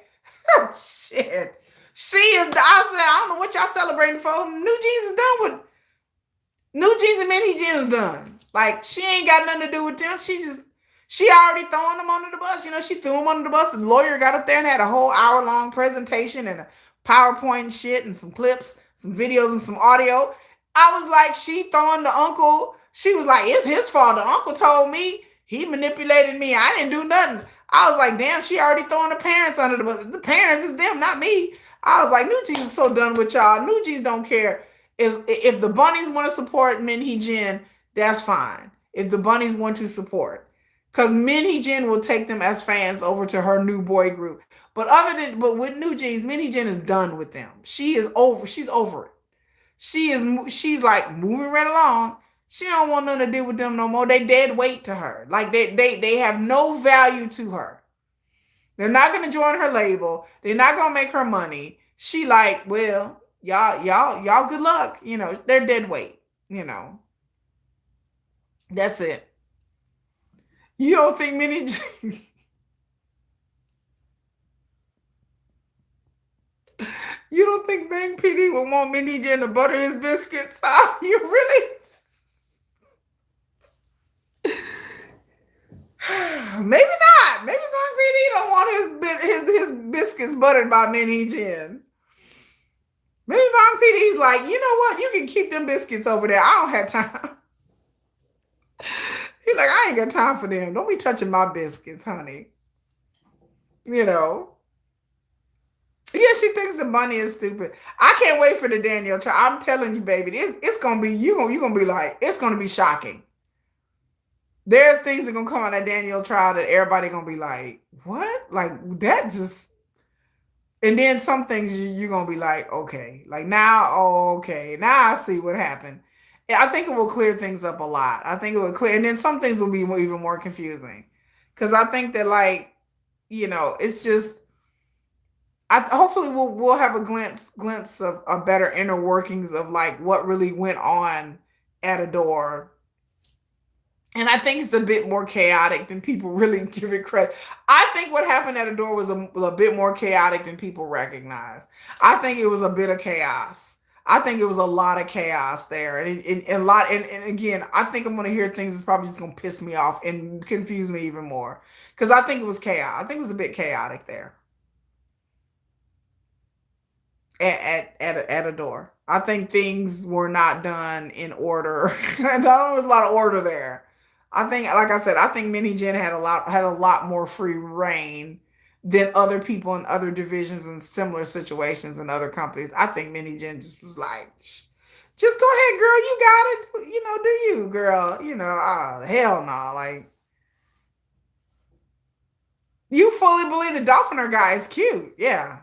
Shit. She is, I said, I don't know what y'all celebrating for. NewJeans is done with, NewJeans and Min Hee-jin is done. Like, she ain't got nothing to do with them. She already throwing them under the bus. You know, she threw them under the bus. The lawyer got up there and had a whole hour-long presentation and a PowerPoint and shit and some clips, some videos and some audio. I was like, she throwing the uncle. She was like, it's his fault. The uncle told me. He manipulated me. I didn't do nothing. I was like, damn, she already throwing the parents under the bus. The parents is them, not me. I was like, NewJeans is so done with y'all. NewJeans don't care. If the bunnies want to support Min Hee-jin, that's fine. If the bunnies want to support. Because Min Hee-jin will take them as fans over to her new boy group. But with NewJeans, Min Hee-jin is done with them. She's over it. She's like moving right along. She don't want nothing to do with them no more. They dead weight to her. Like they have no value to her. They're not gonna join her label. They're not gonna make her money. She like, well, y'all good luck. You know, they're dead weight. You know. That's it. You don't think Minnie You don't think Bang PD would want Min Hee-jin to butter his biscuits? You really? Maybe not. Maybe Bang PD don't want his biscuits buttered by Min Hee-jin. Maybe Bang PD's like, you know what? You can keep them biscuits over there. I don't have time. He's like, I ain't got time for them. Don't be touching my biscuits, honey. You know. Yeah, she thinks the bunny is stupid. I can't wait for the Danielle trial. I'm telling you, baby, it's gonna be you're gonna be like, it's gonna be shocking. There's things that are gonna come out of that Danielle trial that everybody gonna be like, what? Like that just. And then some things you're gonna be like, okay, like now, oh, okay, now I see what happened. I think it will clear things up a lot. I think it will clear, and then some things will be even more confusing, because I think that like, you know, it's just. Hopefully we'll have a glimpse of a better inner workings of like what really went on at ADOR. And I think it's a bit more chaotic than people really give it credit. I think what happened at ADOR was a bit more chaotic than people recognize. I think it was a bit of chaos. I think it was a lot of chaos there, and a lot. And again, I think I'm gonna hear things that's probably just gonna piss me off and confuse me even more because I think it was chaos. I think it was a bit chaotic there at ADOR. I think things were not done in order. There was a lot of order there. I think, like I said, I think Min Hee-jin had a lot more free reign than other people in other divisions and similar situations in other companies. I think Min Hee-jin just was like, just go ahead, girl, you got it. Do you, girl? Hell no. Like, you fully believe the Dolphiner guy is cute. Yeah.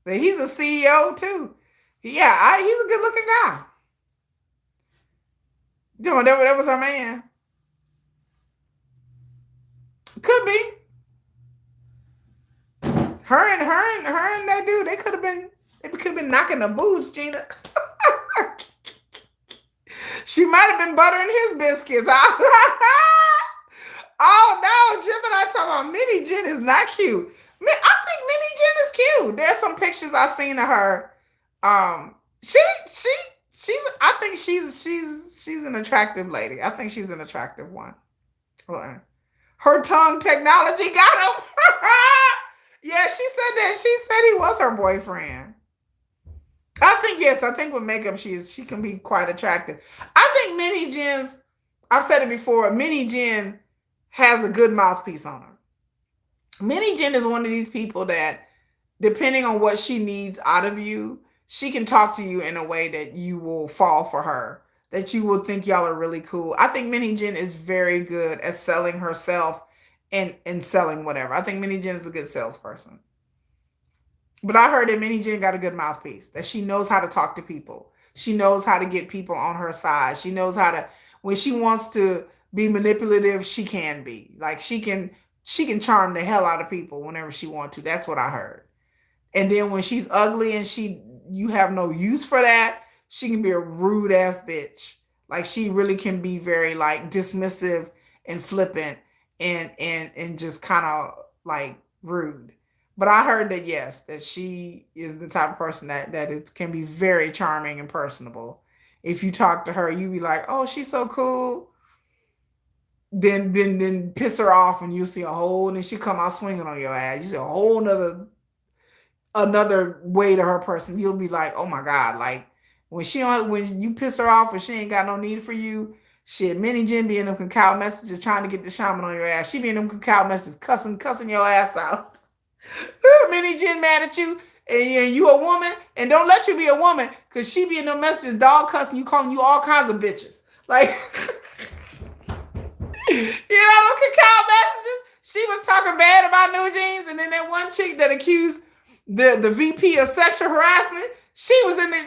But he's a CEO too. Yeah, he's a good looking guy. That was our man. Could be. Her and that dude, they could have been knocking the boots, Gina. She might have been buttering his biscuits. Oh no, Jim and I talking about Min Hee-jin is not cute. I think Min Hee-jin is cute. There's some pictures I've seen of her. She she's I think she's an attractive lady. I think she's an attractive one. Hold on. Her tongue technology got him. Yeah, she said that. She said he was her boyfriend. I think yes. I think with makeup, she can be quite attractive. I think Min Hee-jin's. I've said it before. Min Hee-jin has a good mouthpiece on her. Min Hee-jin is one of these people that, depending on what she needs out of you, she can talk to you in a way that you will fall for her, that you will think y'all are really cool. I think Min Hee-jin is very good at selling herself and selling whatever. I think Min Hee-jin is a good salesperson. But I heard that Min Hee-jin got a good mouthpiece, that she knows how to talk to people. She knows how to get people on her side. She knows how to, when she wants to be manipulative, she can be. Like she can charm the hell out of people whenever she wants to. That's what I heard. And then when she's ugly and you have no use for that, she can be a rude ass bitch. Like she really can be very like dismissive and flippant and just kind of like rude. But I heard that yes, that she is the type of person that it can be very charming and personable. If you talk to her, you be like, oh, she's so cool. Then piss her off and you see a whole, and then she come out swinging on your ass. You see a whole another way to her person. You'll be like, oh my God, like when you piss her off and she ain't got no need for you, shit, Min Hee-jin be in them cacao messages trying to get the shaman on your ass. She be in them cacao messages cussing your ass out. Min Hee-jin mad at you and you a woman and don't let you be a woman because she be in them messages dog cussing you, calling you all kinds of bitches. Like them cacao messages. She was talking bad about NewJeans, and then that one chick that accused the VP of sexual harassment, she was in the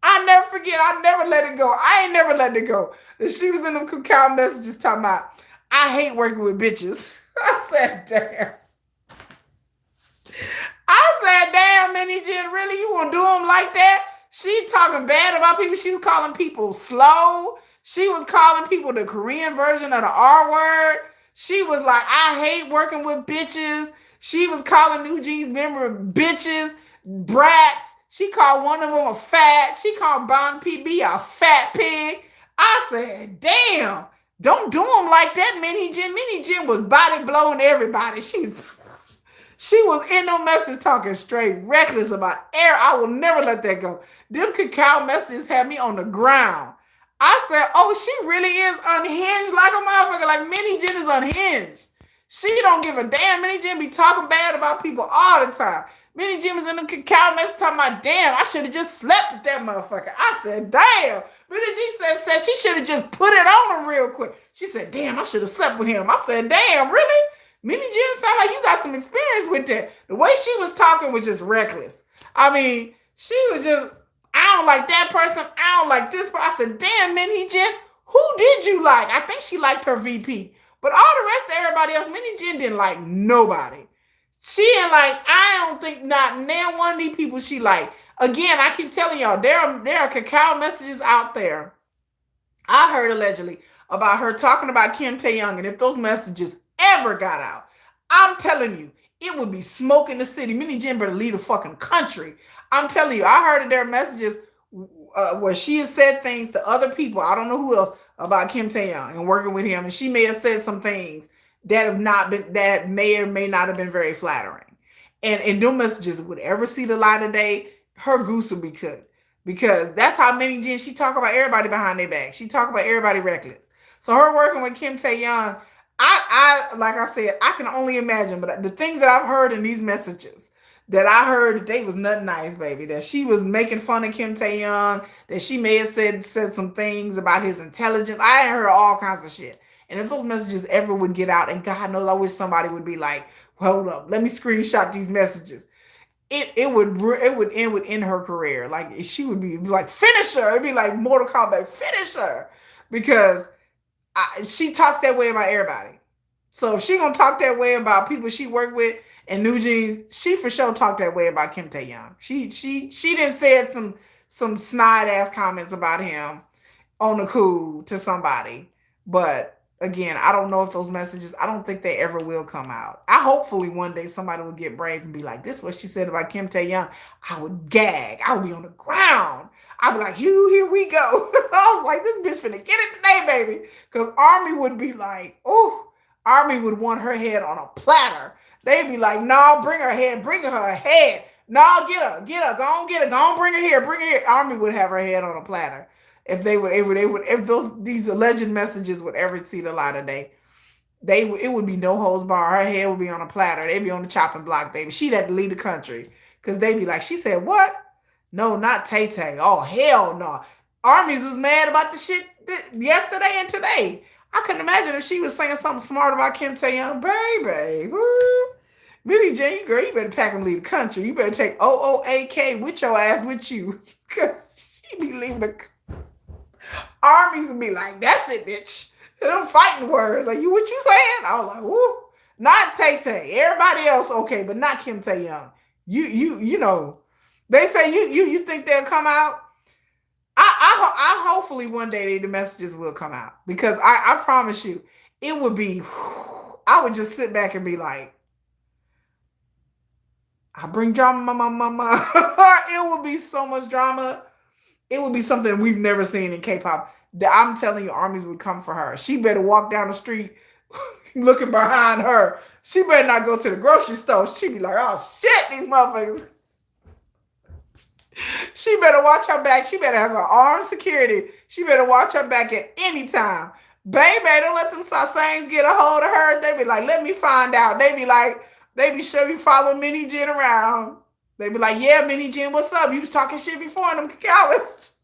I never forget. I never let it go. I ain't never let it go. She was in them cacao messages talking about, I hate working with bitches. I said, damn. Min Hee-jin, really? You want to do them like that? She talking bad about people. She was calling people slow. She was calling people the Korean version of the R word. She was like, I hate working with bitches. She was calling NewJeans member bitches, brats. She called one of them a fat. She called Bong PB a fat pig. I said, damn, don't do them like that, Min Hee-jin. Min Hee-jin was body blowing everybody. She was in no message talking straight reckless about air. I will never let that go. Them cacao messages had me on the ground. I said, oh, she really is unhinged like a motherfucker. Like Min Hee-jin is unhinged. She don't give a damn. Min Hee-jin be talking bad about people all the time. Min Hee-jin was in them cacao messages talking about, damn, I should have just slept with that motherfucker. I said, damn. Min Hee-jin said she should have just put it on him real quick. She said, damn, I should have slept with him. I said, damn, really? Min Hee-jin sound like you got some experience with that. The way she was talking was just reckless. I mean, she was just, I don't like that person. I don't like this person. I said, damn, Min Hee-jin, who did you like? I think she liked her VP. But all the rest of everybody else, Min Hee-jin didn't like nobody. She ain't like, I don't think not one of these people she liked. Again, I keep telling y'all, there are cacao messages out there. I heard allegedly about her talking about Kim Taehyung, and if those messages ever got out, I'm telling you, it would be smoke in the city. Min Hee-jin better leave the fucking country. I'm telling you, I heard of their messages where she has said things to other people. I don't know who else about Kim Taehyung and working with him, and she may have said some things that have not been that may or may not have been very flattering. And them messages would ever see the light of day, her goose would be cut. Because that's how Min Hee-jin, she talk about everybody behind their back. She talk about everybody reckless. So her working with Kim Taehyung, I like I said, I can only imagine, but the things that I've heard in these messages that I heard they was nothing nice, baby. That she was making fun of Kim Taehyung, that she may have said some things about his intelligence. I heard all kinds of shit. And if those messages ever would get out, and God knows, I wish somebody would be like, hold up, let me screenshot these messages. It would end her career. Like she would be like finish her. It'd be like Mortal Kombat, finish her, because she talks that way about everybody. So if she gonna talk that way about people she worked with and NewJeans, she for sure talked that way about Kim Taehyung. She done said some snide ass comments about him on the cool to somebody, but again, I don't know if those messages, I don't think they ever will come out. I hopefully one day somebody will get brave and be like, this is what she said about Kim Taehyung. I would gag. I would be on the ground. I'd be like, here we go. I was like, this bitch finna get it today, baby. Because Army would be like, oh, Army would want her head on a platter. They'd be like, no, bring her head. No, get her, go on, get her, go on, bring her here. Army would have her head on a platter. If these alleged messages would ever see the light of day, it would be no holds barred. Her head would be on a platter. They'd be on the chopping block, baby. She'd have to leave the country because they'd be like, she said what? No, not Tay Tay. Oh hell no. Armies was mad about the shit yesterday and today. I couldn't imagine if she was saying something smart about Kim Taehyung, baby. Woo. Billie Jean, girl, you better pack and leave the country. You better take OOAK with your ass with you because she be leaving the country. Armies would be like, that's it, bitch. And them fighting words. Like, what you saying? I was like, woo. Not Tay Tay. Everybody else, okay, but not Kim Taehyung. You know. They say you think they'll come out. I hopefully one day the messages will come out. Because I promise you, it would be, I would just sit back and be like, I bring drama, mama. It would be so much drama. It would be something we've never seen in K-pop. I'm telling you, Armies would come for her. She better walk down the street looking behind her. She better not go to the grocery store. She'd be like, oh shit, these motherfuckers. She better watch her back. She better have her armed security. She better watch her back at any time. Baby, don't let them Sasaengs get a hold of her. They be like, let me find out. They be sure you follow Min Hee-jin around. They be like, yeah, Min Hee-jin, what's up? You was talking shit before in them cowards.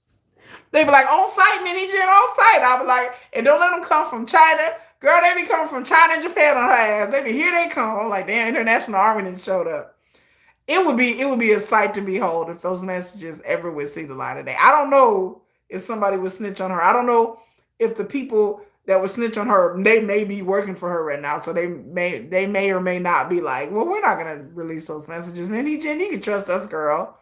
They be like, on site, Min Hee-jin, on site. I be like, and don't let them come from China. Girl, they be coming from China and Japan on her ass. They be, here they come. I'm like, damn, International Army didn't showed up. It would be a sight to behold if those messages ever would see the light of day. I don't know if somebody would snitch on her. I don't know if the people that would snitch on her, they may be working for her right now. So they may or may not be like, well, we're not gonna release those messages. Min Hee-jin, you can trust us, girl.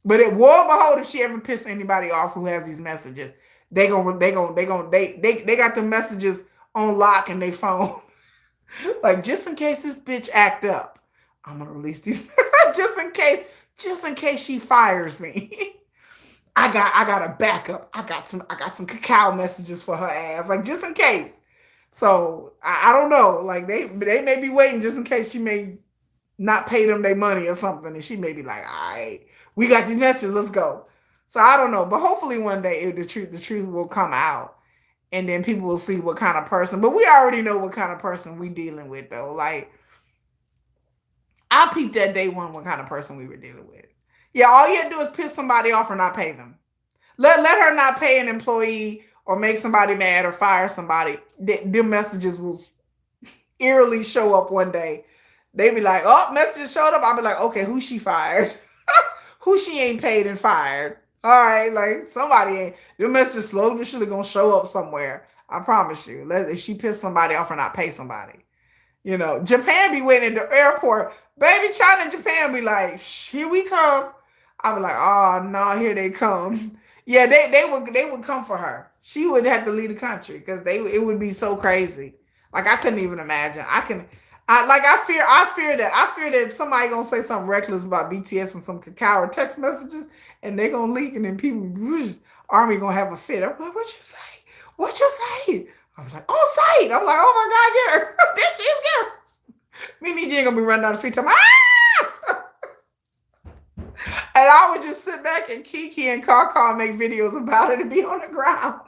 But it will behold if she ever pissed anybody off who has these messages. They got the messages on lock in their phone. Like, just in case this bitch act up, I'm gonna release these just in case she fires me. I got a backup. I got some cacao messages for her ass, like just in case. So I don't know. Like they may be waiting just in case she may not pay them their money or something, and she may be like, all right, we got these messages, let's go. So I don't know, but hopefully one day the truth will come out, and then people will see what kind of person. But we already know what kind of person we dealing with, though. Like I peeped that day one what kind of person we were dealing with. Yeah, all you had to do is piss somebody off or not pay them. Let her not pay an employee or make somebody mad or fire somebody. Them messages will eerily show up one day. They be like, oh, messages showed up. I'll be like, okay, who she fired? Who she ain't paid and fired? All right, like somebody ain't. Them messages slowly but surely gonna show up somewhere. I promise you. If she pissed somebody off or not pay somebody. You know, Japan be waiting at the airport. Baby, China and Japan be like, here we come. I be like, oh no, here they come. Yeah, they would come for her. She would have to leave the country because it would be so crazy. Like I couldn't even imagine. I fear that somebody gonna say something reckless about BTS and some cacao or text messages, and they gonna leak, and then people, whoosh, army gonna have a fit. I'm like, what you say? What you say? I'm like, on site. I'm like, oh my god, get her! There she is, get her! Mimi G gonna be running down the street talking, ah! And I would just sit back and Kiki and Kaka make videos about it and be on the ground.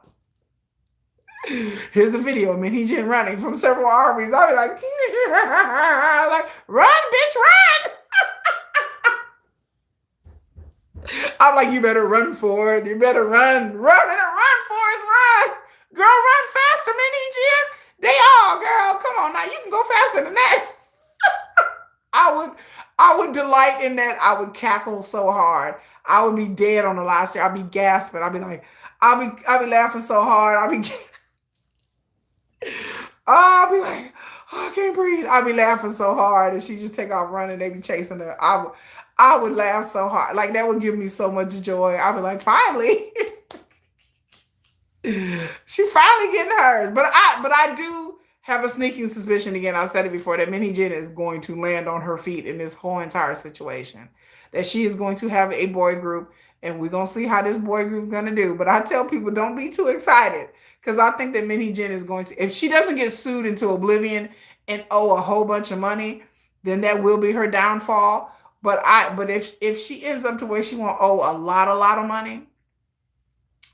Here's a video of Min Hee-jin running from several armies. I'll be like, like, run, bitch, run! I'm like, you better run for it. You better run, run, Forrest, run. Girl, run faster, Min Hee-jin. They all, girl, come on now. You can go faster than that. I would delight in that. I would cackle so hard. I would be dead on the live stream. I'd be gasping. I'd be like, I'll be laughing so hard. I'll be like, oh, I can't breathe. I'll be laughing so hard, and she just take off running. They be chasing her. I would laugh so hard. Like that would give me so much joy. I'd be like, finally. She finally getting hers. But I do have a sneaking suspicion, again, I've said it before, that Min Hee-jin is going to land on her feet in this whole entire situation. That she is going to have a boy group, and we're going to see how this boy group is going to do. But I tell people, don't be too excited, because I think that Min Hee-jin is going to, if she doesn't get sued into oblivion and owe a whole bunch of money, then that will be her downfall. But if she ends up to where she won't owe a lot of money,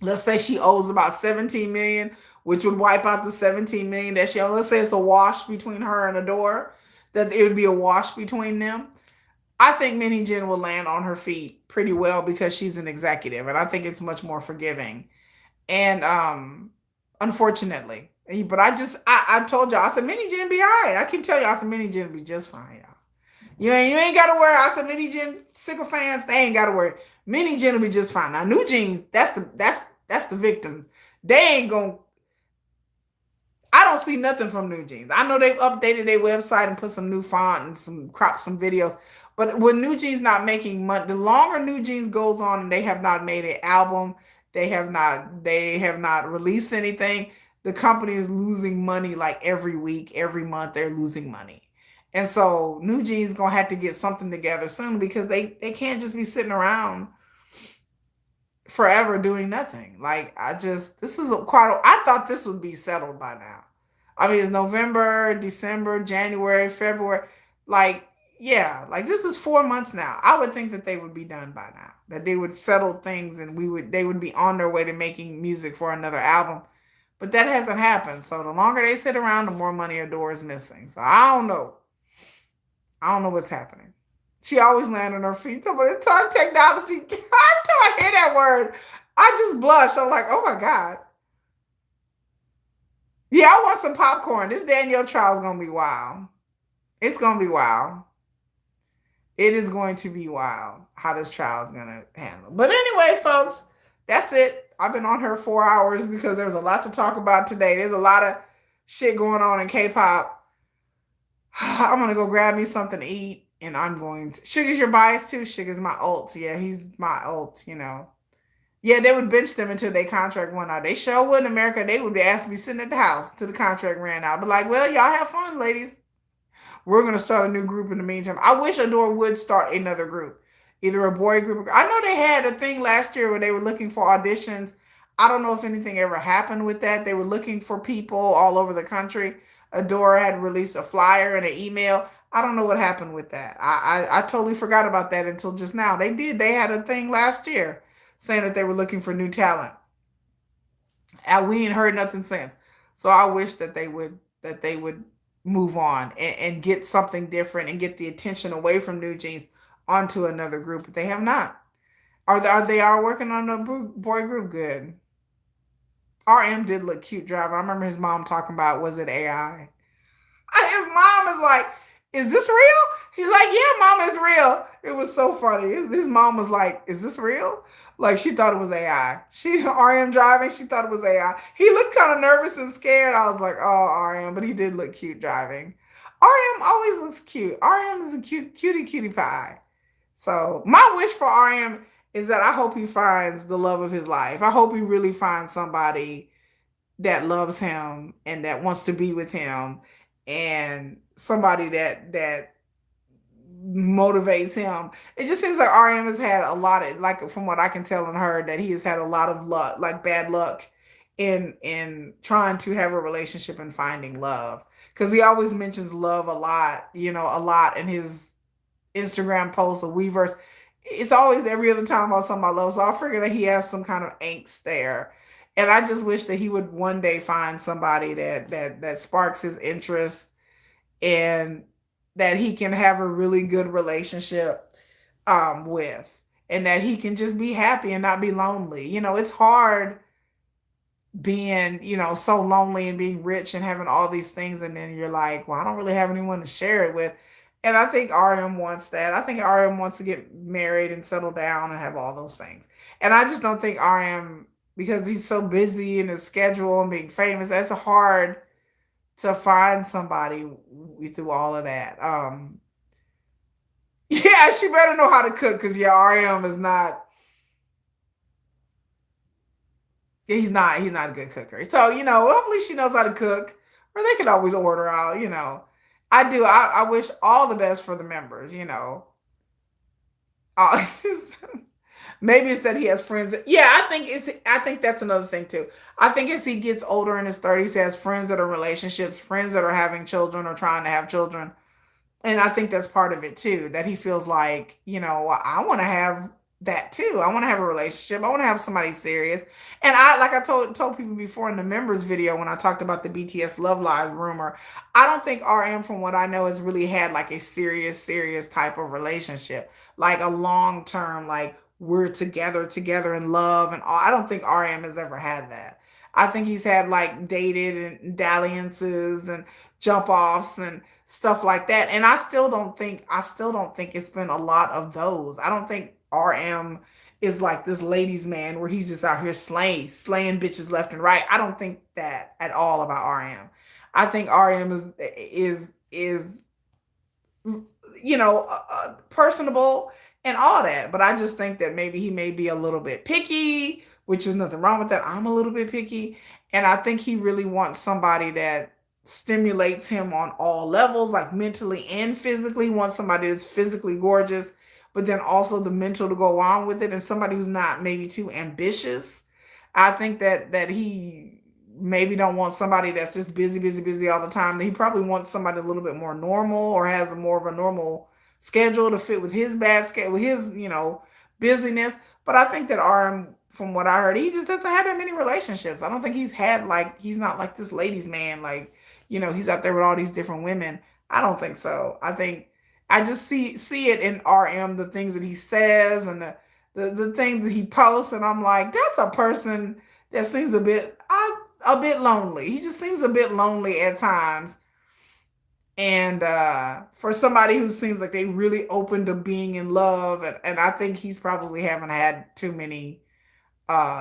let's say she owes about 17 million, which would wipe out the 17 million that she owes. Let's say it's a wash between her and ADOR, that it would be a wash between them. I think Min Hee-jin will land on her feet pretty well because she's an executive, and I think it's much more forgiving. And unfortunately, but I told y'all, I said Min Hee-jin be all right. I keep telling y'all, I said Min Hee-jin be just fine, y'all. You ain't got to worry. I said Min Hee-jin sycophants, they ain't got to worry. Min Hee-jin will be just fine. Now NewJeans, that's the victim. They ain't gonna. I don't see nothing from NewJeans. I know they've updated their website and put some new font and some videos. But with NewJeans not making money, the longer NewJeans goes on and they have not made an album, they have not released anything, the company is losing money like every week, every month they're losing money. And so NewJeans gonna have to get something together soon, because they can't just be sitting around forever doing nothing. Like, I thought this would be settled by now. I mean, it's November, December, January, February. Like, yeah, like this is 4 months now. I would think that they would be done by now. That they would settle things and they would be on their way to making music for another album. But that hasn't happened. So the longer they sit around, the more money ADOR is missing. So I don't know. I don't know what's happening. She always lands on her feet. Somebody talk technology. Every time I hear that word, I just blush. I'm like, oh my God. Yeah, I want some popcorn. This Danielle trial is going to be wild. It's going to be wild. It is going to be wild how this trial is going to handle. But anyway, folks, that's it. I've been on her 4 hours because there's a lot to talk about today. There's a lot of shit going on in K-pop. I'm going to go grab me something to eat. And I'm going to... Sugar's your bias too? Sugar's my ult. Yeah, he's my ult, you know. Yeah, they would bench them until their contract went out. They sure would in America. They would be asked to be sitting at the house till the contract ran out. But like, well, y'all have fun, ladies. We're going to start a new group in the meantime. I wish ADOR would start another group. Either a boy group. I know they had a thing last year where they were looking for auditions. I don't know if anything ever happened with that. They were looking for people all over the country. ADOR had released a flyer and an email. I don't know what happened with that. I totally forgot about that until just now. They had a thing last year saying that they were looking for new talent. And we ain't heard nothing since. So I wish that they would move on and get something different and get the attention away from NewJeans onto another group. But they have not. Are they working on a boy group? Good. RM did look cute driving. I remember his mom talking about, was it AI? His mom is like, is this real? He's like, yeah, mom, it's real. It was so funny. His mom was like, is this real? Like, she thought it was AI. RM driving, she thought it was AI. He looked kind of nervous and scared. I was like, oh, RM, but he did look cute driving. RM always looks cute. RM is a cutie pie. So my wish for RM is that I hope he finds the love of his life. I hope he really finds somebody that loves him and that wants to be with him and somebody that motivates him. It just seems like RM has had a lot of, like, from what I can tell and heard, that he has had a lot of luck, like bad luck, in trying to have a relationship and finding love. Because he always mentions love a lot, a lot in his Instagram posts or Weverse. It's always every other time about something about love. So I figure that he has some kind of angst there. And I just wish that he would one day find somebody that sparks his interest, and that he can have a really good relationship with, and that he can just be happy and not be lonely. It's hard being, so lonely and being rich and having all these things, and then you're like, well, I don't really have anyone to share it with. And I think RM wants that. I think RM wants to get married and settle down and have all those things. And I just don't think RM, because he's so busy in his schedule and being famous, that's hard to find somebody through all of that. Yeah, she better know how to cook, because yeah, RM is not. He's not a good cooker. So hopefully she knows how to cook, or they could always order out. I do. I wish all the best for the members. Just, maybe it's that he has friends. Yeah, I think that's another thing too. I think as he gets older in his 30s, he has friends that are in relationships, friends that are having children or trying to have children. And I think that's part of it too, that he feels like, well, I want to have that too. I want to have a relationship. I want to have somebody serious. And like I told people before in the members video, when I talked about the BTS Love Live rumor, I don't think RM, from what I know, has really had like a serious type of relationship, like a long term, like we're together in love and all. I don't think RM has ever had that. I think he's had like dated and dalliances and jump offs and stuff like that. And I still don't think it's been a lot of those. I don't think RM is like this ladies man where he's just out here slaying bitches left and right. I don't think that at all about RM. I think RM is personable and all that, but I just think that maybe he may be a little bit picky, which is nothing wrong with that. I'm a little bit picky, and I think he really wants somebody that stimulates him on all levels, like mentally and physically. Wants somebody that's physically gorgeous, but then also the mental to go on with it, and somebody who's not maybe too ambitious. I think that he maybe don't want somebody that's just busy all the time. He probably wants somebody a little bit more normal, or has a more of a normal schedule to fit with his bad schedule, with his busyness. But I think that RM, from what I heard, he just doesn't have that many relationships. I don't think he's not like this ladies man, like he's out there with all these different women. I don't think so. I think I just see it in RM, the things that he says, and the things that he posts, and I'm like, that's a person that seems a bit lonely. He just seems a bit lonely at times. And for somebody who seems like they really open to being in love, and I think he's probably haven't had too many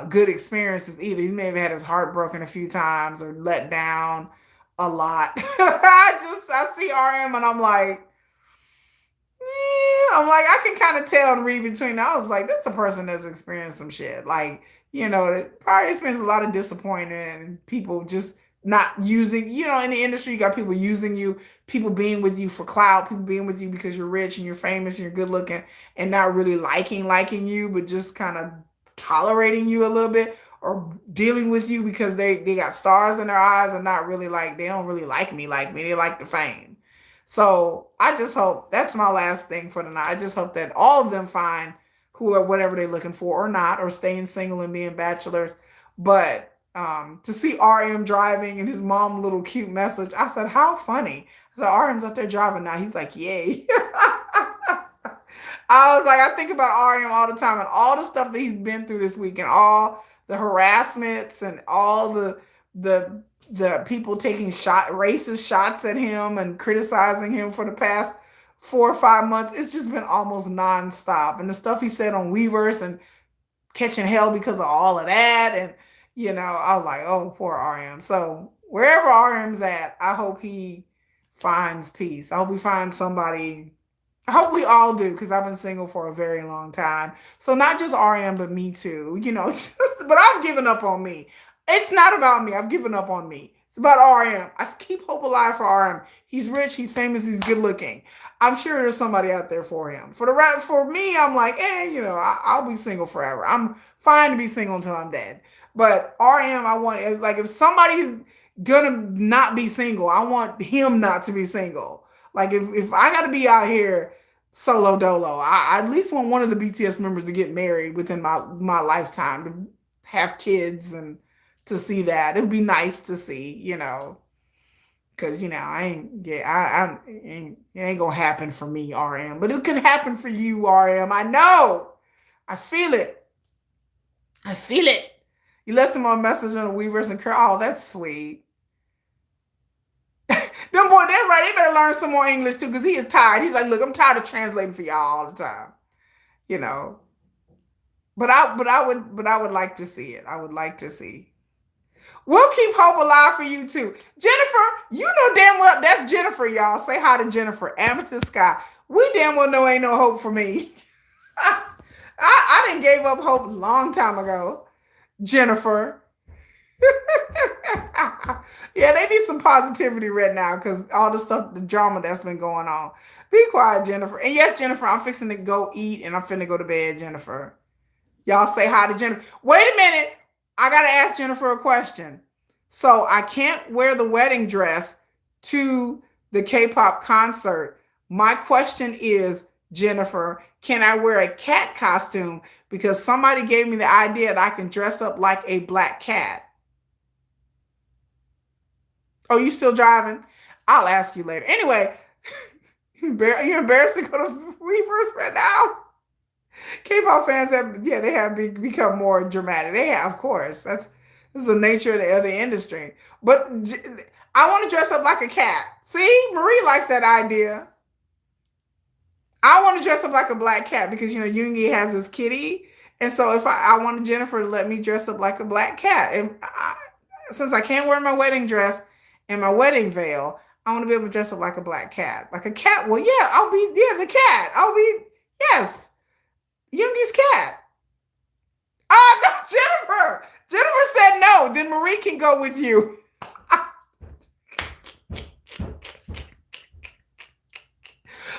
good experiences either. He may have had his heart broken a few times or let down a lot. I see RM and I'm like, yeah, I'm like, I can kind of tell and read between. I was like, that's a person that's experienced some shit. Like, that probably experienced a lot of disappointment and people just not using, in the industry, you got people using you, people being with you for clout, people being with you because you're rich and you're famous and you're good looking, and not really liking you, but just kind of tolerating you a little bit, or dealing with you because they got stars in their eyes, and not really like, they don't really like me, they like the fame. So I just hope, that's my last thing for tonight. I just hope that all of them find who or whatever they're looking for, or not, or staying single and being bachelors. But to see RM driving and his mom little cute message, I said, how funny. I said, RM's out there driving now. He's like, yay. I was like, I think about RM all the time, and all the stuff that he's been through this week, and all the harassments, and all the people taking racist shots at him and criticizing him for the past 4 or 5 months. It's just been almost nonstop. And the stuff he said on Weverse and catching hell because of all of that. And, I was like, oh, poor RM. So wherever RM's at, I hope he finds peace. I hope he finds somebody. I hope we all do, because I've been single for a very long time. So not just RM, but me too. But I've given up on me. It's not about me. I've given up on me. It's about RM. I keep hope alive for RM. He's rich, he's famous, he's good looking. I'm sure there's somebody out there for him. For me, I'm like, I'll be single forever. I'm fine to be single until I'm dead. But RM, I want, like, if somebody's gonna not be single, I want him not to be single. Like, if I got to be out here solo dolo, I at least want one of the BTS members to get married within my lifetime, to have kids and to see that. It'd be nice to see, because I ain't yeah it ain't gonna happen for me, RM, but it could happen for you, RM. I know. I feel it. I feel it. You left him a message on the Weavers and Curl. Oh, that's sweet. Them boy, that's right. They better learn some more English too, because he is tired. He's like, look, I'm tired of translating for y'all all the time. You know. But I would like to see it. I would like to see. We'll keep hope alive for you too. Jennifer, you know damn well that's Jennifer, y'all. Say hi to Jennifer. Amethyst Sky. We damn well know ain't no hope for me. I didn't gave up hope a long time ago. Jennifer. Yeah, they need some positivity right now because all the stuff, the drama that's been going on. Be quiet, Jennifer. And yes, Jennifer, I'm fixing to go eat and I'm finna go to bed, Jennifer. Y'all say hi to Jennifer. Wait a minute. I got to ask Jennifer a question. So I can't wear the wedding dress to the K-pop concert. My question is, Jennifer, can I wear a cat costume? Because somebody gave me the idea that I can dress up like a black cat. Oh, you still driving? I'll ask you later. Anyway, you're embarrassed to go to Weavers right now? K-pop fans they have become more dramatic. They have, of course. This is the nature of the industry. But I want to dress up like a cat. See, Marie likes that idea. I want to dress up like a black cat because Yoongi has his kitty, and so if I wanted Jennifer to let me dress up like a black cat, since I can't wear my wedding dress and my wedding veil, I want to be able to dress up like a black cat, like a cat. Well, yeah, I'll be the cat. I'll be yes. Yoongi's cat. Ah, no, Jennifer. Jennifer said no. Then Marie can go with you.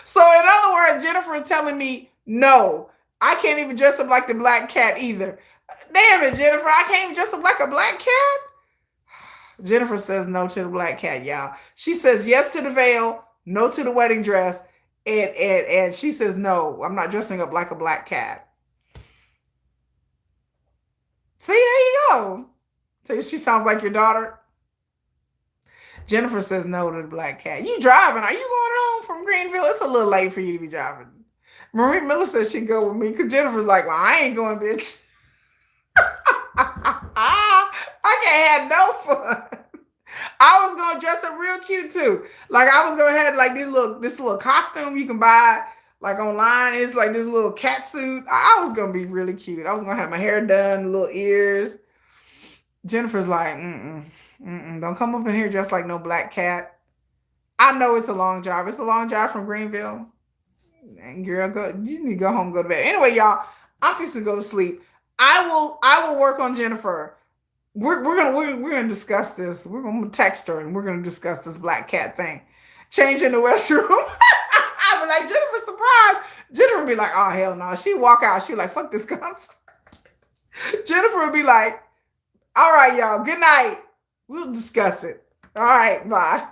So in other words, Jennifer is telling me no. I can't even dress up like the black cat either. Damn it, Jennifer. I can't even dress up like a black cat. Jennifer says no to the black cat, y'all. She says yes to the veil, no to the wedding dress. And she says, no, I'm not dressing up like a black cat. See, there you go. So she sounds like your daughter. Jennifer says no to the black cat. You driving? Are you going home from Greenville? It's a little late for you to be driving. Marie Miller says she'd go with me because Jennifer's like, well, I ain't going, bitch. I can't have no fun. I was gonna dress up real cute too. Like I was gonna have like this little costume you can buy like online. It's like this little cat suit. I was gonna be really cute. I was gonna have my hair done, little ears. Jennifer's like, don't come up in here dressed like no black cat. I know it's a long drive. It's a long drive from Greenville. And girl, you need to go home, go to bed. Anyway, y'all, I'm fixing to go to sleep. I will work on Jennifer. We're gonna discuss this. We're gonna text her and we're gonna discuss this black cat thing. Changing the restroom. I'll be like, Jennifer, surprise. Jennifer would be like, oh hell no. She walk out. She like, fuck this concert. Jennifer would be like, all right, y'all. Good night. We'll discuss it. All right, bye.